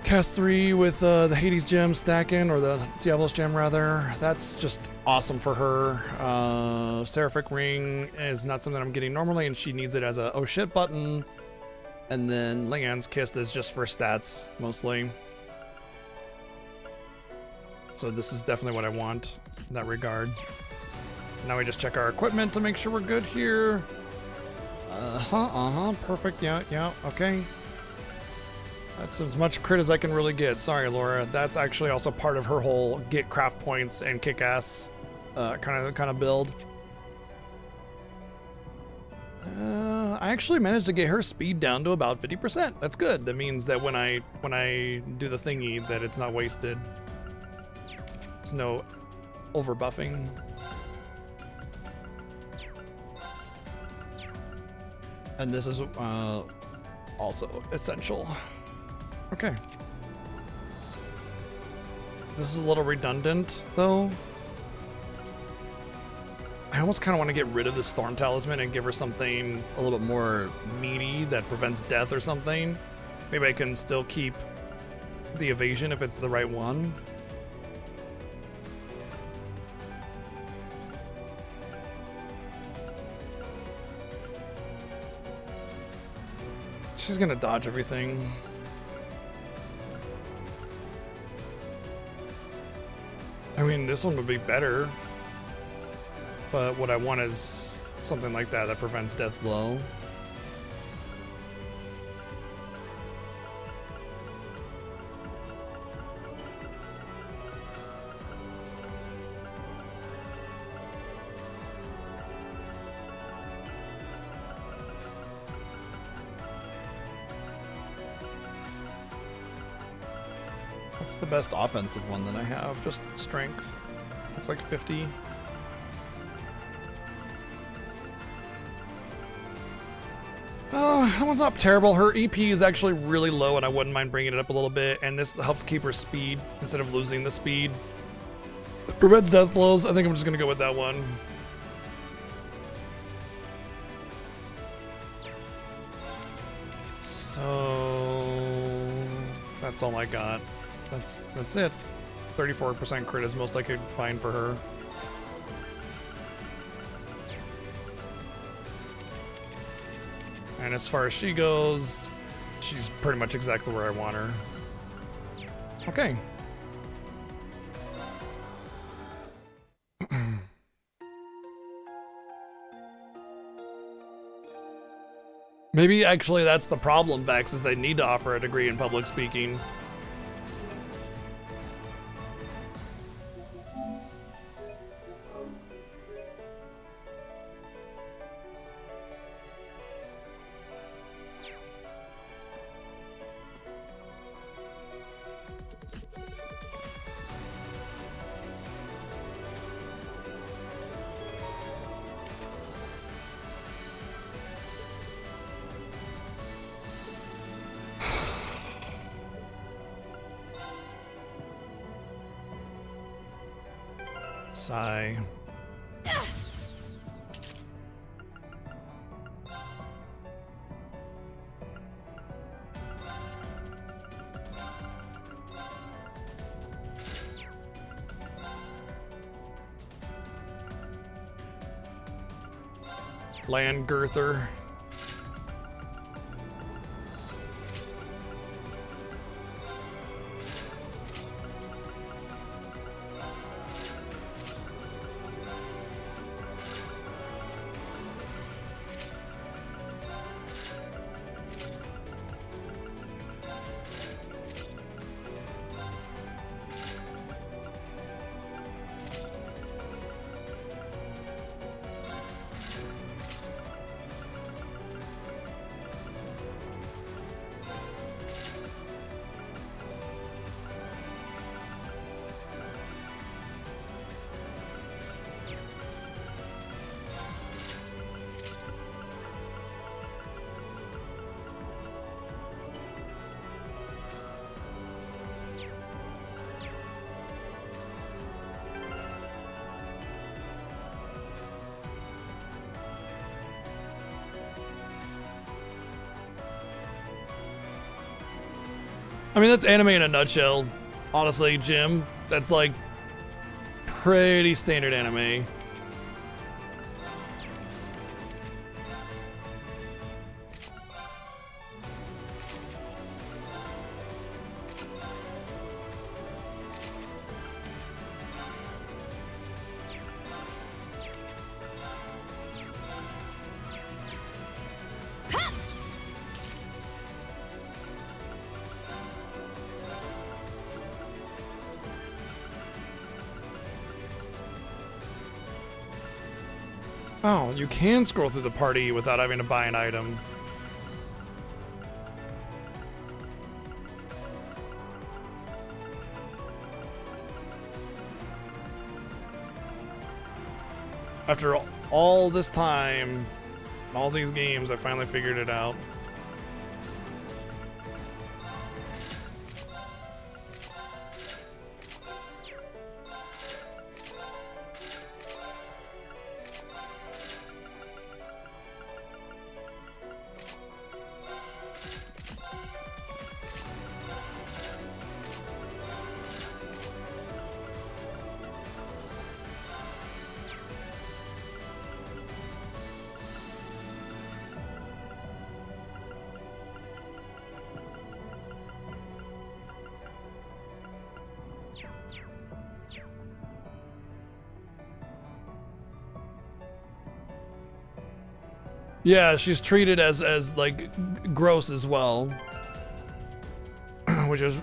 Cast 3 with the Hades gem stacking, or the Diablos gem rather. That's just awesome for her. Seraphic Ring is not something I'm getting normally, and she needs it as a oh shit button. And then Leanne's Kiss is just for stats, mostly. So this is definitely what I want in that regard. Now we just check our equipment to make sure we're good here. Perfect, yeah, okay. That's as much crit as I can really get. Sorry, Laura. That's actually also part of her whole get craft points and kick ass kind of build. I actually managed to get her speed down to about 50%. That's good. That means that when I do the thingy, that it's not wasted. There's no over buffing. And this is also essential. Okay. This is a little redundant, though. I almost kind of want to get rid of the Storm Talisman and give her something a little bit more meaty that prevents death or something. Maybe I can still keep the evasion if it's the right one. She's gonna dodge everything. I mean, this one would be better, but what I want is something like that prevents death blow. What's the best offensive one that I have? Just strength. Looks like 50. That one's not terrible. Her EP is actually really low, and I wouldn't mind bringing it up a little bit, and this helps keep her speed instead of losing the speed. Prevents death blows. I think I'm just going to go with that one. So that's all I got. That's it. 34% crit is most I could find for her. And as far as she goes, she's pretty much exactly where I want her. Okay. Maybe actually that's the problem, Vex, is they need to offer a degree in public speaking. Sigh. Land Girther. I mean, that's anime in a nutshell. Honestly, Jim, that's like pretty standard anime. Oh, you can scroll through the party without having to buy an item. After all this time, all these games, I finally figured it out. Yeah, she's treated as like gross as well, which is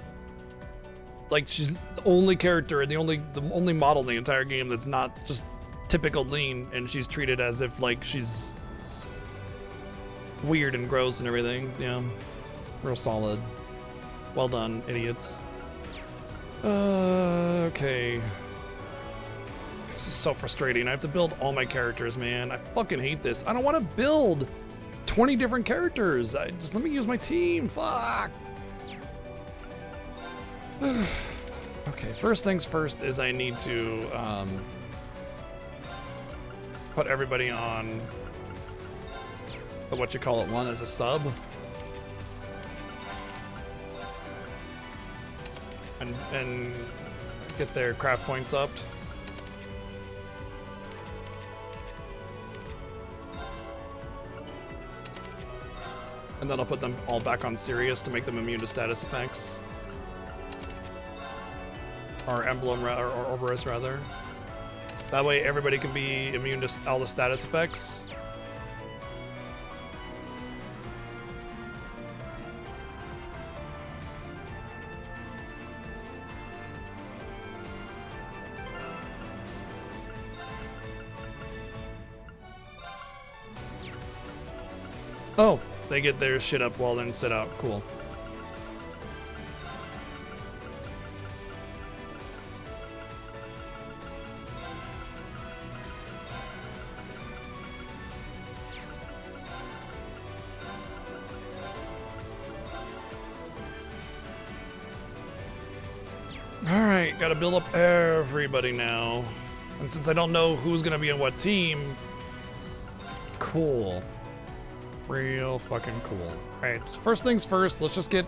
like she's the only character and the only model in the entire game that's not just typical lean, and she's treated as if like she's weird and gross and everything. Yeah, real solid. Well done, idiots. Okay. This is so frustrating. I have to build all my characters, man. I fucking hate this. I don't want to build 20 different characters. Just let me use my team. Fuck. Okay, first things first is I need to put everybody on the one as a sub. And get their craft points up. And then I'll put them all back on Sirius to make them immune to status effects. Or Emblem, or Orberus, rather. That way everybody can be immune to all the status effects. Oh, they get their shit up while then sit out. Cool. Alright, gotta build up everybody now. And since I don't know who's gonna be on what team, cool. Real fucking cool. Alright, first things first, let's just get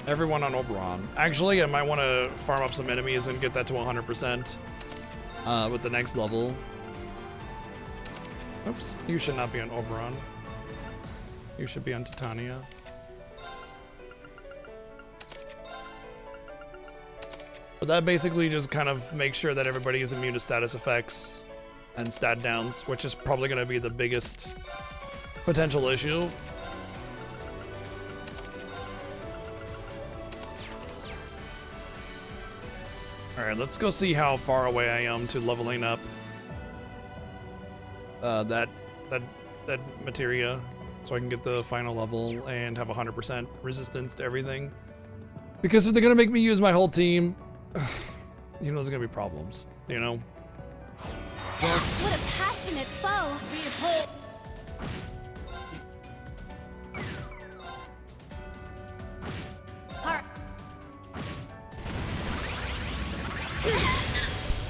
everyone on Oberon. Actually, I might want to farm up some enemies and get that to 100% with the next level. Oops, you should not be on Oberon. You should be on Titania. But that basically just kind of makes sure that everybody is immune to status effects and stat downs, which is probably going to be the biggest potential issue. Alright, let's go see how far away I am to leveling up that materia, so I can get the final level and have 100% resistance to everything. Because if they're gonna make me use my whole team, you know there's gonna be problems, you know? What a passionate foe!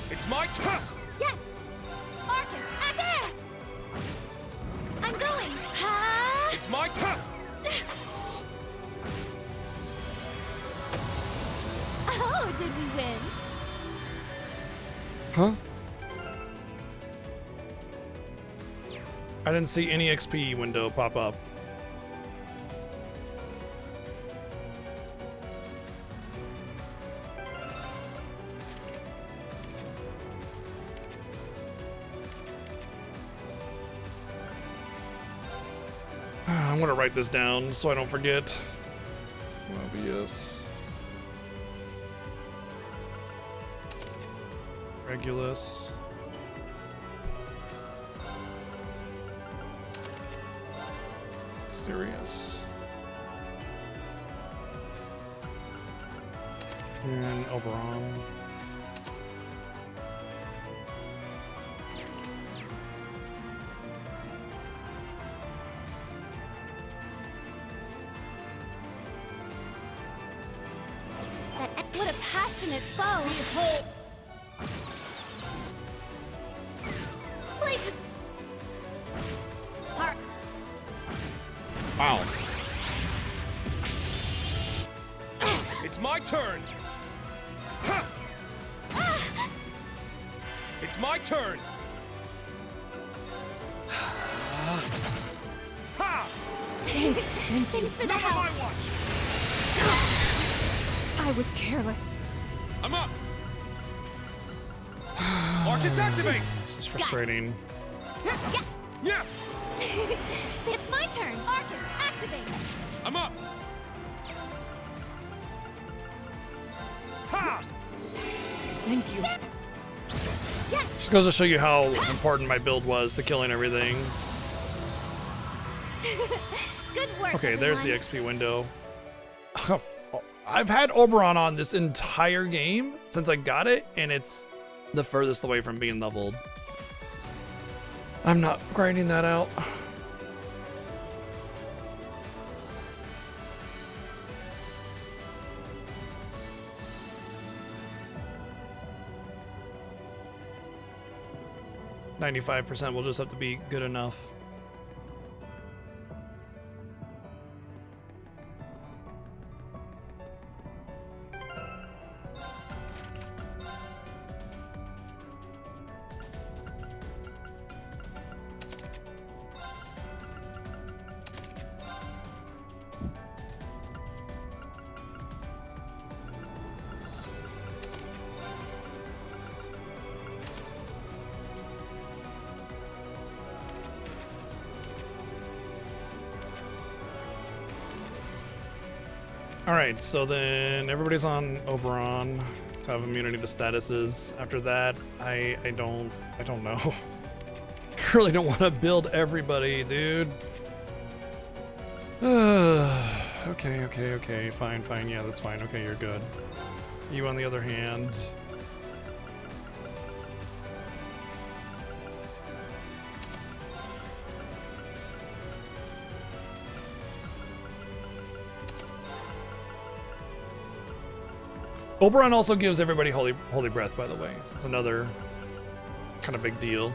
It's my turn! Yes! Arcus, act there! I'm going! Ha! It's my turn! did we win? Huh? I didn't see any XP window pop up. I'm gonna write this down so I don't forget. Mobius. Regulus. Sirius. And Oberon. What a passionate foe! Please! Wow. It's my turn! It's my turn! Thanks for the help. I was careless. I'm up! Arcus activate! This is frustrating. Yeah! It's my turn! Arcus, activate! I'm up! Ha! Thank you. Yes! Just goes to show you how important my build was to killing everything. Good work, Okay, there's the everyone. XP window. I've had Oberon on this entire game since I got it, and it's the furthest away from being leveled. I'm not grinding that out. .95% will just have to be good enough. Alright, so then everybody's on Oberon to have immunity to statuses. After that, I don't know. I really don't want to build everybody, dude. Okay, fine, yeah, that's fine. Okay, you're good. You on the other hand. Oberon also gives everybody holy breath, by the way. So it's another kind of big deal.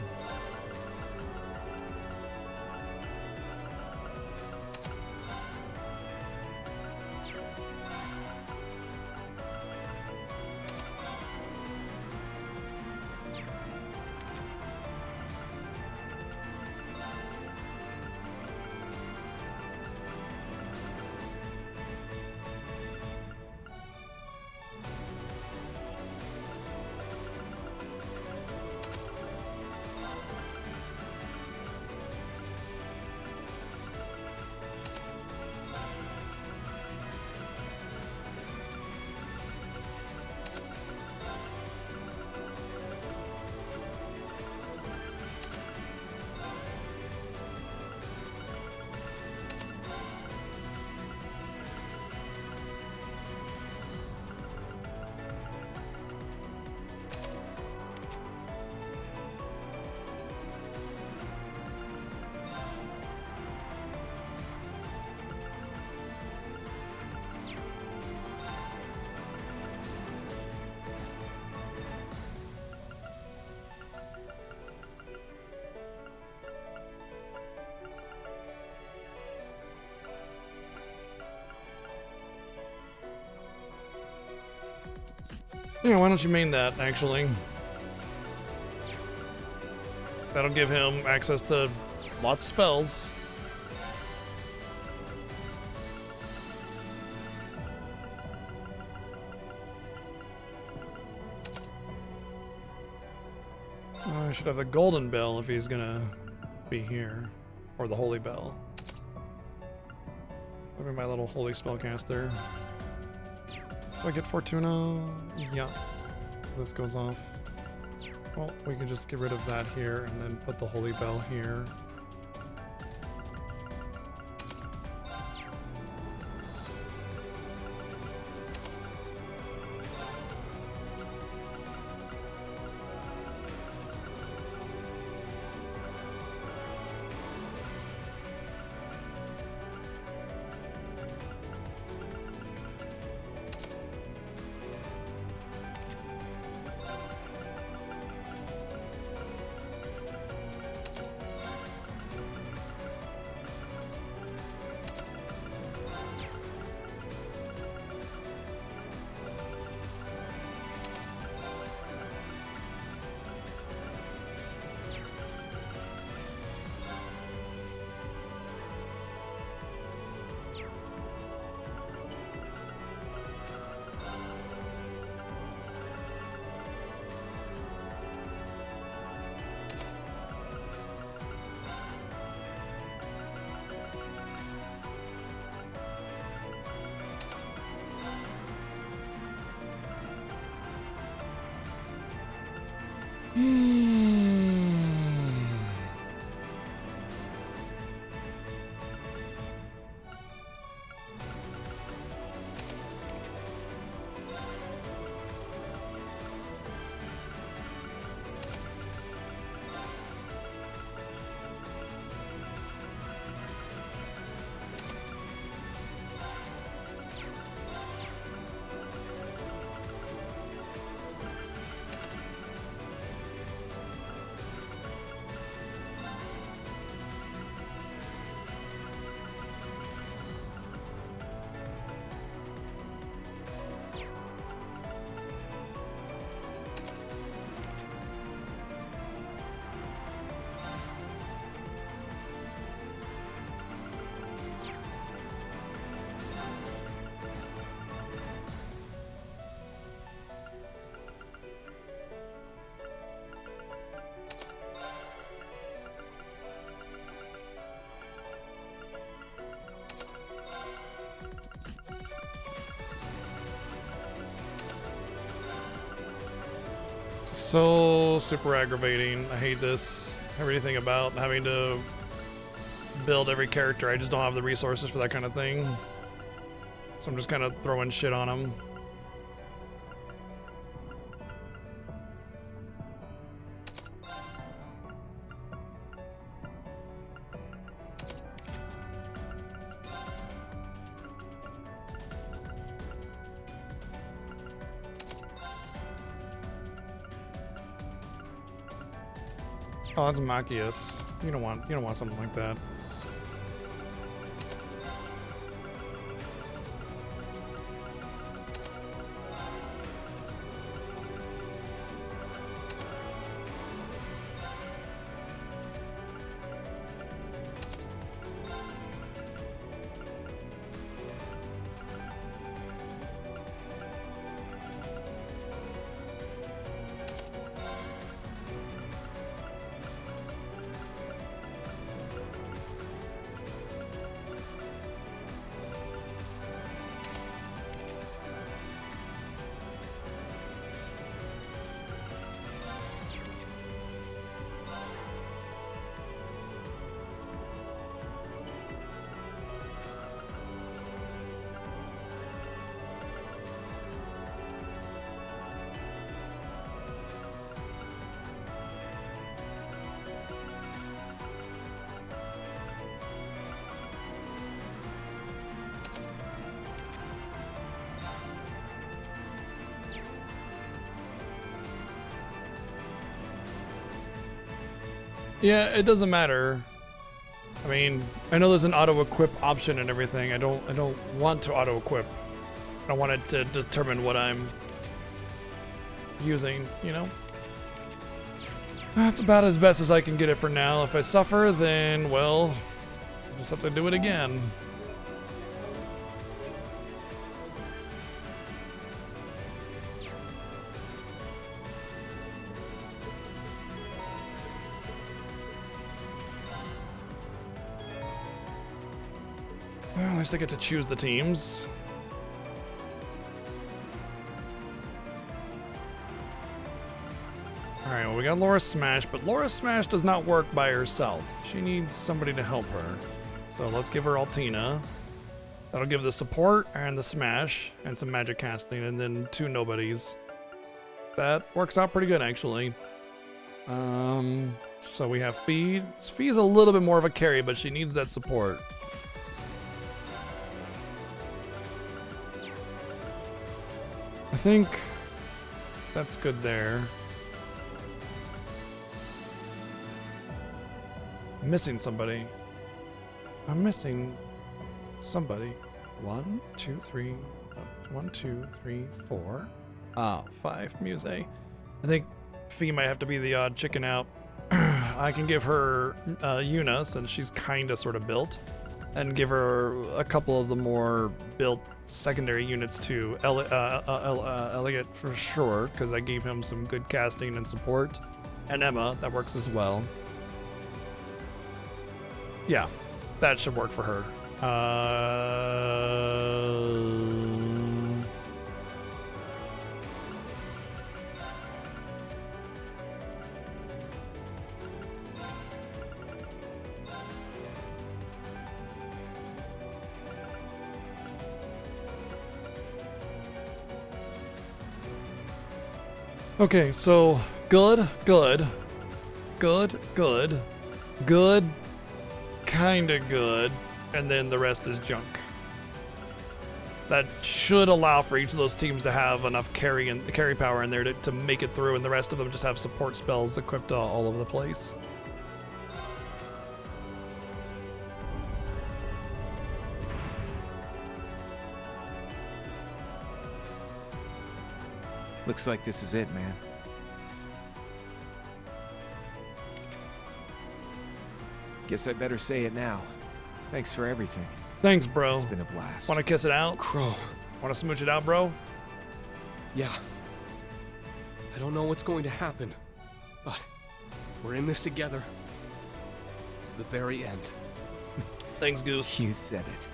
Yeah, why don't you main that, actually? That'll give him access to lots of spells. Oh, I should have the golden bell if he's gonna be here. Or the holy bell. Look at my little holy spellcaster. Do I get Fortuna? Yeah. So this goes off. Well, we can just get rid of that here and then put the holy bell here. So super aggravating. I hate this. Everything about having to build every character. I just don't have the resources for that kind of thing. So I'm just kind of throwing shit on them. Oh, that's Machias. You don't want something like that. Yeah, it doesn't matter. I mean, I know there's an auto-equip option and everything. I don't want to auto-equip. I want it to determine what I'm using, you know? That's about as best as I can get it for now. If I suffer, then, well, I'll just have to do it again. Well, at least I get to choose the teams. Alright, well, we got Laura Smash, but Laura Smash does not work by herself. She needs somebody to help her. So let's give her Altina. That'll give the support and the Smash and some magic casting, and then 2 nobodies. That works out pretty good, actually. So we have Fee. Fee's a little bit more of a carry, but she needs that support. I think that's good there. I'm missing somebody. I'm missing somebody. 1, 2, 3. 1, 2, 3, 4. Oh, 5. Muse. I think Fee might have to be the odd chicken out. I can give her Yuna, since she's kind of sort of built, and give her a couple of the more built secondary units too. Elliot for sure, because I gave him some good casting and support. And Emma, that works as well. Yeah, that should work for her. Okay, so good, kinda good, and then the rest is junk. That should allow for each of those teams to have enough carry power in there to make it through, and the rest of them just have support spells equipped all over the place. Looks like this is it, man. Guess I better say it now. Thanks for everything. Thanks, bro. It's been a blast. Want to kiss it out? Crow. Want to smooch it out, bro? Yeah. I don't know what's going to happen, but we're in this together to the very end. Thanks, Goose. You said it.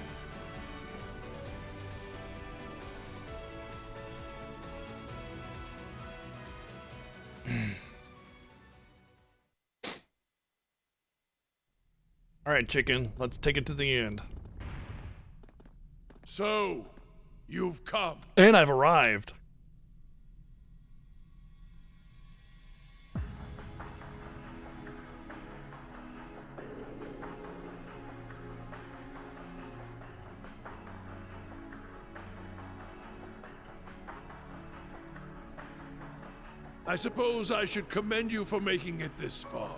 All right, chicken, let's take it to the end. So, you've come. And I've arrived. I suppose I should commend you for making it this far.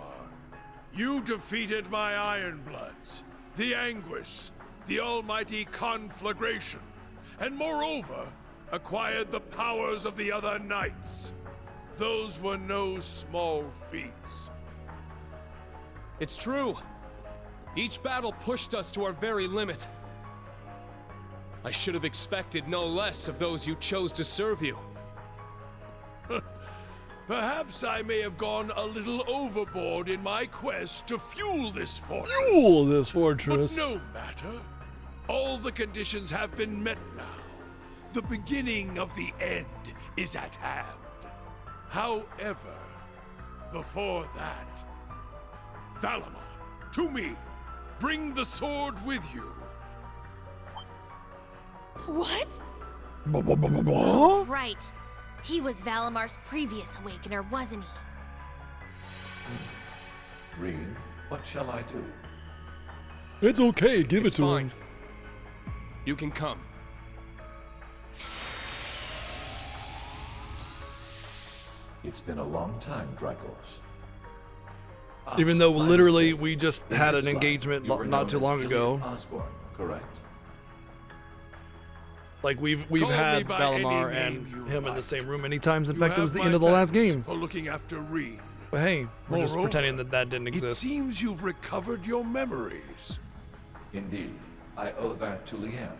You defeated my Ironbloods, the Anguis, the almighty Conflagration, and moreover, acquired the powers of the other knights. Those were no small feats. It's true. Each battle pushed us to our very limit. I should have expected no less of those you chose to serve you. Perhaps I may have gone a little overboard in my quest to fuel this fortress. Fuel this fortress. But no matter. All the conditions have been met now. The beginning of the end is at hand. However, before that, Valamar, to me, bring the sword with you. What? Right. He was Valamar's previous Awakener, wasn't he? Rean, what shall I do? It's okay, give it to fine. him. You can come. It's been a long time, Dracos. Even though I'm literally safe. we just In had this an life, engagement you were not known too as long Iliad ago. Osborne, correct? Like we've Call me had by Valimar any and name you him in the like. same room many times. In You fact, it have was the my end of the last thanks game. for looking after Reen. But hey, we're just Moreover, pretending that that didn't It exist. seems you've recovered your memories. Indeed. I owe that to Leanne.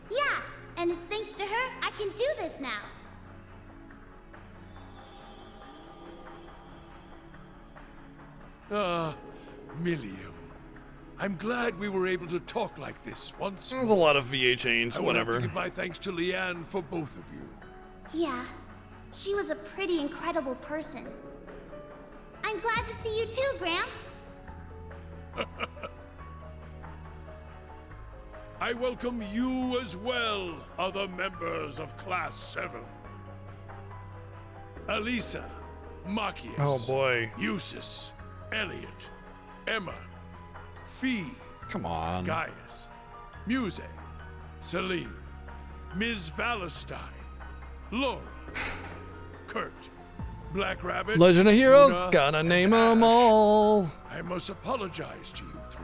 Yeah, and it's thanks to her I can do this now. Millium. I'm glad we were able to talk like this once. There's a lot of VA change, I would whatever. have to give my thanks to Leanne for both of you. Yeah, she was a pretty incredible person. I'm glad to see you too, Gramps. I welcome you as well, other members of Class 7. Alisa, Machias, Oh boy. Eustace, Elliot, Emma, Fee, Come on. Gaius, Muse, Celine, Ms. Valentine, Laura, Kurt, Black Rabbit, Legend of Heroes, Luna, gotta and name 'em Ash. all. I must apologize to you three,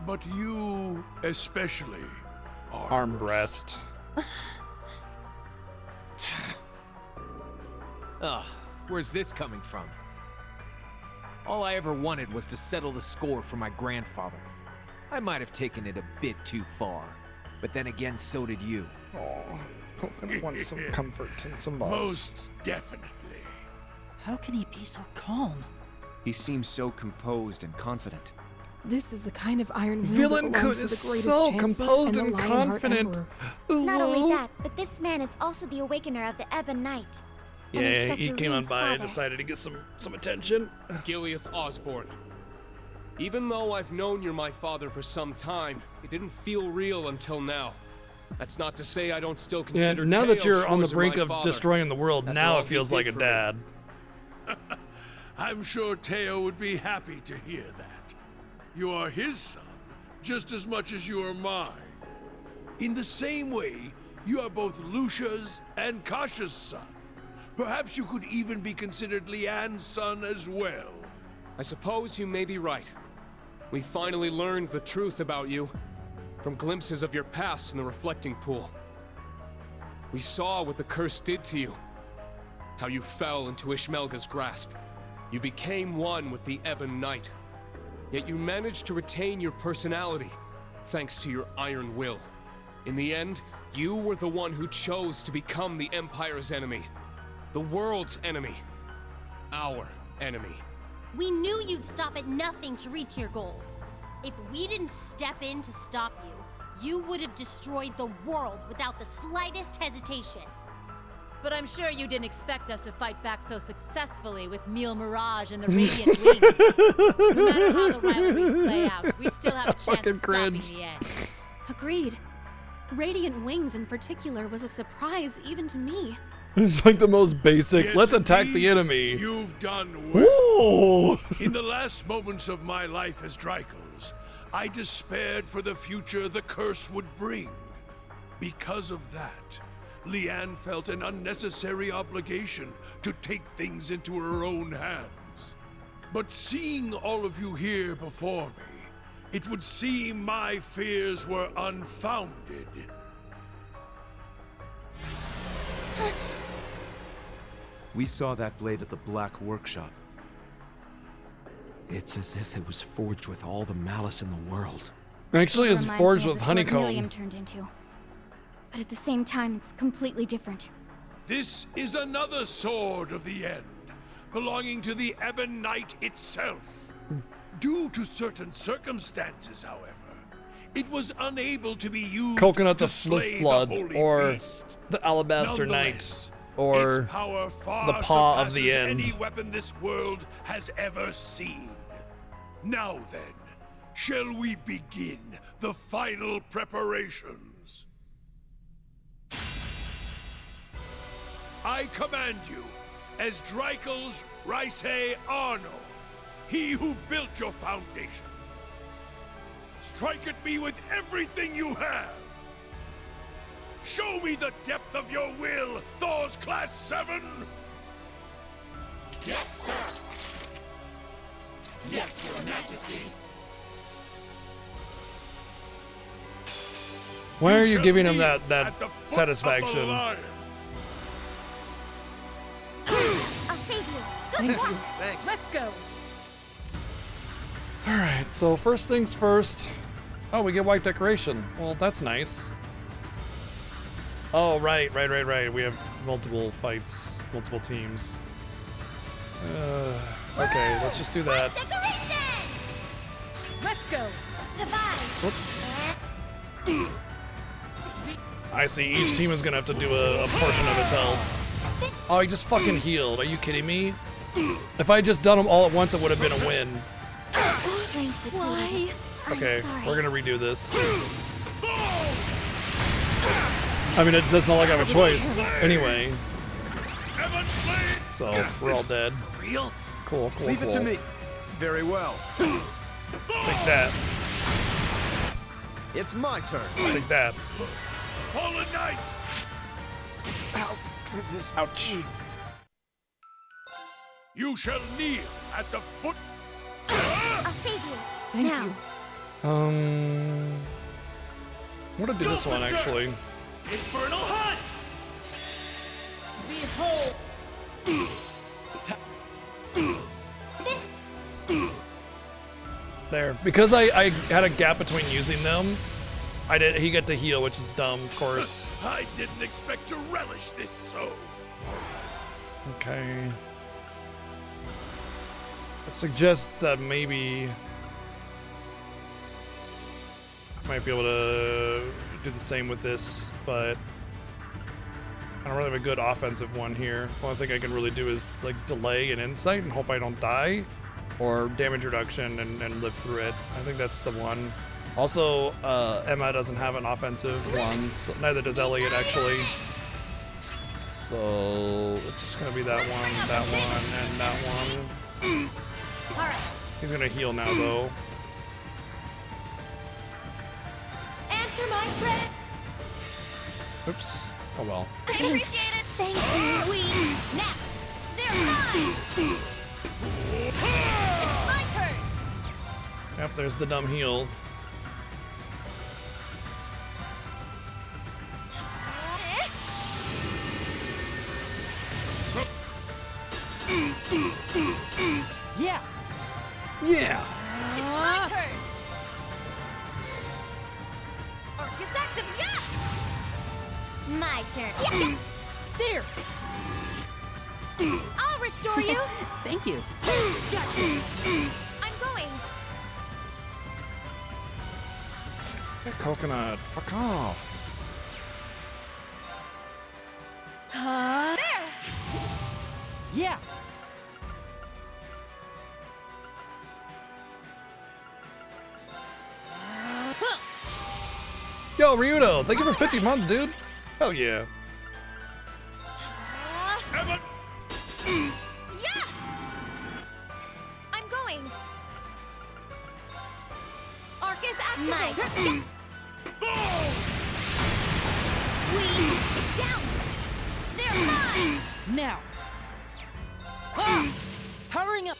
but you especially are Armbrest. Ugh, where's this coming from? All I ever wanted was to settle the score for my grandfather. I might have taken it a bit too far, but then again, so did you. Oh, Coconut wants some comfort and some loves. Most definitely. How can he be so calm? He seems so composed and confident. This is the kind of Iron Will Villain that belongs Coot to the is greatest so Chancellor composed and and the Lionheart confident. Emperor. Not only that, but this man is also the awakener of the Ebon Knight. and Yeah, Instructor he came on Reed's by and father. decided to get some attention. Gileath Osborne. Even though I've known you're my father for some time, it didn't feel real until now. That's not to say I don't still Yeah, consider now that Teo you're on the Schwarzer brink my of father. destroying the world, After now all it feels he like did a for me. dad. I'm sure Teo would be happy to hear that. You are his son, just as much as you are mine. In the same way, you are both Lucia's and Kasha's son. Perhaps you could even be considered Leanne's son as well. I suppose you may be right. We finally learned the truth about you, from glimpses of your past in the reflecting pool. We saw what the curse did to you, how you fell into Ishmelga's grasp. You became one with the Ebon Knight. Yet you managed to retain your personality, thanks to your iron will. In the end, you were the one who chose to become the Empire's enemy. The world's enemy. Our enemy. We knew you'd stop at nothing to reach your goal. If we didn't step in to stop you, you would have destroyed the world without the slightest hesitation. But I'm sure you didn't expect us to fight back so successfully with Mille Mirage and the Radiant Wings. No matter how the rivalries play out, we still have a chance Fucking of stopping cringe. the end. Agreed. Radiant Wings in particular was a surprise even to me. It's like the most basic. Yes, Let's attack indeed, the enemy. You've done well. Ooh. In the last moments of my life as Drycles, I despaired for the future the curse would bring. Because of that, Leanne felt an unnecessary obligation to take things into her own hands. But seeing all of you here before me, it would seem my fears were unfounded. We saw that blade at the Black Workshop. It's as if it was forged with all the malice in the world. Actually, it's Reminds forged me of with the sword honeycomb. Millium turned into. But at the same time, it's completely different. This is another sword of the end, belonging to the Ebon Knight itself. Due to certain circumstances, however, it was unable to be used Coconut to the slay Flith Blood, the Holy or Beast. the Alabaster Knight, Nonetheless, or its power far the Paw of the surpasses End. any weapon this world has ever seen. Now then, shall we begin the final preparations? I command you, as Drycles Raisei Arno, he who built your foundation. Strike at me with everything you have. Show me the depth of your will, Thor's Class 7! Yes, sir! Yes, Your Majesty! Why are you shall giving him kneel that at the foot of the satisfaction? lion. I'll save you. Good luck. Thanks. Let's go. All right, so first things first. Oh, we get white decoration. Well, that's nice. Oh, right. We have multiple fights, multiple teams. Okay, let's just do that. Decoration! Let's go. Divide. Whoops. I see. Each team is gonna have to do a portion of its health. Oh, he just fucking healed. Are you kidding me? If I had just done them all at once, it would have been a win. Strength depleted. Why? Okay, we're gonna redo this. I mean, it doesn't look like I have a choice. Anyway. So, we're all dead. Real? Cool. Leave it to me. Very well. Take that. It's my turn. Take that. Fallen Knight! How could this Ouch. be? You shall kneel at the foot. I'll save you. Thank now. you. I'm gonna do this one actually. Infernal Hunt! Behold! There. Because I had a gap between using them, he got to heal, which is dumb, of course. I didn't expect to relish this so. Okay. It suggests that maybe I might be able to do the same with this, but I don't really have a good offensive one here. The only thing I can really do is like delay and insight and hope I don't die, or damage reduction and live through it. I think that's the one. Also, Emma doesn't have an offensive one, so neither does Elliot actually. So it's just gonna be that one, and that one. He's gonna heal now though. Answer my prayer. Oops. Oh well. I appreciate it. Thank you. We now. They're mine. It's my turn. Yep, there's the dumb heal. Yeah. Yeah. It's my turn. Orcus active. Yeah. My turn. Yeah. There. I'll restore you. Thank you. Gotcha. I'm going. Coconut, fuck off. There. Yeah. Yo, Ryudo, thank you for 50 months, dude. Hell yeah. Yeah. I'm going. Arcus activate. We down. They're mine. Now. Ah! Powering up.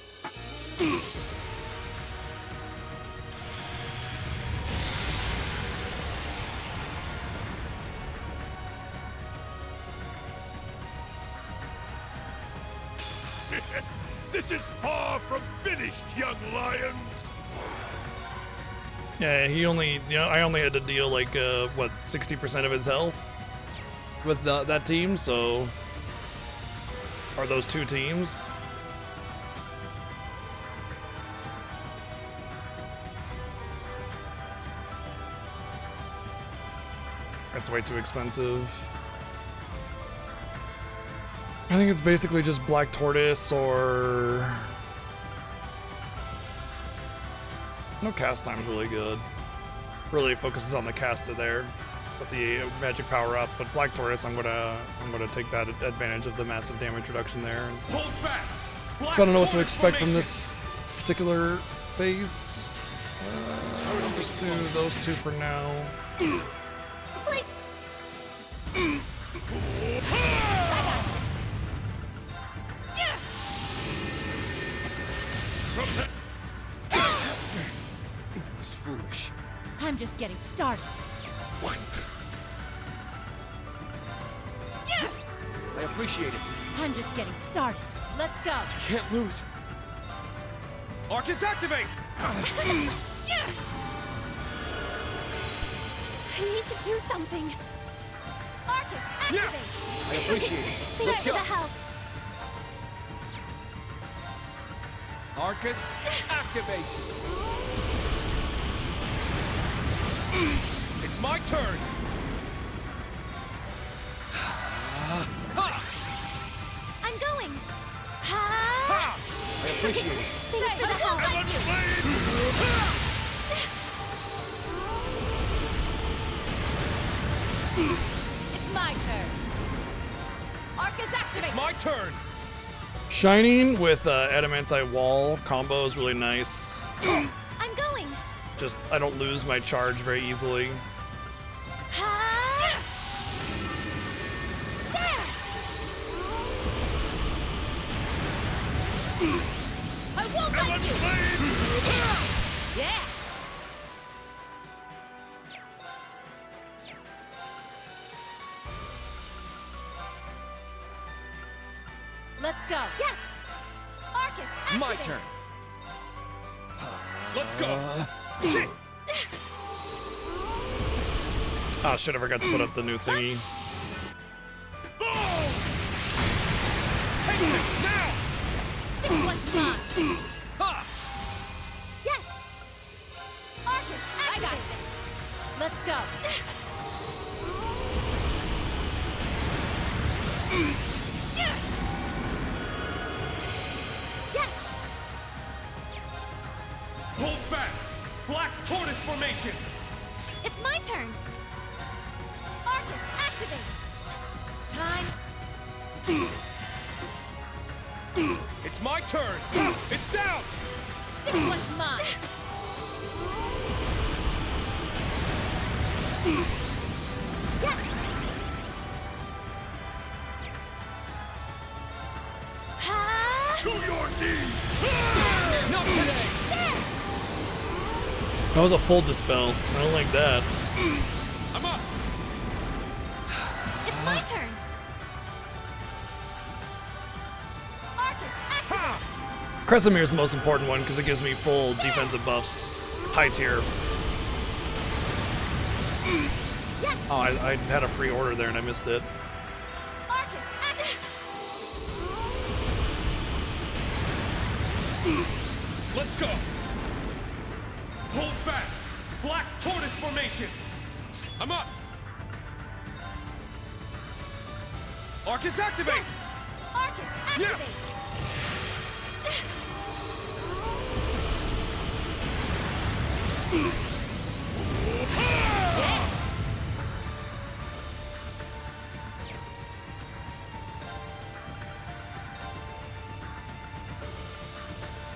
This is far from finished, young lions. Yeah, I only had to deal like, what, 60% of his health with that team, so. Or those two teams. That's way too expensive. I think it's basically just Black Tortoise or... No, cast time's really good. Really focuses on the caster there with the magic power up, but Black Tortoise, I'm gonna take that advantage of the massive damage reduction there. Hold fast. So I don't know what to expect from this particular phase. I'll just do those two for now. It was foolish. I'm just getting started. What? appreciate it. I'm just getting started. Let's go. I can't lose. Arcus, activate! I need to do something. Arcus, activate! I appreciate it. Thanks Let's for go. the help. Arcus, activate! It's my turn! I'm going. Ha! I appreciate it. Thanks for the help. It's my turn. Arcus, activate. It's my turn! Shining with adamantite wall combo is really nice. I'm going. Just I don't lose my charge very easily. Ha! I won't let you. Yeah. Let's go. Yes. Arcus, activate. My turn. Let's go. Oh shit! I forgot to put up the new thingy. Take this now! This one's mine. Ha! Yes. Arcus, I got activate. this. Let's go. Yes. Hold fast! Black Tortoise formation! It's my turn. Arcus, activate. Time. It's my turn! It's down! This one's mine. Yes. Ha! To your knees! Not today! There. That was a full dispel. I don't like that. I'm up! It's my turn. Arcus, activate. Kresimir is the most important one because it gives me full defensive buffs. High tier. Yes. Oh, I had a free order there and I missed it. Arcus, activate. Let's go! Hold fast! Black Tortoise formation! I'm up! Arcus, activate! Yes. Arcus, activate.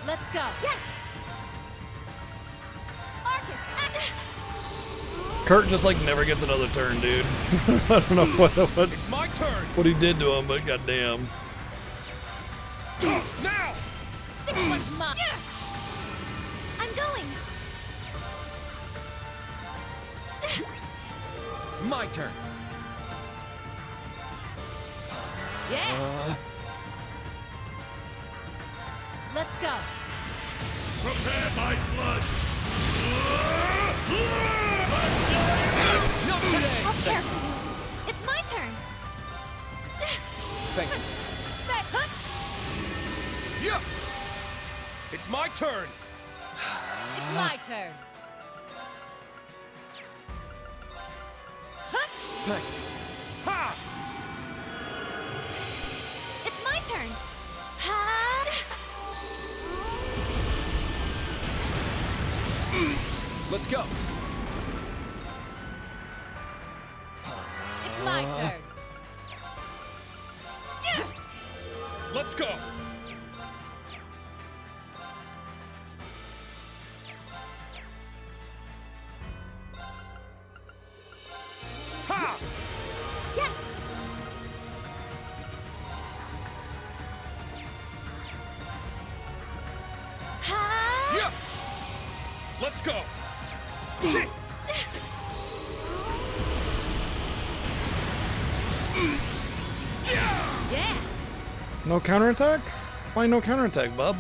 Let's go. Yes. Arcus, activate. Kurt just like never gets another turn, dude. I don't know It's my turn! what he did to him, but goddamn. Now! This one's mine. I'm going. My turn. Yeah. Let's go. Prepare my blood! Not today! I'll care for you. It's my turn. Thank you. Yeah! It's my turn! It's my turn. Thanks. Ha! It's my turn. Ha! Let's go. It's my turn. Let's go. Ha! Yes. Ha! Yeah! Let's go. Yeah. No counterattack? Why no counterattack, bub?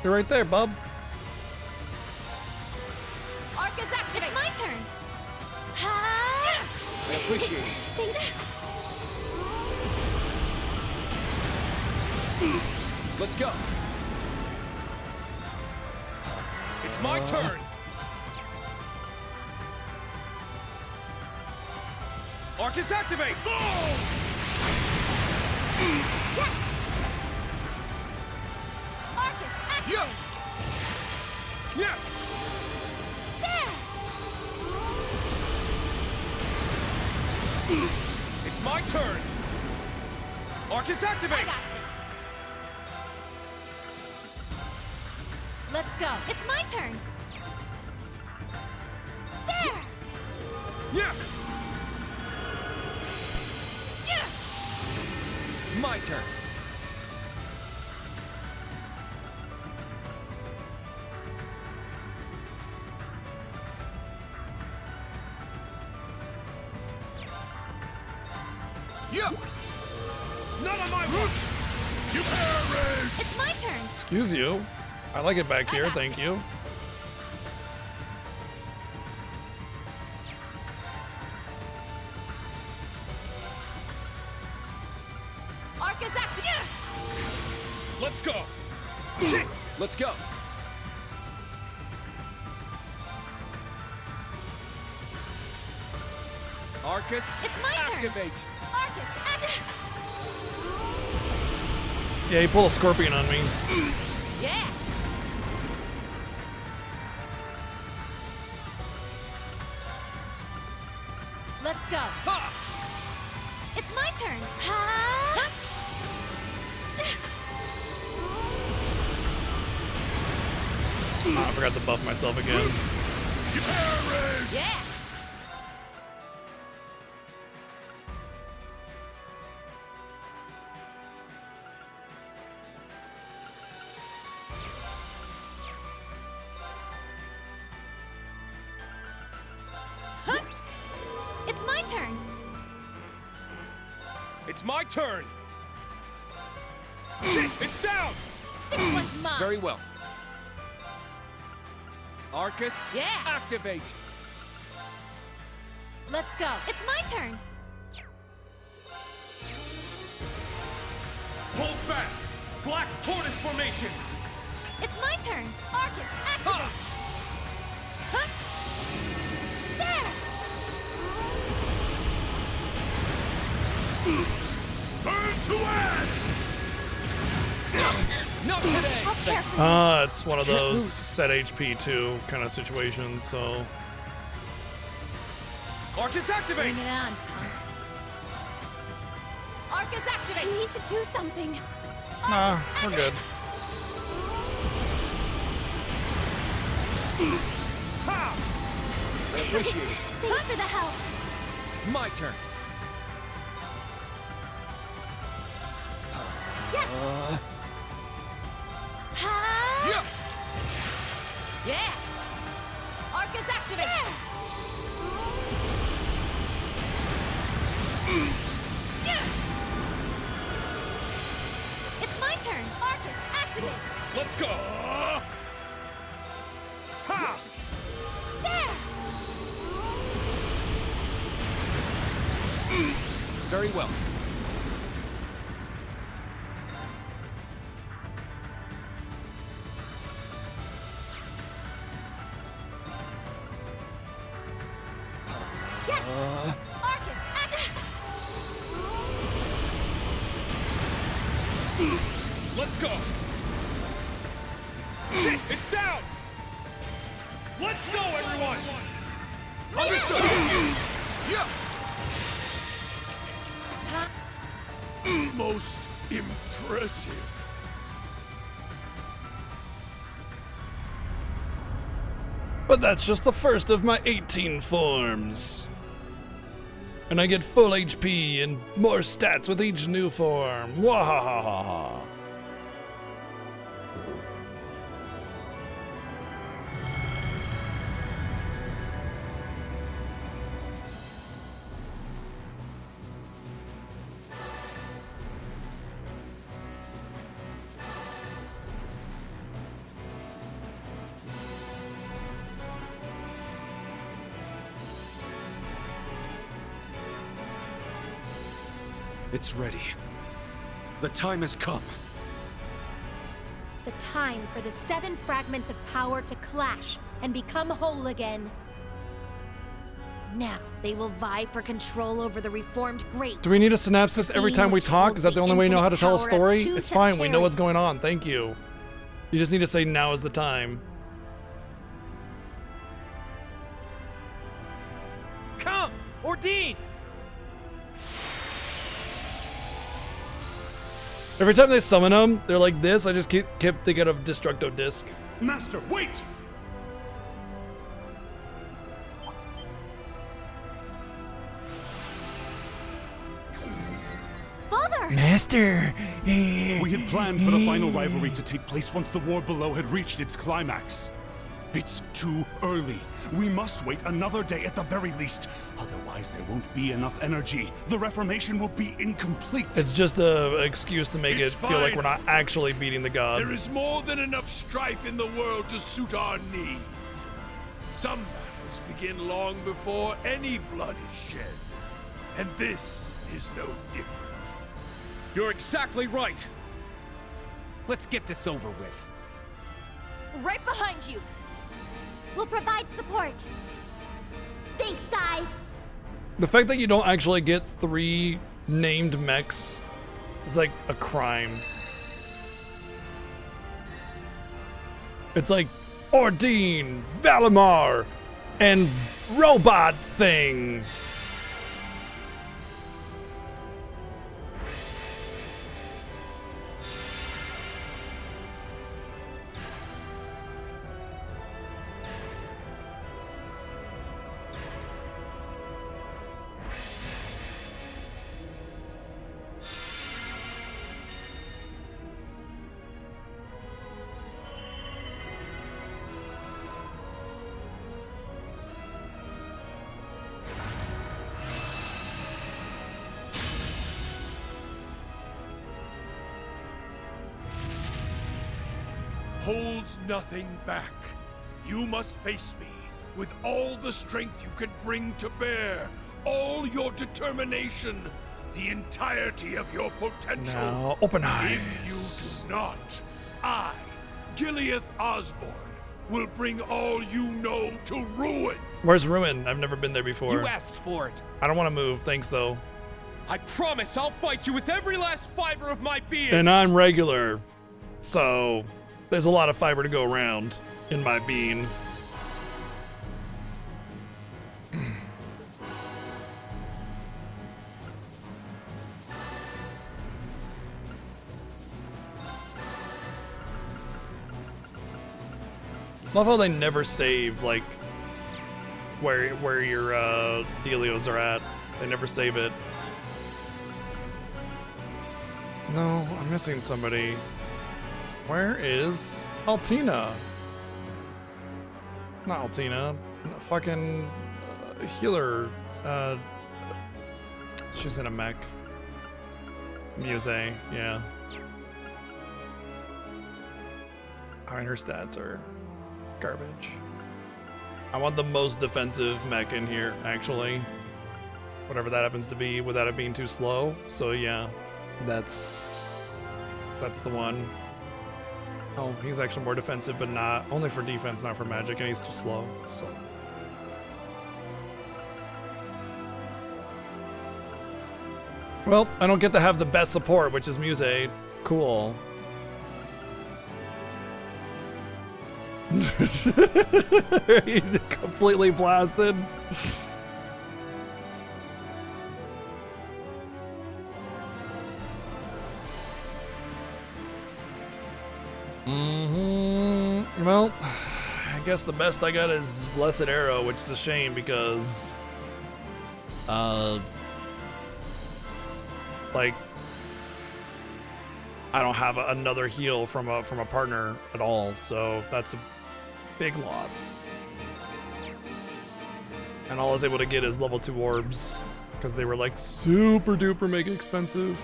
You're right there, bub. Arcus activate! It's my turn! I appreciate it. Let's go. It's my turn. Arcus activate! Yes! Arcus, activate! Yeah! There! It's my turn. Arcus activate! I got this. Let's go. It's my turn! There! Yeah! My turn. Yeah! Not on my watch! You perish! It's my turn! Excuse you. I like it back here, thank you. Arcus activate! Let's go! Let's go! Arcus, It's my turn. activate! Arcus, activate! Yeah, he pulled a scorpion on me. Yeah. Let's go. It's my turn! I forgot to buff myself again. Yeah. It's my turn! It's my turn! It's down! This one's mine. Very well. Arcus, Yeah. activate! Let's go. It's my turn! Hold fast! Black Tortoise formation! It's my turn! Arcus, activate! Huh? There! Burn to ash! Not today! I'll carefully. It's one of those set HP 2 kind of situations, so. Arcus activate! Bring it on, punk. Arcus activate! I need to do something. Nah, we're good. Ha! I appreciate it. Thanks for the help. My turn. Yes! Yeah! Yeah! Arcus activate! It's my turn! Arcus, activate! Let's go! Ha! There! Very well. Yes! Arcus, activate! Let's go! It's down! Let's go, everyone! Understood! Yeah! Most impressive. But that's just the first of my 18 forms. And I get full HP and more stats with each new form. Wahahaha. It's ready. The time has come. The time for the 7 fragments of power to clash and become whole again. Now, they will vie for control over the reformed great. Do we need a synopsis every time we talk? Is that the only way you know how to tell a story? It's fine, we know what's going on. Thank you. You just need to say now is the time. Come, Ordine! Every time they summon them, they're like this. I just kept thinking of Destructo Disc. Master, wait! Father! Master! We had planned for the final rivalry to take place once the war below had reached its climax. It's too early. We must wait another day at the very least. Otherwise, there won't be enough energy. The Reformation will be incomplete. It's just an excuse to make it feel like we're not actually beating the god. There is more than enough strife in the world to suit our needs. Some battles begin long before any blood is shed. And this is no different. You're exactly right. Let's get this over with. Right behind you. We'll provide support. Thanks, guys. The fact that you don't actually get 3 named mechs is like a crime. It's like Ordine, Valimar, and Robot Thing. Hold nothing back. You must face me with all the strength you can bring to bear, all your determination, the entirety of your potential. Now, open If eyes. you do not, I, Gileath Osborne, will bring all you know to ruin. Where's Ruin? I've never been there before. You asked for it. I don't want to move, thanks though. I promise I'll fight you with every last fiber of my being. And I'm regular, so there's a lot of fiber to go around in my being. Love how they never save, like, where your dealios are at. They never save it. No, I'm missing somebody. Where is Altina? Not Altina. Fucking healer. She's in a mech. Muse, yeah. I mean, her stats are garbage. I want the most defensive mech in here, actually. Whatever that happens to be, without it being too slow. So yeah, that's the one. Oh, he's actually more defensive, but not only for defense, not for magic, and he's too slow. So. Well, I don't get to have the best support, which is Muse. Cool. Completely blasted. Well, I guess the best I got is Blessed Arrow, which is a shame because, like, I don't have another heal from a partner at all, so that's a big loss. And all I was able to get is level 2 orbs because they were like super duper mega expensive.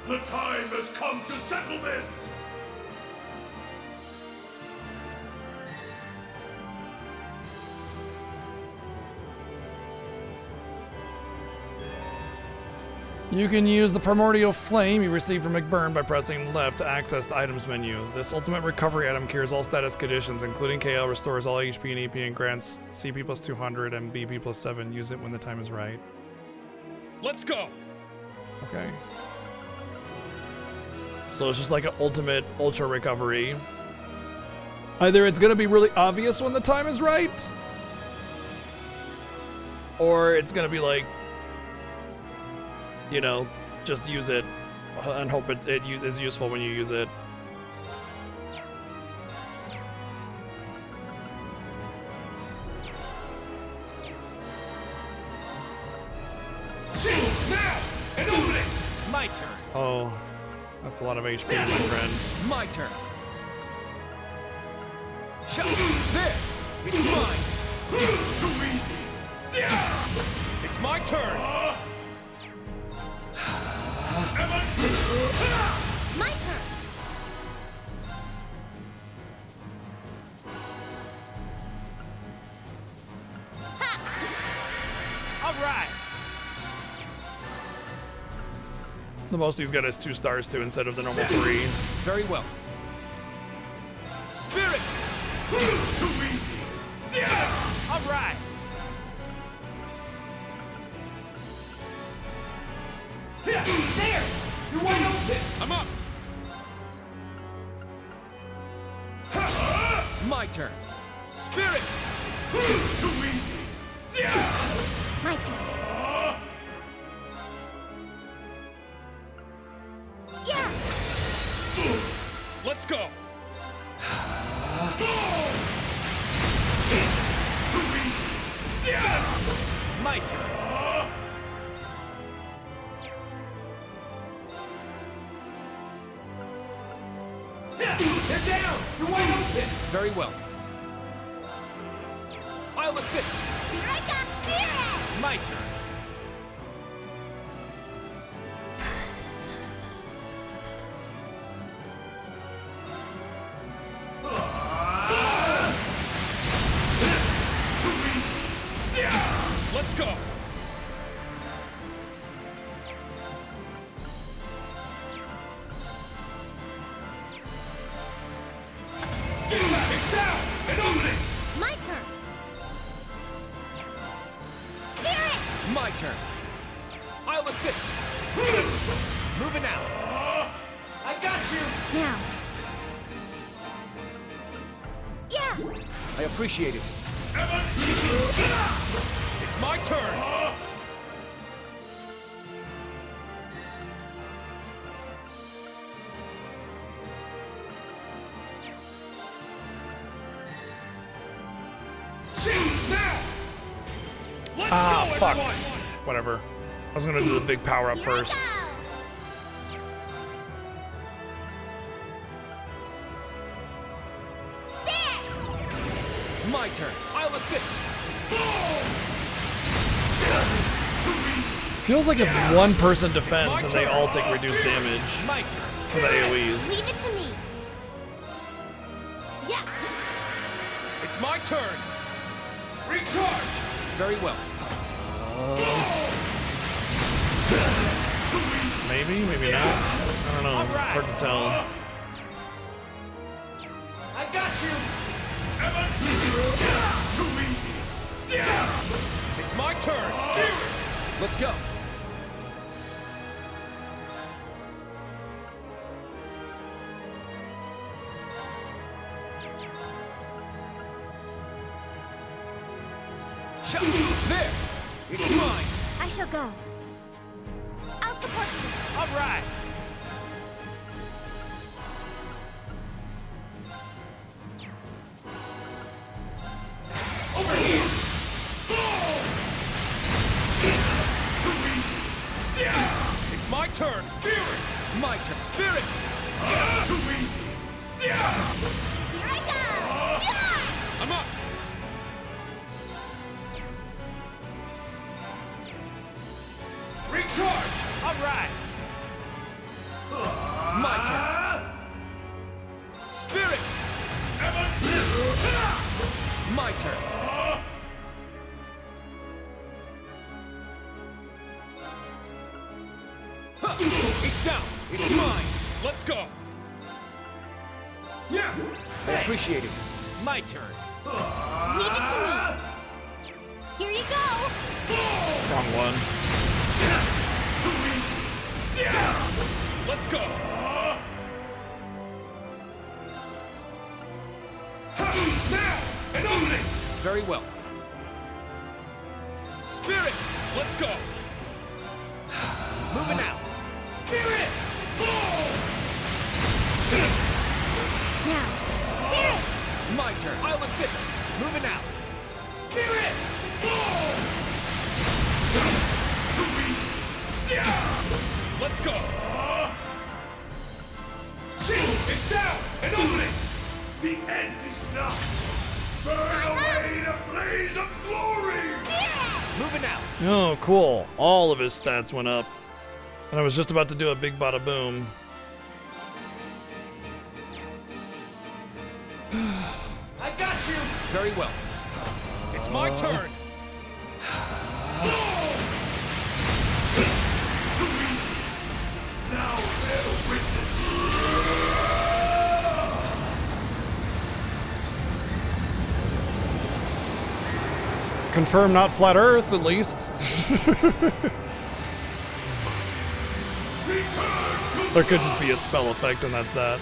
The time has come to settle this! You can use the primordial flame you received from McBurn by pressing left to access the items menu. This ultimate recovery item cures all status conditions, including KO, restores all HP and EP, and grants CP plus 200 and BP plus 7. Use it when the time is right. Let's go! Okay. So it's just like an ultimate ultra recovery. Either it's gonna be really obvious when the time is right, or it's gonna be like, you know, just use it and hope it is useful when you use it. My turn. Oh, that's a lot of HP, my friend. My turn. There! It's mine! Too easy! It's my turn! My turn. All right. The most he's got is 2 stars too instead of the normal 3. Very well. Spirit! Too easy! All right. There! You're wide open! I'm up. My turn. Spirit! Too easy! My turn. Yeah! Let's go! Too easy! My turn. They're down! You're wide open! Very well. I'll assist. Eureka! Spirit! My turn. Let's go! It's down! And opening! My turn. Spirit! My turn. I'll assist. Moving out. I got you! Now. Yeah! I appreciate it. It's my turn! Ah, fuck. Whatever. I was gonna do the big power up first. My turn. I'll assist. Feels like if one person defends, then they all take reduced damage My turn. for the AoEs. Leave it to me. Yeah. It's my turn. Recharge! Very well. Maybe, maybe not. I don't know. It's hard to tell. I got you! Too easy! It's my turn. Let's go. There! It's mine! I shall go. I'll support you. All right! Over here! Too easy! It's my turn! Spirit! My turn! Spirit! Too easy! Here I go! Sure! I'm up! Recharge! All right! My turn! Spirit! My turn! It's down. It's mine. Let's go. Yeah. I appreciate it. My turn. Leave it to me. Here you go. Wrong one. Let's go. Now and only. Very well. Spirit, let's go. Moving out. Spirit. Now, Spirit! My turn. I'll assist. Moving out. Spirit. Too easy. Let's go. Shield is down and only. The end is not. Burn away the blaze of glory. Moving out. Oh, cool. All of his stats went up. And I was just about to do a big bada boom. I got you. Very well. It's my turn. Too easy. Now bear witness. Confirm not flat Earth, at least. There could just be a spell effect, and that's that.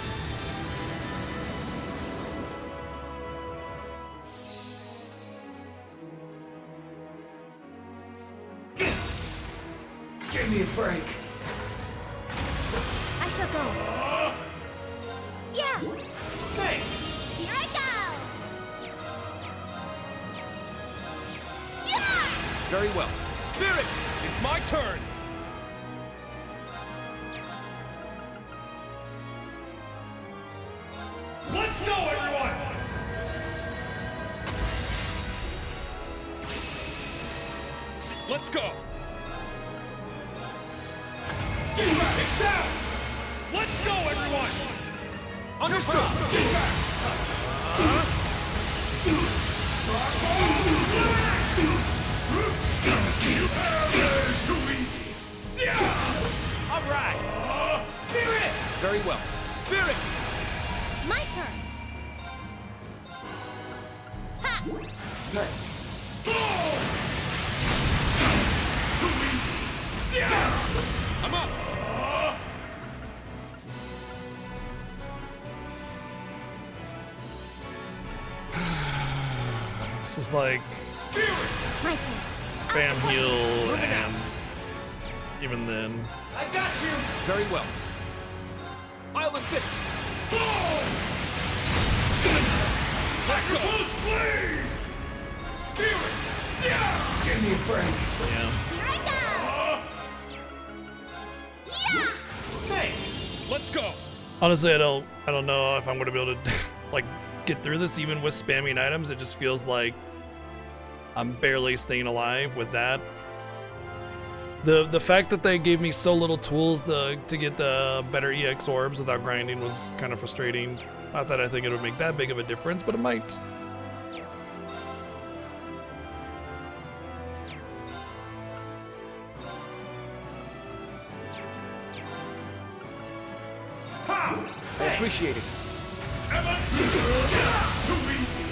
Give me a break. I shall go. Yeah! Thanks. Here I go! Very well. Spirit, it's my turn. Let's go, everyone. Let's go. It's down. Let's go, everyone. Understood. Too easy. All right. Spirit. Very well. Spirit. My turn. Ha! Thanks. Too easy. I'm up. This is like My turn. spam heal, and even then. I got you. Very well. I'll assist. Let's go. Blade. Spirit. Give me a break. Yeah. Here I go! Yeah! Thanks. Let's go. Honestly, I don't know if I'm gonna be able to like get through this even with spamming items. It just feels like I'm barely staying alive with that. The fact that they gave me so little tools to get the better EX orbs without grinding was kind of frustrating. Not that I think it would make that big of a difference, but it might. I appreciate it. Too easy.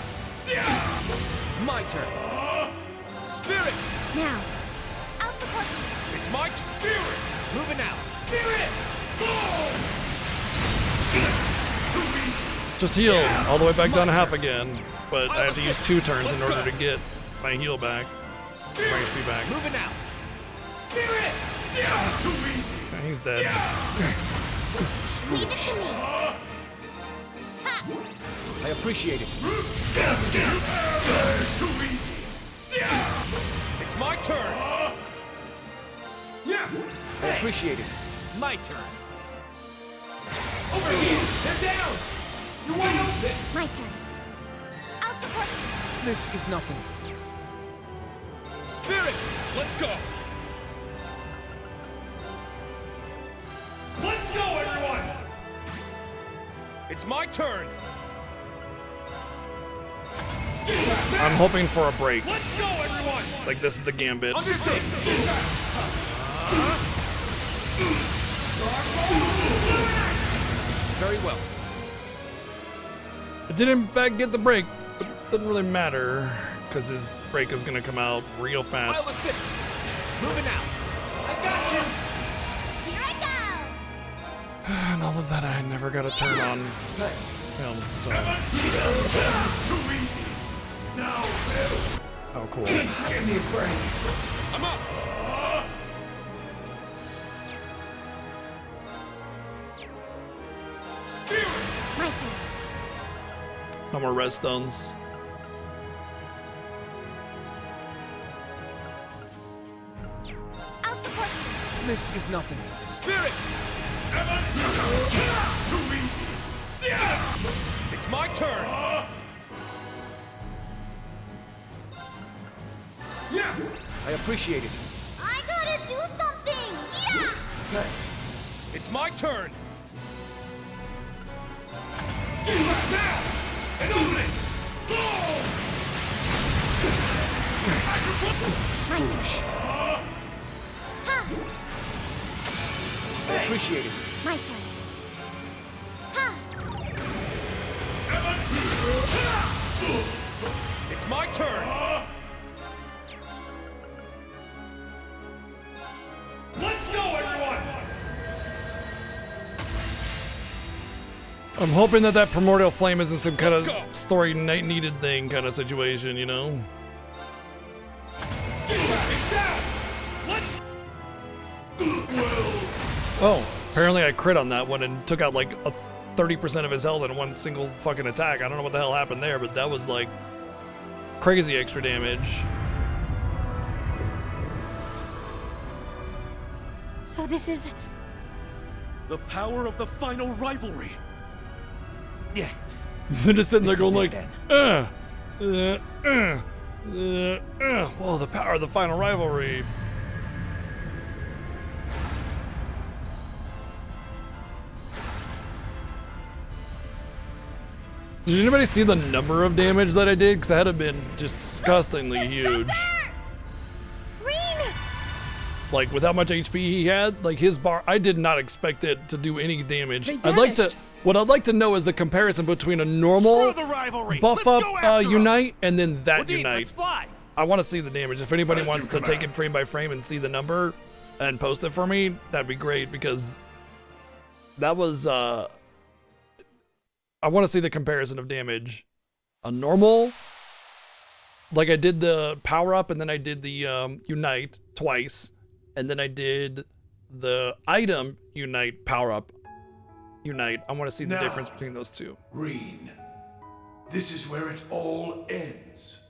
My turn. Spirit. Now, I'll support you. It's my spirit. Moving out. Spirit. Too easy. Just healed all the way back down to half again, but I have to use 2 turns in order to get my heal back, my HP back. Moving out. Spirit. Too easy. He's dead. Leave it to me. Ha! I appreciate it. Too easy. It's my turn. Yeah. I appreciate it. My turn. Over here. They're down. You're wide open. My turn. I'll support you. This is nothing. Spirit, let's go. Let's go, everyone. It's my turn. I'm hoping for a break. Let's go, everyone. Like this is the gambit. Understood. very well. I did in fact get the break, but it doesn't really matter because his break is gonna come out real fast. I'll assist. Moving out. I got you. Here I go. And all of that I never got a turn on Thanks. him, so. Too easy. Now, Phil. Oh, cool. Give me a break. I'm up. My turn. No more red stones. I'll support you. This is nothing. Spirit! Too easy. It's my turn! Yeah. I appreciate it. I gotta do something. Yeah. Thanks. It's my turn! Get back now. And only. My turn. Ha. I appreciate it. My turn. Ha. It's my turn! Let's go, everyone. I'm hoping that primordial flame isn't some kind of story needed thing kind of situation, you know? Oh, apparently I crit on that one and took out like a 30% of his health in one single fucking attack. I don't know what the hell happened there, but that was like crazy extra damage. So this is... The power of the final rivalry. Yeah. They're just sitting there This going is like, it whoa, the power of the final rivalry. Did anybody see the number of damage that I did? Because that had been disgustingly huge. Like with how much HP he had, like his bar, I did not expect it to do any damage. What I'd like to know is the comparison between a normal Screw the rivalry. buff Let's up go after 'em. unite and then that Udine, unite. let's fly. I want to see the damage. If anybody As wants you to take command. it frame by frame and see the number and post it for me, that'd be great because that was I want to see the comparison of damage. A normal, like I did the power up and then I did the unite twice, and then I did the item unite power up unite. I want to see the Now. difference between those two. Reen, this is where it all ends.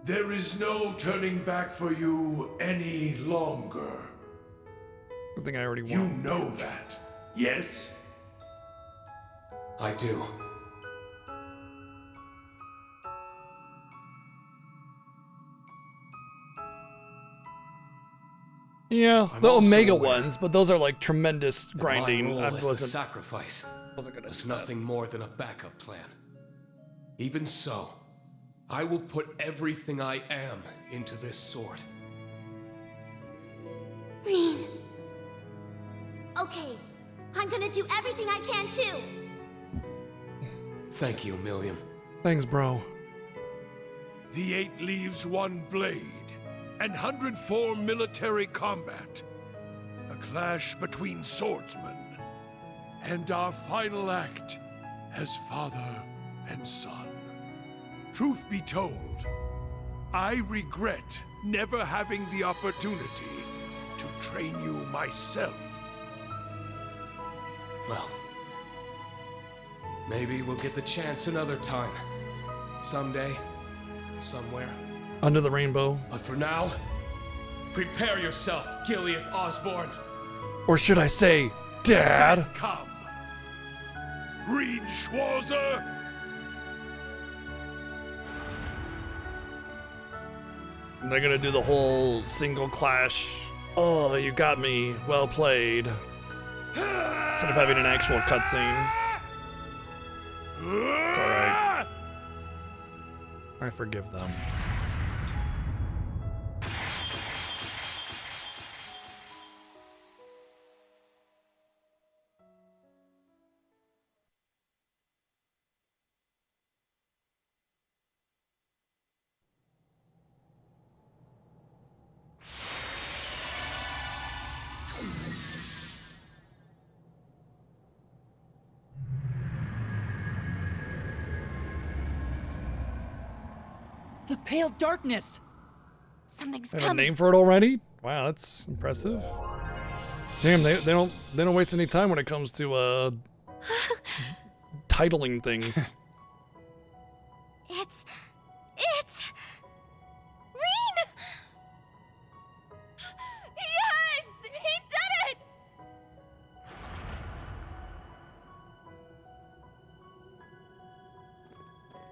There is no turning back for you any longer. I think I already won. You know that, yes? I do. Yeah, I'm the also Omega aware ones, but those are like tremendous grinding. My I role as the wasn't. sacrifice gonna was do that. nothing more than a backup plan. Even so, I will put everything I am into this sword. Reen. Okay, I'm gonna do everything I can too. Thank you, Milliam. Thanks, bro. The 8 leaves one blade, and 104 military combat. A clash between swordsmen, and our final act as father and son. Truth be told, I regret never having the opportunity to train you myself. Well, maybe we'll get the chance another time. Someday, somewhere. Under the rainbow. But for now, prepare yourself, Gileath Osborne. Or should I say, Dad? Come. Reen Schwarzer. And they're gonna do the whole single clash. Oh, you got me. Well played. Instead of having an actual cutscene. It's alright. I forgive them. The Pale Darkness! Something's Have a name for it already? Wow, that's impressive. Damn, they don't waste any time when it comes to titling things. It's Rean! Yes! He did it!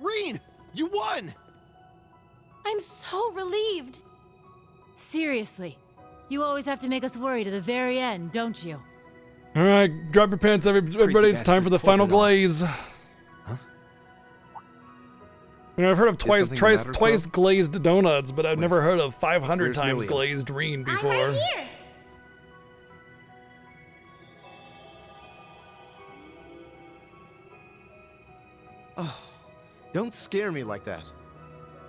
Rean! You won! I'm so relieved. Seriously, you always have to make us worry to the very end, don't you? All right, drop your pants, everybody. It's time for the final glaze. Huh? You know, I've heard of Is something the matter, twice glazed donuts, but I've never heard of 500 Where's times Millian? glazed Rean before. I'm right here. Oh, don't scare me like that.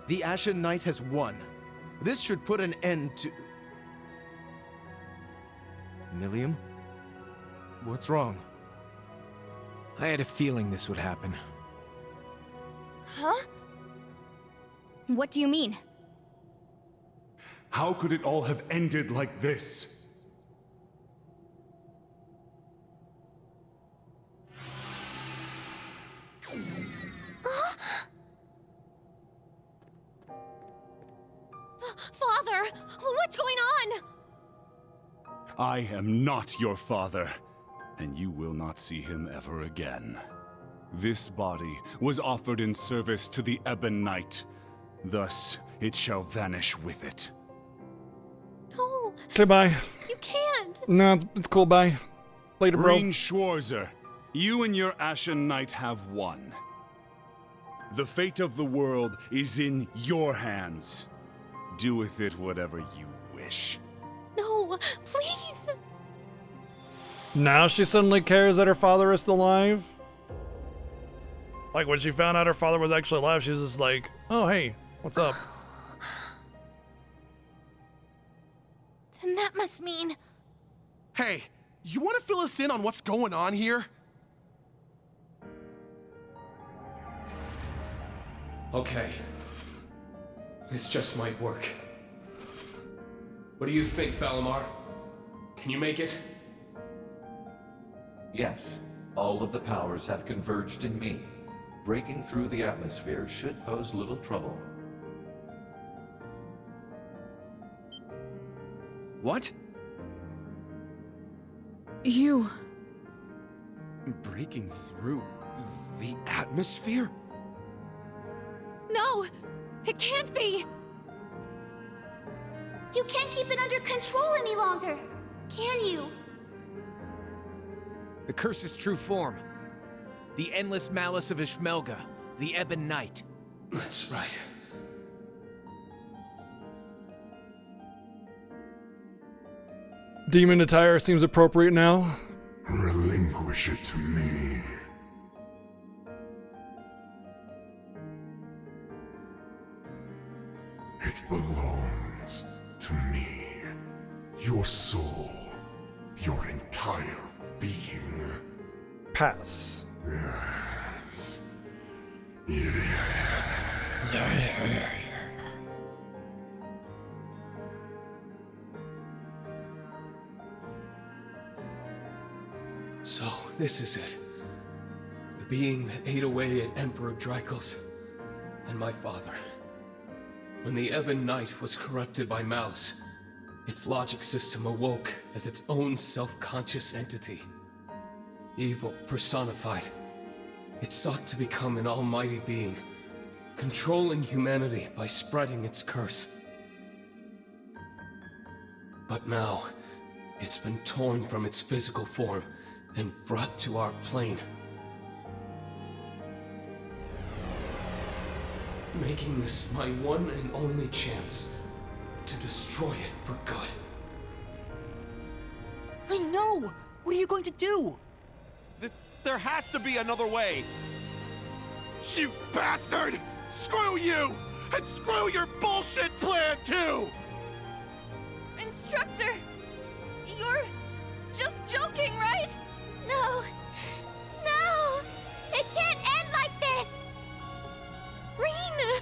The Ashen Knight has won. This should put an end to... Millium? What's wrong? I had a feeling this would happen. Huh? What do you mean? How could it all have ended like this? Father, what's going on? I am not your father, and you will not see him ever again. This body was offered in service to the Ebon Knight. Thus, it shall vanish with it. No. Okay, bye. You can't. No, it's cool. Bye. Later, bro. Rean Schwarzer, you and your Ashen Knight have won. The fate of the world is in your hands. Do with it whatever you wish. No, please. Now she suddenly cares that her father is still alive? Like when she found out her father was actually alive, she was just like, oh, hey, what's up? Then that must mean... Hey, you want to fill us in on what's going on here? Okay. This just might work. What do you think, Valimar? Can you make it? Yes, all of the powers have converged in me. Breaking through the atmosphere should pose little trouble. What? You... Breaking through the atmosphere? No! It can't be! You can't keep it under control any longer, can you? The curse's true form. The endless malice of Ishmelga, the Ebon Knight. That's right. Demon attire seems appropriate now. Relinquish it to me. It belongs to me. Your soul, your entire being. Pass. Yes. Yeah. So, this is it. The being that ate away at Emperor Drycles and my father. When the Ebon Knight was corrupted by malice, its logic system awoke as its own self-conscious entity. Evil personified. It sought to become an almighty being, controlling humanity by spreading its curse. But now, it's been torn from its physical form and brought to our plane. Making this my one and only chance to destroy it for good. I know! What are you going to do? There has to be another way. You bastard! Screw you! And screw your bullshit plan too! Instructor, you're just joking, right? No! No! It can't end like this! Rean!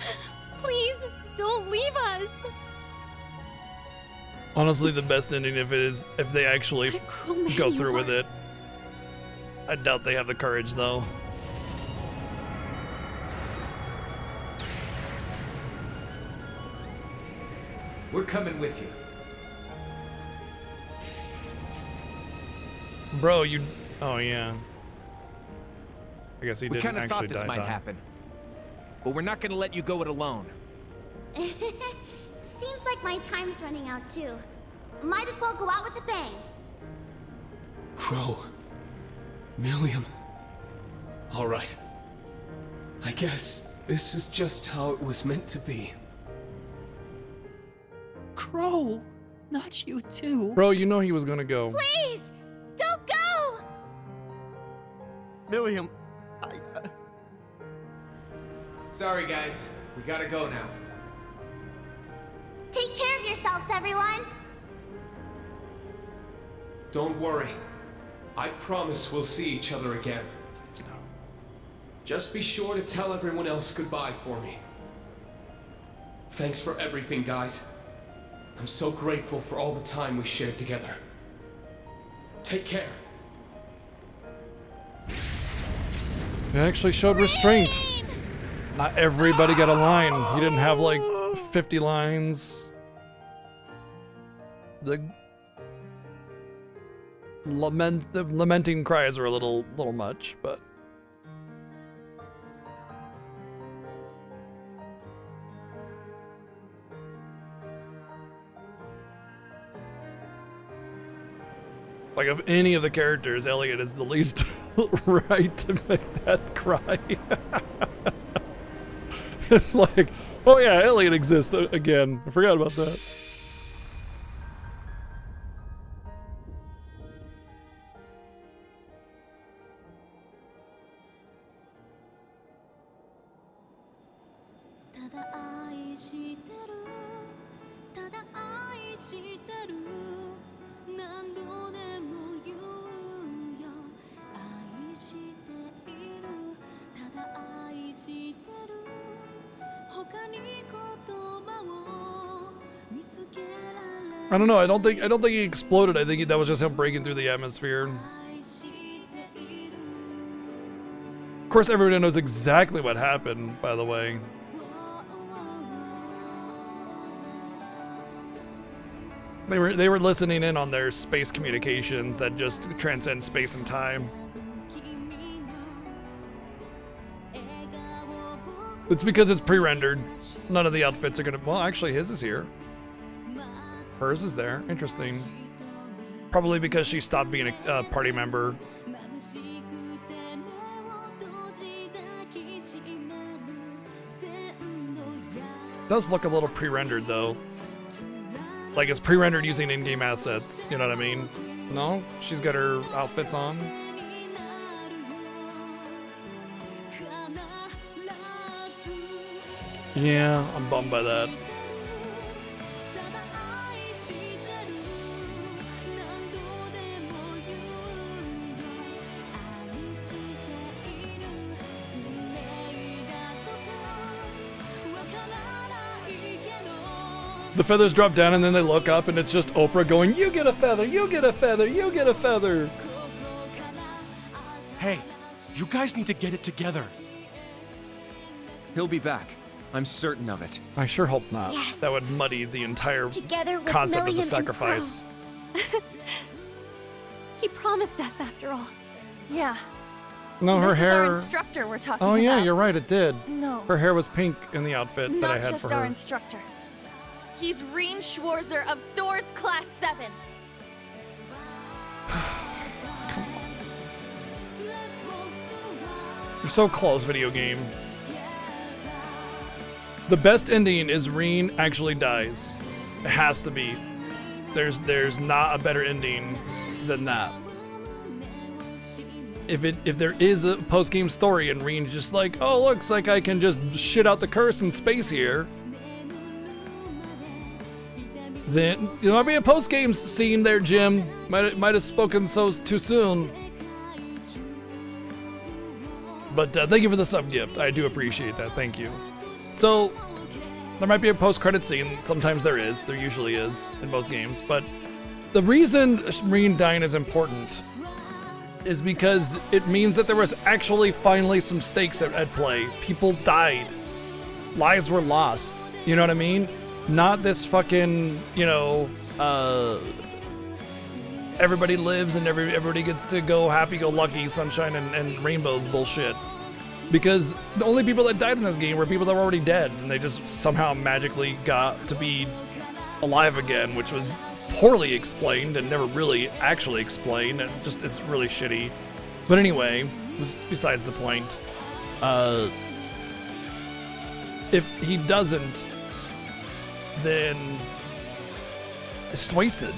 Please, Honestly, the best ending if they actually go through with it. I doubt they have the courage though. We're coming with you. Bro, you... Oh, yeah. I guess he We didn't kind of actually thought this die. might happen. But we're not gonna let you go it alone. Seems like my time's running out too. Might as well go out with a bang. Crow. Milliam. All right. I guess this is just how it was meant to be. Crow! Not you too. Bro, you know he was gonna go. Please! Don't go! Milliam, Sorry, guys. We gotta go now. Take care of yourselves, everyone! Don't worry. I promise we'll see each other again. Just be sure to tell everyone else goodbye for me. Thanks for everything, guys. I'm so grateful for all the time we shared together. Take care. He actually showed restraint. Not everybody got a line. He didn't have like 50 lines. The lamenting cries are a little much, but like of any of the characters, Elliot is the least right to make that cry. It's like, oh yeah, Elliot exists again. I forgot about that. I don't know. I don't think he exploded. I think that was just him breaking through the atmosphere. Of course, everybody knows exactly what happened, by the way. They were listening in on their space communications that just transcend space and time. It's because it's pre-rendered. None of the outfits are gonna. Well, actually, his is here. Hers is there. Interesting. Probably because she stopped being a party member. Does look a little pre-rendered though. Like it's pre-rendered using in-game assets. You know what I mean? No, she's got her outfits on. Yeah, I'm bummed by that. The feathers drop down and then they look up and it's just Oprah going, "You get a feather, you get a feather, you get a feather." Hey, you guys need to get it together. He'll be back. I'm certain of it. I sure hope not. Yes. That would muddy the entire Together with concept of Milliam the and sacrifice. He promised us after all. Yeah. No, her this hair. is our instructor we're talking Oh about. yeah, you're right. It did. No. Her hair was pink in the outfit that I Not had just for our her. instructor. He's Reen Schwarzer of Thor's Class 7. You're so close, video game. The best ending is Reen actually dies. It has to be. There's not a better ending than that. If there is a post-game story and Reen's just like, oh, looks like I can just shit out the curse in space here, then there might be a post-game scene there, Jim. Might have spoken so too soon. But thank you for the sub gift. I do appreciate that. Thank you. So, There might be a post-credit scene. Sometimes there is. There usually is in most games. But the reason Rean dying is important is because it means that there was actually finally some stakes at play. People died. Lives were lost. You know what I mean? Not this fucking, you know, everybody lives and everybody gets to go happy-go-lucky, sunshine and rainbows bullshit. Because the only people that died in this game were people that were already dead, and they just somehow magically got to be alive again, which was poorly explained and never really actually explained, and just it's really shitty. But anyway, besides the point. If he doesn't, then it's wasted.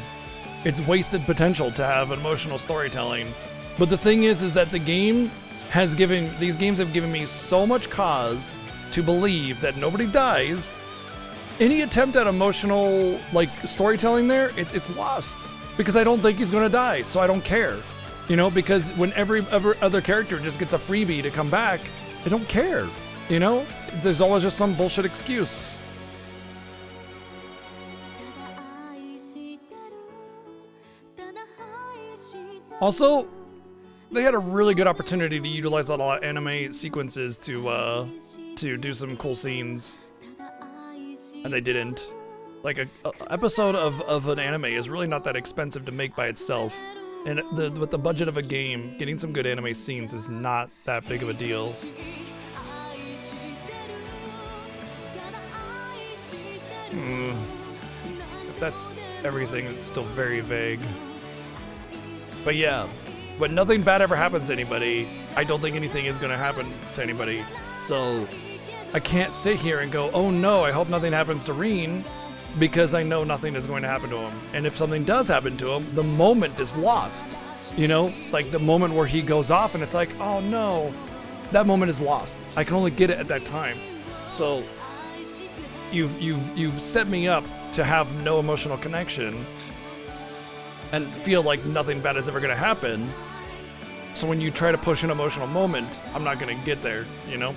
It's wasted potential to have emotional storytelling. But the thing is that these games have given me so much cause to believe that nobody dies. Any attempt at emotional, like, storytelling there, it's lost. Because I don't think he's gonna die, so I don't care. You know, because when every other character just gets a freebie to come back, I don't care. You know? There's always just some bullshit excuse. Also, they had a really good opportunity to utilize a lot of anime sequences to do some cool scenes, and they didn't. Like a episode of an anime is really not that expensive to make by itself, and with the budget of a game, getting some good anime scenes is not that big of a deal. If that's everything, it's still very vague. But yeah, but nothing bad ever happens to anybody. I don't think anything is going to happen to anybody. So I can't sit here and go, oh no, I hope nothing happens to Rean, because I know nothing is going to happen to him. And if something does happen to him, the moment is lost. You know, like the moment where he goes off and it's like, oh no, that moment is lost. I can only get it at that time. So you've set me up to have no emotional connection and feel like nothing bad is ever going to happen. So when you try to push an emotional moment, I'm not going to get there, you know?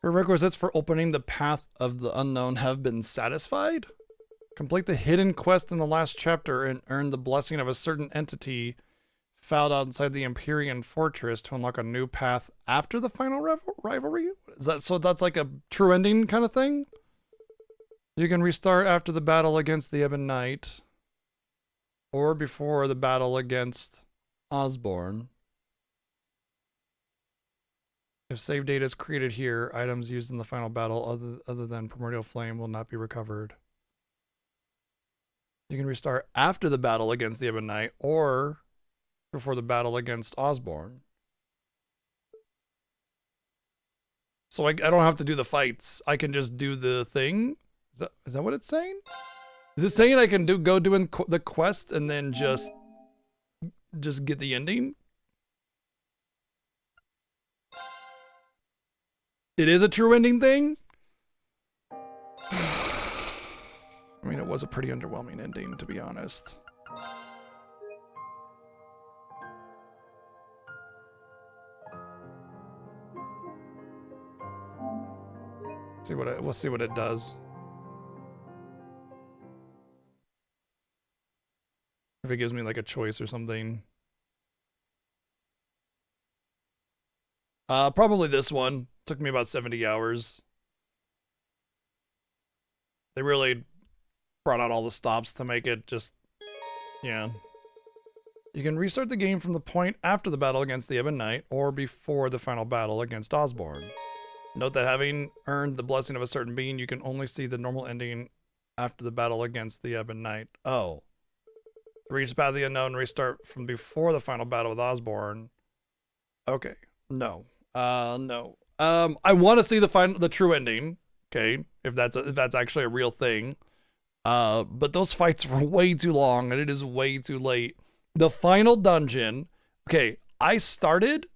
Prerequisites for opening the Path of the Unknown have been satisfied? Complete the hidden quest in the last chapter and earn the blessing of a certain entity found outside the Empyrean Fortress to unlock a new path after the final rivalry? Is that so? That's like a true ending kind of thing? You can restart after the battle against the Ebon Knight or before the battle against Osborne. If save data is created here, items used in the final battle other than Primordial Flame will not be recovered. You can restart after the battle against the Ebon Knight or before the battle against Osborne. So I don't have to do the fights. I can just do the thing. Is that what it's saying? Is it saying I can go doing the quest and then just get the ending? It is a true ending thing? I mean, it was a pretty underwhelming ending, to be honest. We'll see what it does. If it gives me like a choice or something. Probably this one. Took me about 70 hours. They really brought out all the stops to make it just, yeah. You can restart the game from the point after the battle against the Ebon Knight or before the final battle against Osborne. Note that having earned the blessing of a certain being, you can only see the normal ending after the battle against the Ebon Knight. Oh. Reach the Path of the Unknown, restart from before the final battle with Osborne. Okay. No. No. I want to see the true ending. Okay, if that's actually a real thing. But those fights were way too long, and it is way too late. The final dungeon. Okay, I started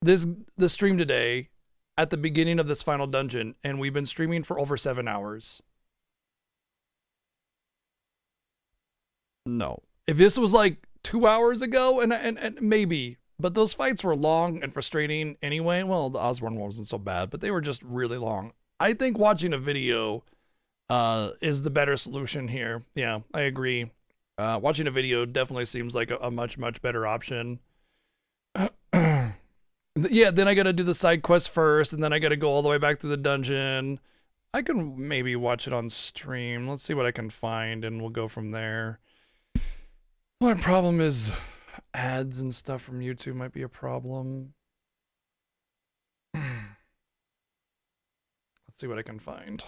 the stream today at the beginning of this final dungeon, and we've been streaming for over 7 hours. No. If this was like 2 hours ago, and maybe, but those fights were long and frustrating anyway. Well, the Osborne one wasn't so bad, but they were just really long. I think watching a video is the better solution here. Yeah, I agree. Watching a video definitely seems like a much, much better option. Yeah, then I gotta do the side quest first, and then I gotta go all the way back through the dungeon. I can maybe watch it on stream. Let's see what I can find, and we'll go from there. My problem is ads and stuff from YouTube might be a problem. Let's see what I can find.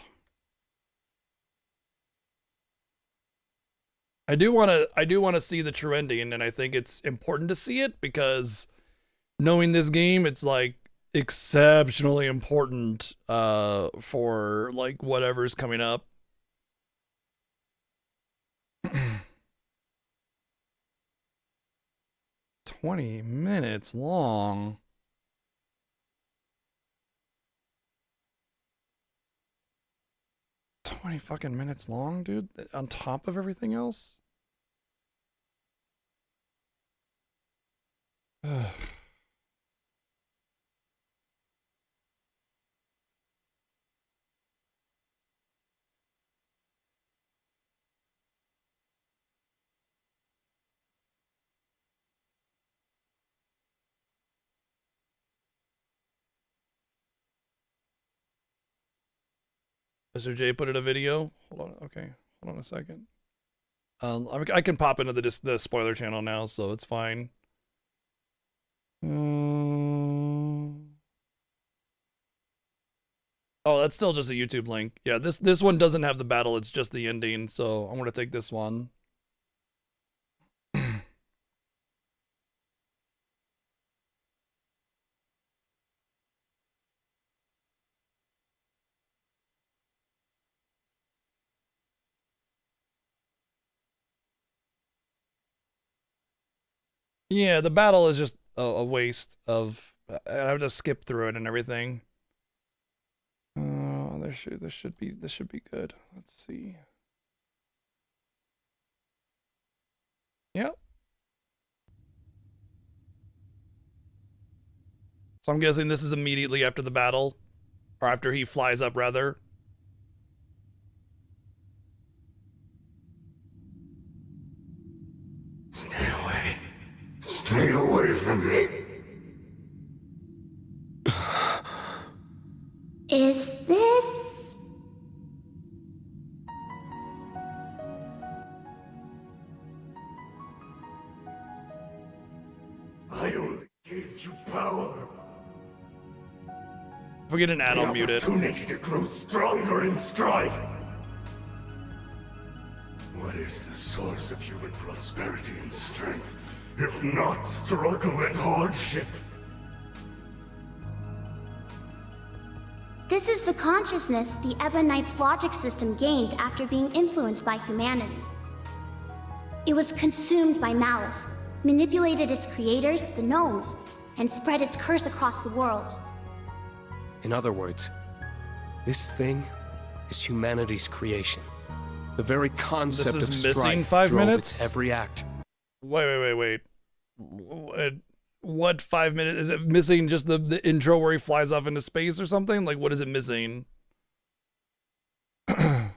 I do want to see the true ending, and I think it's important to see it because knowing this game, it's like exceptionally important for like whatever's coming up. 20 minutes long. $20 fucking minutes long, dude, on top of everything else. Ugh. Mr. J put in a video. Hold on, okay, hold on a second. I can pop into the spoiler channel now, so it's fine. Oh, that's still just a YouTube link. Yeah, this one doesn't have the battle, it's just the ending, so I'm gonna take this one. Yeah, the battle is just a waste of. I have to skip through it and everything. This should be good. Let's see. Yep. So I'm guessing this is immediately after the battle, or after he flies up, rather. Stay away. Stay away from me. Is this... I only gave you power. If we get an ad, I'll mute it. The opportunity to grow stronger in strife. What is the source of human prosperity and strength, if not struggle and hardship? This is the consciousness the Ebonite's logic system gained after being influenced by humanity. It was consumed by malice, manipulated its creators, the gnomes, and spread its curse across the world. In other words, this thing is humanity's creation. The very concept This of is missing strife 5 drove minutes? its every act. Wait. What 5 minutes? Is it missing just the intro where he flies off into space or something? Like, what is it missing? Because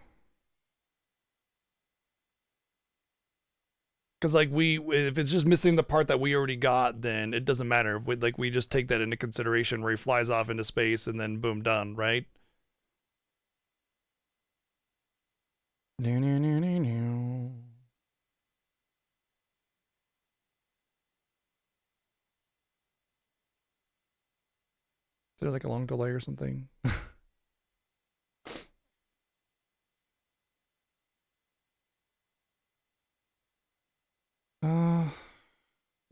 like if it's just missing the part that we already got, then it doesn't matter. We just take that into consideration where he flies off into space and then boom, done, right? Is there like a long delay or something?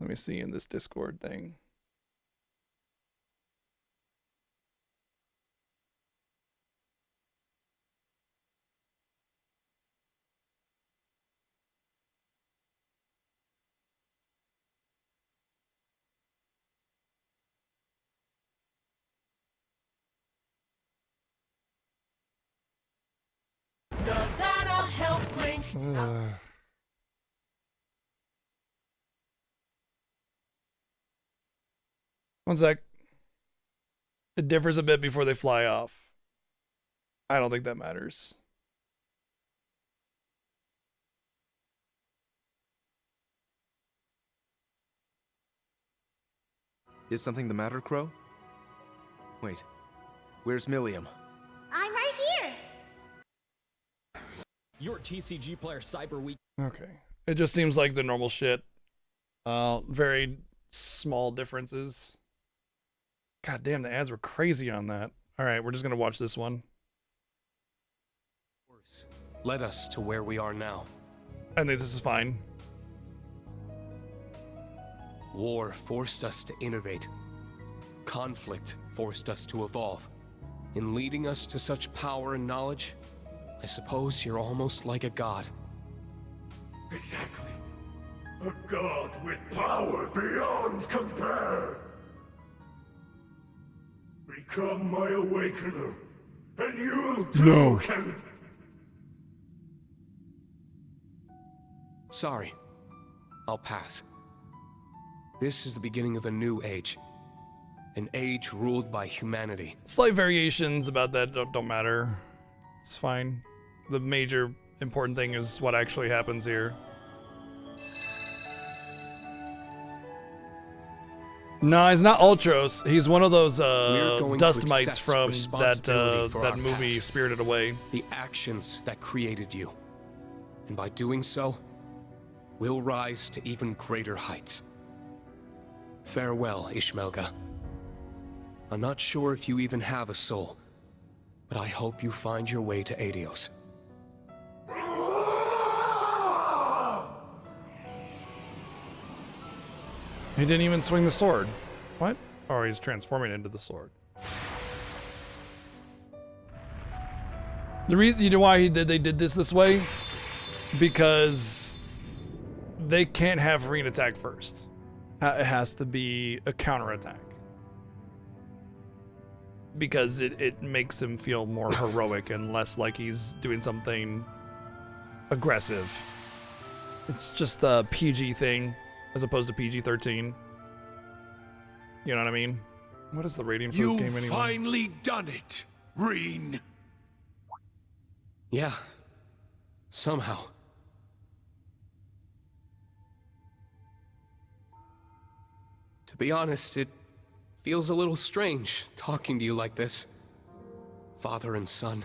Let me see in this Discord thing. One sec. It differs a bit before they fly off. I don't think that matters. Is something the matter, Crow? Wait, where's Milliam? I'm right here. Your TCG player Cyber Week. Okay. It just seems like the normal shit. Very small differences. God damn, the ads were crazy on that. All right, we're just gonna watch this one. Led us to where we are now. I think this is fine. War forced us to innovate. Conflict forced us to evolve. In leading us to such power and knowledge, I suppose you're almost like a god. Exactly. A god with power beyond compare. Become my awakener, and you too can... Sorry. I'll pass. This is the beginning of a new age. An age ruled by humanity. Slight variations about that don't matter. It's fine. The major important thing is what actually happens here. No, he's not Ultros. He's one of those dust mites from that movie past. Spirited Away. The actions that created you. And by doing so, we'll rise to even greater heights. Farewell, Ishmelga. I'm not sure if you even have a soul, but I hope you find your way to Adios. He didn't even swing the sword. What? Oh, he's transforming into the sword. The reason, you know why they did this way? Because they can't have Rean attack first. It has to be a counterattack. Because it makes him feel more heroic and less like he's doing something aggressive. It's just a PG thing as opposed to PG-13. You know what I mean? What is the rating for this game anyway? You've finally done it, Rean. Yeah. Somehow. To be honest, it feels a little strange talking to you like this. Father and son.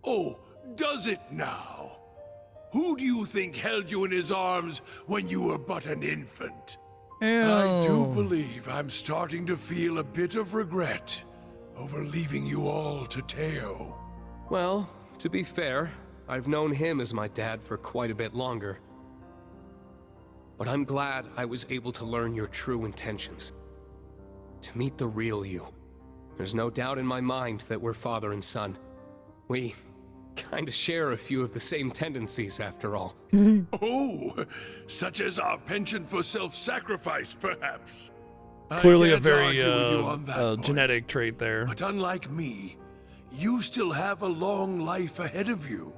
Oh, does it now? Who do you think held you in his arms when you were but an infant? I do believe I'm starting to feel a bit of regret over leaving you all to Teo. Well, to be fair, I've known him as my dad for quite a bit longer. But I'm glad I was able to learn your true intentions. To meet the real you. There's no doubt in my mind that we're father and son. We kinda share a few of the same tendencies, after all. Oh, such as our penchant for self-sacrifice, perhaps. Clearly I a can't very argue with you on that point. genetic trait there. But unlike me, you still have a long life ahead of you.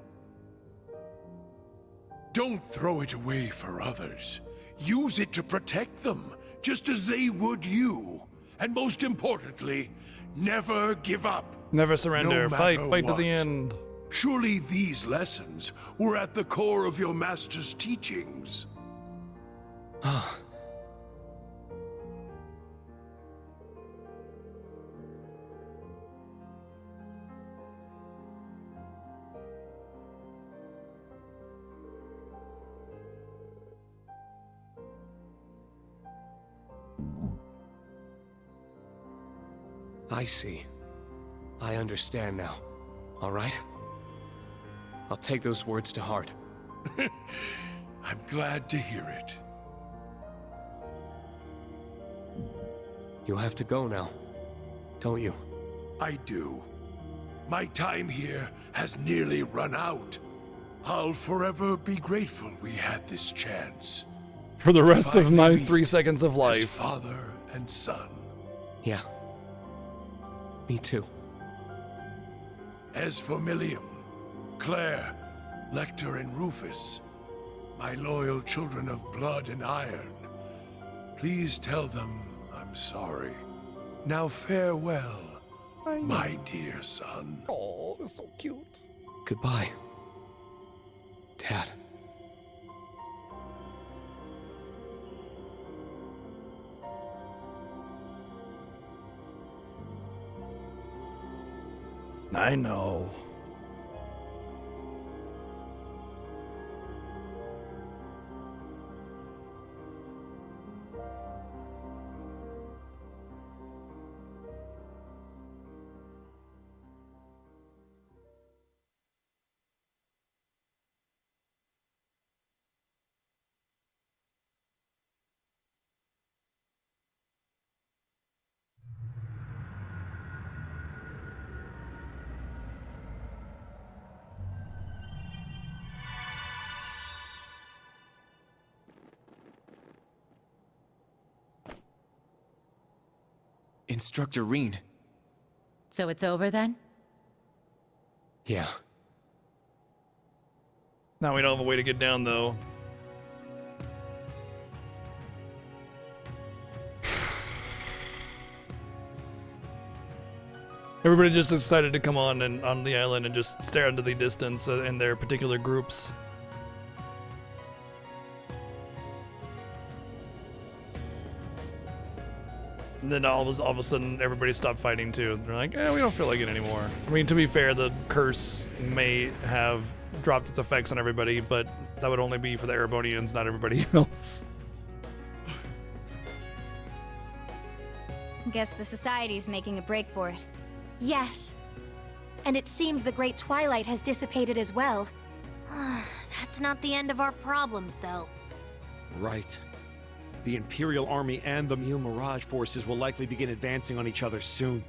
Don't throw it away for others. Use it to protect them, just as they would you. And most importantly, never give up. Never surrender. No Fight matter to the what. end. Surely these lessons were at the core of your master's teachings. I see. I understand now. All right? I'll take those words to heart. I'm glad to hear it. You have to go now, don't you? I do. My time here has nearly run out. I'll forever be grateful we had this chance. For the rest of my Finally 3 seconds of as life. father and son. Yeah. Me too. As for Milliam, Claire, Lecter and Rufus, my loyal children of blood and iron. Please tell them I'm sorry. Now farewell, my dear son. Oh, they're so cute. Goodbye, Dad. I know. Instructor Reen. So it's over then? Yeah. Now we don't have a way to get down, though. Everybody just decided to come on the island and just stare into the distance in their particular groups. And then all of a sudden, everybody stopped fighting too. They're like, we don't feel like it anymore. I mean, to be fair, the curse may have dropped its effects on everybody, but that would only be for the Erebonians, not everybody else. Guess the Society's making a break for it. Yes. And it seems the Great Twilight has dissipated as well. That's not the end of our problems, though. Right. The Imperial Army and the Mille Mirage forces will likely begin advancing on each other soon.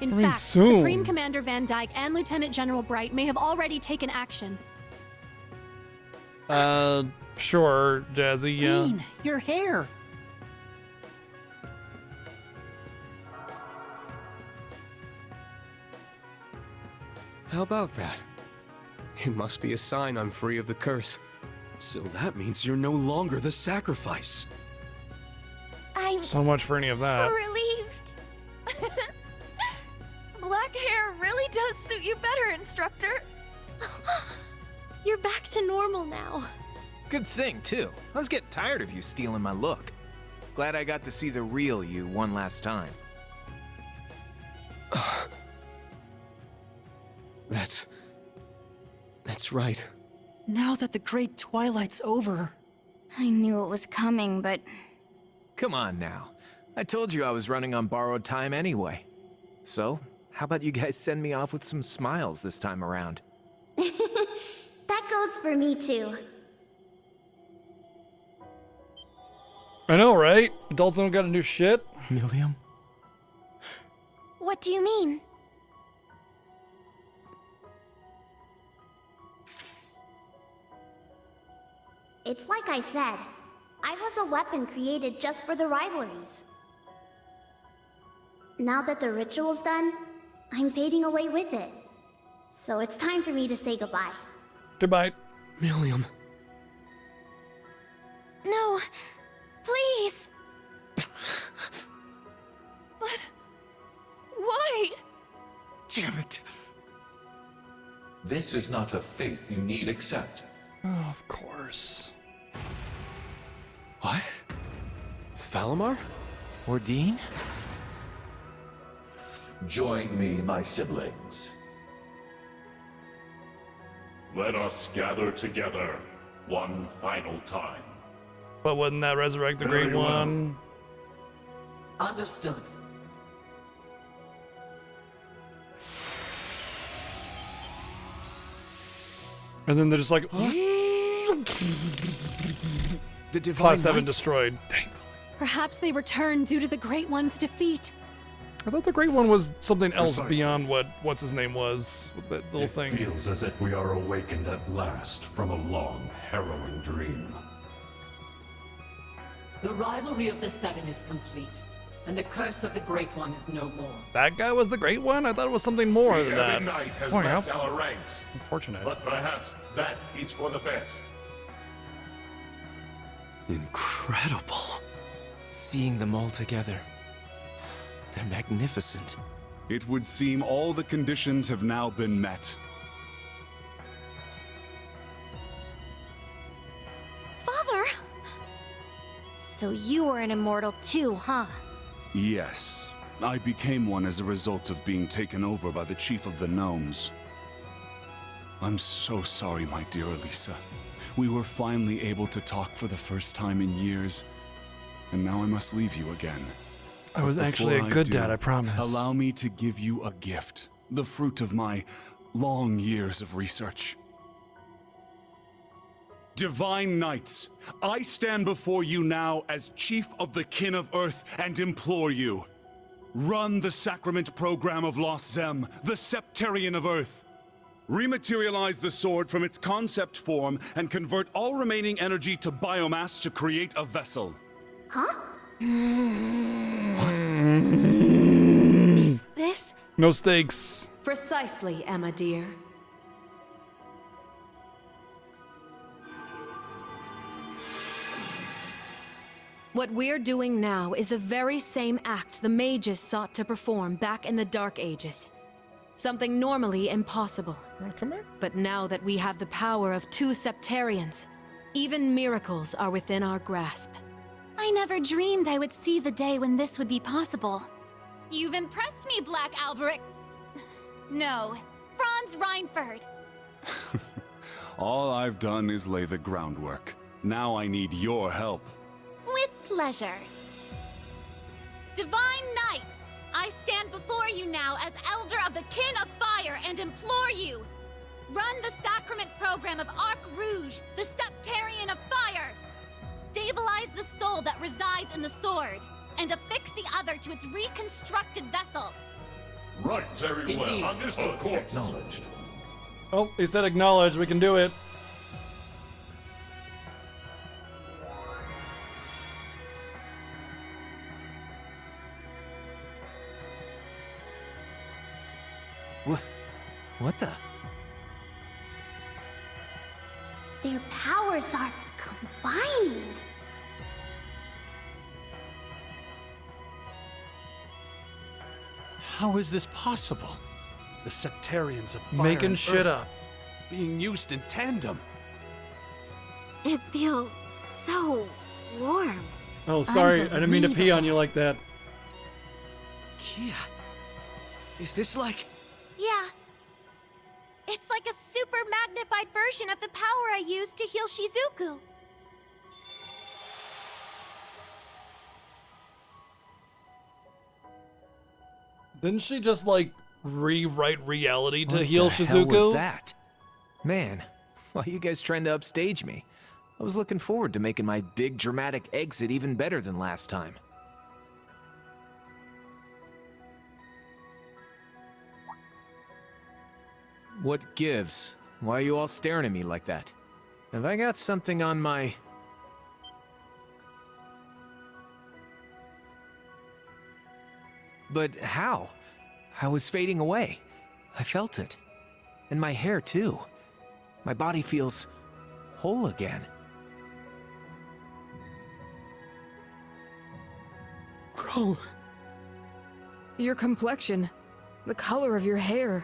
In fact, Supreme Commander Van Dyke and Lieutenant General Bright may have already taken action. Sure, Jazzy, yeah. Reen, your hair! How about that? It must be a sign I'm free of the curse. So that means you're no longer the sacrifice. I'm So much for any of that. so relieved. Black hair really does suit you better, Instructor. You're back to normal now. Good thing, too. I was getting tired of you stealing my look. Glad I got to see the real you one last time. That's right. Now that the Great Twilight's over. I knew it was coming, but... Come on now. I told you I was running on borrowed time anyway. So, how about you guys send me off with some smiles this time around? That goes for me, too. I know, right? Adults don't gotta do shit. Millium? What do you mean? It's like I said. I was a weapon created just for the rivalries. Now that the ritual's done, I'm fading away with it. So it's time for me to say goodbye. Goodbye. Millium. No, please. But... why? Damn it. This is not a fate you need accept. Oh, of course. What? Falamar? Ordine? Join me, my siblings. Let us gather together one final time. But wouldn't that resurrect the Very Great well. One? Understood. And then they're just like, The Divine Class 7 Knights? destroyed. Perhaps they returned due to the Great One's defeat. I thought the Great One was something else Precisely. beyond what's his name was with that little It thing. feels as if we are awakened at last from a long, harrowing dream. The rivalry of the Seven is complete. and the curse of the Great One is no more. That guy was the great one? I thought it was something more The than that. Ebon Knight has Oh, left yeah. our ranks, Unfortunate. but perhaps that is for the best. Incredible. Seeing them all together. They're magnificent. It would seem all the conditions have now been met. Father! So you were an immortal too, huh? Yes, I became one as a result of being taken over by the Chief of the Gnomes. I'm so sorry, my dear Elisa. We were finally able to talk for the first time in years, and now I must leave you again. I was But actually a before good do, dad, I promise. Allow me to give you a gift, the fruit of my long years of research. Divine Knights, I stand before you now as Chief of the Kin of Earth and implore you. Run the Sacrament Program of Lost Zem, the Septarian of Earth. Rematerialize the sword from its concept form and convert all remaining energy to biomass to create a vessel. Huh? Is this? No stakes. Precisely, Emma dear. What we're doing now is the very same act the mages sought to perform back in the Dark Ages. Something normally impossible. But now that we have the power of 2 Septarians, even miracles are within our grasp. I never dreamed I would see the day when this would be possible. You've impressed me, Black Alberic. No, Franz Reinford. All I've done is lay the groundwork. Now I need your help. With pleasure. Divine Knights, I stand before you now as Elder of the Kin of Fire and implore you. Run the Sacrament Program of Arc Rouge, the Septarian of Fire. Stabilize the soul that resides in the sword, and affix the other to its reconstructed vessel. Right, very well. Understood. Of course. Acknowledged. Oh, he said acknowledge. We can do it. What the? Their powers are combining. How is this possible? The Septarians of Fire Making and shit Earth up. being used in tandem. It feels so warm. Oh, sorry. I didn't mean to pee on you like that. Kia, is this like... Yeah. It's like a super magnified version of the power I used to heal Shizuku. Didn't she just, like, rewrite reality to heal What the Shizuku? hell was that? Man, why are you guys trying to upstage me? I was looking forward to making my big dramatic exit even better than last time. What gives? Why are you all staring at me like that? Have I got something on my... But how? I was fading away. I felt it. And my hair, too. My body feels whole again. Bro. Your complexion. The color of your hair.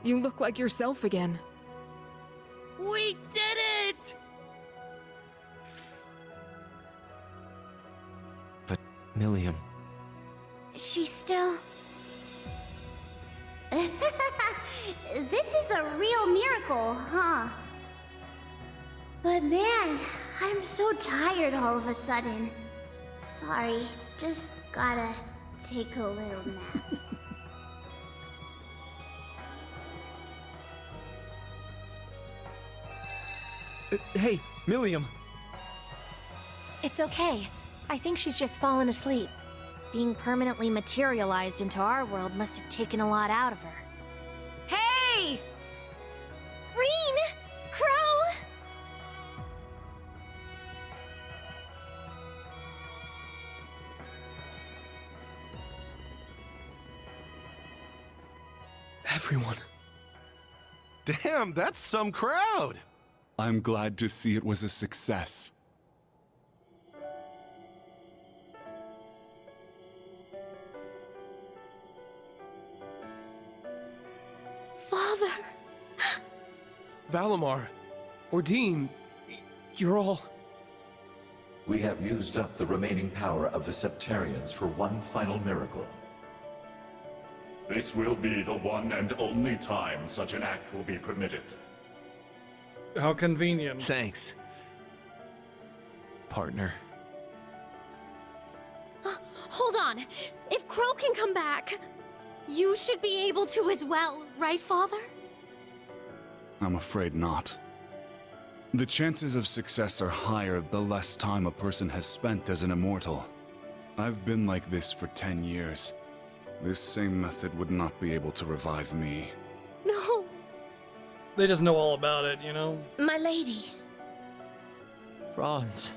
You look like yourself again. We did it! But, Milliam... She's still... This is a real miracle, huh? But man, I'm so tired all of a sudden. Sorry, just gotta take a little nap. Hey, Milliam. It's okay. I think she's just fallen asleep. Being permanently materialized into our world must have taken a lot out of her. Hey! Reen! Crow! Everyone. Damn, that's some crowd! I'm glad to see it was a success. Father! Valimar, Ordine, you're all... We have used up the remaining power of the Septarians for one final miracle. This will be the one and only time such an act will be permitted. How convenient. Thanks, partner. Hold on. If Crow can come back, you should be able to as well, right, Father? I'm afraid not. The chances of success are higher the less time a person has spent as an immortal. I've been like this for 10 years. This same method would not be able to revive me. No. They just know all about it, you know? My lady. Franz.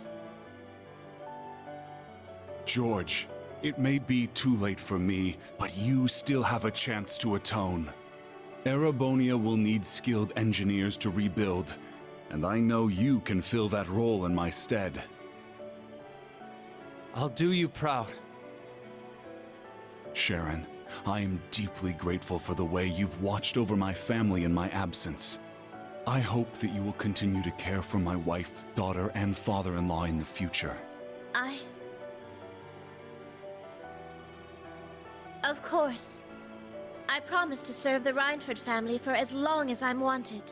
George, it may be too late for me, but you still have a chance to atone. Erebonia will need skilled engineers to rebuild, and I know you can fill that role in my stead. I'll do you proud. Sharon, I am deeply grateful for the way you've watched over my family in my absence. I hope that you will continue to care for my wife, daughter, and father-in-law in the future. Of course. I promise to serve the Reinford family for as long as I'm wanted.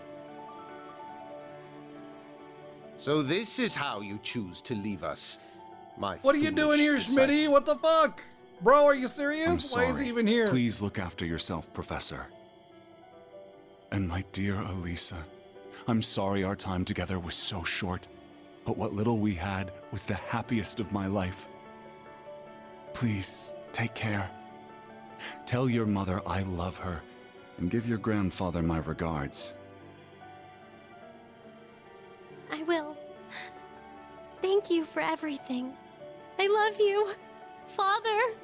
So this is how you choose to leave us, my What are you doing here, Schmitty? What the fuck? Bro, are you serious? I'm sorry. Why is he even here? Please look after yourself, Professor. And my dear Elisa, I'm sorry our time together was so short, but what little we had was the happiest of my life. Please, take care. Tell your mother I love her, and give your grandfather my regards. I will. Thank you for everything. I love you, Father.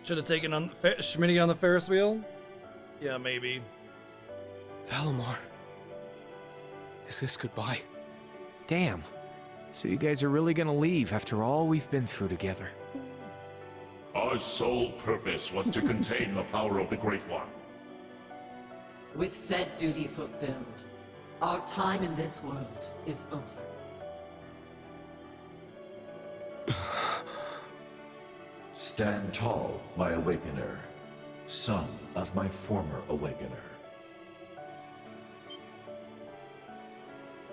Should have taken on Schmitty on the Ferris wheel? Yeah, maybe. Valimar. Is this goodbye? Damn. So you guys are really gonna leave after all we've been through together? Our sole purpose was to contain the power of the Great One. With said duty fulfilled, our time in this world is over. Stand tall, my awakener, son of my former awakener.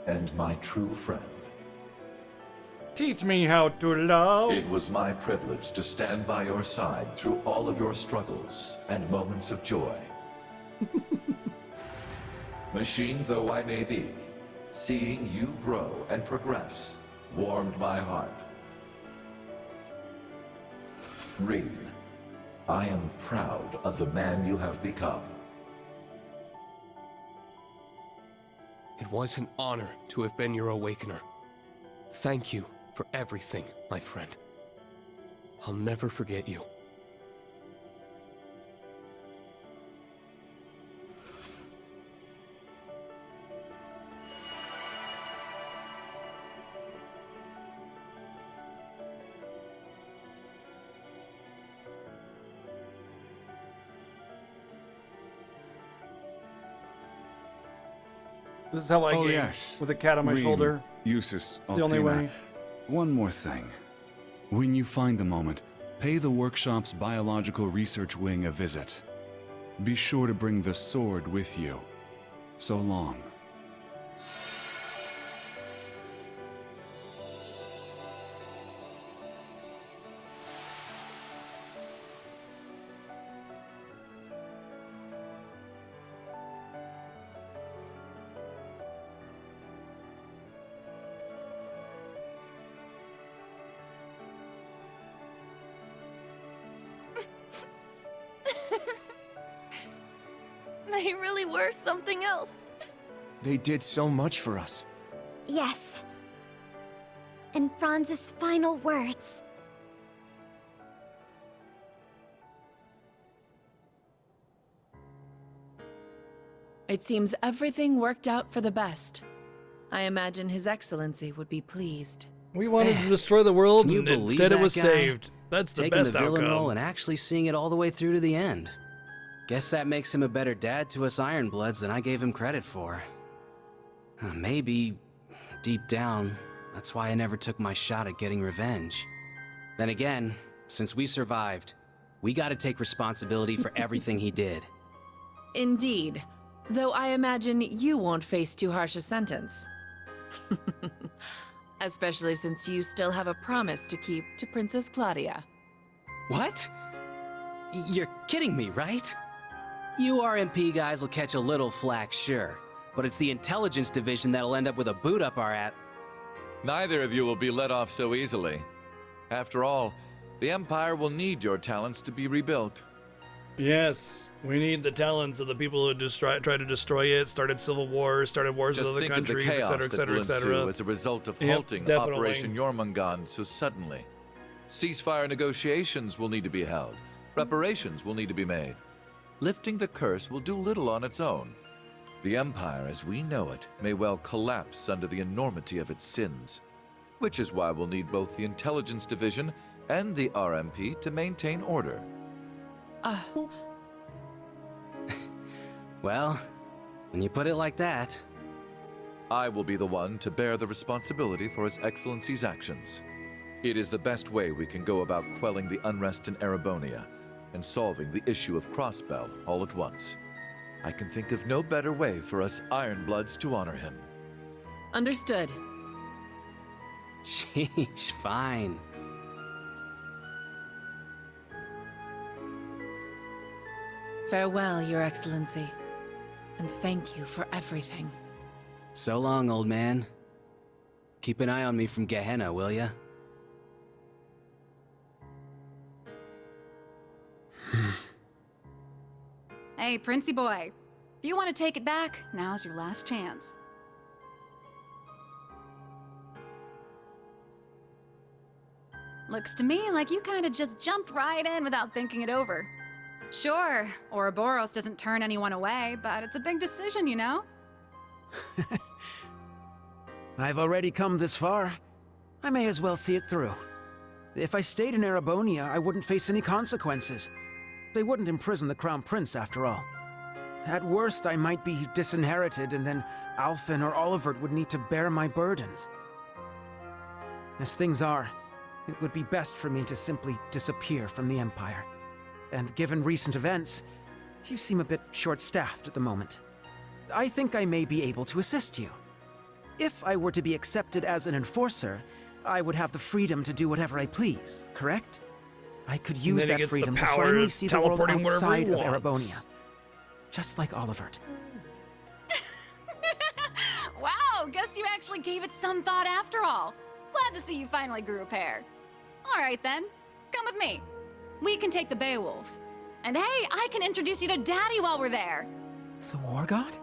And my true friend. Teach me how to love. It was my privilege to stand by your side through all of your struggles and moments of joy. Machine though I may be, seeing you grow and progress warmed my heart. Reed, I am proud of the man you have become. It was an honor to have been your awakener. Thank you for everything, my friend. I'll never forget you. This is how I game, yes. with a cat on my Reem, shoulder. Eustace, The only way. One more thing. When you find a moment, pay the workshop's biological research wing a visit. Be sure to bring the sword with you. So long. They really were something else. They did so much for us. Yes. And Franz's final words. It seems everything worked out for the best. I imagine His Excellency would be pleased. We wanted to destroy the world, Can you and believe instead it that was guy? saved. That's the Taking best the villain outcome. role and actually seeing it all the way through to the end. Guess that makes him a better dad to us Ironbloods than I gave him credit for. Maybe, deep down, that's why I never took my shot at getting revenge. Then again, since we survived, we gotta take responsibility for everything he did. Indeed. Though I imagine you won't face too harsh a sentence. Especially since you still have a promise to keep to Princess Claudia. What? You're kidding me, right? You RMP guys will catch a little flack, sure. But it's the intelligence division that'll end up with a boot up our at. Neither of you will be let off so easily. After all, the Empire will need your talents to be rebuilt. Yes, we need the talents of the people who tried to destroy it, started civil wars, started wars Just with other think countries, of the chaos etc., that etc., will etc. ensue as a result of Yep, halting definitely. Operation Jormungand so suddenly. Ceasefire negotiations will need to be held. Preparations will need to be made. Lifting the curse will do little on its own. The Empire, as we know it, may well collapse under the enormity of its sins. Which is why we'll need both the Intelligence Division and the RMP to maintain order. Well, when you put it like that... I will be the one to bear the responsibility for His Excellency's actions. It is the best way we can go about quelling the unrest in Erebonia and solving the issue of Crossbell all at once. I can think of no better way for us Ironbloods to honor him. Understood. Sheesh, fine. Farewell, Your Excellency. And thank you for everything. So long, old man. Keep an eye on me from Gehenna, will ya? Hey, Princey boy. If you want to take it back, now's your last chance. Looks to me like you kind of just jumped right in without thinking it over. Sure, Ouroboros doesn't turn anyone away, but it's a big decision, you know? I've already come this far. I may as well see it through. If I stayed in Erebonia, I wouldn't face any consequences. They wouldn't imprison the Crown Prince, after all. At worst, I might be disinherited, and then Alphen or Olivert would need to bear my burdens. As things are, it would be best for me to simply disappear from the Empire. And given recent events, you seem a bit short-staffed at the moment. I think I may be able to assist you. If I were to be accepted as an enforcer, I would have the freedom to do whatever I please, correct? I could use that freedom to finally see the world outside of Erebonia. Just like Olivert. Wow, guess you actually gave it some thought after all. Glad to see you finally grew a pair. All right then, come with me. We can take the Beowulf. And hey, I can introduce you to Daddy while we're there. The War God?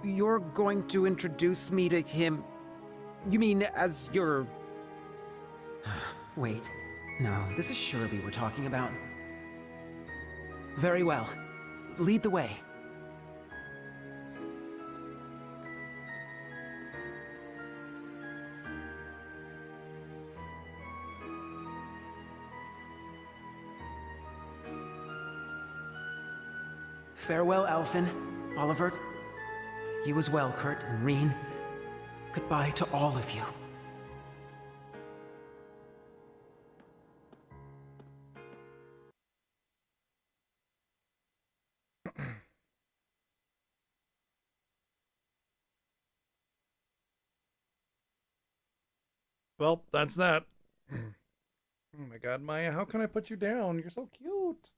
You're going to introduce me to him? You mean as your... Wait. No, this is Shirley we're talking about. Very well. Lead the way. Farewell, Alphen, Olivert. You as well, Kurt and Reen. Goodbye to all of you. Well, that's that. Oh my god, Maya, how can I put you down? You're so cute.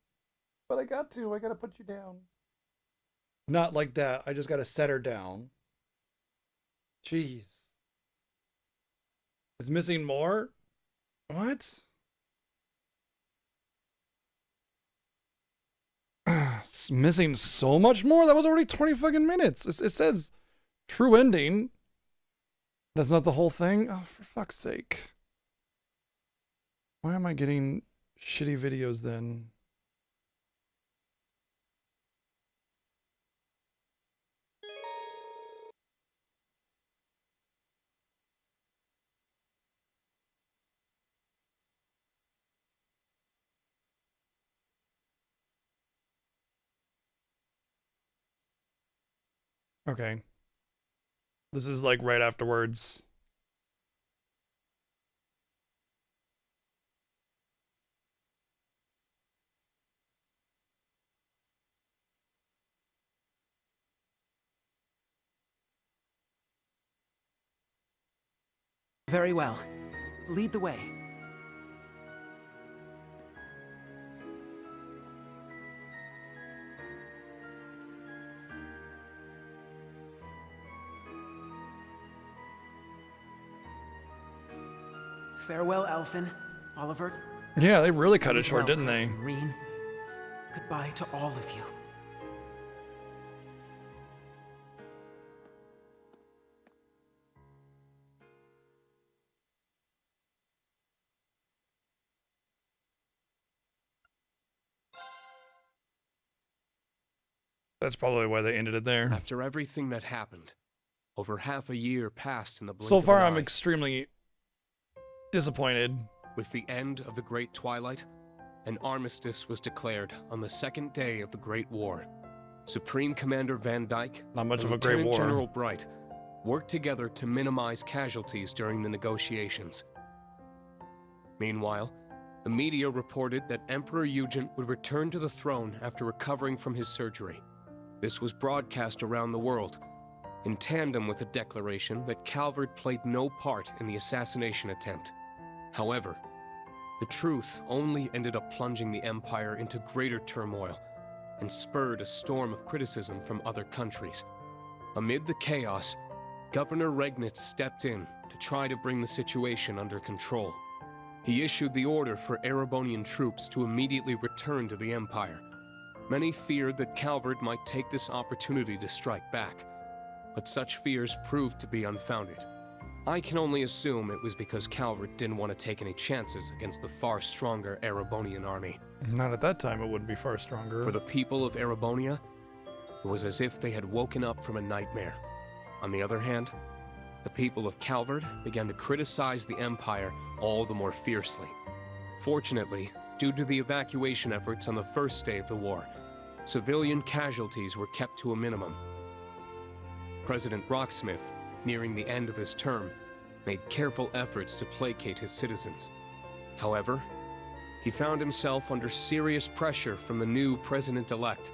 But I gotta put you down. Not like that. I just gotta set her down. Jeez. It's missing more? What? It's missing so much more? That was already 20 fucking minutes. It says true ending. That's not the whole thing? Oh, for fuck's sake. Why am I getting shitty videos then? Okay. This is like right afterwards. Very well. Lead the way. Farewell, Alphen, Olivert. Yeah, they really cut it As short, well, didn't they? Reen. Goodbye to all of you. That's probably why they ended it there. After everything that happened, over half a year passed in the blink So of far, an I'm eye. extremely disappointed. With the end of the Great Twilight, an armistice was declared on the second day of the Great War. Supreme Commander Van Dyke Not much and of a great Lieutenant war. General Bright worked together to minimize casualties during the negotiations. Meanwhile, the media reported that Emperor Eugen would return to the throne after recovering from his surgery. This was broadcast around the world, in tandem with the declaration that Calvard played no part in the assassination attempt. However, the truth only ended up plunging the Empire into greater turmoil and spurred a storm of criticism from other countries. Amid the chaos, Governor Regnitz stepped in to try to bring the situation under control. He issued the order for Erebonian troops to immediately return to the Empire. Many feared that Calvard might take this opportunity to strike back, but such fears proved to be unfounded. I can only assume it was because Calvard didn't want to take any chances against the far stronger Erebonian army. Not at that time, it wouldn't be far stronger. For the people of Erebonia, it was as if they had woken up from a nightmare. On the other hand, the people of Calvard began to criticize the Empire all the more fiercely. Fortunately, due to the evacuation efforts on the first day of the war, civilian casualties were kept to a minimum. President Rocksmith, nearing the end of his term, made careful efforts to placate his citizens. However, he found himself under serious pressure from the new president-elect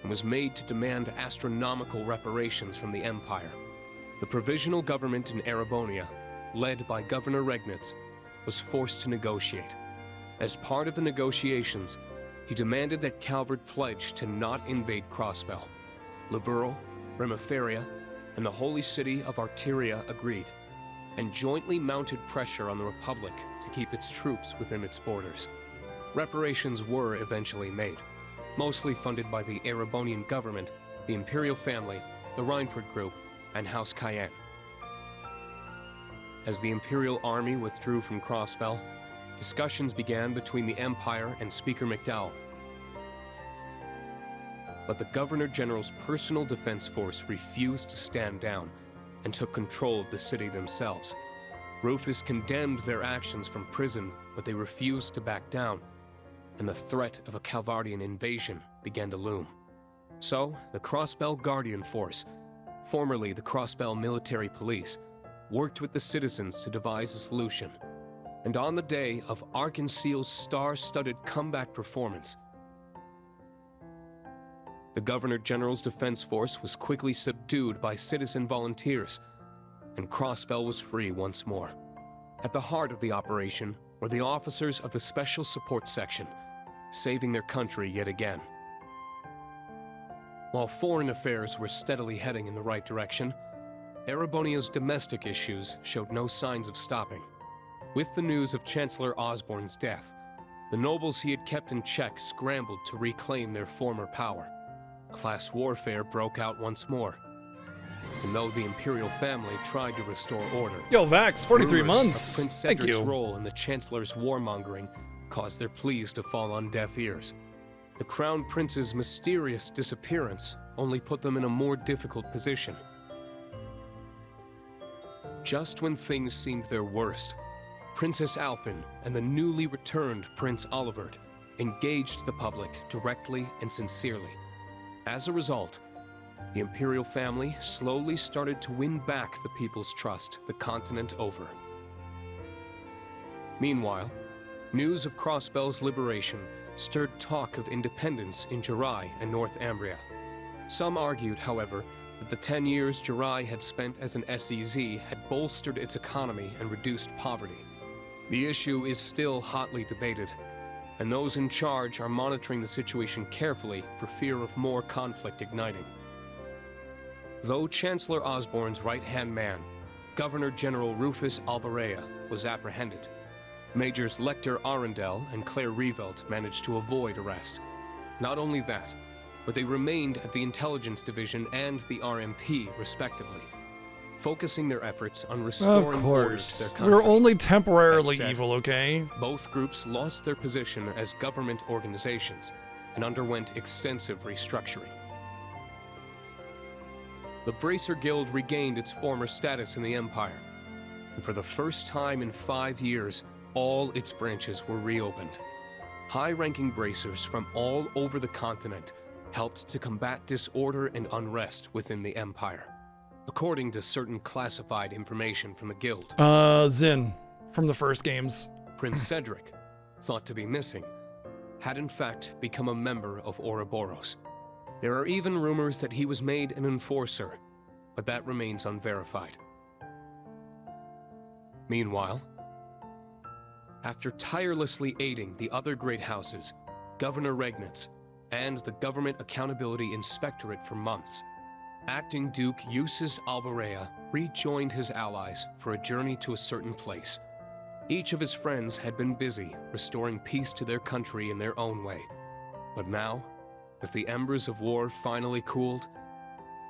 and was made to demand astronomical reparations from the Empire. The provisional government in Erebonia, led by Governor Regnitz, was forced to negotiate. As part of the negotiations, he demanded that Calvard pledge to not invade Crossbell. Liberl, Remiferia, and the holy city of Arteria agreed, and jointly mounted pressure on the Republic to keep its troops within its borders. Reparations were eventually made, mostly funded by the Erebonian government, the Imperial family, the Reinford Group, and House Cayenne. As the Imperial army withdrew from Crossbell, discussions began between the Empire and Speaker McDowell. But the Governor-General's personal defense force refused to stand down and took control of the city themselves. Rufus condemned their actions from prison, but they refused to back down, and the threat of a Calvardian invasion began to loom. So, the Crossbell Guardian Force, formerly the Crossbell Military Police, worked with the citizens to devise a solution. And on the day of Arkansas's star-studded comeback performance, the Governor-General's defense force was quickly subdued by citizen volunteers, and Crossbell was free once more. At the heart of the operation were the officers of the Special Support Section, saving their country yet again. While foreign affairs were steadily heading in the right direction, Erebonia's domestic issues showed no signs of stopping. With the news of Chancellor Osborne's death, the nobles he had kept in check scrambled to reclaim their former power. Class warfare broke out once more. And though the Imperial family tried to restore order, Yo, Vax, 43 rumors months. of Prince Thank Cedric's you. role in the Chancellor's warmongering caused their pleas to fall on deaf ears. The Crown Prince's mysterious disappearance only put them in a more difficult position. Just when things seemed their worst, Princess Alphen and the newly returned Prince Olivert engaged the public directly and sincerely. As a result, the Imperial family slowly started to win back the people's trust the continent over. Meanwhile, news of Crossbell's liberation stirred talk of independence in Jirai and North Ambria. Some argued, however, that the 10 years Jirai had spent as an SEZ had bolstered its economy and reduced poverty. The issue is still hotly debated, and those in charge are monitoring the situation carefully for fear of more conflict igniting. Though Chancellor Osborne's right-hand man, Governor General Rufus Albarea, was apprehended, Majors Lecter Arundel and Claire Revelt managed to avoid arrest. Not only that, but they remained at the Intelligence Division and the RMP, respectively, focusing their efforts on restoring Of order course. to their country. We're only temporarily That said, evil, okay? Both groups lost their position as government organizations and underwent extensive restructuring. The Bracer Guild regained its former status in the Empire, and for the first time in 5 years, all its branches were reopened. High-ranking bracers from all over the continent helped to combat disorder and unrest within the Empire, according to certain classified information from the Guild. Zin, from the first games. Prince Cedric, thought to be missing, had in fact become a member of Ouroboros. There are even rumors that he was made an enforcer, but that remains unverified. Meanwhile, after tirelessly aiding the other great houses, Governor Regnitz, and the Government Accountability Inspectorate for months, Acting Duke Eustace Albarea rejoined his allies for a journey to a certain place. Each of his friends had been busy restoring peace to their country in their own way. But now, with the embers of war finally cooled,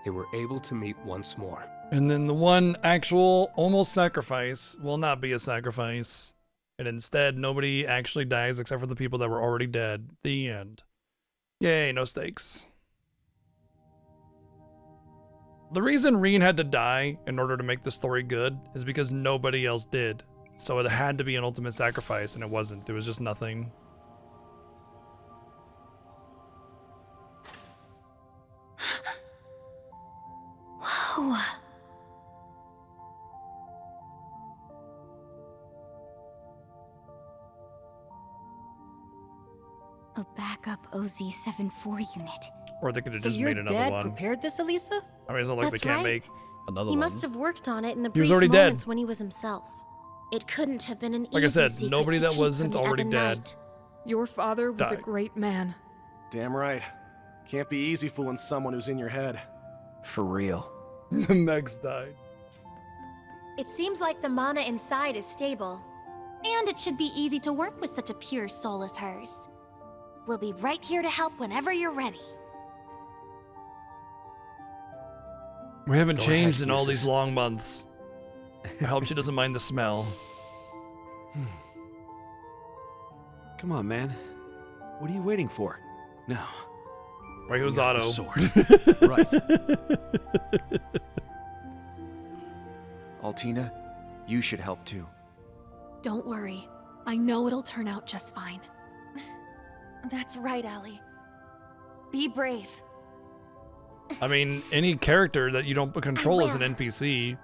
they were able to meet once more. And then the one actual almost sacrifice will not be a sacrifice. And instead, nobody actually dies except for the people that were already dead. The end. Yay, no stakes. The reason Reen had to die in order to make the story good is because nobody else did. So it had to be an ultimate sacrifice, and it wasn't. There was just nothing. Whoa. A backup OZ-74 unit. Or they could have So just your made another dad one. prepared this, Elisa? I mean, it's not like That's they can't right. make another He one. must have worked on it in the He was brief already dead. moments when he was himself. It couldn't have been an Like I easy said, secret nobody to that keep wasn't from the already Ebon dead. Knight. Your father was a Died. great man. Damn right. Can't be easy fooling someone who's in your head. For real. Megs died. It seems like the mana inside is stable. And it should be easy to work with such a pure soul as hers. We'll be right here to help whenever you're ready. We haven't Go changed ahead, in all Eustace. these long months. I hope she doesn't mind the smell. Come on, man. What are you waiting for? No. Right, who's Got Otto? the sword. Right. Altina, you should help too. Don't worry. I know it'll turn out just fine. That's right, Allie. Be brave. I mean, any character that you don't control is an NPC,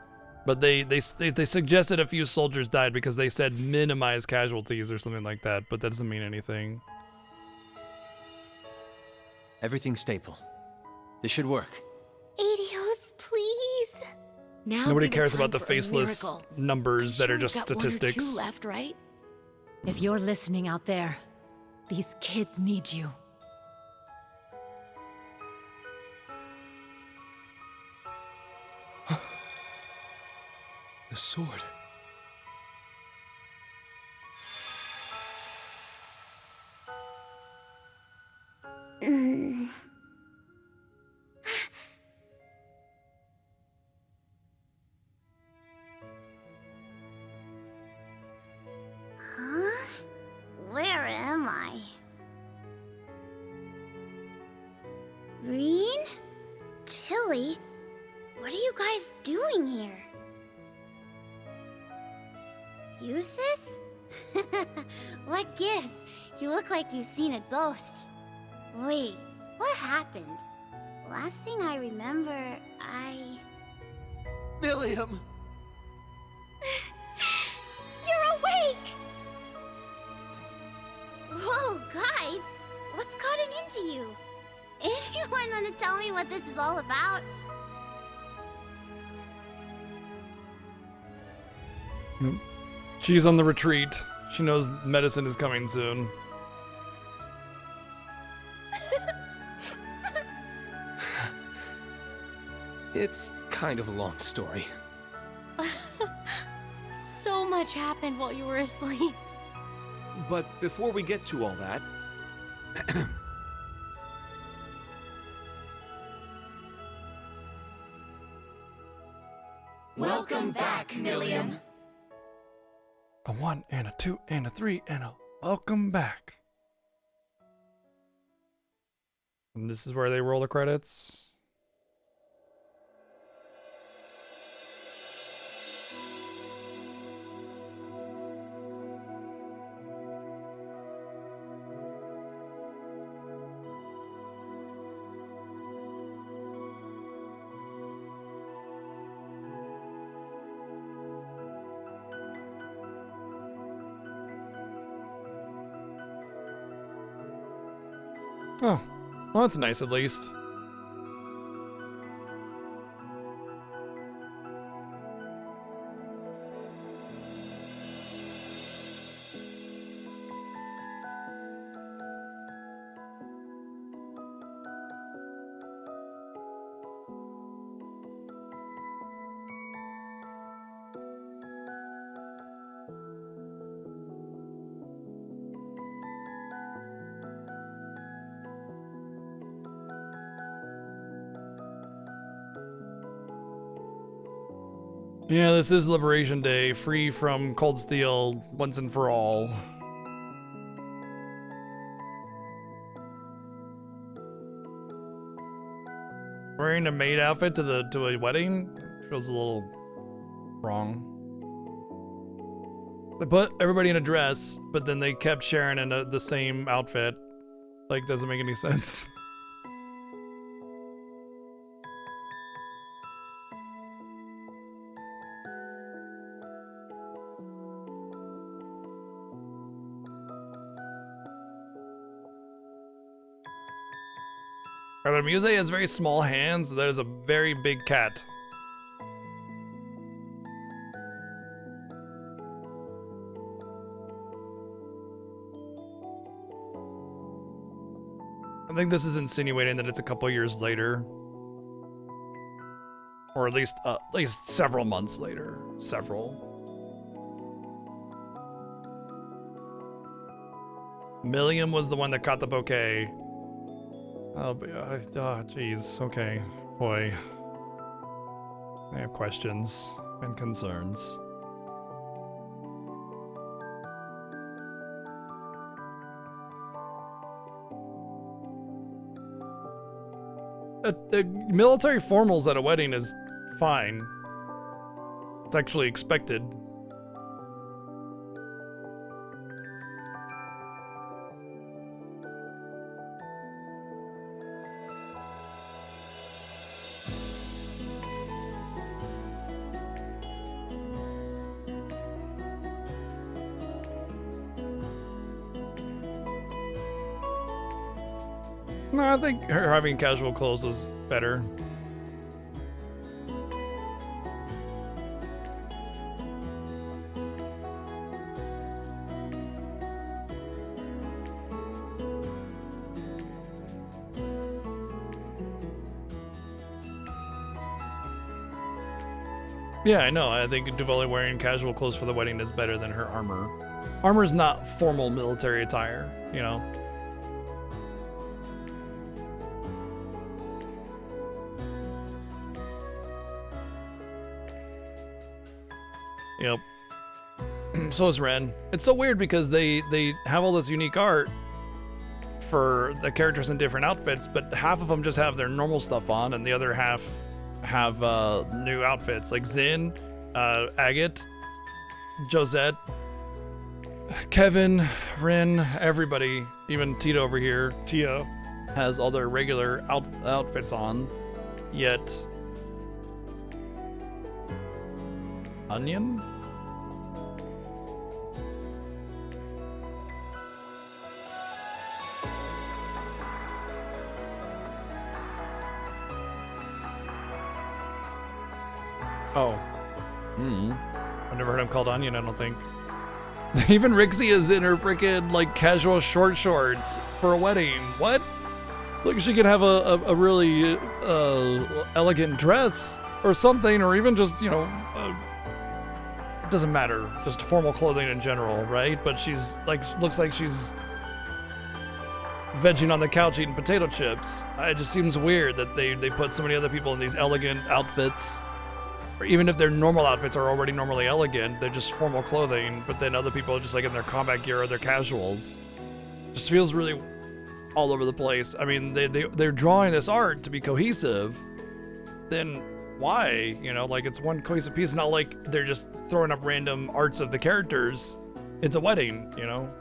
but they suggested a few soldiers died because they said minimize casualties or something like that, but that doesn't mean anything. Everything's stable. This should work. Adios, please. Now Nobody be the cares time about the for a faceless miracle. numbers that are Sure, just we've got 1 or 2 statistics. left, right? If you're listening out there, these kids need you. The sword. Mm. Huh? Where am I? Reen? Tilly? What are you guys doing here? Eustace? What gives? You look like you've seen a ghost. Wait, what happened? last thing I remember, Millium! You're awake! Whoa, guys! What's gotten into you? Anyone want to tell me what this is all about? She's on the retreat. She knows medicine is coming soon. It's kind of a long story. So much happened while you were asleep. But before we get to all that... Welcome back, Millium. A 1 and a 2 and a 3 and a welcome back. And this is where they roll the credits. Oh, well, that's nice at least. Yeah, this is Liberation Day, free from Cold Steel once and for all. Wearing a maid outfit to a wedding feels a little wrong. They put everybody in a dress, but then they kept Sharon in the same outfit. Like, doesn't make any sense. The Muse has very small hands. There's a very big cat. I think this is insinuating that it's a couple years later, or at least several months later. Several. Millium was the one that caught the bouquet. Oh, jeez. Okay, boy. I have questions and concerns. Military formals at a wedding is fine. It's actually expected. No, I think her having casual clothes was better. Yeah, I know. I think Duvali wearing casual clothes for the wedding is better than her armor. Armor's not formal military attire, you know? Yep. So is Ren. It's so weird because they have all this unique art for the characters in different outfits, but half of them just have their normal stuff on, and the other half have new outfits. Like Zin, Agate, Josette, Kevin, Ren, everybody, even Tito over here. Tio. has all their regular outfits on, yet Onion? Oh. I've never heard him called Onion, I don't think. Even Rixie is in her freaking like casual shorts for a wedding. What? Look, she could have a really elegant dress or something, or even just, you know, it doesn't matter, just formal clothing in general, right? But she's like, looks like she's vegging on the couch eating potato chips. It just seems weird that they put so many other people in these elegant outfits. Or even if their normal outfits are already normally elegant, they're just formal clothing, but then other people are just like in their combat gear or their casuals. Just feels really all over the place. I mean, they're drawing this art to be cohesive, then why? You know, like it's one cohesive piece, not like they're just throwing up random arts of the characters. It's a wedding, you know?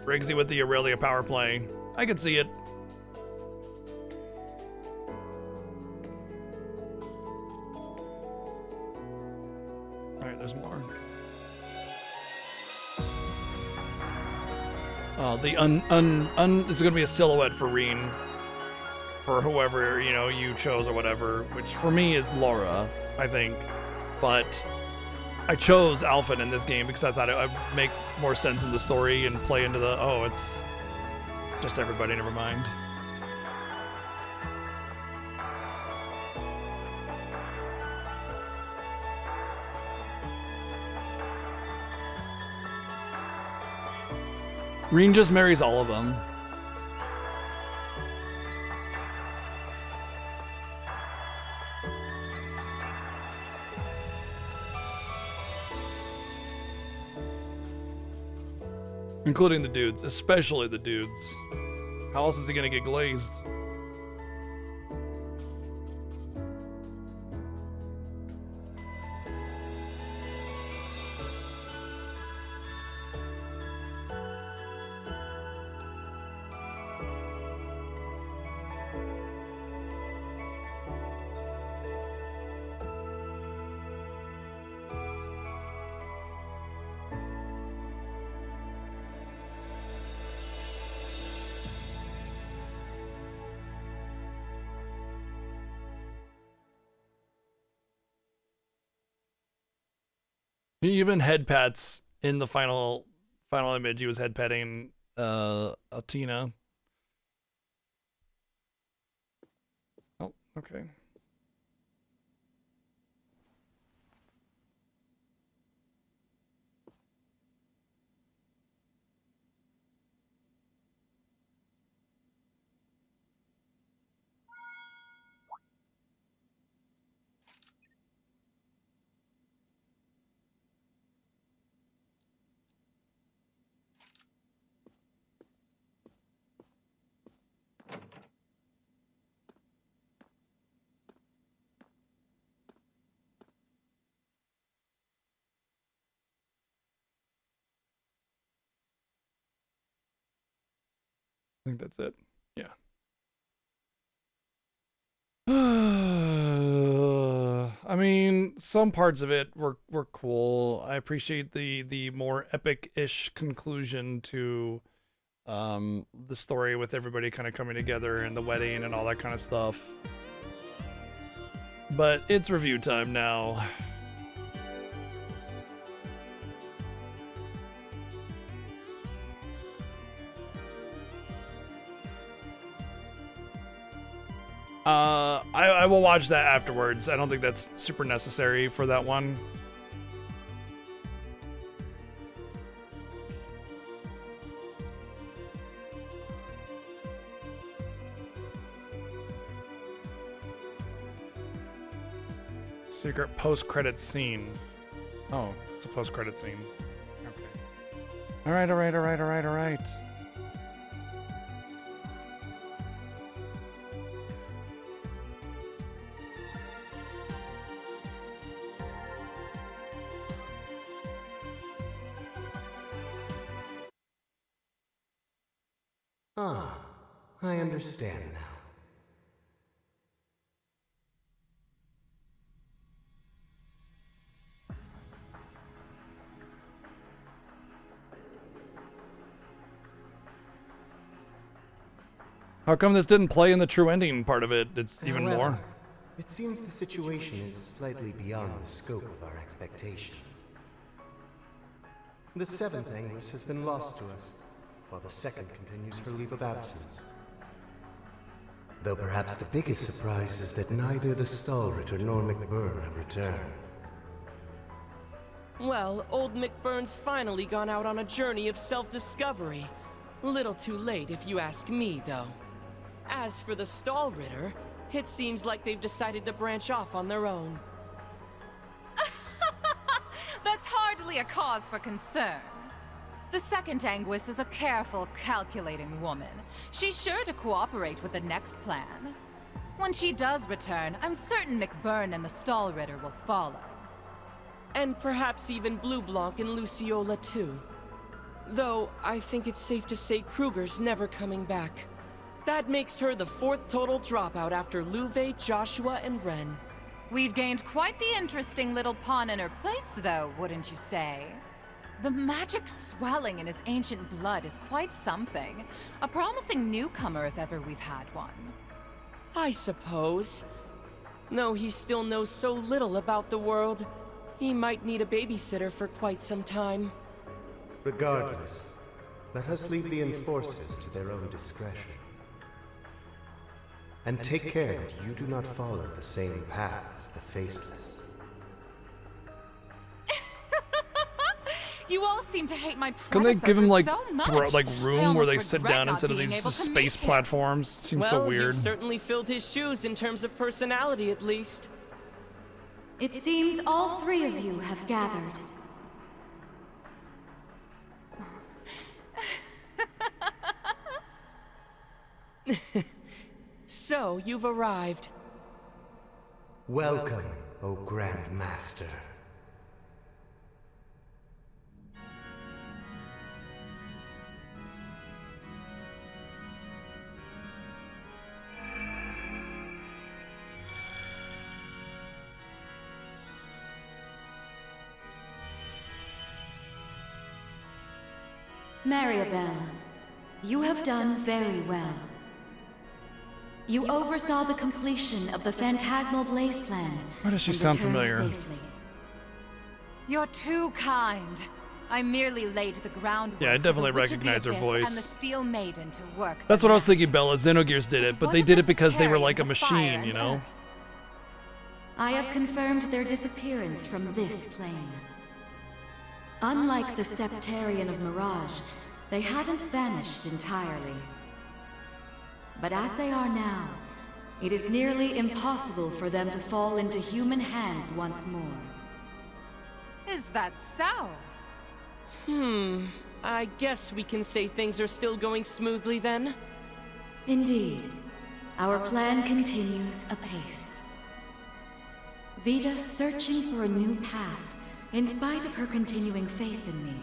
Riggsy with the Aurelia power playing. I can see it. Alright, there's more. The it's gonna be a silhouette for Reen. For whoever, you know, you chose or whatever, which for me is Laura, I think. But I chose Alphen in this game because I thought it would make more sense in the story and play into the, oh, it's just everybody, never mind. Reen just marries all of them. Including the dudes, especially the dudes. How else is he gonna get glazed? He even head pats in the final image. He was head patting Athena. Oh, okay. I think that's it. Yeah. I mean, some parts of it were cool. I appreciate the more epic-ish conclusion to the story with everybody kind of coming together and the wedding and all that kind of stuff. But it's review time now. I will watch that afterwards. I don't think that's super necessary for that one. Secret post-credit scene. Oh, it's a post-credit scene. Okay. All right. Ah, I understand now. How come this didn't play in the true ending part of it? It's even However, more. It seems the situation is slightly beyond the scope of our expectations. The seventh Anguis has been lost to us, while the second continues her leave of absence. Though perhaps the biggest surprise is that neither the Stallritter nor McBurn have returned. Well, old McBurn's finally gone out on a journey of self-discovery. Little too late if you ask me, though. As for the Stallritter, it seems like they've decided to branch off on their own. That's hardly a cause for concern. The second Anguis is a careful, calculating woman. She's sure to cooperate with the next plan. When she does return, I'm certain McBurn and the Stallritter will follow. And perhaps even Blue Blanc and Luciola too. Though, I think it's safe to say Kruger's never coming back. That makes her the fourth total dropout after Louve, Joshua, and Ren. We've gained quite the interesting little pawn in her place, though, wouldn't you say? The magic swelling in his ancient blood is quite something. A promising newcomer if ever we've had one. I suppose. Though he still knows so little about the world, he might need a babysitter for quite some time. Regardless, let us leave the enforcers to their own discretion. And take care that you do not follow the same path as the Faceless. You all seem to hate my Can they give him like so much. like I room where almost they sit regret down not instead of being these able to space meet him. platforms? Seems so weird. You've certainly filled his shoes in terms of personality, at least. It seems all three of you have gathered. So, you've arrived. Welcome, O Grand Master. Maribel, you have done very well. You oversaw the completion of the Phantasmal Blaze plan. Why does she and sound returned familiar? safely. You're too kind. I merely laid the groundwork. Yeah, I definitely for the Witch of the recognize her Abyss voice. And the Steel Maiden to work. That's what I was thinking, Bella. Xenogears did it, but they did it because they were like a machine, you know? I have confirmed their disappearance from this plane. Unlike the Septarian of Mirage, they haven't vanished entirely. But as they are now, it is nearly impossible for them to fall into human hands once more. Is that so? I guess we can say things are still going smoothly then? Indeed. Our plan continues apace. Vita's searching for a new path, in spite of her continuing faith in me.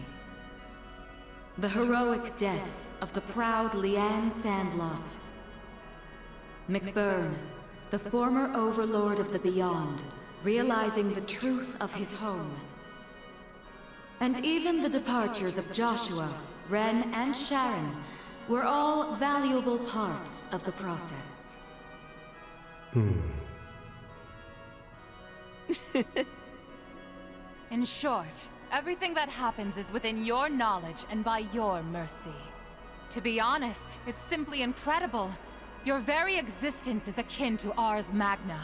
The heroic death of the proud Leanne Sandlot. McBurn, the former overlord of the Beyond, realizing the truth of his home. And even the departures of Joshua, Ren, and Sharon were all valuable parts of the process. In short, everything that happens is within your knowledge and by your mercy. To be honest, it's simply incredible. Your very existence is akin to Ars Magna.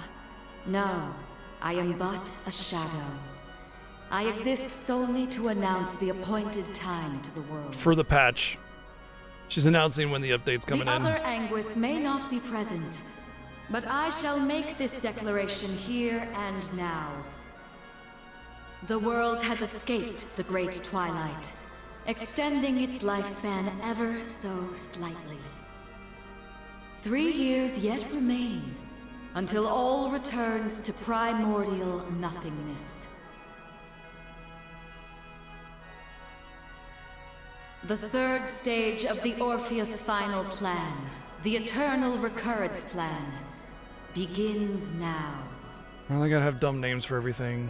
No, I am but a shadow. I exist solely to announce the appointed time to the world. For the patch. She's announcing when the update's coming The in. other Anguis may not be present, but I shall make this declaration here and now. The world has escaped the Great Twilight, extending its lifespan ever so slightly. 3 years yet remain, until all returns to primordial nothingness. The third stage of the Orpheus final plan, the Eternal Recurrence Plan, begins now. Well, they gotta have dumb names for everything.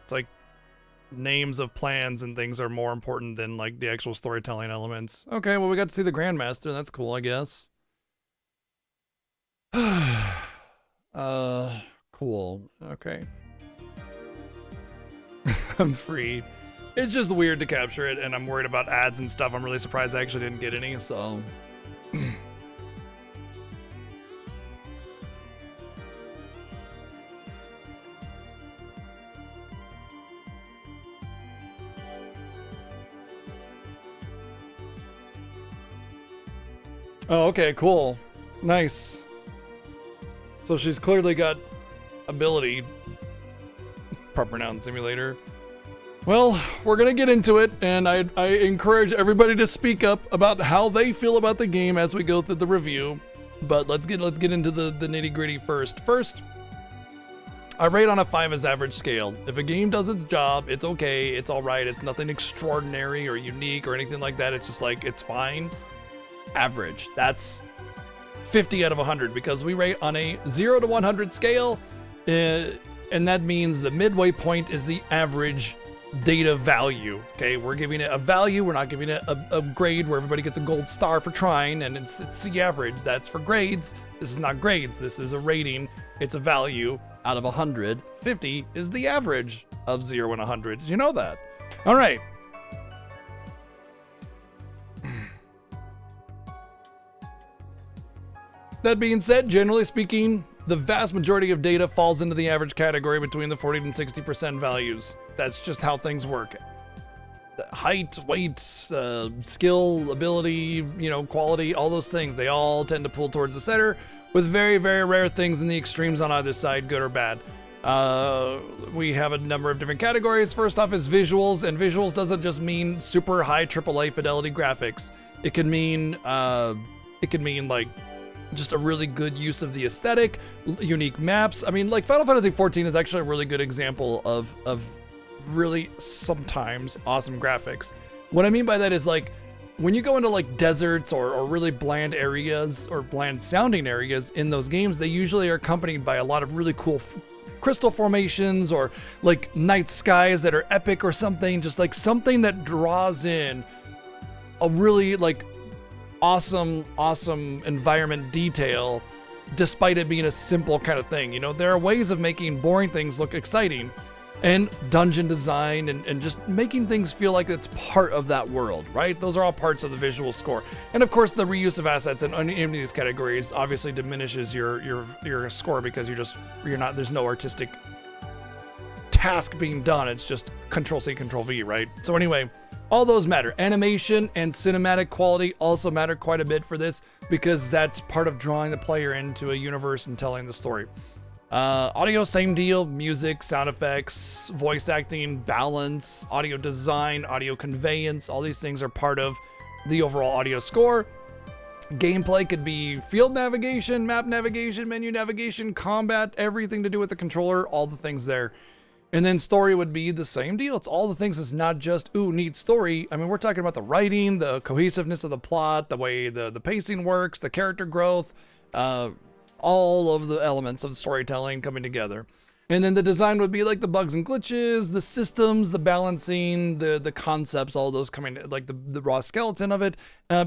It's like names of plans and things are more important than like the actual storytelling elements. Okay, well we got to see the Grandmaster. That's cool, I guess. Cool. Okay. I'm free. It's just weird to capture it, and I'm worried about ads and stuff. I'm really surprised I actually didn't get any, so... Oh, okay, cool. Nice. So she's clearly got ability. Proper noun simulator. Well, we're gonna get into it, and I encourage everybody to speak up about how they feel about the game as we go through the review. But let's get into the nitty-gritty first. First, I rate on a 5 as average scale. If a game does its job, it's okay, it's alright, it's nothing extraordinary or unique or anything like that. It's just like, it's fine. Average. That's 50 out of 100 because we rate on a 0 to 100 scale, and that means the midway point is the average data value. Okay, we're giving it a value, we're not giving it a grade where everybody gets a gold star for trying, and it's the average. That's for grades. This is not grades, this is a rating. It's a value out of 100. 50 is the average of 0 and 100. Did you know that? All right. That being said, generally speaking, the vast majority of data falls into the average category between the 40 and 60% values. That's just how things work. Height, weight, skill, ability, quality, all those things, they all tend to pull towards the center, with very, very rare things in the extremes on either side, good or bad. We have a number of different categories. First off is visuals, and visuals doesn't just mean super high AAA fidelity graphics. It can mean like just a really good use of the aesthetic, unique maps. I mean, like Final Fantasy XIV is actually a really good example of really sometimes awesome graphics. What I mean by that is like when you go into like deserts or really bland areas or bland sounding areas in those games, they usually are accompanied by a lot of really cool crystal formations or like night skies that are epic or something, just like something that draws in a really like awesome environment detail, despite it being a simple kind of thing. There are ways of making boring things look exciting, and dungeon design and just making things feel like it's part of that world, right? Those are all parts of the visual score. And of course, the reuse of assets in any of these categories obviously diminishes your score because there's no artistic task being done. It's just Control-C, Control-V, right? So anyway, all those matter. Animation and cinematic quality also matter quite a bit for this because that's part of drawing the player into a universe and telling the story. Audio, same deal. Music, sound effects, voice acting, balance, audio design, audio conveyance, all these things are part of the overall audio score. Gameplay could be field navigation, map navigation, menu navigation, combat, everything to do with the controller, all the things there. And then story would be the same deal. It's all the things. It's not just, ooh, neat story. I mean, we're talking about the writing, the cohesiveness of the plot, the way the pacing works, the character growth, all of the elements of the storytelling coming together. And then the design would be like the bugs and glitches, the systems, the balancing, the concepts, all those coming, like the raw skeleton of it,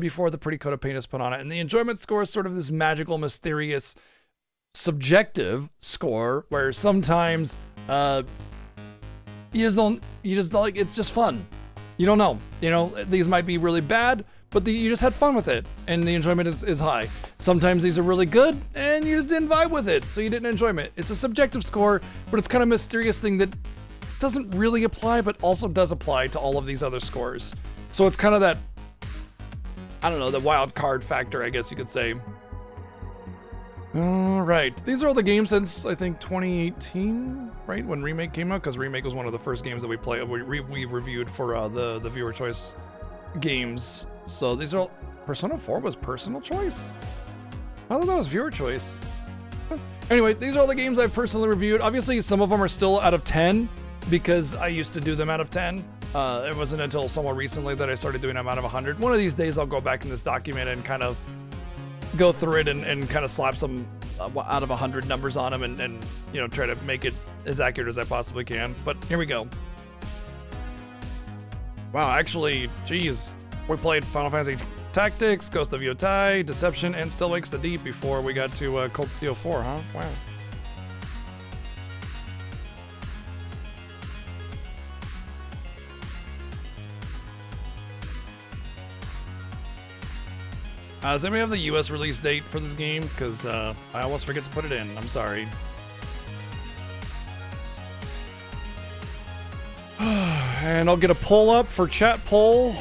before the pretty coat of paint is put on it. And the enjoyment score is sort of this magical, mysterious, subjective score where sometimes you just like, it's just fun. You don't know, these might be really bad, but you just had fun with it and the enjoyment is high. Sometimes these are really good and you just didn't vibe with it, so you didn't enjoy it. It's a subjective score, but it's kind of a mysterious thing that doesn't really apply, but also does apply to all of these other scores. So it's kind of that, I don't know, the wild card factor, I guess you could say. All right, these are all the games since I think 2018, right, when Remake came out, because Remake was one of the first games that we reviewed for the viewer choice games. So these are all, Persona 4 was personal choice? I thought that was viewer choice. Anyway, these are all the games I've personally reviewed. Obviously, some of them are still out of 10 because I used to do them out of 10. It wasn't until somewhat recently that I started doing them out of 100. One of these days I'll go back in this document and kind of go through it and kind of slap some out of 100 numbers on them and you know, try to make it as accurate as I possibly can. But here we go. Wow, actually, geez, we played Final Fantasy Tactics, Ghost of Yotai, Deception, and Still Wakes the Deep before we got to Cold Steel 4, huh? Wow. Does anybody have the US release date for this game? Because I almost forget to put it in. I'm sorry. And I'll get a poll up for chat poll.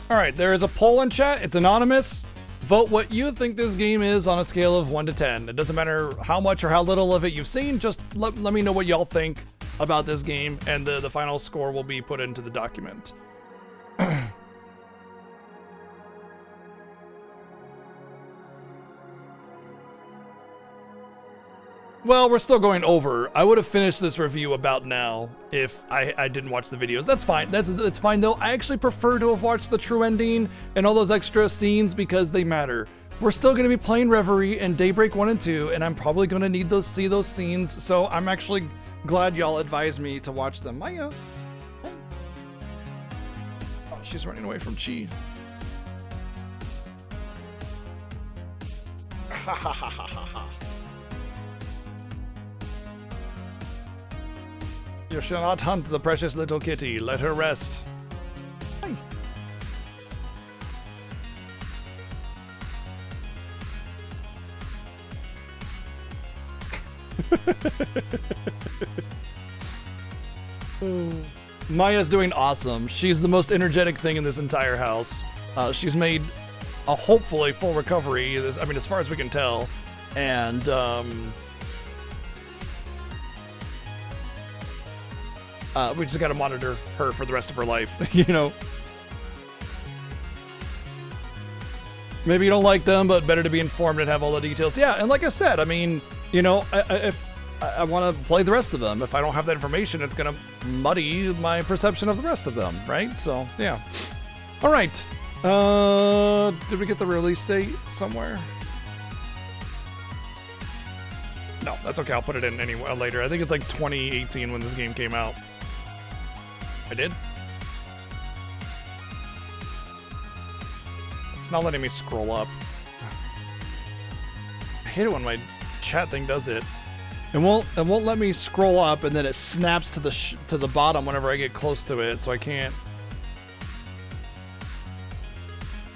All right, there is a poll in chat. It's anonymous. Vote what you think this game is on a scale of 1 to 10. It doesn't matter how much or how little of it you've seen. Just let me know what y'all think about this game, and the final score will be put into the document. Well, we're still going over. I would have finished this review about now if I didn't watch the videos. That's fine. That's fine though. I actually prefer to have watched the true ending and all those extra scenes because they matter. We're still going to be playing Reverie and Daybreak 1 and 2, and I'm probably going to need to see those scenes. So I'm actually glad y'all advised me to watch them. Maya. Oh, she's running away from Chi. Ha ha ha ha ha. You shall not hunt the precious little kitty. Let her rest. Hi. Maya's doing awesome. She's the most energetic thing in this entire house. She's made a hopefully full recovery. I mean, as far as we can tell. And, we just gotta monitor her for the rest of her life, you know? Maybe you don't like them, but better to be informed and have all the details. Yeah, and like I said, I mean, you know, if I want to play the rest of them, if I don't have that information, it's gonna muddy my perception of the rest of them, right? So, yeah. All right. Did we get the release date somewhere? No, that's okay. I'll put it in anyway later. I think it's like 2018 when this game came out. I did? It's not letting me scroll up. I hate it when my chat thing does it. It won't let me scroll up, and then it snaps to the bottom whenever I get close to it, so I can't.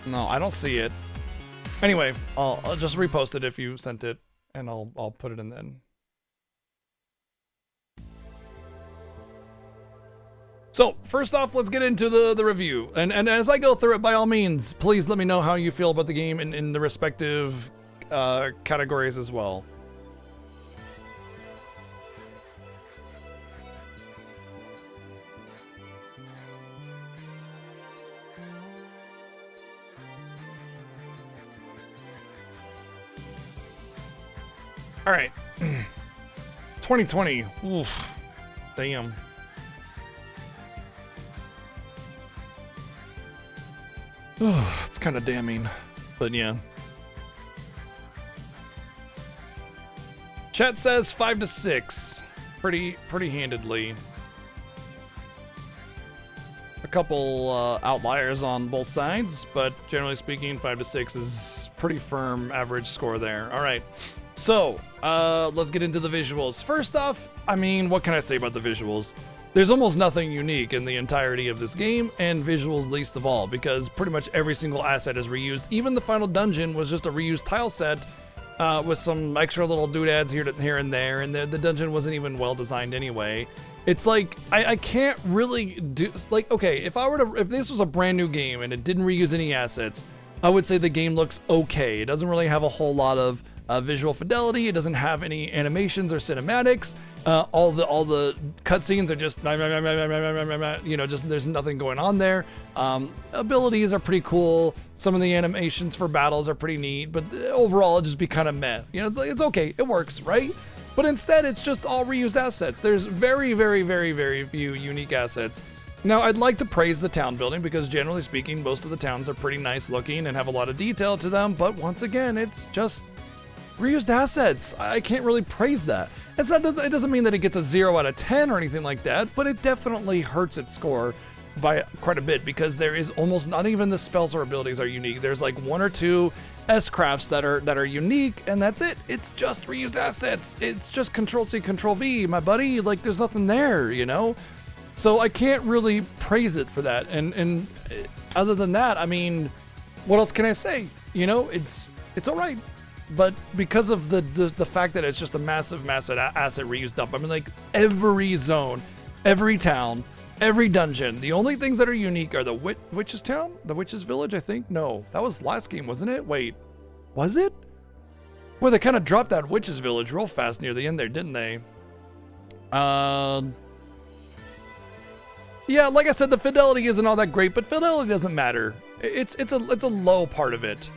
No, I don't see it. Anyway, I'll just repost it if you sent it, and I'll put it in then. So, first off, let's get into the review. And as I go through it, by all means, please let me know how you feel about the game in the respective categories as well. All right. 2020. Oof. Damn. It's kind of damning, but yeah. Chat says 5 to 6, pretty handedly. A couple outliers on both sides, but generally speaking, 5 to 6 is pretty firm average score there. All right, so let's get into the visuals. First off, I mean, what can I say about the visuals? There's almost nothing unique in the entirety of this game, and visuals least of all, because pretty much every single asset is reused. Even the final dungeon was just a reused tile set with some extra little doodads here and there, and the dungeon wasn't even well designed anyway. It's like, I can't really do, like, okay, if this was a brand new game and it didn't reuse any assets, I would say the game looks okay. It doesn't really have a whole lot of visual fidelity. It doesn't have any animations or cinematics. All the cutscenes are just, you know, just there's nothing going on there. Abilities are pretty cool. Some of the animations for battles are pretty neat, but overall it just be kind of meh. You know, it's okay, it works, right? But instead, it's just all reused assets. There's very, very, very, very few unique assets. Now, I'd like to praise the town building because generally speaking, most of the towns are pretty nice looking and have a lot of detail to them. But once again, it's just reused assets. I can't really praise that. It doesn't mean that it gets a 0 out of 10 or anything like that, but it definitely hurts its score by quite a bit because there is almost not even the spells or abilities are unique. There's like 1 or 2 S-crafts that are unique, and that's it. It's just reused assets. It's just Control-C, Control-V, my buddy. Like, there's nothing there, you know? So I can't really praise it for that. And other than that, I mean, what else can I say? You know, it's all right. But because of the fact that it's just a massive asset reused up, I mean, like, every zone, every town, every dungeon, the only things that are unique are the Witch's Town? The Witch's Village, I think? No, that was last game, wasn't it? Wait, was it? Well, they kind of dropped that Witch's Village real fast near the end there, didn't they? Yeah, like I said, the fidelity isn't all that great, but fidelity doesn't matter. It's a low part of it.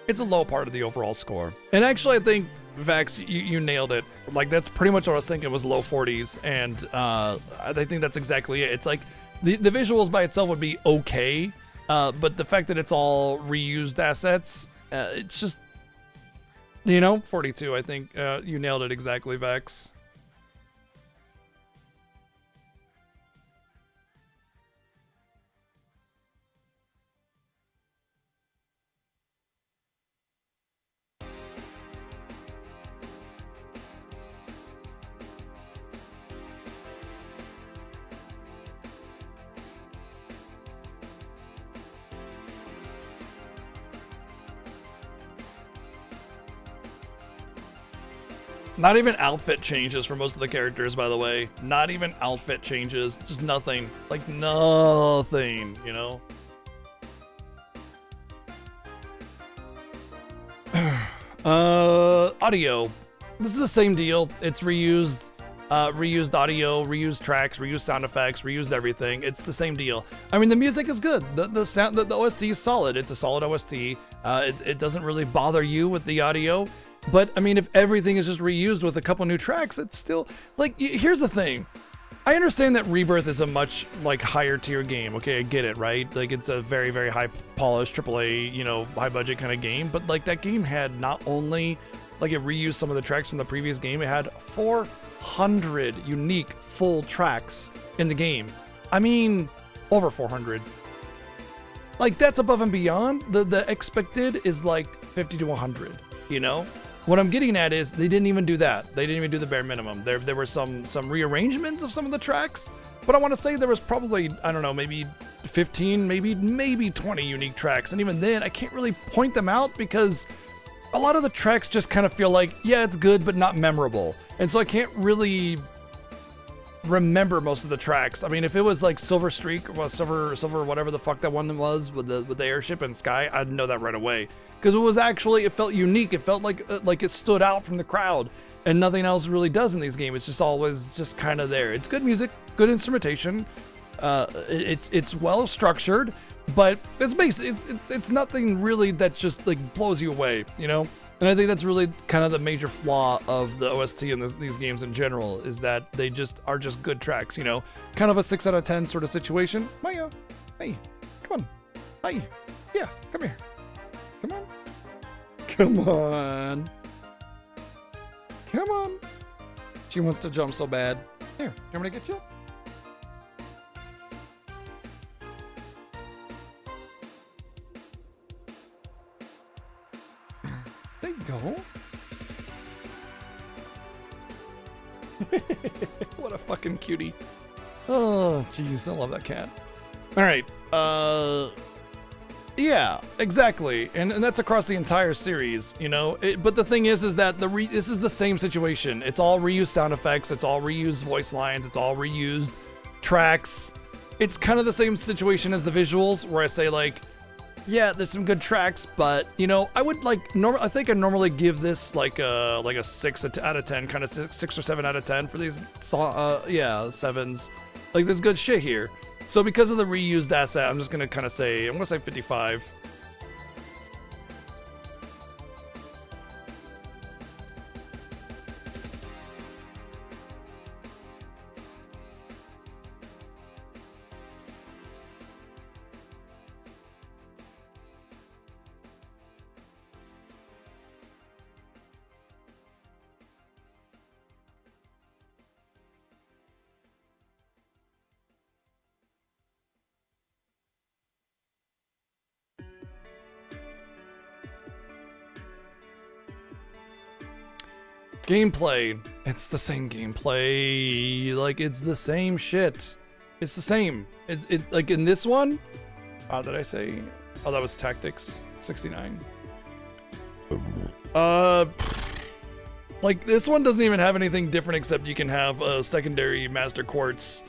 It's a low part of the overall score. And actually, I think, Vex, you nailed it. Like, that's pretty much what I was thinking was low 40s, and I think that's exactly it. It's like, the visuals by itself would be okay, but the fact that it's all reused assets, it's just, you know, 42, I think. You nailed it exactly, Vex. Not even outfit changes for most of the characters, by the way. Not even outfit changes. Just nothing. Like, nothing, you know? Audio. This is the same deal. It's reused audio, reused tracks, reused sound effects, reused everything. It's the same deal. I mean, the music is good. The sound, the OST is solid. It's a solid OST. It doesn't really bother you with the audio. But I mean, if everything is just reused with a couple new tracks, it's still like, here's the thing. I understand that Rebirth is a much like higher tier game. Okay, I get it, right? Like, it's a very, very high polished AAA, you know, high budget kind of game. But like, that game had not only like, it reused some of the tracks from the previous game, it had 400 unique full tracks in the game. I mean, over 400. Like, that's above and beyond. The expected is like 50 to 100, you know? What I'm getting at is they didn't even do that. They didn't even do the bare minimum. There were some rearrangements of some of the tracks, but I want to say there was probably, I don't know, maybe 15, maybe 20 unique tracks. And even then, I can't really point them out because a lot of the tracks just kind of feel like, yeah, it's good, but not memorable. And so I can't really remember most of the tracks. I mean, if it was like Silver Streak, or Silver, whatever the fuck that one was with the airship and Sky, I'd know that right away. Because it felt unique. It felt like it stood out from the crowd, and nothing else really does in these games. It's just always just kind of there. It's good music, good instrumentation. It's well structured, but it's basic. It's nothing really that just like blows you away, you know. And I think that's really kind of the major flaw of the OST in these games in general, is that they just are just good tracks, you know, kind of a 6 out of 10 sort of situation. Maya, hey, come on, hey, yeah, come here. Come on. Come on. Come on. She wants to jump so bad. Here, you want me to get you? There you go. What a fucking cutie. Oh, jeez, I love that cat. All right. Yeah, exactly, and that's across the entire series, you know. But the thing is that this is the same situation. It's all reused sound effects, it's all reused voice lines, it's all reused tracks. It's kind of the same situation as the visuals, where I say like, yeah, there's some good tracks, but you know, I would like I think I normally give this like a 6 out of 10, kind of 6 or 7 out of 10 for these. Yeah, 7s. Like there's good shit here. So because of the reused asset, I'm just gonna kind of say 55. Gameplay. It's the same gameplay. Like, it's the same shit. It's the same. It's like in this one. Did I say? Oh, that was Tactics 69. Like this one doesn't even have anything different except you can have a secondary Master Quartz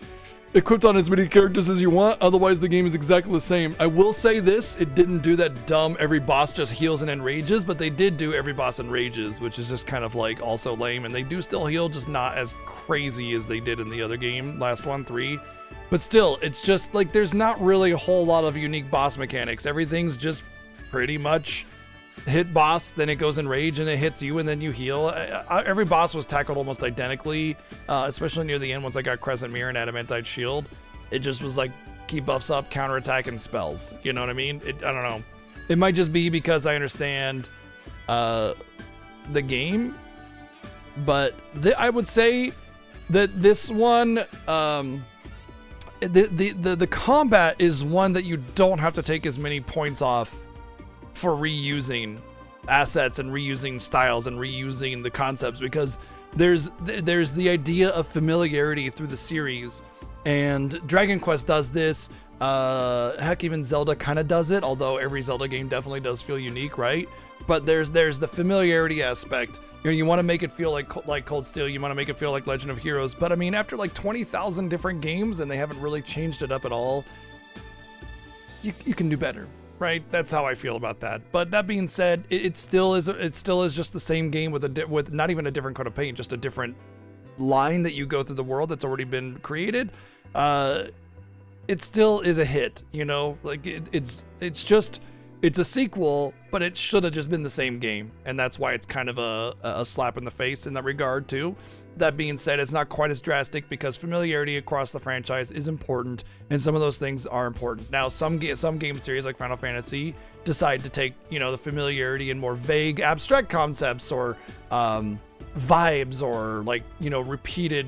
equipped on as many characters as you want. Otherwise, the game is exactly the same. I will say this, it didn't do that dumb every boss just heals and enrages, but they did do every boss enrages, which is just kind of like also lame. And they do still heal, just not as crazy as they did in the other game, last one, 3. But still, it's just like there's not really a whole lot of unique boss mechanics. Everything's just pretty much hit boss, then it goes in rage and it hits you and then you heal. Every boss was tackled almost identically, especially near the end once I got Crescent Mirror and Adamantite Shield. It just was like keep buffs up, counterattack, and spells. You know what I mean? I don't know. It might just be because I understand the game, but I would say that this one, the combat is one that you don't have to take as many points off for reusing assets and reusing styles and reusing the concepts, because there's the idea of familiarity through the series, and Dragon Quest does this. Heck, even Zelda kind of does it, although every Zelda game definitely does feel unique, right? But there's the familiarity aspect. You know, you want to make it feel like Cold Steel, you want to make it feel like Legend of Heroes, but I mean, after like 20,000 different games and they haven't really changed it up at all, you can do better. Right, that's how I feel about that. But that being said, it still is just the same game with not even a different coat of paint, just a different line that you go through the world that's already been created. It still is a hit, you know. Like it's a sequel, but it should have just been the same game, and that's why it's kind of a slap in the face in that regard too. That being said, it's not quite as drastic because familiarity across the franchise is important, and some of those things are important. Now, some game series like Final Fantasy decide to take, you know, the familiarity and more vague, abstract concepts or vibes or like, you know, repeated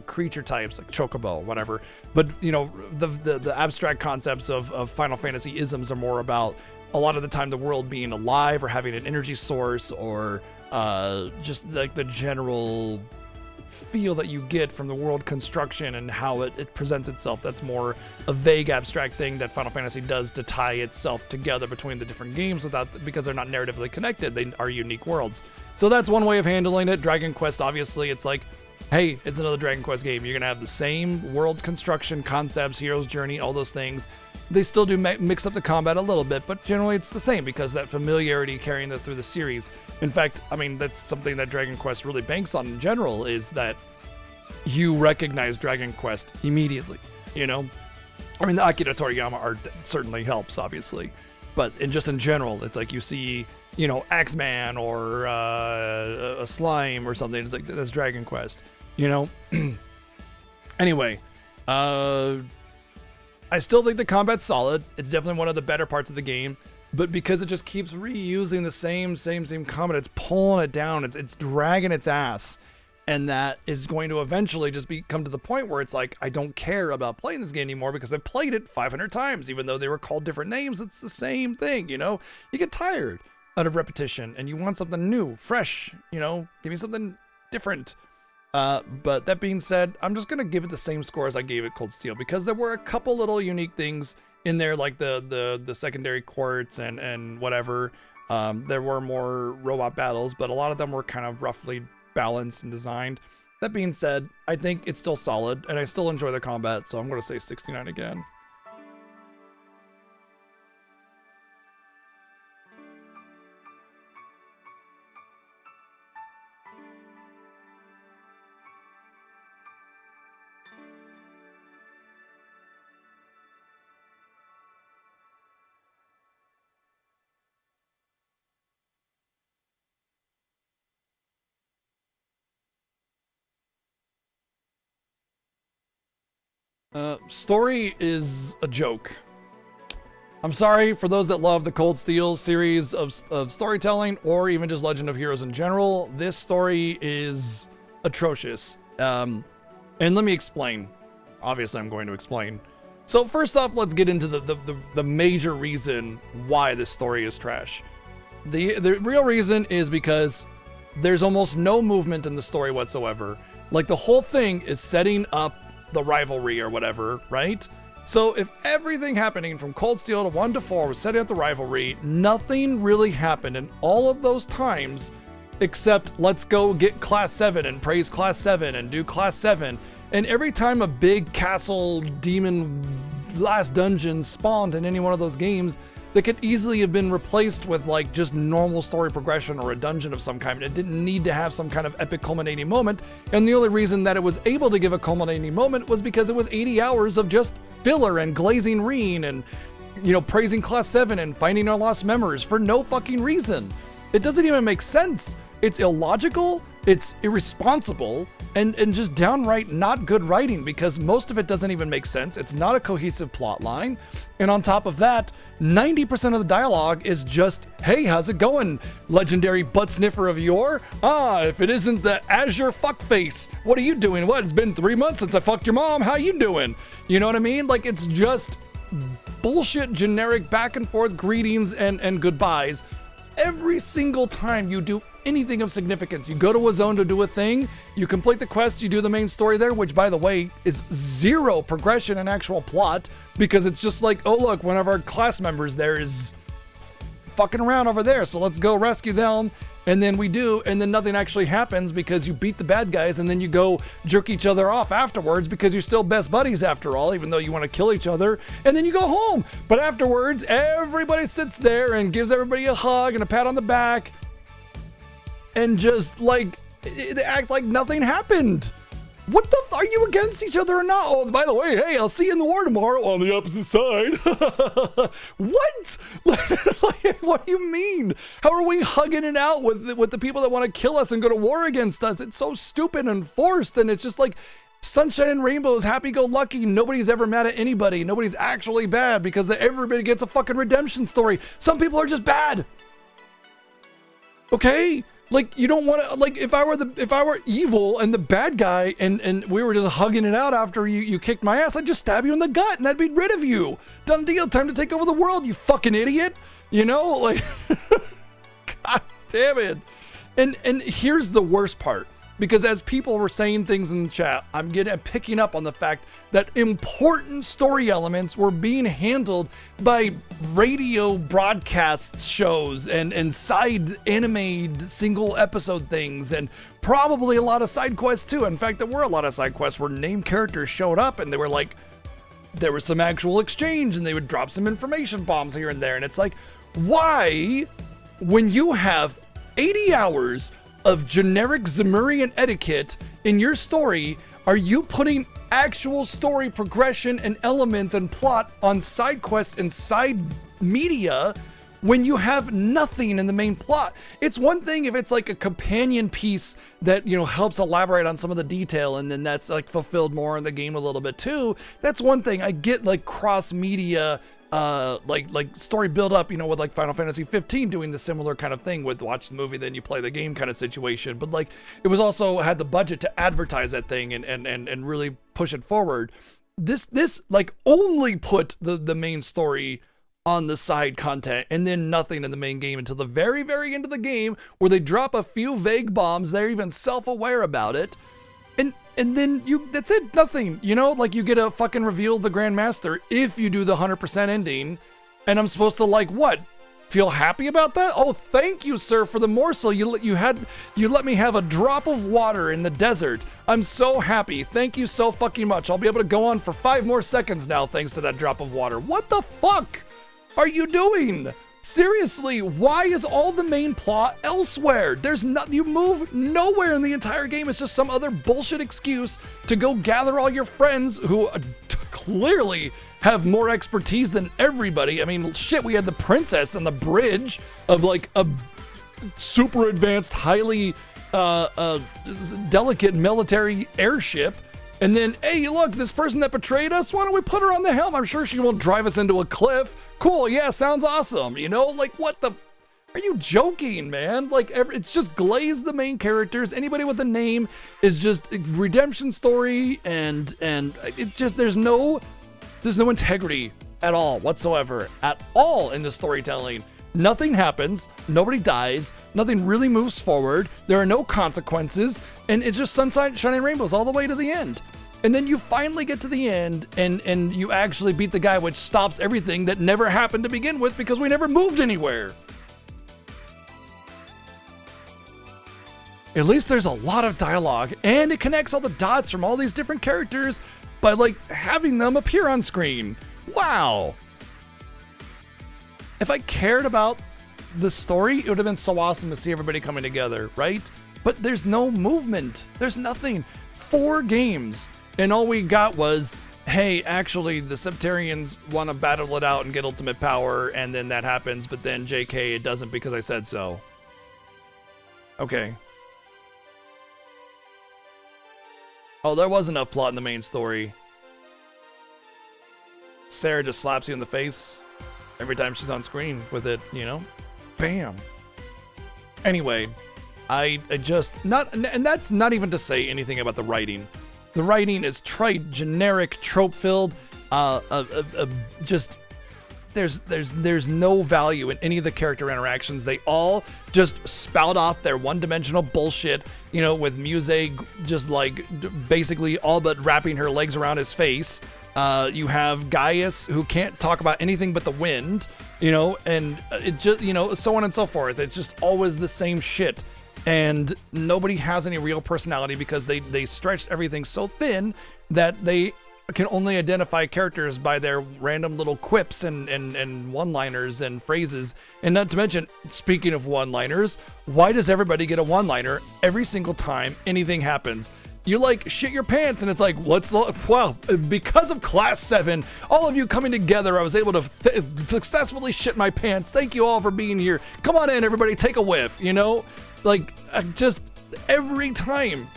creature types like Chocobo, whatever. But you know, the abstract concepts of Final Fantasy isms are more about a lot of the time the world being alive or having an energy source or just like the general feel that you get from the world construction and how it presents itself. That's more a vague abstract thing that Final Fantasy does to tie itself together between the different games because they're not narratively connected. They are unique worlds. So that's one way of handling it. Dragon Quest, obviously, it's like, hey, it's another Dragon Quest game. You're gonna have the same world construction concepts, hero's journey, all those things. They still do mix up the combat a little bit, but generally it's the same because that familiarity carrying through the series. In fact, I mean, that's something that Dragon Quest really banks on in general, is that you recognize Dragon Quest immediately, you know? I mean, the Akira Toriyama art certainly helps, obviously, but in general, it's like you see, you know, Axeman or a slime or something, it's like, that's Dragon Quest, you know? Anyway, I still think the combat's solid. It's definitely one of the better parts of the game, but because it just keeps reusing the same combat, it's pulling it down. It's dragging its ass, and that is going to eventually just come to the point where it's like, I don't care about playing this game anymore because I've played it 500 times, even though they were called different names. It's the same thing, you know? You get tired out of repetition, and you want something new, fresh, you know? Give me something different. But that being said, I'm just gonna give it the same score as I gave it Cold Steel, because there were a couple little unique things in there, like the secondary quartz and whatever. There were more robot battles, but a lot of them were kind of roughly balanced and designed. That being said, I think it's still solid, and I still enjoy the combat, so I'm gonna say 69 again. Story is a joke. I'm sorry for those that love the Cold Steel series of storytelling, or even just Legend of Heroes in general. This story is atrocious. And let me explain. Obviously, I'm going to explain. So first off, let's get into the major reason why this story is trash. The real reason is because there's almost no movement in the story whatsoever. Like, the whole thing is setting up the rivalry or whatever, right? So if everything happening from Cold Steel to 1 to 4 was setting up the rivalry, nothing really happened in all of those times except let's go get Class 7 and praise Class 7 and do Class 7. And every time a big castle demon last dungeon spawned in any one of those games, that could easily have been replaced with like just normal story progression or a dungeon of some kind. It didn't need to have some kind of epic culminating moment. And the only reason that it was able to give a culminating moment was because it was 80 hours of just filler and glazing Reen and, you know, praising Class 7 and finding our lost memories for no fucking reason. It doesn't even make sense. It's illogical, it's irresponsible, and just downright not good writing, because most of it doesn't even make sense. It's not a cohesive plot line. And on top of that, 90% of the dialogue is just, hey, how's it going, legendary butt sniffer of yore? Ah, if it isn't the Azure fuckface, what are you doing? What, it's been 3 months since I fucked your mom, how you doing? You know what I mean? Like, it's just bullshit, generic, back and forth greetings and goodbyes. Every single time you do anything of significance, you go to a zone to do a thing, you complete the quest, you do the main story there, which, by the way, is zero progression and actual plot, because it's just like, oh look, one of our class members there is fucking around over there, so let's go rescue them. And then we do, and then nothing actually happens because you beat the bad guys, and then you go jerk each other off afterwards because you're still best buddies after all, even though you want to kill each other, and then you go home. But afterwards, everybody sits there and gives everybody a hug and a pat on the back, and just like, they act like nothing happened. What the are you against each other or not? Oh, by the way, hey, I'll see you in the war tomorrow on the opposite side. What? Like, what do you mean? How are we hugging it out with the people that want to kill us and go to war against us? It's so stupid and forced, and it's just like sunshine and rainbows, happy-go-lucky. Nobody's ever mad at anybody. Nobody's actually bad because everybody gets a fucking redemption story. Some people are just bad. Okay? Like, you don't want to, like, if I were evil and the bad guy and we were just hugging it out after you kicked my ass, I'd just stab you in the gut and I'd be rid of you. Done deal. Time to take over the world, you fucking idiot. You know, like, God damn it. And here's the worst part, because as people were saying things in the chat, I'm picking up on the fact that important story elements were being handled by radio broadcast shows and side animated single episode things, and probably a lot of side quests too. In fact, there were a lot of side quests where named characters showed up and they were like, there was some actual exchange and they would drop some information bombs here and there. And it's like, why, when you have 80 hours of generic Zemurian etiquette in your story, are you putting actual story progression and elements and plot on side quests and side media when you have nothing in the main plot? It's one thing if it's like a companion piece that, you know, helps elaborate on some of the detail, and then that's like fulfilled more in the game a little bit too. That's one thing. I get like cross media like story build up, you know, with like Final Fantasy 15 doing the similar kind of thing with watch the movie then you play the game kind of situation, but like it was also had the budget to advertise that thing and really push it forward. This like only put the main story on the side content and then nothing in the main game until the very, very end of the game, where they drop a few vague bombs. They're even self-aware about it. And then that's it, nothing, you know, like you get a fucking reveal of the Grandmaster if you do the 100% ending, and I'm supposed to like, what, feel happy about that? Oh, thank you, sir, for the morsel. You let me have a drop of water in the desert. I'm so happy. Thank you so fucking much. I'll be able to go on for 5 more seconds now thanks to that drop of water. What the fuck are you doing? Seriously, why is all the main plot elsewhere? You move nowhere in the entire game. It's just some other bullshit excuse to go gather all your friends who clearly have more expertise than everybody. I mean, shit, we had the princess on the bridge of like a super advanced, highly delicate military airship. And then, hey, look, this person that betrayed us, why don't we put her on the helm? I'm sure she won't drive us into a cliff. Cool, yeah, sounds awesome. You know, like, what the... Are you joking, man? Like, it's just glaze the main characters. Anybody with a name is just a redemption story, and it just, there's no integrity at all whatsoever, at all in the storytelling. Nothing happens, nobody dies, nothing really moves forward, there are no consequences, and it's just sunshine, shining rainbows all the way to the end. And then you finally get to the end, and you actually beat the guy, which stops everything that never happened to begin with because we never moved anywhere. At least there's a lot of dialogue, and it connects all the dots from all these different characters by, like, having them appear on screen. Wow. If I cared about the story, it would have been so awesome to see everybody coming together, right? But there's no movement. There's nothing. 4 games, and all we got was, hey, actually, the Septarians want to battle it out and get ultimate power, and then that happens, but then JK, it doesn't because I said so. Okay. Oh, there was enough plot in the main story. Sarah just slaps you in the face every time she's on screen with it, you know? Bam. Anyway, I just, and that's not even to say anything about the writing. The writing is trite, generic, trope-filled, just, there's no value in any of the character interactions. They all just spout off their one-dimensional bullshit, you know, with Muse just like basically all but wrapping her legs around his face. You have Gaius, who can't talk about anything but the wind, you know, and it just, you know, so on and so forth. It's just always the same shit. And nobody has any real personality because they stretched everything so thin that they can only identify characters by their random little quips and one-liners and phrases. And not to mention, speaking of one-liners, why does everybody get a one-liner every single time anything happens? You like shit your pants and it's like, well, because of Class 7, all of you coming together, I was able to successfully shit my pants. Thank you all for being here. Come on in, everybody, take a whiff, you know? Like, just every time.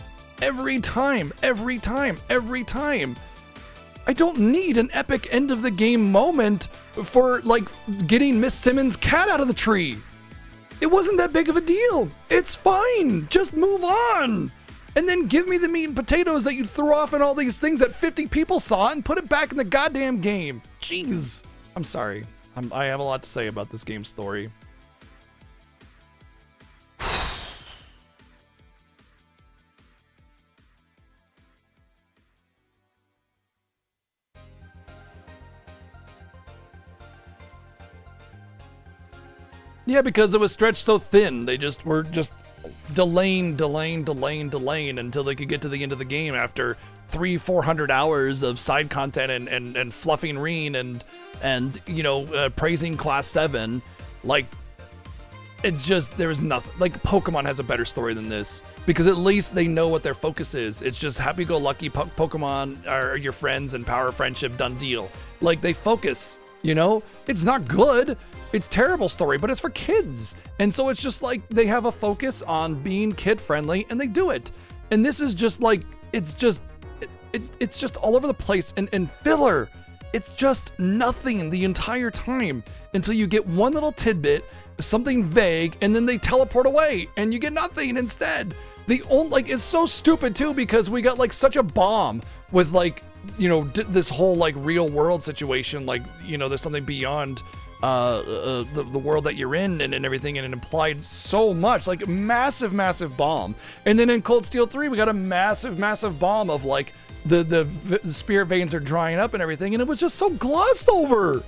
I don't need an epic end of the game moment for, like, getting Miss Simmons' cat out of the tree. It wasn't that big of a deal. It's fine. Just move on. And then give me the meat and potatoes that you threw off in all these things that 50 people saw and put it back in the goddamn game. Jeez. I'm sorry. I have a lot to say about this game's story. Yeah, because it was stretched so thin. They just were just delaying until they could get to the end of the game after 300-400 hours of side content and fluffing Reen and you know, praising Class 7. Like, it just, there was nothing. Like, Pokemon has a better story than this because at least they know what their focus is. It's just happy-go-lucky Pokemon are your friends and power friendship, done deal. Like, they focus, you know? It's not good. It's terrible story, but it's for kids. And so it's just like they have a focus on being kid friendly and they do it. And this is just like, it's just all over the place and filler. It's just nothing the entire time until you get one little tidbit, something vague, and then they teleport away and you get nothing instead. It's so stupid too because we got like such a bomb with like, you know, this whole like real world situation. Like, you know, there's something beyond the world that you're in and everything, and it implied so much, like massive bomb. And then in Cold Steel 3 we got a massive bomb of like the spirit veins are drying up and everything, and it was just so glossed over.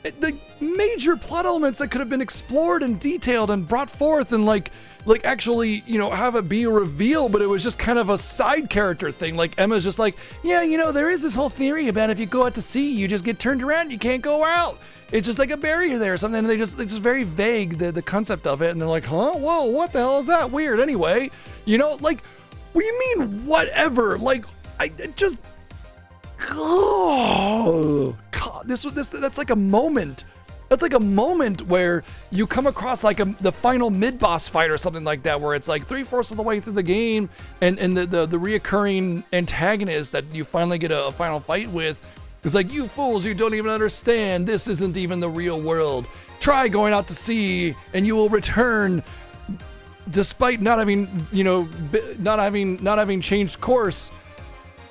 The major plot elements that could have been explored and detailed and brought forth and like actually, you know, have it be a reveal, but it was just kind of a side character thing. Like Emma's just like, yeah, you know, there is this whole theory about if you go out to sea, you just get turned around, you can't go out. It's just like a barrier there or something. And it's just very vague, the concept of it. And they're like, huh? Whoa, what the hell is that? Weird. Anyway, you know, like, what do you mean, whatever? Like, oh, God, that's like a moment That's like a moment where you come across like the final mid-boss fight or something like that, where it's like 3/4 of the way through the game, and the reoccurring antagonist that you finally get a final fight with is like, you fools, you don't even understand. This isn't even the real world. Try going out to sea, and you will return, despite not having, you know, not having changed course.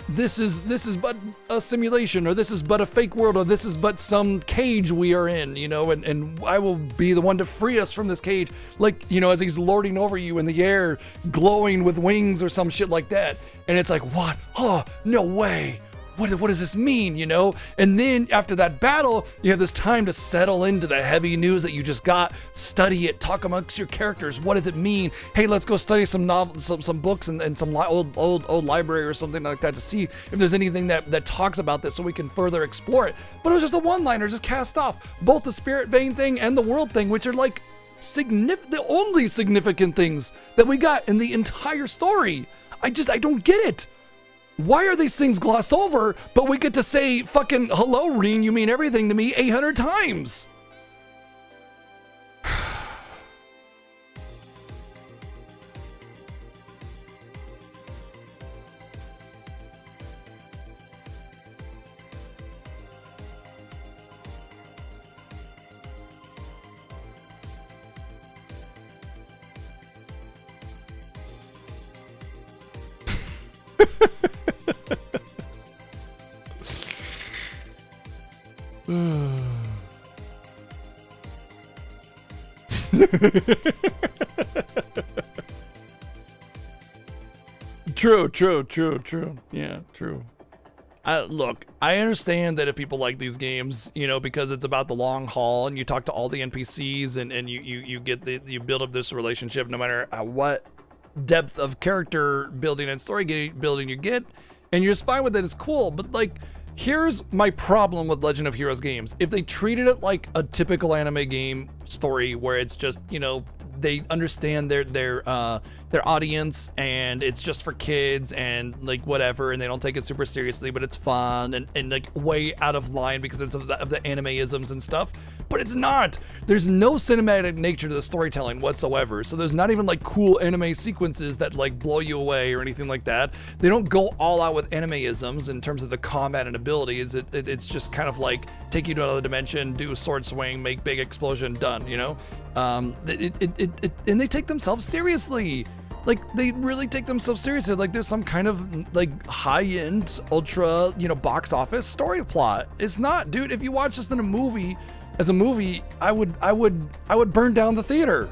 This is but a simulation, or this is but a fake world, or this is but some cage we are in, you know, and I will be the one to free us from this cage. Like, you know, as he's lording over you in the air, glowing with wings or some shit like that. And it's like, what? Oh, no way. What does this mean, you know? And then after that battle, you have this time to settle into the heavy news that you just got, study it, talk amongst your characters. What does it mean? Hey, let's go study some novels, some books and some old library or something like that to see if there's anything that talks about this so we can further explore it. But it was just a one-liner, just cast off. Both the Spirit Vein thing and the world thing, which are like the only significant things that we got in the entire story. I don't get it. Why are these things glossed over, but we get to say fucking hello, Reen, you mean everything to me 800 times? True. Yeah, true. Look, I understand that if people like these games, you know, because it's about the long haul and you talk to all the NPCs and you build up this relationship no matter what depth of character building and story building you get, and you're just fine with it, it's cool. But like, here's my problem with Legend of Heroes games. If they treated it like a typical anime game story where it's just, you know, they understand their audience and it's just for kids and like whatever, and they don't take it super seriously, but it's fun and like way out of line because it's of the anime-isms and stuff. But it's not. There's no cinematic nature to the storytelling whatsoever. So there's not even like cool anime sequences that like blow you away or anything like that. They don't go all out with anime-isms in terms of the combat and abilities. It's just kind of like take you to another dimension, do a sword swing, make big explosion, done, you know? And they take themselves seriously. Like, they really take themselves seriously. Like, there's some kind of like high-end, ultra, you know, box office story plot. It's not, dude. If you watch this in a movie, as a movie, I would burn down the theater.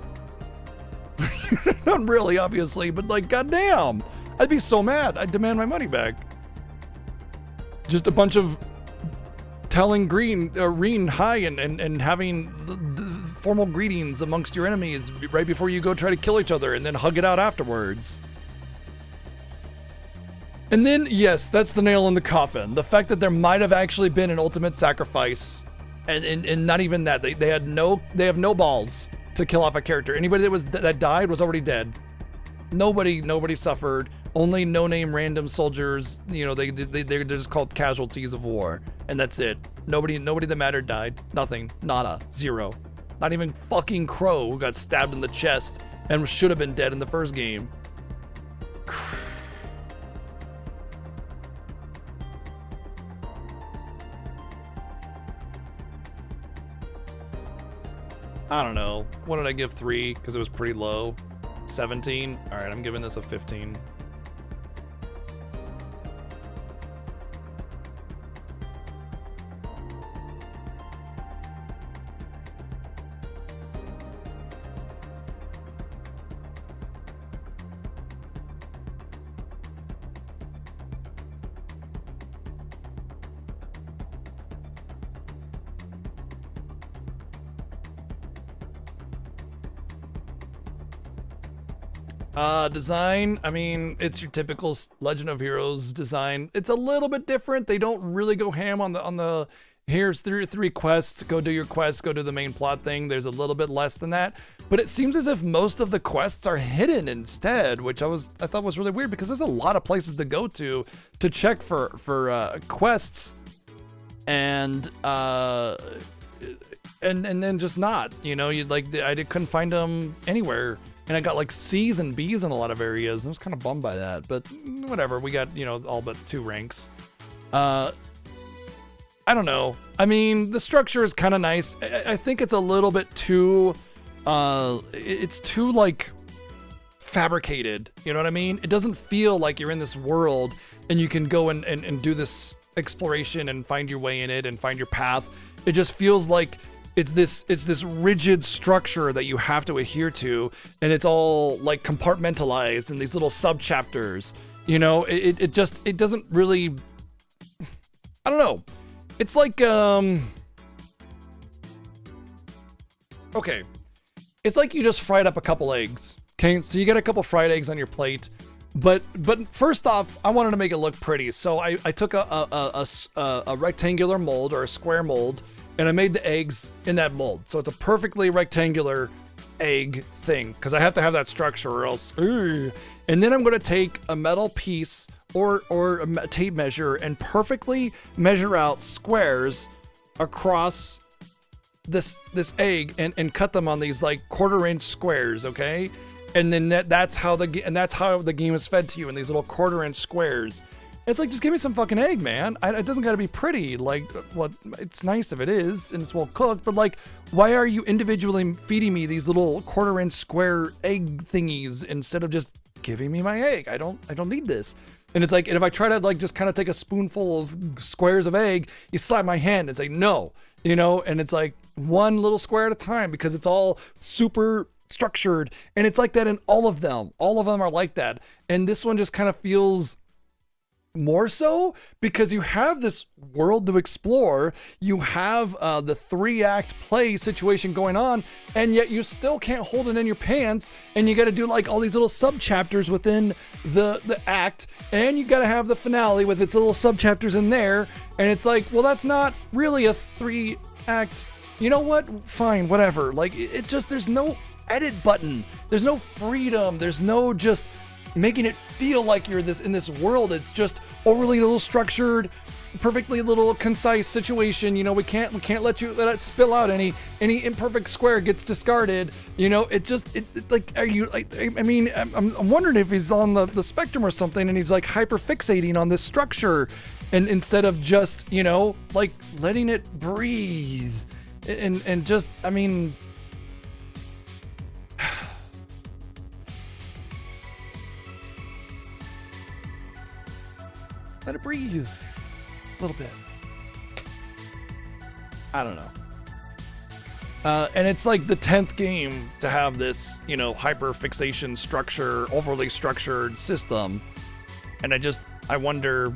Not really, obviously, but like, goddamn, I'd be so mad. I'd demand my money back. Just a bunch of telling Reen hi and having the formal greetings amongst your enemies right before you go try to kill each other and then hug it out afterwards. And then, yes, that's the nail in the coffin. The fact that there might have actually been an ultimate sacrifice, and not even that. They have no balls to kill off a character. Anybody that died was already dead. Nobody suffered. Only no-name random soldiers, you know, they're just called casualties of war, and that's it. Nobody that mattered died. Nothing. Nada. Zero. Not even fucking Crow, who got stabbed in the chest and should have been dead in the first game. I don't know. What did I give 3? Because it was pretty low. 17? Alright, I'm giving this a 15. Design, I mean, it's your typical Legend of Heroes design. It's a little bit different. They don't really go ham on the here's three quests, go do your quests, go do the main plot thing. There's a little bit less than that, but it seems as if most of the quests are hidden instead, which I thought was really weird because there's a lot of places to go to check for quests, and and then just not, you know, couldn't find them anywhere. And I got like C's and B's in a lot of areas. I was kind of bummed by that, but whatever. We got, you know, all but 2 ranks. I don't know. I mean, the structure is kind of nice. I think it's a little bit too, it's too like fabricated. You know what I mean? It doesn't feel like you're in this world and you can go and do this exploration and find your way in it and find your path. It just feels like it's this rigid structure that you have to adhere to, and it's all like compartmentalized in these little sub chapters. You know, it doesn't really, I don't know. It's like okay, it's like you just fried up a couple eggs. Okay, so you get a couple fried eggs on your plate, but first off, I wanted to make it look pretty, so I took a rectangular mold or a square mold, and I made the eggs in that mold. So it's a perfectly rectangular egg thing, because I have to have that structure or else. And then I'm going to take a metal piece or a tape measure and perfectly measure out squares across this egg and cut them on these like 1/4 inch squares, okay? And then that's how the game is fed to you in these little 1/4 inch squares. It's like, just give me some fucking egg, man. It doesn't got to be pretty. Like, what? It's nice if it is and it's well cooked, but like, why are you individually feeding me these little 1/4 inch square egg thingies instead of just giving me my egg? I don't need this. And it's like, and if I try to like just kind of take a spoonful of squares of egg, you slap my hand and say no, you know. And it's like one little square at a time because it's all super structured, and it's like that in all of them. All of them are like that, and this one just kind of feels more so because you have this world to explore, you have the 3-act play situation going on, and yet you still can't hold it in your pants, and you got to do like all these little sub chapters within the act, and you got to have the finale with its little sub chapters in there, and it's like, well, that's not really a 3-act. You know what? Fine, whatever. Like, it just, there's no edit button, there's no freedom, there's no just making it feel like you're in this world. It's just overly little structured, perfectly little concise situation. You know, we can't let it spill out. Any imperfect square gets discarded. You know, like, are you like, I mean, I'm wondering if he's on the spectrum or something, and he's like hyper fixating on this structure, and instead of just, you know, like letting it breathe and just, I mean, let it breathe a little bit. I don't know. And it's like the 10th game to have this, you know, hyper fixation structure, overly structured system. And I wonder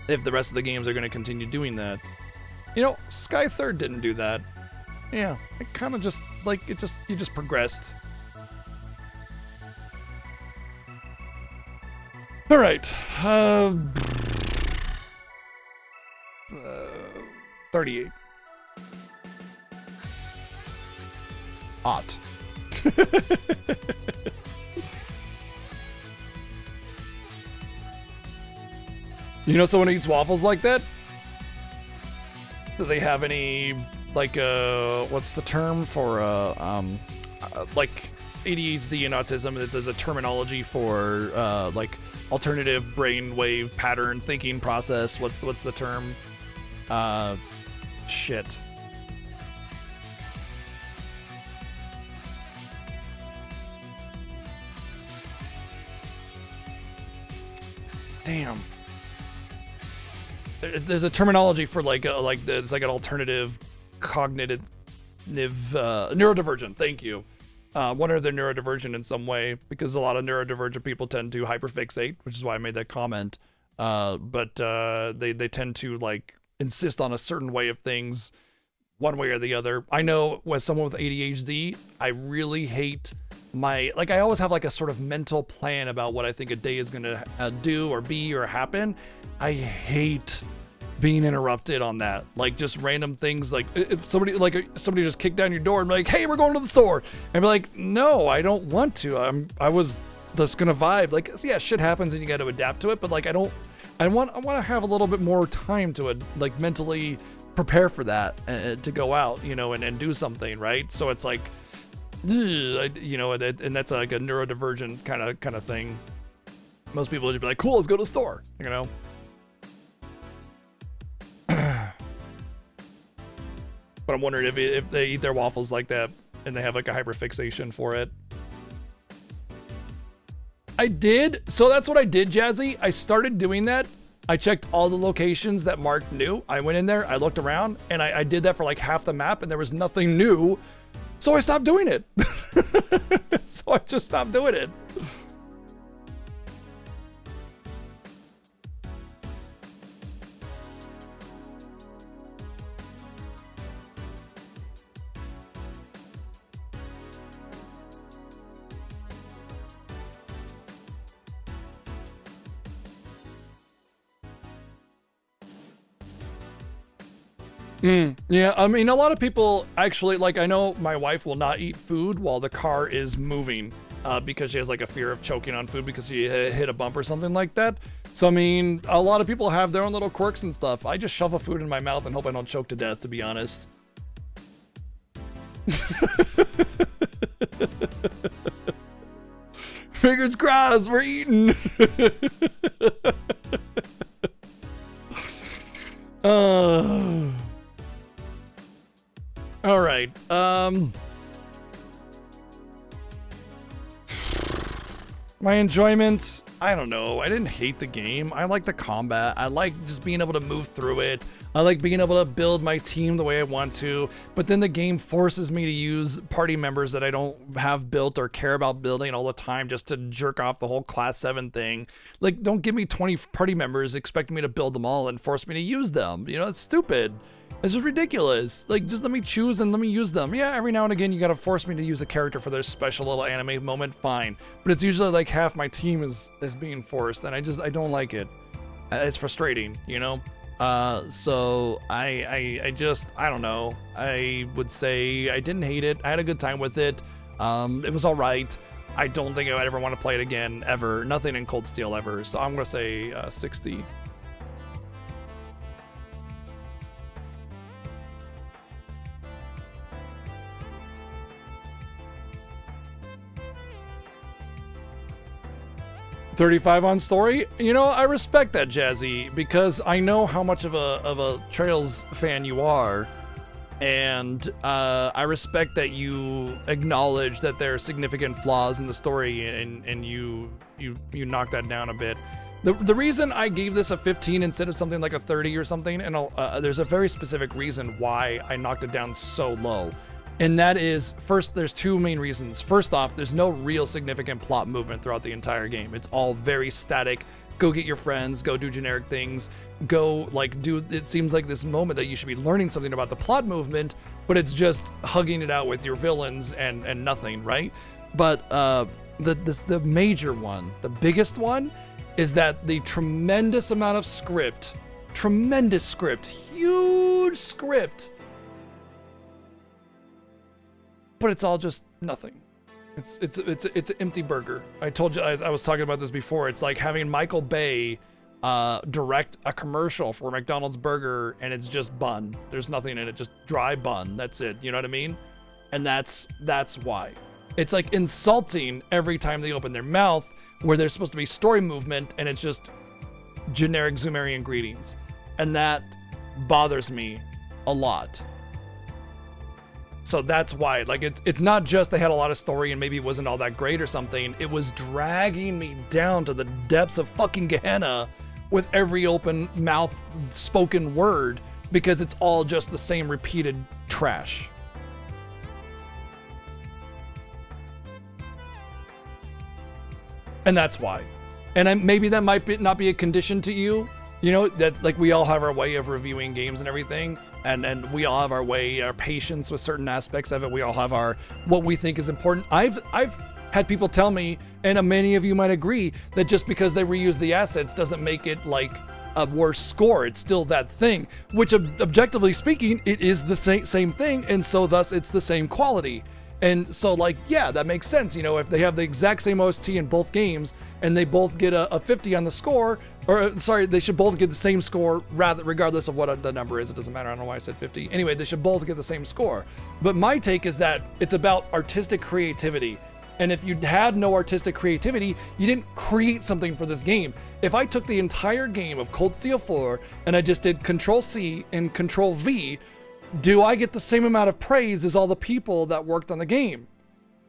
if the rest of the games are going to continue doing that. You know, Sky Third didn't do that. Yeah, it kind of just, like, you just progressed. All right. 38. Ought. You know someone who eats waffles like that? Do they have any, like, what's the term for, like, ADHD and autism? There's a terminology for, like, alternative brainwave pattern thinking process. What's the term? Shit. Damn. There's a terminology for it's like an alternative cognitive neurodivergent. Thank you. Wonder they're neurodivergent in some way, because a lot of neurodivergent people tend to hyperfixate, which is why I made that comment. But they tend to like insist on a certain way of things, one way or the other. I know as someone with ADHD, I really hate I always have like a sort of mental plan about what I think a day is gonna do or be or happen. I hate being interrupted on that, like just random things, like if somebody just kicked down your door and be like, hey, we're going to the store, and be like, no, I don't want to. I was just gonna vibe. Like, yeah, shit happens and you got to adapt to it, but like I want to have a little bit more time to it, like mentally prepare for that to go out, you know, and do something, right? So it's like, you know, and that's like a neurodivergent kind of thing. Most people would just be like, cool, let's go to the store, you know. But I'm wondering if they eat their waffles like that and they have like a hyperfixation for it. I did. So that's what I did, Jazzy. I started doing that. I checked all the locations that Mark knew. I went in there, I looked around, and I did that for like half the map, and there was nothing new. So I stopped doing it. So I just stopped doing it. Yeah, I mean, a lot of people actually, like, I know my wife will not eat food while the car is moving because she has like a fear of choking on food because she hit a bump or something like that. So, I mean, a lot of people have their own little quirks and stuff. I just shovel food in my mouth and hope I don't choke to death, to be honest. Fingers crossed, we're eating. All right. My enjoyment, I don't know. I didn't hate the game. I like the combat. I like just being able to move through it. I like being able to build my team the way I want to. But then the game forces me to use party members that I don't have built or care about building all the time just to jerk off the whole Class 7 thing. Like, don't give me 20 party members expecting me to build them all and force me to use them. You know, it's stupid. It's just ridiculous. Like, just let me choose and let me use them. Yeah, every now and again, you gotta force me to use a character for their special little anime moment, fine. But it's usually like half my team is being forced, and I don't like it. It's frustrating, you know? So I don't know. I would say I didn't hate it. I had a good time with it. It was all right. I don't think I would ever want to play it again, ever. Nothing in Cold Steel ever. So I'm gonna say 60. $35 on story. You know, I respect that, Jazzy, because I know how much of a Trails fan you are, and I respect that you acknowledge that there are significant flaws in the story, and you knock that down a bit. The reason I gave this a 15 instead of something like a 30 or something, and there's a very specific reason why I knocked it down so low. And that is, first, there's two main reasons. First off, there's no real significant plot movement throughout the entire game. It's all very static. Go get your friends, go do generic things, go like do, it seems like this moment that you should be learning something about the plot movement, but it's just hugging it out with your villains and nothing, right? But the major one, the biggest one, is that the tremendous amount of script, huge script, but it's all just nothing. It's an empty burger. I told you, I was talking about this before. It's like having Michael Bay direct a commercial for McDonald's burger, and it's just bun. There's nothing in it, just dry bun. That's it. You know what I mean? And that's why. It's like insulting every time they open their mouth, where there's supposed to be story movement, and it's just generic Zoomerian greetings, and that bothers me a lot. So that's why, like, it's not just they had a lot of story and maybe it wasn't all that great or something. It was dragging me down to the depths of fucking Gehenna with every open mouth spoken word, because it's all just the same repeated trash. And that's why. And maybe that might not be a condition to you. You know, that like we all have our way of reviewing games and everything. And we all have our way, our patience with certain aspects of it. We all have our, what we think is important. I've had people tell me, and many of you might agree, that just because they reuse the assets doesn't make it like a worse score. It's still that thing, which objectively speaking, it is the same thing. And so thus it's the same quality. And so, like, yeah, that makes sense. You know, if they have the exact same OST in both games and they both get a 50 on the score, or sorry, they should both get the same score regardless of what the number is. It doesn't matter. I don't know why I said 50. Anyway, they should both get the same score. But my take is that it's about artistic creativity. And if you had no artistic creativity, you didn't create something for this game. If I took the entire game of Cold Steel 4 and I just did Control-C and Control-V, do I get the same amount of praise as all the people that worked on the game?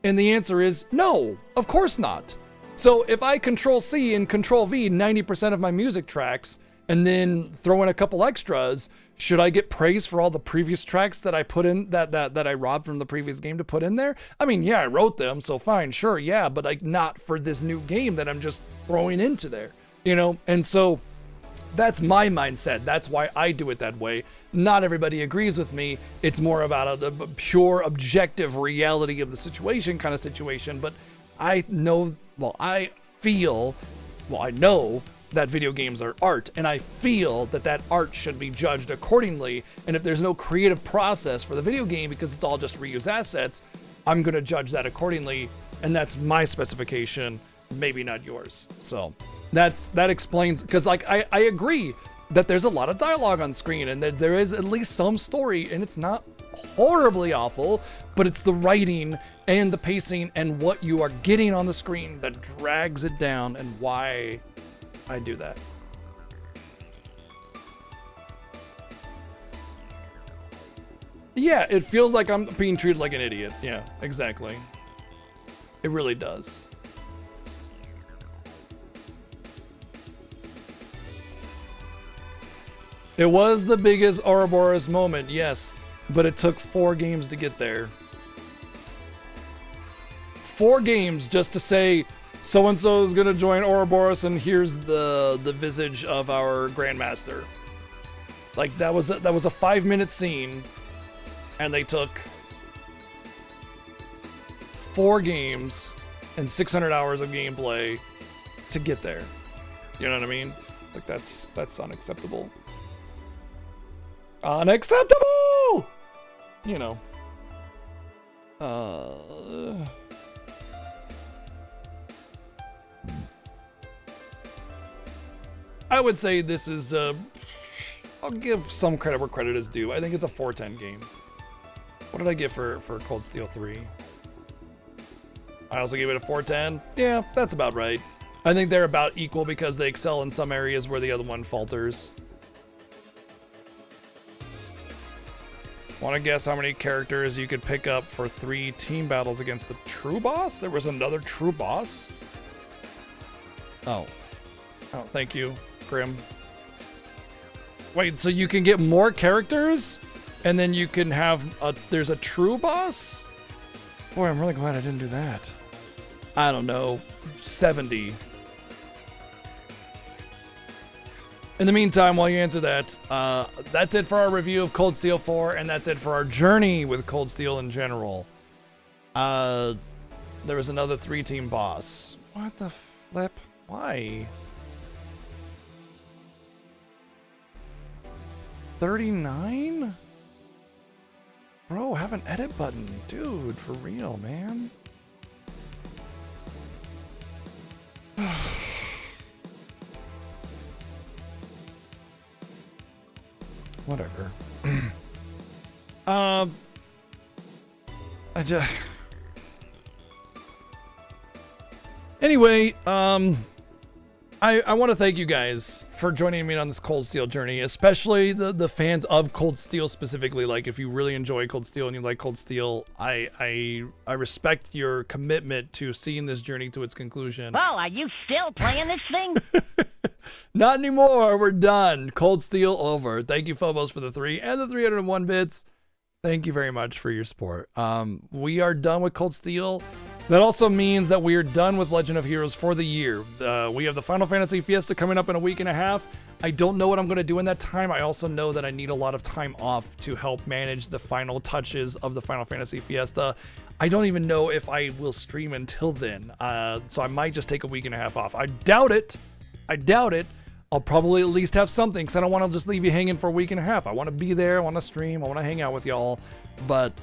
And the answer is no, of course not. So if I Control-C and Control-V 90% of my music tracks and then throw in a couple extras, should I get praise for all the previous tracks that I put in, that I robbed from the previous game to put in there? I mean, yeah, I wrote them, so fine, sure, yeah, but like not for this new game that I'm just throwing into there, you know? And so that's my mindset. That's why I do it that way. Not everybody agrees with me. It's more about a pure objective reality of the situation kind of situation. But I know, I know that video games are art, and I feel that that art should be judged accordingly. And if there's no creative process for the video game because it's all just reused assets, I'm going to judge that accordingly. And that's my specification, maybe not yours. So that explains, because like I agree that there's a lot of dialogue on screen and that there is at least some story, and it's not horribly awful, but it's the writing and the pacing and what you are getting on the screen that drags it down, and why I do that. Yeah, it feels like I'm being treated like an idiot. Yeah, exactly. It really does. It was the biggest Ouroboros moment, yes, but it took 4 games to get there. 4 games just to say, so-and-so is going to join Ouroboros, and here's the visage of our Grandmaster. Like, that was a 5-minute scene, and they took 4 games and 600 hours of gameplay to get there. You know what I mean? Like, that's unacceptable. Unacceptable! You know. I would say this is, I'll give some credit where credit is due. I think it's a 410 game. What did I get for Cold Steel 3? I also gave it a 410. Yeah, that's about right. I think they're about equal because they excel in some areas where the other one falters. Want to guess how many characters you could pick up for 3 team battles against the true boss? There was another true boss? Oh, thank you, Grim. Wait, so you can get more characters? And then you can have there's a true boss? Boy, I'm really glad I didn't do that. I don't know, 70. In the meantime, while you answer that, that's it for our review of Cold Steel 4, and that's it for our journey with Cold Steel in general. There was another 3-team boss. What the flip? Why? 39? Bro, have an edit button. Dude, for real, man. Whatever. Anyway, I want to thank you guys for joining me on this Cold Steel journey, especially the fans of Cold Steel specifically. Like, if you really enjoy Cold Steel and you like Cold Steel, I respect your commitment to seeing this journey to its conclusion. Well, are you still playing this thing? Not anymore. We're done. Cold Steel over. Thank you, Phobos, for the 3 and the 301 bits. Thank you very much for your support. We are done with Cold Steel. That also means that we are done with Legend of Heroes for the year. We have the Final Fantasy Fiesta coming up in a week and a half. I don't know what I'm going to do in that time. I also know that I need a lot of time off to help manage the final touches of the Final Fantasy Fiesta. I don't even know if I will stream until then. So I might just take a week and a half off. I doubt it. I'll probably at least have something, because I don't want to just leave you hanging for a week and a half. I want to be there, I want to stream, I want to hang out with y'all. But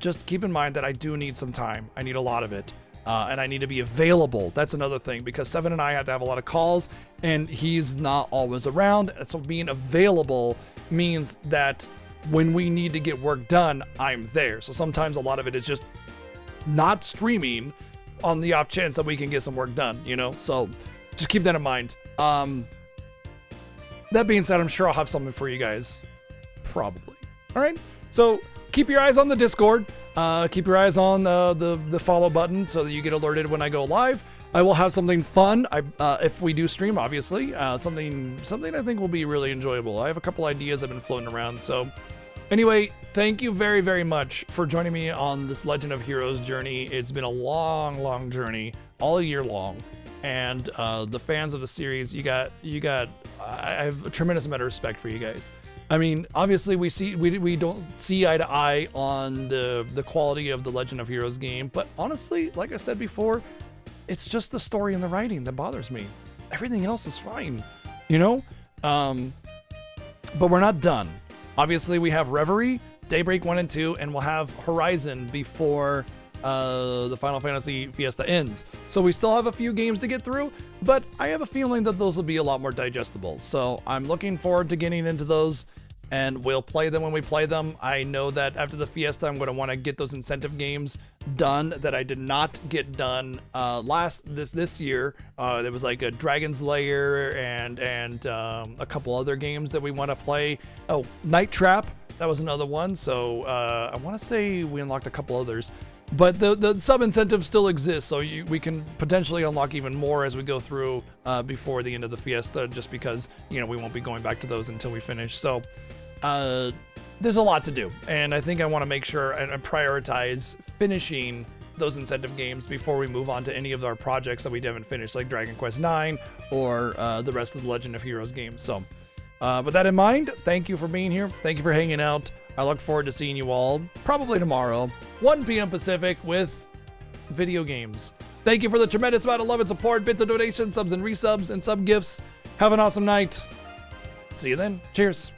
just keep in mind that I do need some time. I need a lot of it. And I need to be available. That's another thing, because Seven and I have to have a lot of calls, and he's not always around. And so being available means that when we need to get work done, I'm there. So sometimes a lot of it is just not streaming on the off chance that we can get some work done, you know? So just keep that in mind. That being said, I'm sure I'll have something for you guys. Probably. All right. So keep your eyes on the Discord. Keep your eyes on the follow button so that you get alerted when I go live. I will have something fun. If we do stream, obviously, something I think will be really enjoyable. I have a couple ideas I've been floating around. So anyway, thank you very, very much for joining me on this Legend of Heroes journey. It's been a long, long journey, all year long. And the fans of the series, I have a tremendous amount of respect for you guys. I mean, obviously we don't see eye to eye on the quality of the Legend of Heroes game, but honestly, like I said before, it's just the story and the writing that bothers me. Everything else is fine, you know? But we're not done. Obviously, we have Reverie, Daybreak 1 and 2, and we'll have Horizon before the Final Fantasy Fiesta ends. So we still have a few games to get through, but I have a feeling that those will be a lot more digestible. So I'm looking forward to getting into those, and we'll play them when we play them. I know that after the Fiesta, I'm going to want to get those incentive games done that I did not get done this year. There was like a Dragon's Lair and a couple other games that we want to play. Oh, Night Trap, that was another one. So I want to say we unlocked a couple others. But the sub-incentive still exists, so we can potentially unlock even more as we go through before the end of the Fiesta, just because, you know, we won't be going back to those until we finish. So there's a lot to do, and I think I want to make sure and prioritize finishing those incentive games before we move on to any of our projects that we haven't finished, like Dragon Quest IX or the rest of the Legend of Heroes games. So with that in mind, thank you for being here. Thank you for hanging out. I look forward to seeing you all probably tomorrow, 1 p.m. Pacific, with video games. Thank you for the tremendous amount of love and support, bits of donations, subs and resubs, and sub gifts. Have an awesome night. See you then. Cheers.